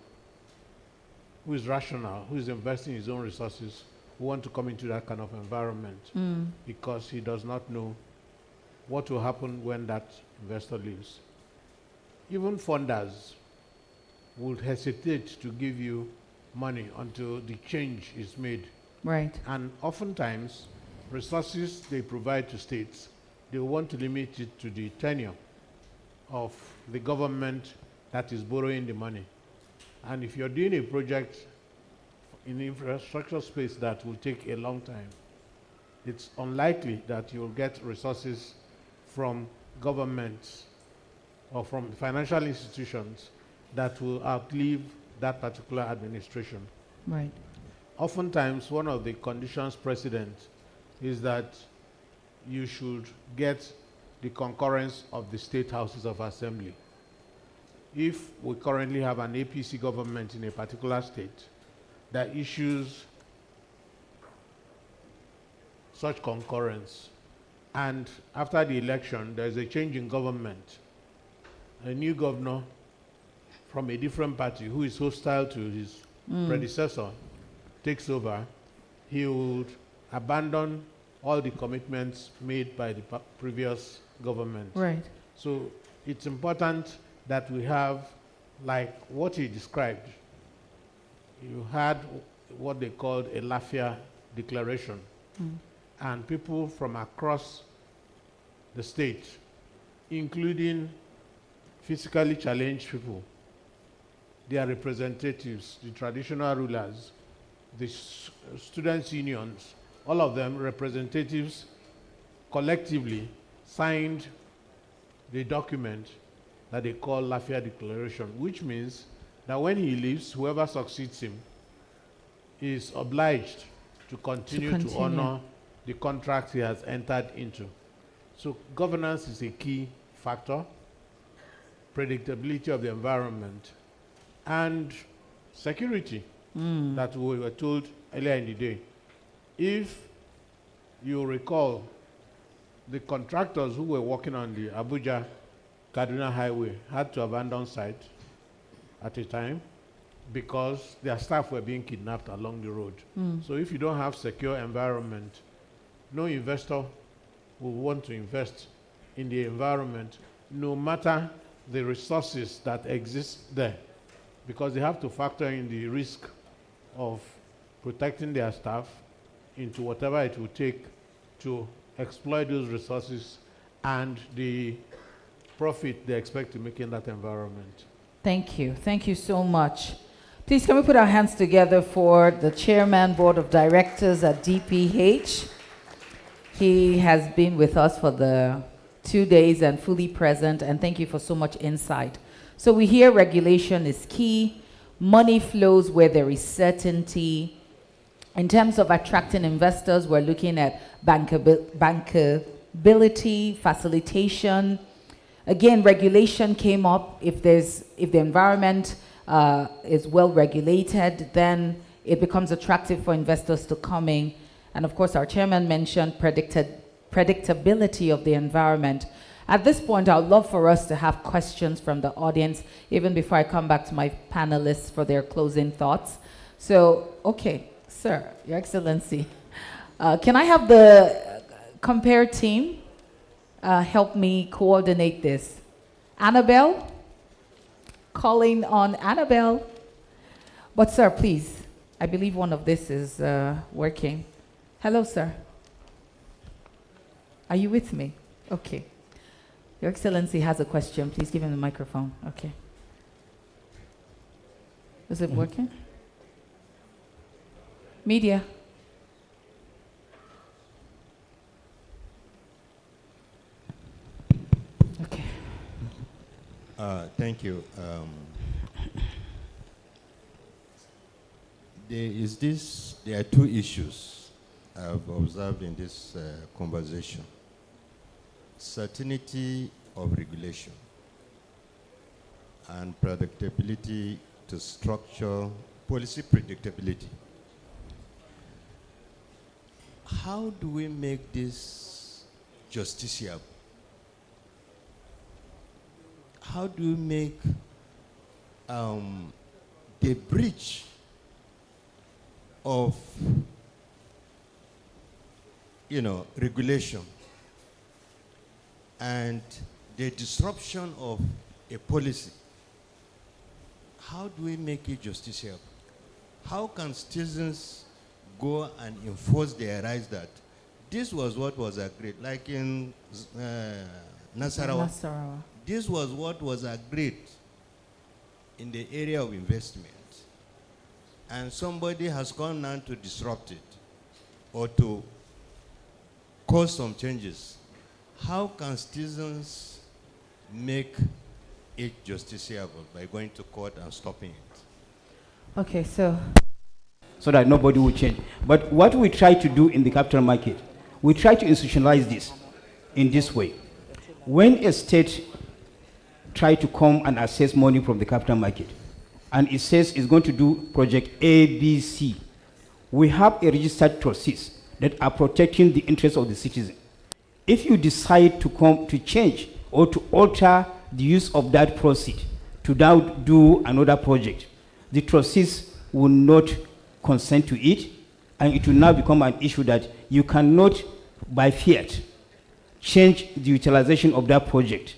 who is rational, who is investing his own resources, who want to come into that kind of environment because he does not know what will happen when that investor leaves. Even funders would hesitate to give you money until the change is made. Right. And oftentimes, resources they provide to states, they want to limit it to the tenure of the government that is borrowing the money. And if you're doing a project in the infrastructure space that will take a long time, it's unlikely that you'll get resources from governments or from financial institutions that will outlive that particular administration. Right. Oftentimes, one of the conditions precedent is that you should get the concurrence of the state houses of assembly. If we currently have an APC government in a particular state that issues such concurrence, and after the election there's a change in government, a new governor from a different party who is hostile to his predecessor takes over, he would abandon all the commitments made by the previous government. Right. So it's important that we have, like what he described, you had what they called a Lafia declaration. And people from across the state, including physically challenged people, their representatives, the traditional rulers, the students' unions, all of them representatives collectively signed the document that they call Lafia Declaration, which means that when he leaves, whoever succeeds him is obliged to continue to honor the contract he has entered into. So governance is a key factor, predictability of the environment, and security that we were told earlier in the day. If you recall, the contractors who were working on the Abuja-Kaduna highway had to abandon site at a time because their staff were being kidnapped along the road. So if you don't have secure environment, no investor will want to invest in the environment, no matter the resources that exist there, because they have to factor in the risk of protecting their staff into whatever it will take to exploit those resources and the profit they expect to make in that environment. Thank you. Thank you so much. Please, can we put our hands together for the Chairman, Board of Directors at DPH? He has been with us for the 2 days and fully present, and thank you for so much insight. So we hear regulation is key, money flows where there is certainty. In terms of attracting investors, we're looking at bankability, facilitation. Again, regulation came up. If the environment is well regulated, then it becomes attractive for investors to come in. And of course, our chairman mentioned predictability of the environment. At this point, I would love for us to have questions from the audience, even before I come back to my panelists for their closing thoughts. So, okay, sir, Your Excellency, can I have the Compare team help me coordinate this? Annabelle? Calling on Annabelle. But sir, please, I believe one of this is working. Hello, sir. Are you with me? Okay. Your Excellency has a question. Please give him the microphone. Okay. Is it working? Media. Okay. Thank you. There are two issues I've observed in this conversation. Certainty of regulation and predictability to structure policy predictability. How do we make this justiciable? How do we make the breach of regulation and the disruption of a policy, how do we make it justiciable? How can citizens go and enforce their rights that this was what was agreed? Like in Nasarawa, this was what was agreed in the area of investment. And somebody has gone now to disrupt it or to cause some changes. How can citizens make it justiciable? By going to court and stopping it. Okay, so that nobody will change. But what we try to do in the capital market, we try to institutionalize this in this way. When a state try to come and access money from the capital market, and it says it's going to do project A, B, C, we have a registered trustees that are protecting the interests of the citizen. If you decide to come to change or to alter the use of that proceed to now do another project, the trustees will not consent to it, and it will now become an issue that you cannot by fiat, change the utilization of that project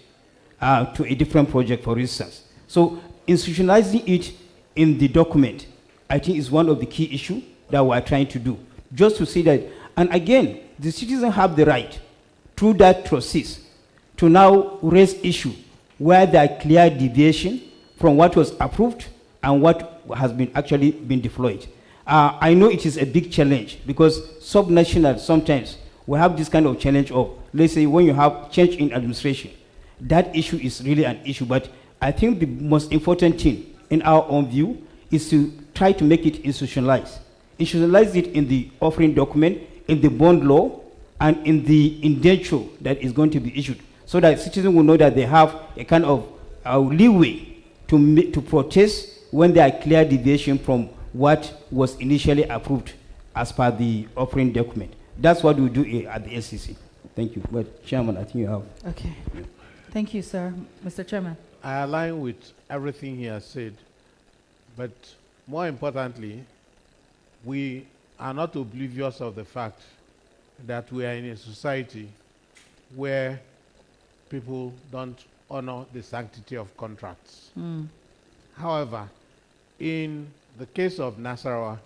to a different project, for instance. So institutionalizing it in the document, I think, is one of the key issues that we are trying to do. Just to see that, and again, the citizens have the right, through that process, to now raise issue where there are clear deviation from what was approved and what has been actually been deployed. I know it is a big challenge because subnational sometimes we have this kind of challenge of, let's say, when you have change in administration, that issue is really an issue. But I think the most important thing in our own view is to try to make it institutionalized. Institutionalize it in the offering document, in the bond law, and in the indenture that is going to be issued, so that citizens will know that they have a kind of leeway to protest when there are clear deviation from what was initially approved as per the offering document. That's what we do at the SCC. Thank you. But Chairman, I think you have. Okay. Thank you, sir. Mr. Chairman. I align with everything he has said, but more importantly, we are not oblivious of the fact that we are in a society where people don't honor the sanctity of contracts. However, in the case of Nasarawa,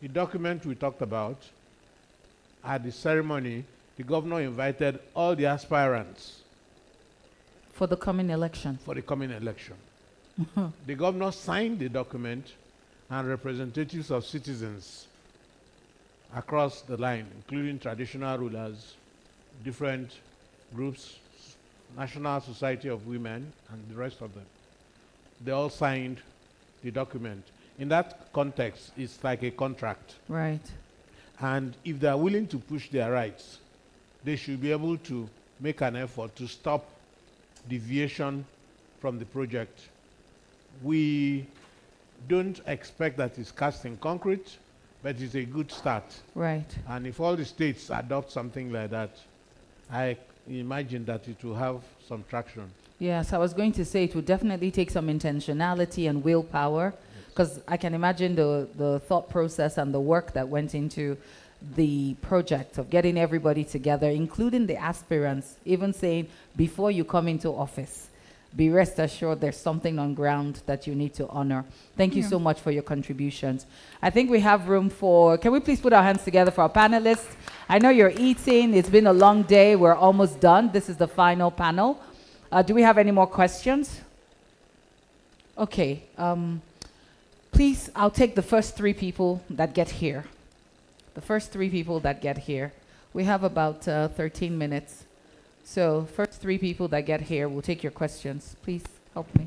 the document we talked about, at the ceremony, the governor invited all the aspirants For the coming election. for the coming election. The governor signed the document, and representatives of citizens across the line, including traditional rulers, different groups, National Society of Women, and the rest of them, they all signed the document. In that context, it's like a contract. Right. And if they are willing to push their rights, they should be able to make an effort to stop deviation from the project. We don't expect that it's cast in concrete, but it's a good start. Right. And if all the states adopt something like that, I imagine that it will have some traction. Yes, I was going to say it would definitely take some intentionality and willpower, because I can imagine the thought process and the work that went into the project of getting everybody together, including the aspirants, even saying, before you come into office, be rest assured there's something on ground that you need to honor. Thank you so much for your contributions. I think we have room for, can we please put our hands together for our panelists? I know you're eating, it's been a long day, we're almost done. This is the final panel. Do we have any more questions? Okay, please, I'll take the first three people that get here. The first three people that get here. We have about 13 minutes. So first three people that get here, we'll take your questions. Please help me.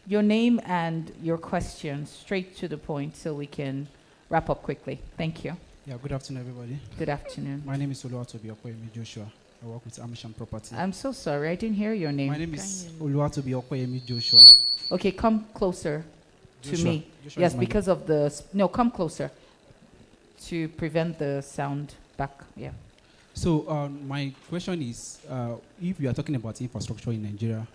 Your name and your questions, straight to the point so we can wrap up quickly. Thank you. Yeah, good afternoon, everybody. Good afternoon. My name is Oluwatobi Okoyemi Joshua. I work with Amisham Property. I'm so sorry, I didn't hear your name. My name is Oluwatobi Okoyemi Joshua. Okay, come closer to Joshua. me. Joshua Yes, is my because of the, no, come closer to prevent the sound back. Yeah. So my question is, if we are talking about infrastructure in Nigeria,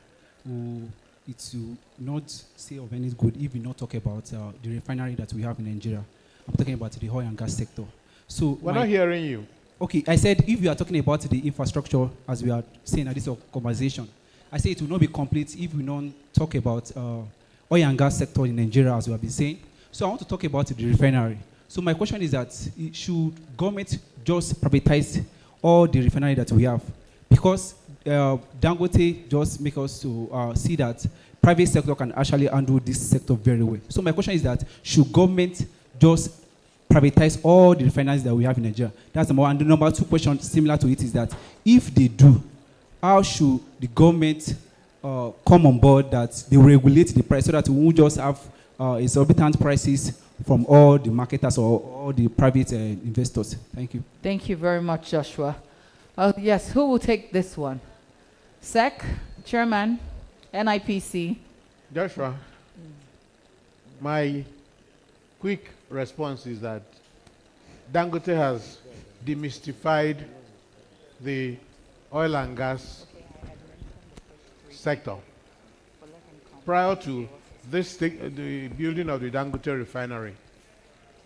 it will not say of any good if we not talk about the refinery that we have in Nigeria. I'm talking about the oil and gas sector. So we're not hearing you. Okay, I said if we are talking about the infrastructure, as we are saying at this conversation, I say it will not be complete if we don't talk about oil and gas sector in Nigeria, as we have been saying. So I want to talk about the refinery. So my question is that should government just privatize all the refinery that we have? Because Dangote just make us to see that private sector can actually handle this sector very well. So my question is that should government just privatize all the refineries that we have in Nigeria? That's number one. And the number two question similar to it is that if they do, how should the government come on board that they regulate the price so that we won't just have exorbitant prices from all the marketers or all the private investors? Thank you. Thank you very much, Joshua. Yes, who will take this one? SEC, Chairman, NIPC. Joshua, my quick response is that Dangote has demystified the oil and gas sector. Prior to this the building of the Dangote refinery,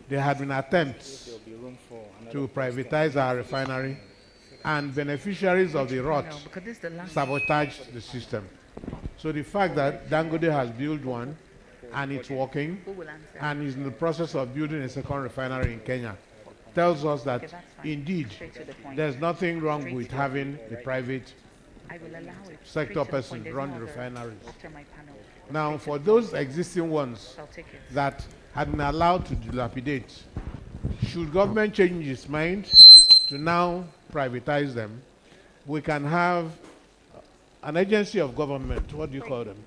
there had been attempts to privatize our refinery, and beneficiaries of the rot sabotaged the system. So the fact that Dangote has built one and it's working and is in the process of building a second refinery in Kenya tells us that indeed there's nothing wrong with having a private sector person run the refineries. Now, for those existing ones that had been allowed to dilapidate, should government change its mind to now privatize them, we can have an agency of government. What do you call them?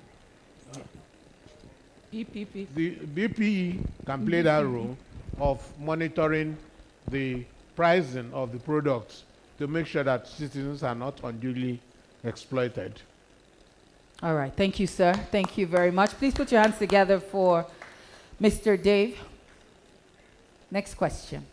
BPP. The BPE can play that role of monitoring the pricing of the products to make sure that citizens are not unduly exploited. All right. Thank you, sir. Thank you very much. Please put your hands together for Mr. Dave. Next question.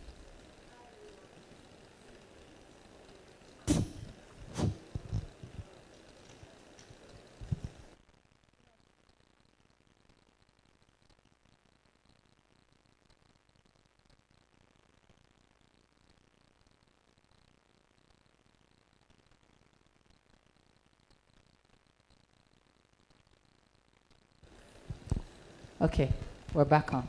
Okay, we're back on.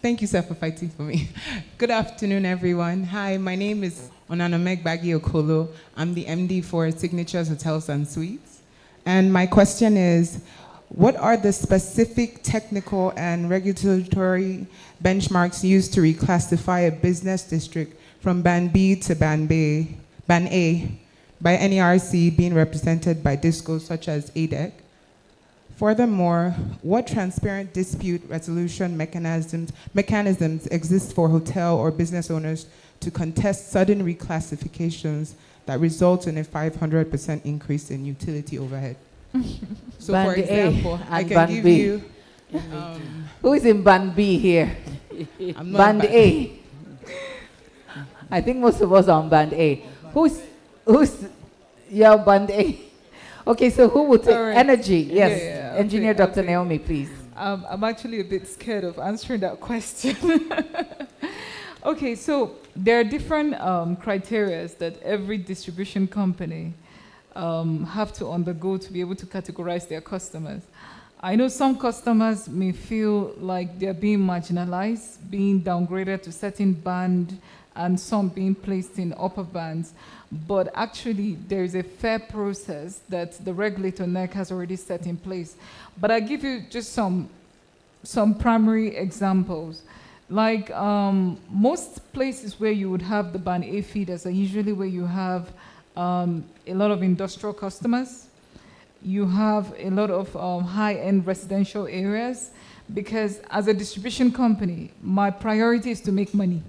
Thank you, sir, for fighting for me. Good afternoon, everyone. Hi, my name is Onanomeg Bagi Okolo. I'm the MD for Signatures Hotels and Suites. And my question is, what are the specific technical and regulatory benchmarks used to reclassify a business district from Band B to Band A, by NERC being represented by DISCOs such as ADEC? Furthermore, what transparent dispute resolution mechanisms exist for hotel or business owners to contest sudden reclassifications that result in a 500% increase in utility overhead? So, Band for example, A I and can Band give B. you. Who is in Band B here? I'm not Band A. I think most of us are on Band A. Who's yeah, Band A? Okay, so who would take Right. energy? Yes, Yeah, Engineer okay, Dr. okay. Naomi, please. I'm actually a bit scared of answering that question. Okay, so there are different criteria that every distribution company have to undergo to be able to categorize their customers. I know some customers may feel like they're being marginalized, being downgraded to certain band, and some being placed in upper bands. But actually, there is a fair process that the regulator NEC has already set in place. But I'll give you just some primary examples. Like most places where you would have the Band A feeders are usually where you have a lot of industrial customers. You have a lot of high-end residential areas, because as a distribution company, my priority is to make money.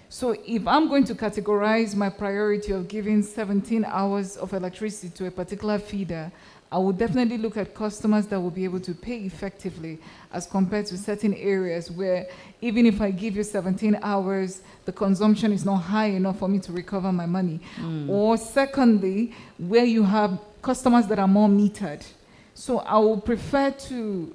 So if I'm going to categorize my priority of giving 17 hours of electricity to a particular feeder, I will definitely look at customers that will be able to pay effectively as compared to certain areas where even if I give you 17 hours, the consumption is not high enough for me to recover my money. Or secondly, where you have customers that are more metered. So I will prefer to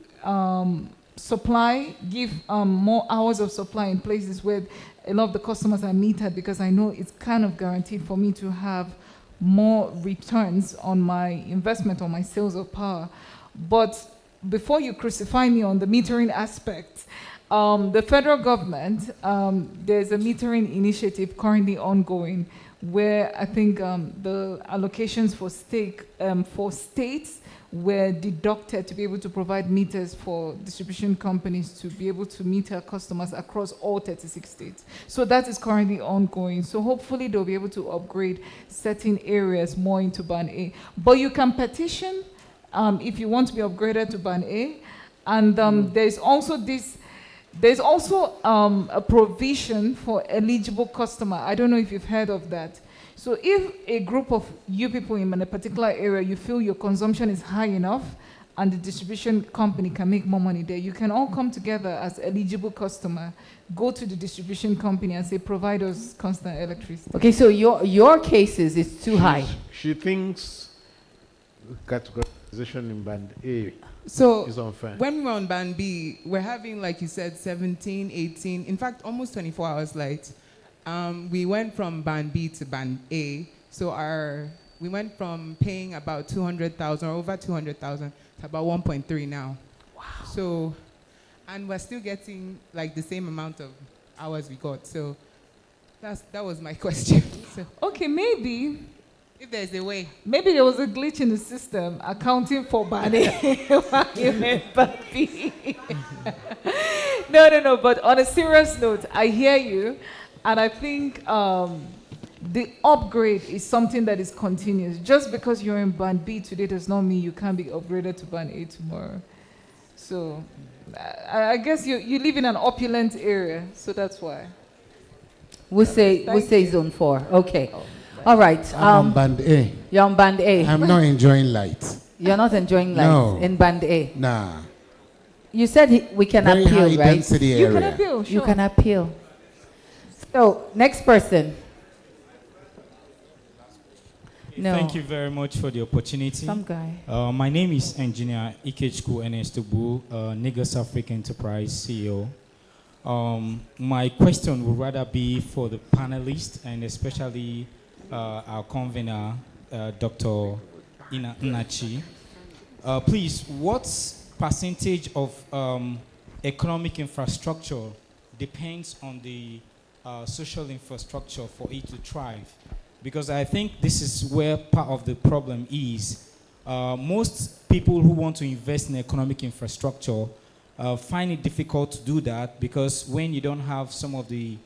give more hours of supply in places where a lot of the customers are metered, because I know it's kind of guaranteed for me to have more returns on my investment, on my sales of power. But before you crucify me on the metering aspect, the federal government, there's a metering initiative currently ongoing where I think the allocations for states were deducted to be able to provide meters for distribution companies to be able to meter customers across all 36 states. So that is currently ongoing. So hopefully they'll be able to upgrade certain areas more into Band A. But you can petition if you want to be upgraded to Band A. And there's also a provision for eligible customer. I don't know if you've heard of that. So if a group of you people in a particular area, you feel your consumption is high enough and the distribution company can make more money there, you can all come together as eligible customer, go to the distribution company and say, provide us constant electricity. Okay, so your case is too high. She thinks Position in band A So is unfair. when we were on band B, we're having, like you said, 17, 18, in fact, almost 24 hours late. We went from band B to band A. So we went from paying about 200,000 or over 200,000 to about 1.3 now. Wow. So, and we're still getting like the same amount of hours we got. So that was my question. So, Okay, maybe if there's a way. maybe there was a glitch in the system accounting for band A while you meant band B. No. But on a serious note, I hear you, and I think the upgrade is something that is continuous. Just because you're in band B today does not mean you can't be upgraded to band A tomorrow. So I guess you live in an opulent area, so that's why. We say zone 4. Okay. All right. I'm on band A. You're on band A. I'm not enjoying light. You're not enjoying life No. in band A. Nah. You said we can Very appeal, high right? density You area. can appeal, You sure. can appeal. So, next person. No. Thank you very much for the opportunity. Some guy. My name is Engineer Ikechukwu Enestubu, Negus Africa Enterprise CEO. My question would rather be for the panelists and especially our convener, Dr. Inachi. Please, what percentage of economic infrastructure depends on the social infrastructure for it to thrive? Because I think this is where part of the problem is. Most people who want to invest in economic infrastructure find it difficult to do that because when you don't have some of the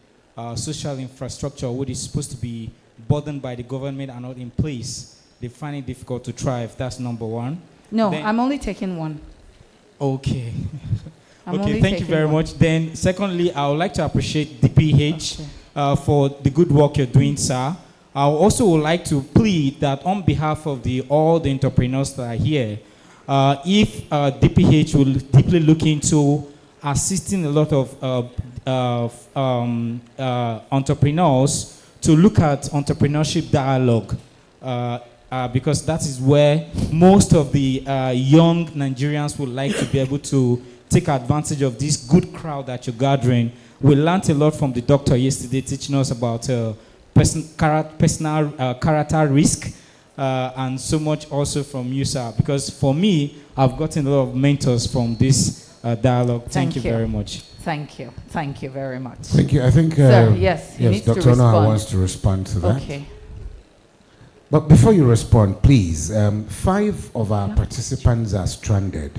social infrastructure, what is supposed to be burdened by the government are not in place, they find it difficult to thrive. That's number one. No, Then- I'm only taking one. Okay. I'm Okay, only thank you taking very one. much. Then, secondly, I would like to appreciate DPH for the good work you're doing, sir. I also would like to plead that on behalf of all the entrepreneurs that are here, if DPH will deeply look into assisting a lot of entrepreneurs to look at entrepreneurship dialogue, because that is where most of the young Nigerians would like to be able to take advantage of this good crowd that you're gathering. We learned a lot from the doctor yesterday teaching us about personal character risk, and so much also from you, sir. Because for me, I've gotten a lot of mentors from this dialogue. Thank you very much. Thank you. Thank you very much. Thank you. I think Sir, yes, he needs to Dr. Noah respond. wants to respond to that. Okay. But before you respond, please, 5 of our participants are stranded.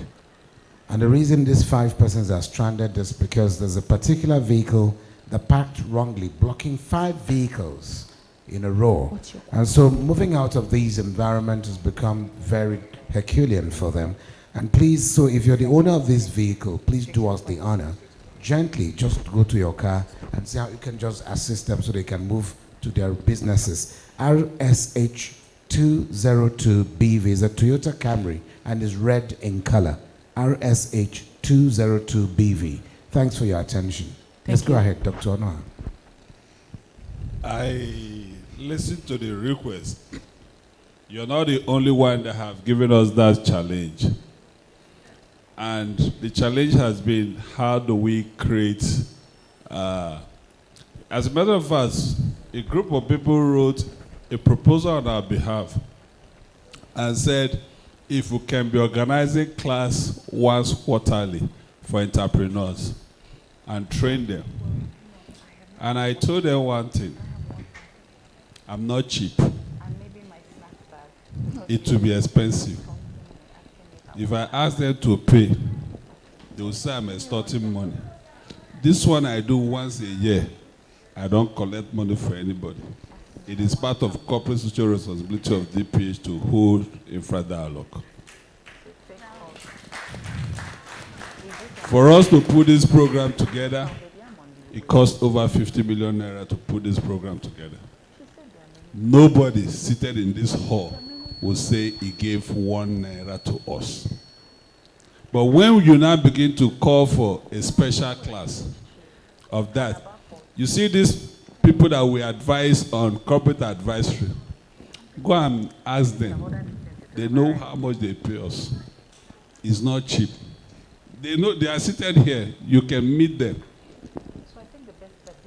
And the reason these 5 persons are stranded is because there's a particular vehicle that parked wrongly, blocking 5 vehicles in a row. And so moving out of these environments has become very Herculean for them. And please, so if you're the owner of this vehicle, please do us the honor. Gently, just go to your car and see how you can just assist them so they can move to their businesses. RSH 202BV is a Toyota Camry and is red in color. RSH 202BV. Thanks for your attention. Let's go ahead, Dr. Noah. I listened to the request. You're not the only one that have given us that challenge. And the challenge has been, how do we create, as a matter of fact, a group of people wrote a proposal on our behalf and said, if we can be organizing class once quarterly for entrepreneurs and train them. And I told them one thing, I'm not cheap. It will be expensive. If I ask them to pay, they will say I'm extorting money. This one I do once a year. I don't collect money for anybody. It is part of corporate social responsibility of DPH to hold infra dialogue. For us to put this program together, it cost over 50 million naira to put this program together. Nobody seated in this hall will say he gave 1 naira to us. But when you now begin to call for a special class of that, you see these people that we advise on corporate advisory, go and ask them, They know how much they pay us. It's not cheap. They know they are seated here. You can meet them.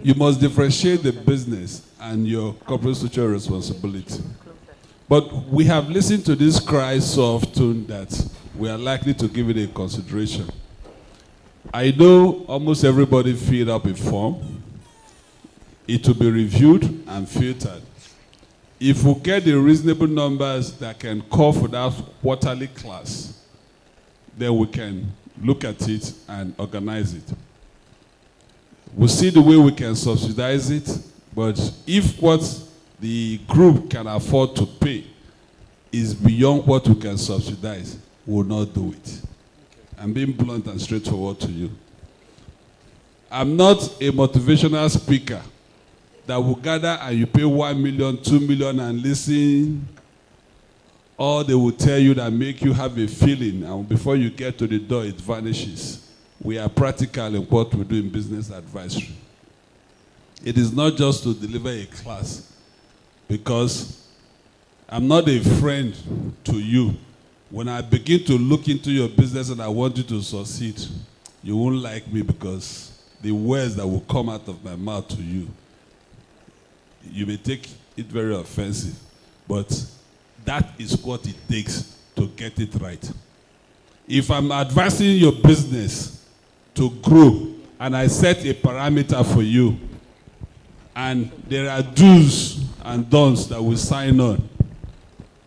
You must differentiate the business and your corporate social responsibility. But we have listened to this cry so often that we are likely to give it a consideration. I know almost everybody filled up a form. It will be reviewed and filtered. If we get the reasonable numbers that can call for that quarterly class, then we can look at it and organize it. We'll see the way we can subsidize it, but if what the group can afford to pay is beyond what we can subsidize, we will not do it. I'm being blunt and straightforward to you. I'm not a motivational speaker that will gather and you pay 1 million, 2 million and listen. All they will tell you that make you have a feeling, and before you get to the door, it vanishes. We are practical in what we do in business advisory. It is not just to deliver a class, because I'm not a friend to you. When I begin to look into your business and I want you to succeed, you won't like me, because the words that will come out of my mouth to you, you may take it very offensive, but that is what it takes to get it right. If I'm advising your business to grow and I set a parameter for you, and there are do's and don'ts that we sign on,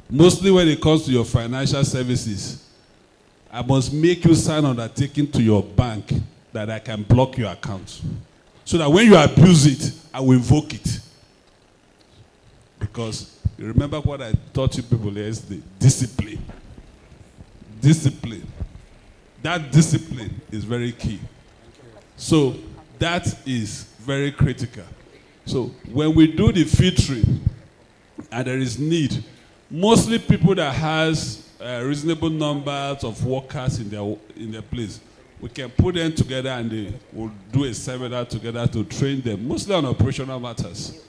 mostly when it comes to your financial services, I must make you sign undertaking to your bank that I can block your account, so that when you abuse it, I will invoke it. Because you remember what I taught you people yesterday? Discipline. Discipline. That discipline is very key. So that is very critical. So when we do the filtering and there is need, mostly people that has reasonable numbers of workers in their place, we can put them together and they will do a seminar together to train them, mostly on operational matters.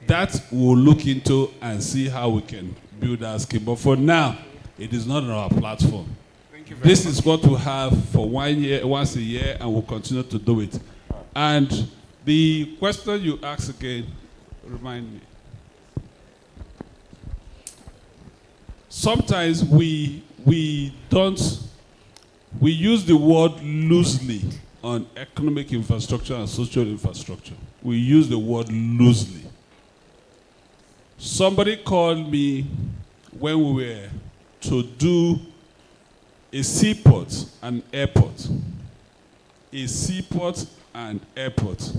That we'll look into and see how we can build our scheme. But for now, it is not on our platform. This is what we have for 1 year, once a year, and we'll continue to do it. And the question you asked again, remind me. Sometimes we use the word loosely on economic infrastructure and social infrastructure. We use the word loosely. Somebody called me when we were to do a seaport and airport. A seaport and airport.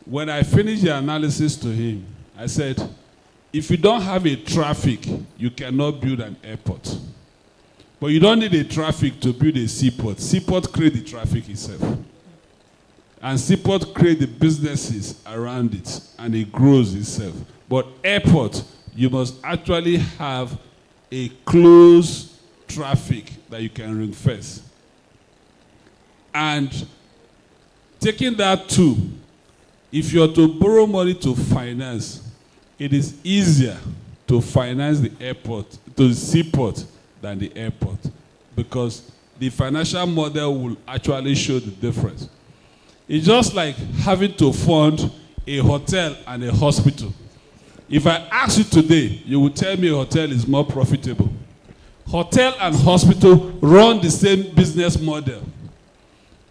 When I finished the analysis to him, I said, if you don't have a traffic, you cannot build an airport. But you don't need a traffic to build a seaport. Seaport create the traffic itself. And seaport create the businesses around it, and it grows itself. But airport, you must actually have a closed traffic that you can ring-fence. And taking that too, if you're to borrow money to finance, it is easier to finance the airport, to the seaport, than the airport, because the financial model will actually show the difference. It's just like having to fund a hotel and a hospital. If I ask you today, you will tell me a hotel is more profitable. Hotel and hospital run the same business model.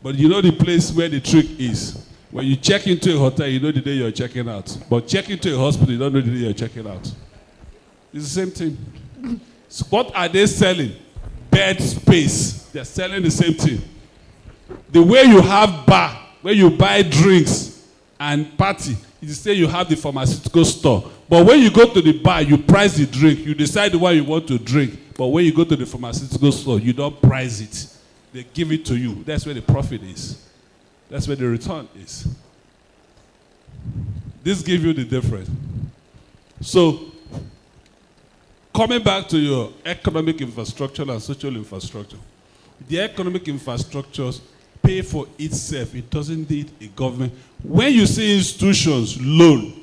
But you know the place where the trick is. When you check into a hotel, you know the day you're checking out. But check into a hospital, you don't know the day you're checking out. It's the same thing. So what are they selling? Bed space. They're selling the same thing. The way you have bar, where you buy drinks and party, you say you have the pharmaceutical store. But when you go to the bar, you price the drink. You decide the one you want to drink. But when you go to the pharmaceutical store, you don't price it. They give it to you. That's where the profit is. That's where the return is. This gives you the difference. So, coming back to your economic infrastructure and social infrastructure, the economic infrastructures pay for itself. It doesn't need a government. When you see institutions loan,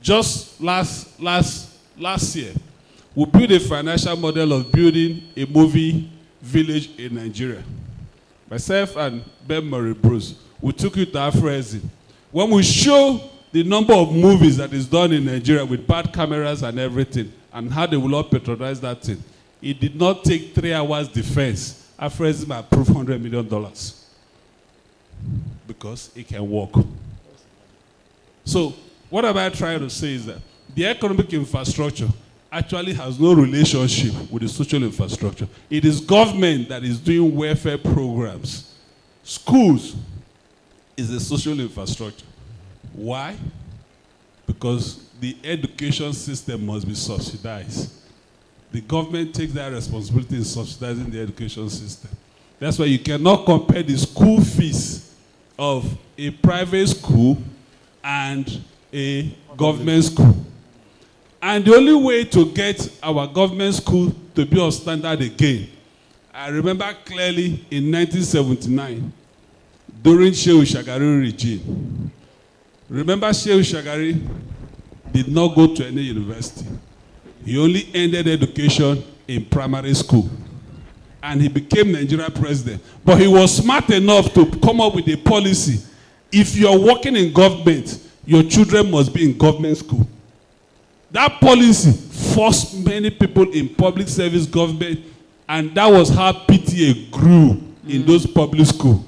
just last year, We built a financial model of building a movie village in Nigeria. Myself and Ben Murray Bruce, we took it to Afrezi. When we show the number of movies that is done in Nigeria with bad cameras and everything, and how they will all patronize that thing, it did not take 3 hours defense. Afrezi approved $100 million because it can work. So what am I trying to say is that the economic infrastructure actually has no relationship with the social infrastructure. It is government that is doing welfare programs. Schools is the social infrastructure. Why? Because the education system must be subsidized. The government takes that responsibility in subsidizing the education system. That's why you cannot compare the school fees of a private school and a government school. And the only way to get our government school to be of standard again, I remember clearly in 1979, during Shehu Shagari regime. Remember Shehu Shagari did not go to any university. He only ended education in primary school. And he became Nigerian president. But he was smart enough to come up with a policy. If you're working in government, your children must be in government school. That policy forced many people in public service government, and that was how PTA grew in those public schools.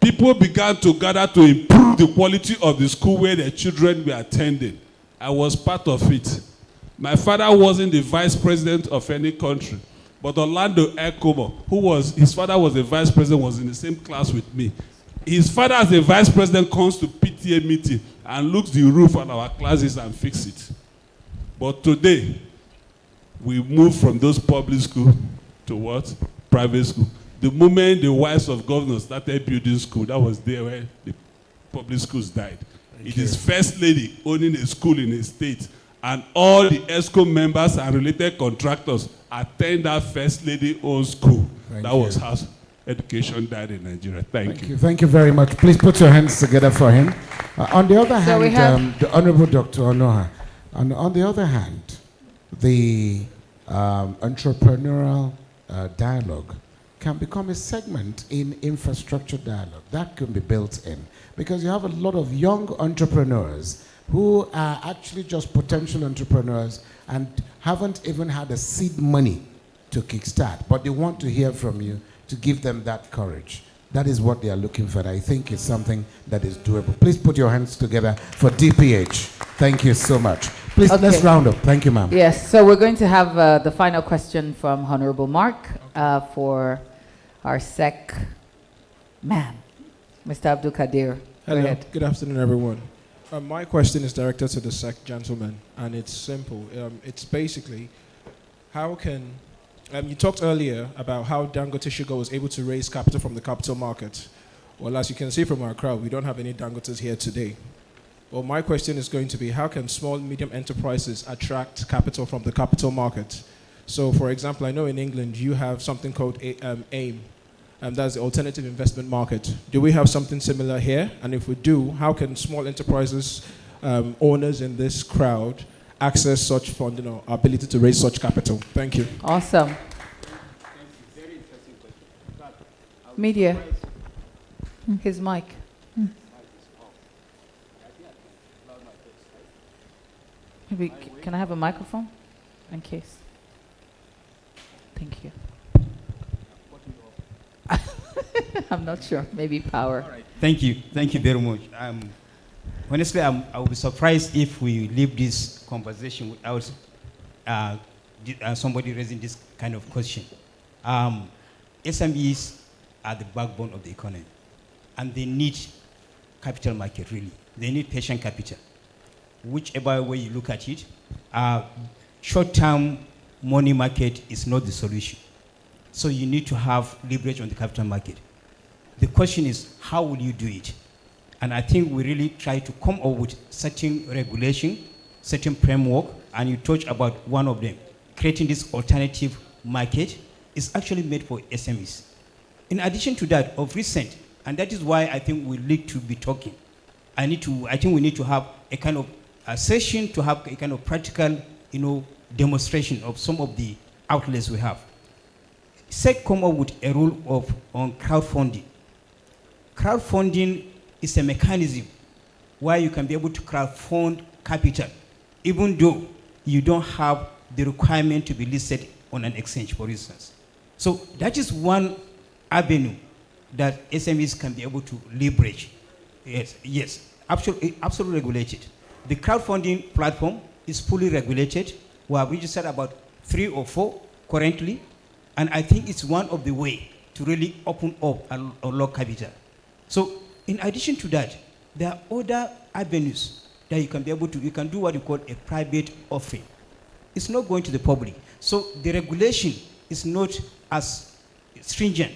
People began to gather to improve the quality of the school where their children were attending. I was part of it. My father wasn't the vice president of any country, but Orlando Ekobo, his father was the vice president, was in the same class with me. His father as the vice president comes to PTA meeting and looks the roof on our classes and fix it. But today, we moved from those public schools to what? Private school. The moment the wives of governors started building school, that was there where the public schools died. It is First Lady owning a school in a state, and all the ESCO members and related contractors attend that First Lady owned school. That was how education died in Nigeria. Thank you. Thank you very much. Please put your hands together for him. On the other hand, the Honorable Dr. Onoha, on the other hand, the entrepreneurial dialogue can become a segment in infrastructure dialogue. That can be built in. Because you have a lot of young entrepreneurs who are actually just potential entrepreneurs and haven't even had a seed money to kickstart, but they want to hear from you to give them that courage. That is what they are looking for. I think it's something that is doable. Please put your hands together for DPH. Thank you so much. Please, let's round up. Thank you, ma'am. Yes, so we're going to have the final question from Honorable Mark for our SEC man, Mr. Abdul Kadir. Hello, Go ahead. good afternoon, everyone. My question is directed to the SEC gentleman, and it's simple. It's basically, how can, you talked earlier about how Dangote Sugar was able to raise capital from the capital market. Well, as you can see from our crowd, we don't have any Dangotes here today. Well, my question is going to be, how can small, medium enterprises attract capital from the capital market? So, for example, I know in England you have something called AIM, and that's the alternative investment market. Do we have something similar here? And if we do, how can small enterprises, owners in this crowd, access such funding or ability to raise such capital? Thank you. Awesome. Media. His mic. Maybe, can I have a microphone? In case. Thank you. I'm not sure. Maybe power. All right. Thank you. Thank you very much. Honestly, I would be surprised if we leave this conversation without somebody raising this kind of question. SMEs are the backbone of the economy, and they need capital market, really. They need patient capital. Whichever way you look at it, short-term money market is not the solution. So you need to have leverage on the capital market. The question is, how will you do it? And I think we really try to come up with certain regulation, certain framework, and you touched about one of them. Creating this alternative market is actually made for SMEs. In addition to that, of recent, and that is why I think we need to be talking. I think we need to have a kind of a session to have a kind of practical, demonstration of some of the outlets we have. SEC come up with a rule on crowdfunding. Crowdfunding is a mechanism where you can be able to crowdfund capital, even though you don't have the requirement to be listed on an exchange, for instance. So that is one avenue that SMEs can be able to leverage. Yes, absolutely regulated. The crowdfunding platform is fully regulated. We have registered about 3 or 4 currently, and I think it's one of the ways to really open up and unlock capital. So in addition to that, there are other avenues that you can be able to, you can do what you call a private offering. It's not going to the public. So the regulation is not as stringent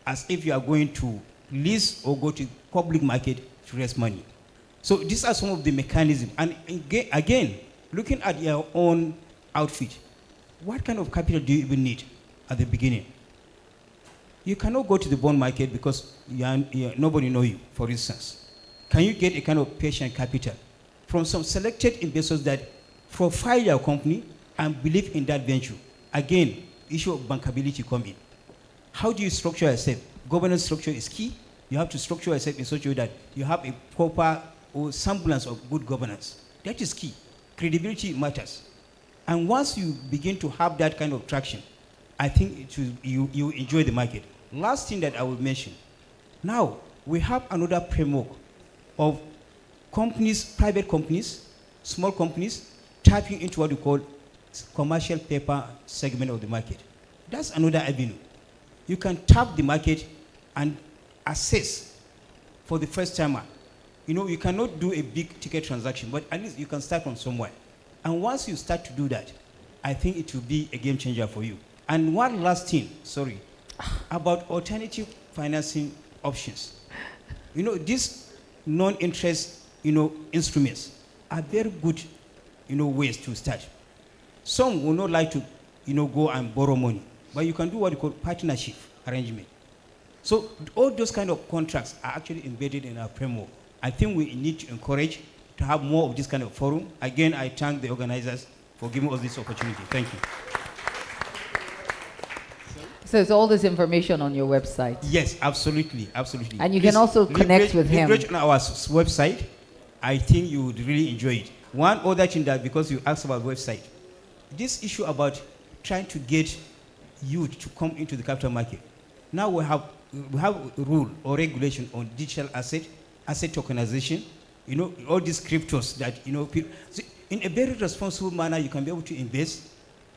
as if you are going to lease or go to public market to raise money. So these are some of the mechanisms. And again, looking at your own outfit, what kind of capital do you even need at the beginning? You cannot go to the bond market because nobody knows you, for instance. Can you get a kind of patient capital from some selected investors that profile your company and believe in that venture? Again, issue of bankability come in. How do you structure yourself? Governance structure is key. You have to structure yourself in such a way that you have a proper or semblance of good governance. That is key. Credibility matters. And once you begin to have that kind of traction, I think you enjoy the market. Last thing that I will mention. Now, we have another framework of companies, private companies, small companies, tapping into what we call commercial paper segment of the market. That's another avenue. You can tap the market and assess for the first timer. You know, you cannot do a big ticket transaction, but at least you can start from somewhere. And once you start to do that, I think it will be a game changer for you. And one last thing, sorry, about alternative financing options. You know, these non-interest, instruments are very good, ways to start. Some will not like to, go and borrow money, but you can do what you call partnership arrangement. So all those kind of contracts are actually embedded in our framework. I think we need to encourage to have more of this kind of forum. Again, I thank the organizers for giving us this opportunity. Thank you. So there's all this information on your website. Yes, absolutely, absolutely. And you can also connect with him. On our website, I think you would really enjoy it. One other thing that, because you asked about website, this issue about trying to get youth to come into the capital market. Now we have a rule or regulation on digital asset tokenization, all these cryptos that, so in a very responsible manner, you can be able to invest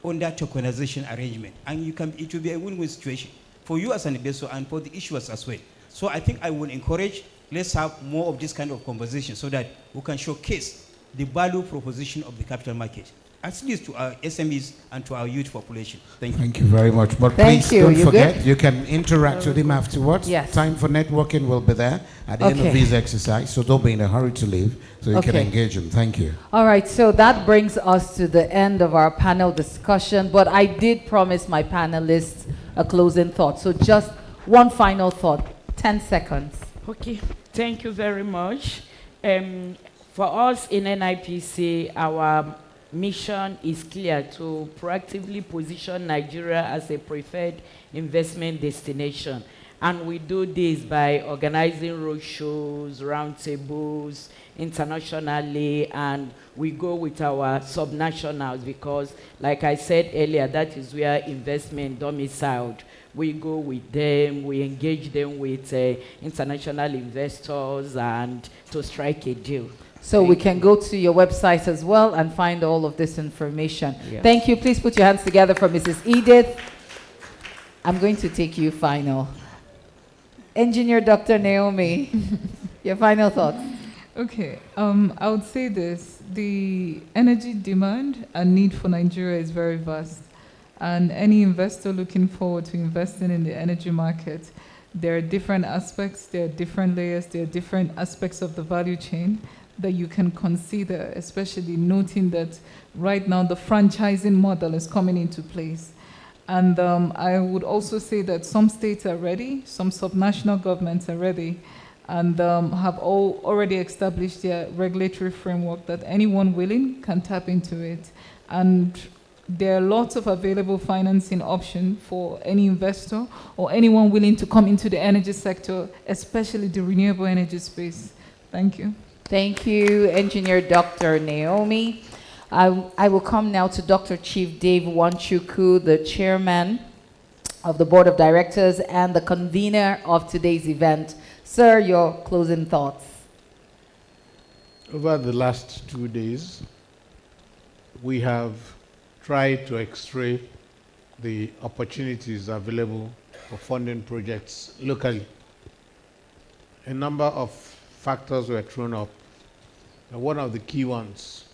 on that tokenization arrangement. And it will be a win-win situation for you as an investor and for the issuers as well. So I think I will encourage, let's have more of this kind of conversation so that we can showcase the value proposition of the capital market, at least to our SMEs and to our youth population. Thank you. Thank you very much. But please don't forget, you can interact with him afterwards. Yes. Time for networking will be there at the end of this exercise, so don't be in a hurry to leave, so you can engage him. Thank you. All right, so that brings us to the end of our panel discussion, but I did promise my panelists a closing thought. So just one final thought, 10 seconds. Okay, thank you very much. For us in NIPC, our mission is clear: to proactively position Nigeria as a preferred investment destination. And we do this by organizing roadshows, roundtables, internationally, and we go with our subnationals because, like I said earlier, that is where investment domiciled. We go with them, we engage them with international investors and to strike a deal. So we can go to your website as well and find all of this information. Yeah. Thank you. Please put your hands together for Mrs. Edith. I'm going to take you final. Engineer Dr. Naomi, your final thoughts. Okay, I would say this: the energy demand and need for Nigeria is very vast, and any investor looking forward to investing in the energy market, there are different aspects, there are different layers, there are different aspects of the value chain that you can consider, especially noting that right now the franchising model is coming into place. And I would also say that some states are ready, some subnational governments are ready, and have already established their regulatory framework that anyone willing can tap into it. And there are lots of available financing options for any investor or anyone willing to come into the energy sector, especially the renewable energy space. Thank you. Thank you, Engineer Dr. Naomi. I will come now to Dr. Chief Dave Wanchukwu, the chairman of the board of directors and the convener of today's event. Sir, your closing thoughts. Over the last 2 days, we have tried to x-ray the opportunities available for funding projects locally. A number of factors were thrown up. And one of the key ones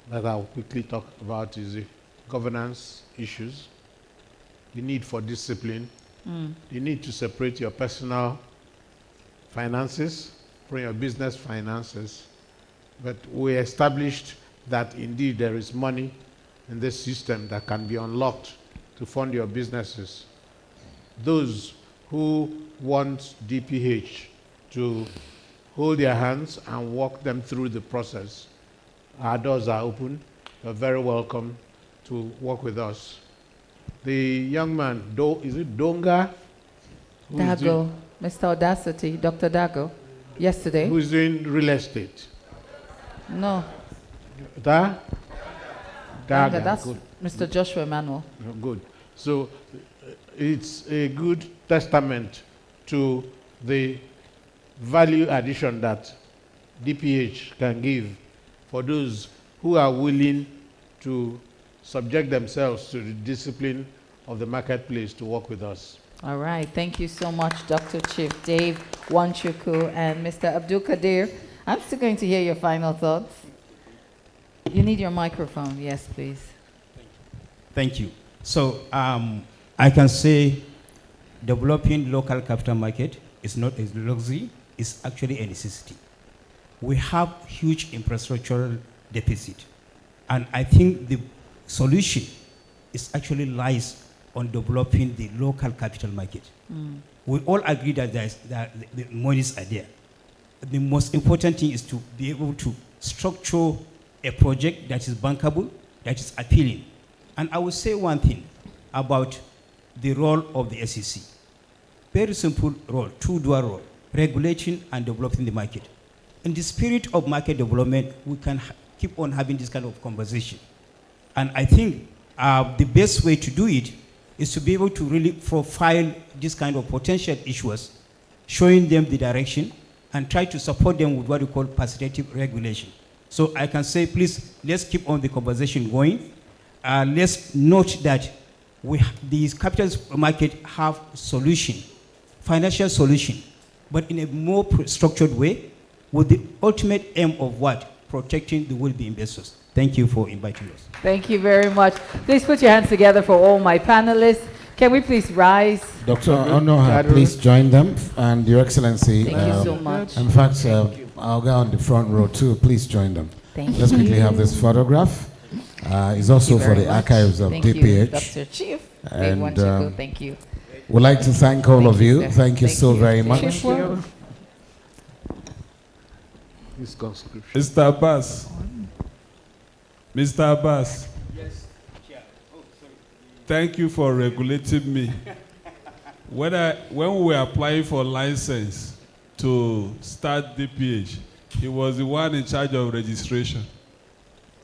that I'll quickly talk about is the governance issues, the need for discipline, the need to separate your personal finances from your business finances. But we established that indeed there is money in this system that can be unlocked to fund your businesses. Those who want DPH to hold their hands and walk them through the process, our doors are open. You're very welcome to work with us. The young man, is it Donga? Dago, Mr. Audacity, Dr. Dago, yesterday. Who's doing real estate? No. Daga, that's good. Mr. Joshua Emmanuel. Good. So it's a good testament to the value addition that DPH can give for those who are willing to subject themselves to the discipline of the marketplace to work with us. All right. Thank you so much, Dr. Chief Dave Wanchukwu and Mr. Abdul Kadir. I'm still going to hear your final thoughts. You need your microphone. Yes, please. Thank you. So I can say developing local capital market is not a luxury, it's actually a necessity. We have huge infrastructural deficit. And I think the solution is actually lies on developing the local capital market. We all agree that the monies are there. The most important thing is to be able to structure a project that is bankable, that is appealing. And I will say one thing about the role of the SEC. Very simple role, two-dual role, regulating and developing the market. In the spirit of market development, we can keep on having this kind of conversation. And I think the best way to do it is to be able to really profile this kind of potential issuers, showing them the direction, and try to support them with what we call facilitative regulation. So I can say, please, let's keep on the conversation going. Let's note that these capital market have solution, financial solution, but in a more structured way, with the ultimate aim of what? Protecting the will-be investors. Thank you for inviting us. Thank you very much. Please put your hands together for all my panelists. Can we please rise? Dr. Onoha, please join them. And Your Excellency. Thank you so much. In fact, I'll go on the front row too. Please join them. Thank Let's you. quickly have this photograph. It's also for the archives of Thank DPH. you, Dr. Chief. Dave Wanchukwu, thank you. We'd like to thank all of you. Thank you so very much. Mr. Abbas. Mr. Abbas. Yes, thank you for regulating me. When we were applying for license to start DPH, he was the one in charge of registration.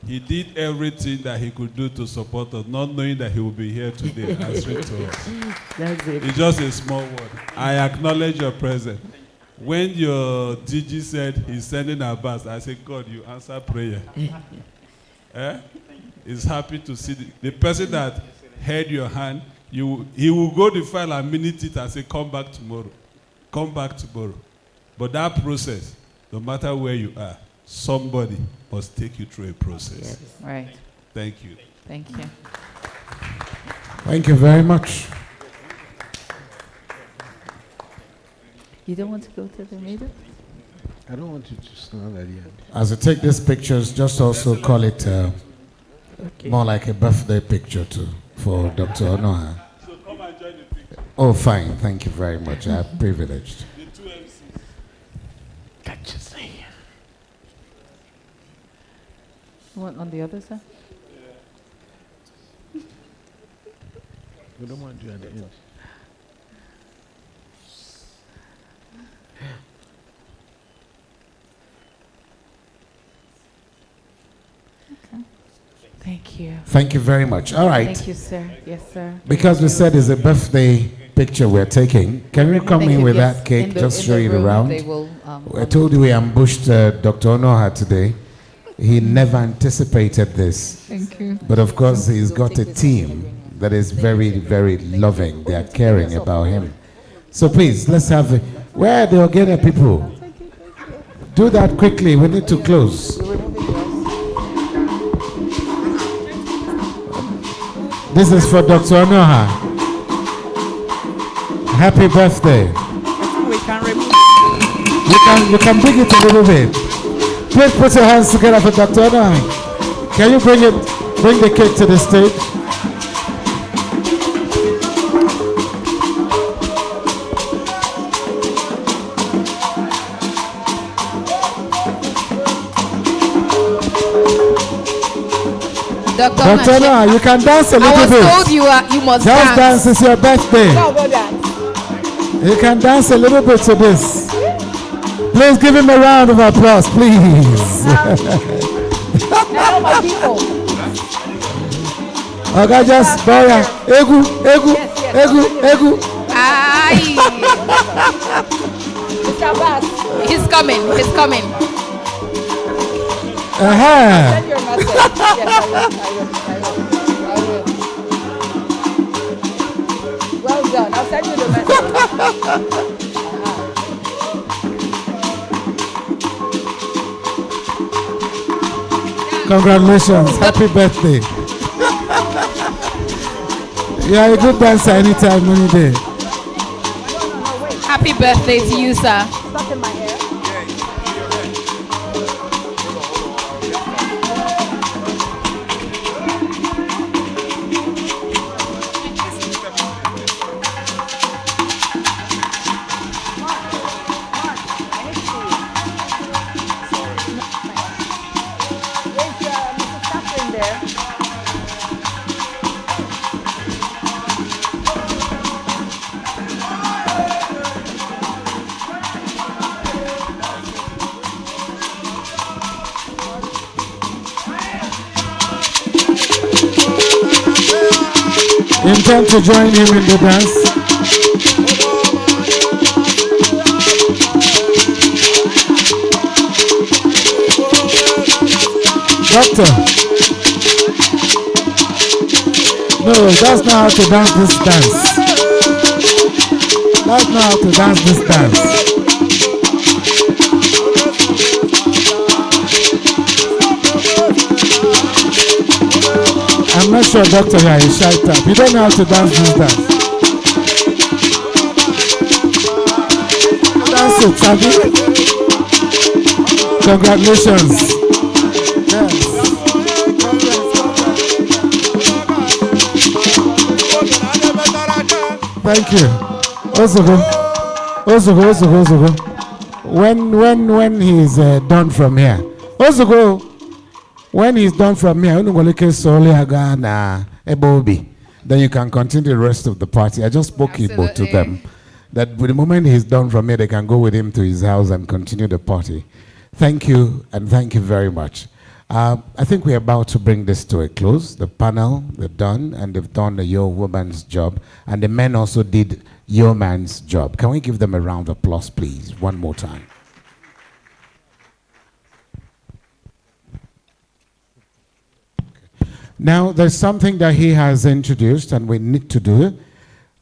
He did everything that he could do to support us, not knowing that he would be here today answering to us. That's it. It's just a small word. I acknowledge your presence. When your DG said he's sending Abbas, I said, God, you answer prayer. He's happy to see the person that held your hand. He will go the file and minute it and say, come back tomorrow. Come back tomorrow. But that process, no matter where you are, somebody must take you through a process. Yes. Right. Thank you. Thank you. Thank you very much. You don't want to go to the middle? I don't want you to stand at the end. As I take these pictures, just also call it more like a birthday picture too for Dr. Onoha. So come and join the picture. Oh, fine. Thank you very much. I'm privileged. The two MCs. Gotcha, say. What on the other side? We don't want to do at the end. Thank you. Thank you very much. All right. Thank you, sir. Yes, sir. Because we said it's a birthday picture we're taking, can you come in with that cake? Just show it around. I told you we ambushed Dr. Onoha today. He never anticipated this. Thank you. But of course, he's got a team that is very, very loving. They are caring about him. So please, let's have it. Where are the Ogene people? Do that quickly. We need to close. This is for Dr. Onoha. Happy birthday. We can remove. You can bring it a little bit. Please put your hands together for Dr. Onoha. Can you bring the cake to the stage? Dr. Onoha, you can dance a little bit. I was told you must Just dance. It's your birthday. No, go dance. You can dance a little bit to this. Please give him a round of applause, please. Hello, my people. Okay, just boya. Egu. Aye. Mr. Bass. He's coming. Send your message. Yes, I will. Well done. I'll send you the message. Congratulations. Happy birthday. You are a good dancer anytime, any day. Happy birthday to you, sir. Stuck in my hair. Intend to join him in the dance. Doctor. No, that's not how to dance this dance. That's not how to dance this dance. I'm not sure, Doctor, you are a shy type. You don't know how to dance this dance. Dance it, Sabi. Congratulations. Yes. Thank you. Ozogo. When he's done from here. Ozogo. When he's done from here, then you can continue the rest of the party. I just spoke Igbo to them. That with the moment he's done from here, they can go with him to his house and continue the party. Thank you, and thank you very much. I think we're about to bring this to a close. The panel, they're done, and they've done the Your Woman's job, and the men also did Your Man's job. Can we give them a round of applause, please, one more time? Now, there's something that he has introduced, and we need to do it.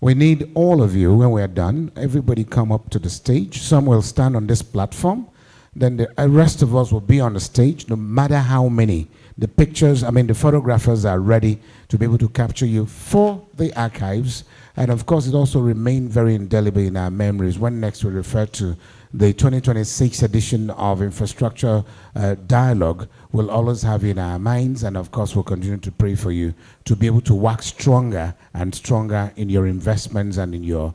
We need all of you, when we're done, everybody come up to the stage. Some will stand on this platform. Then the rest of us will be on the stage, no matter how many. The pictures, the photographers are ready to be able to capture you for the archives. And of course, it also remained very indelible in our memories when next we refer to the 2026 edition of Infrastructure Dialogue. We'll always have in our minds, and of course, we'll continue to pray for you to be able to work stronger and stronger in your investments and in your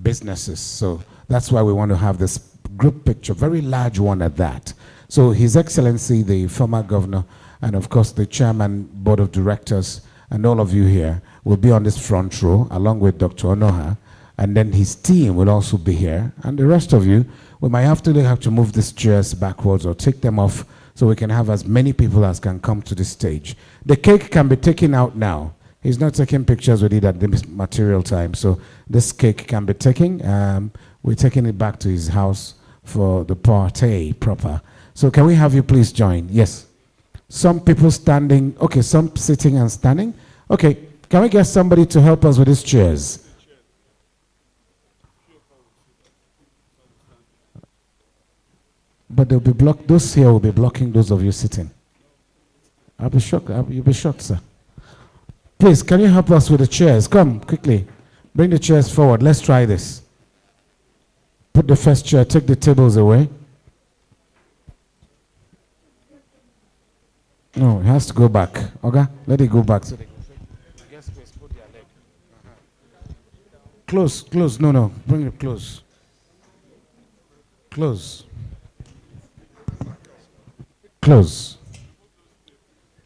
businesses. So that's why we want to have this group picture, very large one at that. So His Excellency, the former governor, and of course, the chairman, board of directors, and all of you here will be on this front row along with Dr. Onoha, and then his team will also be here, and the rest of you, we might have to move these chairs backwards or take them off so we can have as many people as can come to the stage. The cake can be taken out now. He's not taking pictures with it at this material time, so this cake can be taken. We're taking it back to his house for the party proper. So can we have you please join? Yes. Some people standing, okay, some sitting and standing. Okay, can we get somebody to help us with these chairs? But they'll be blocked, those here will be blocking those of you sitting. I'll be shocked, you'll be shocked, sir. Please, can you help us with the chairs? Come, quickly. Bring the chairs forward. Let's try this. Put the first chair, take the tables away. No, it has to go back. Okay? Let it go back. So close, close. No. Bring it close. Close. Close.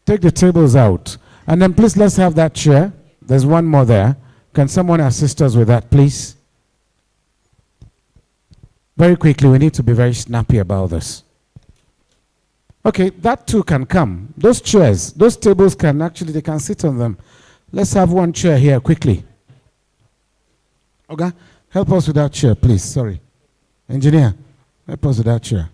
Take the tables out. And then please let's have that chair. There's one more there. Can someone assist us with that, please? Very quickly, we need to be very snappy about this. Okay, that too can come. Those chairs, those tables can actually, they can sit on them. Let's have one chair here quickly. Okay, help us with that chair, please. Sorry. Engineer, help us with that chair.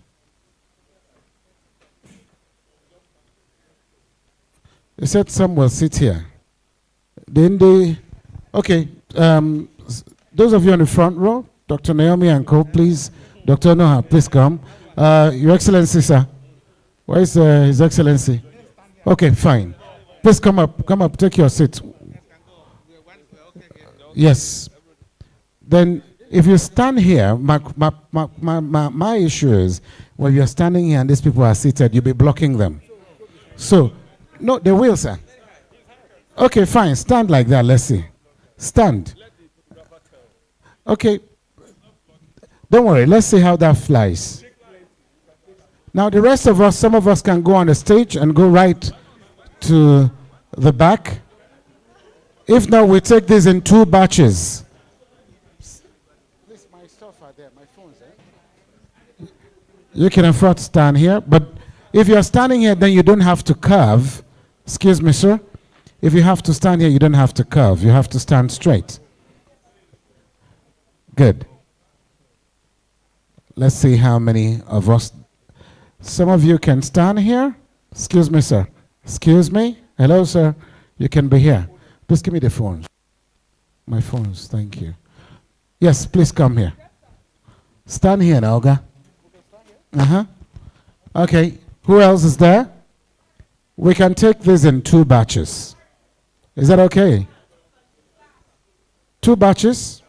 They said some will sit here. Then they, okay, those of you on the front row, Dr. Naomi and Co, please. Dr. Noha, please come. Your Excellency, sir. Where is His Excellency? Okay, fine. Please come up, take your seat. Yes. Then, if you stand here, my issue is, when you're standing here and these people are seated, you'll be blocking them. So, no, they will, sir. Okay, fine. Stand like that. Let's see. Stand. Okay. Don't worry. Let's see how that flies. Now, the rest of us, some of us can go on the stage and go right to the back. If not, we take this in 2 batches. My stuff are there. My phone's there. You can afford to stand here, but if you're standing here, then you don't have to curve. Excuse me, sir. If you have to stand here, you don't have to curve. You have to stand straight. Good. Let's see how many of us. Some of you can stand here. Excuse me, sir. Excuse me. Hello, sir. You can be here. Please give me the phones. My phones. Thank you. Yes, please come here. Stand here, Olga. Okay. Who else is there? We can take this in 2 batches. Is that okay? 2 batches?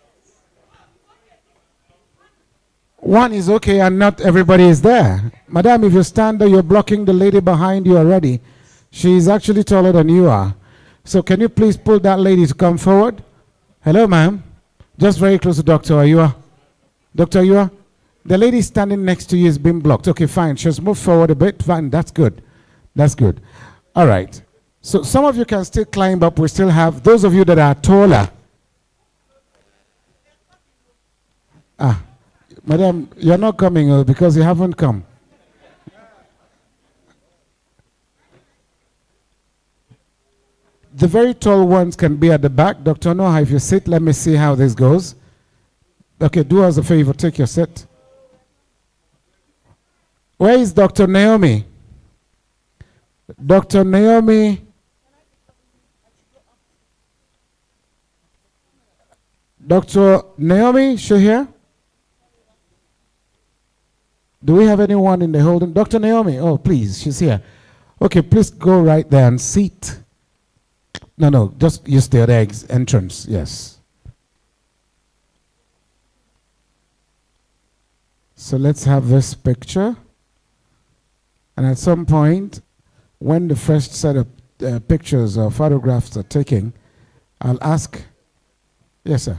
1 is okay and not everybody is there. Madam, if you stand there, you're blocking the lady behind you already. She's actually taller than you are. So can you please pull that lady to come forward? Hello, ma'am. Just very close to Dr. Ayua. Dr. Ayua, the lady standing next to you is being blocked. Okay, fine. Just move forward a bit. Fine, that's good. That's good. All right. So some of you can still climb up. We still have those of you that are taller. Madam, you're not coming because you haven't come. The very tall ones can be at the back. Dr. Noah, if you sit, let me see how this goes. Okay, do us a favor. Take your seat. Where is Dr. Naomi? Dr. Naomi. Dr. Naomi, is she here? Do we have anyone in the holding? Dr. Naomi, oh, please, she's here. Okay, please go right there and sit. No, just use the other entrance, yes. So let's have this picture. And at some point, when the first set of pictures or photographs are taken, I'll ask. Yes, sir.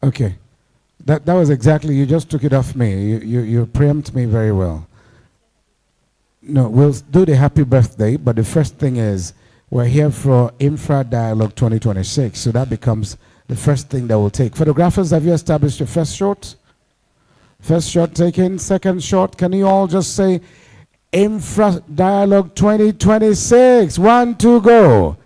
Okay. That was exactly, you just took it off me. You preempt me very well. No, we'll do the happy birthday, but the first thing is we're here for Infra Dialogue 2026, so that becomes the first thing that we'll take. Photographers, have you established your first shot? First shot taken, second shot. Can you all just say Infra Dialogue 2026? 1, 2, go.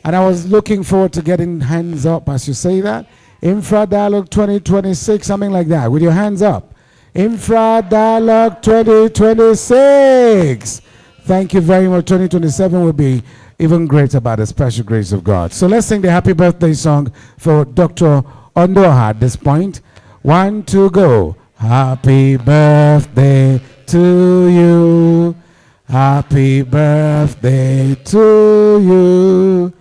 And I was looking forward to getting hands up as you say that. Infra Dialogue 2026, something like that, with your hands up. Infra Dialogue 2026. Thank you very much. 2027 will be even greater by the special grace of God. So let's sing the happy birthday song for Dr. Ondoha at this point. 1, 2, go. Happy birthday to you. Happy birthday to you.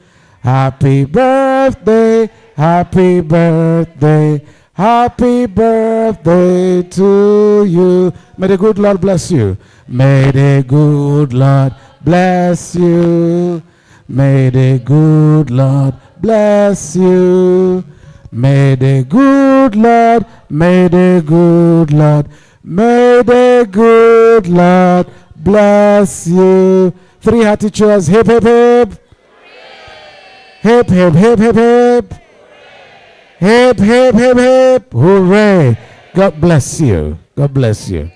Happy birthday, happy birthday, happy birthday to you. May the good Lord bless you. May the good Lord bless you. May the good Lord bless you. May the good Lord, may the good Lord, may the good Lord bless you. 3 hearty cheers. Hip, hip, hip. Hip, hip, hip, hip, hip. Hip, hip, hip, hip. Hooray. God bless you. God bless you.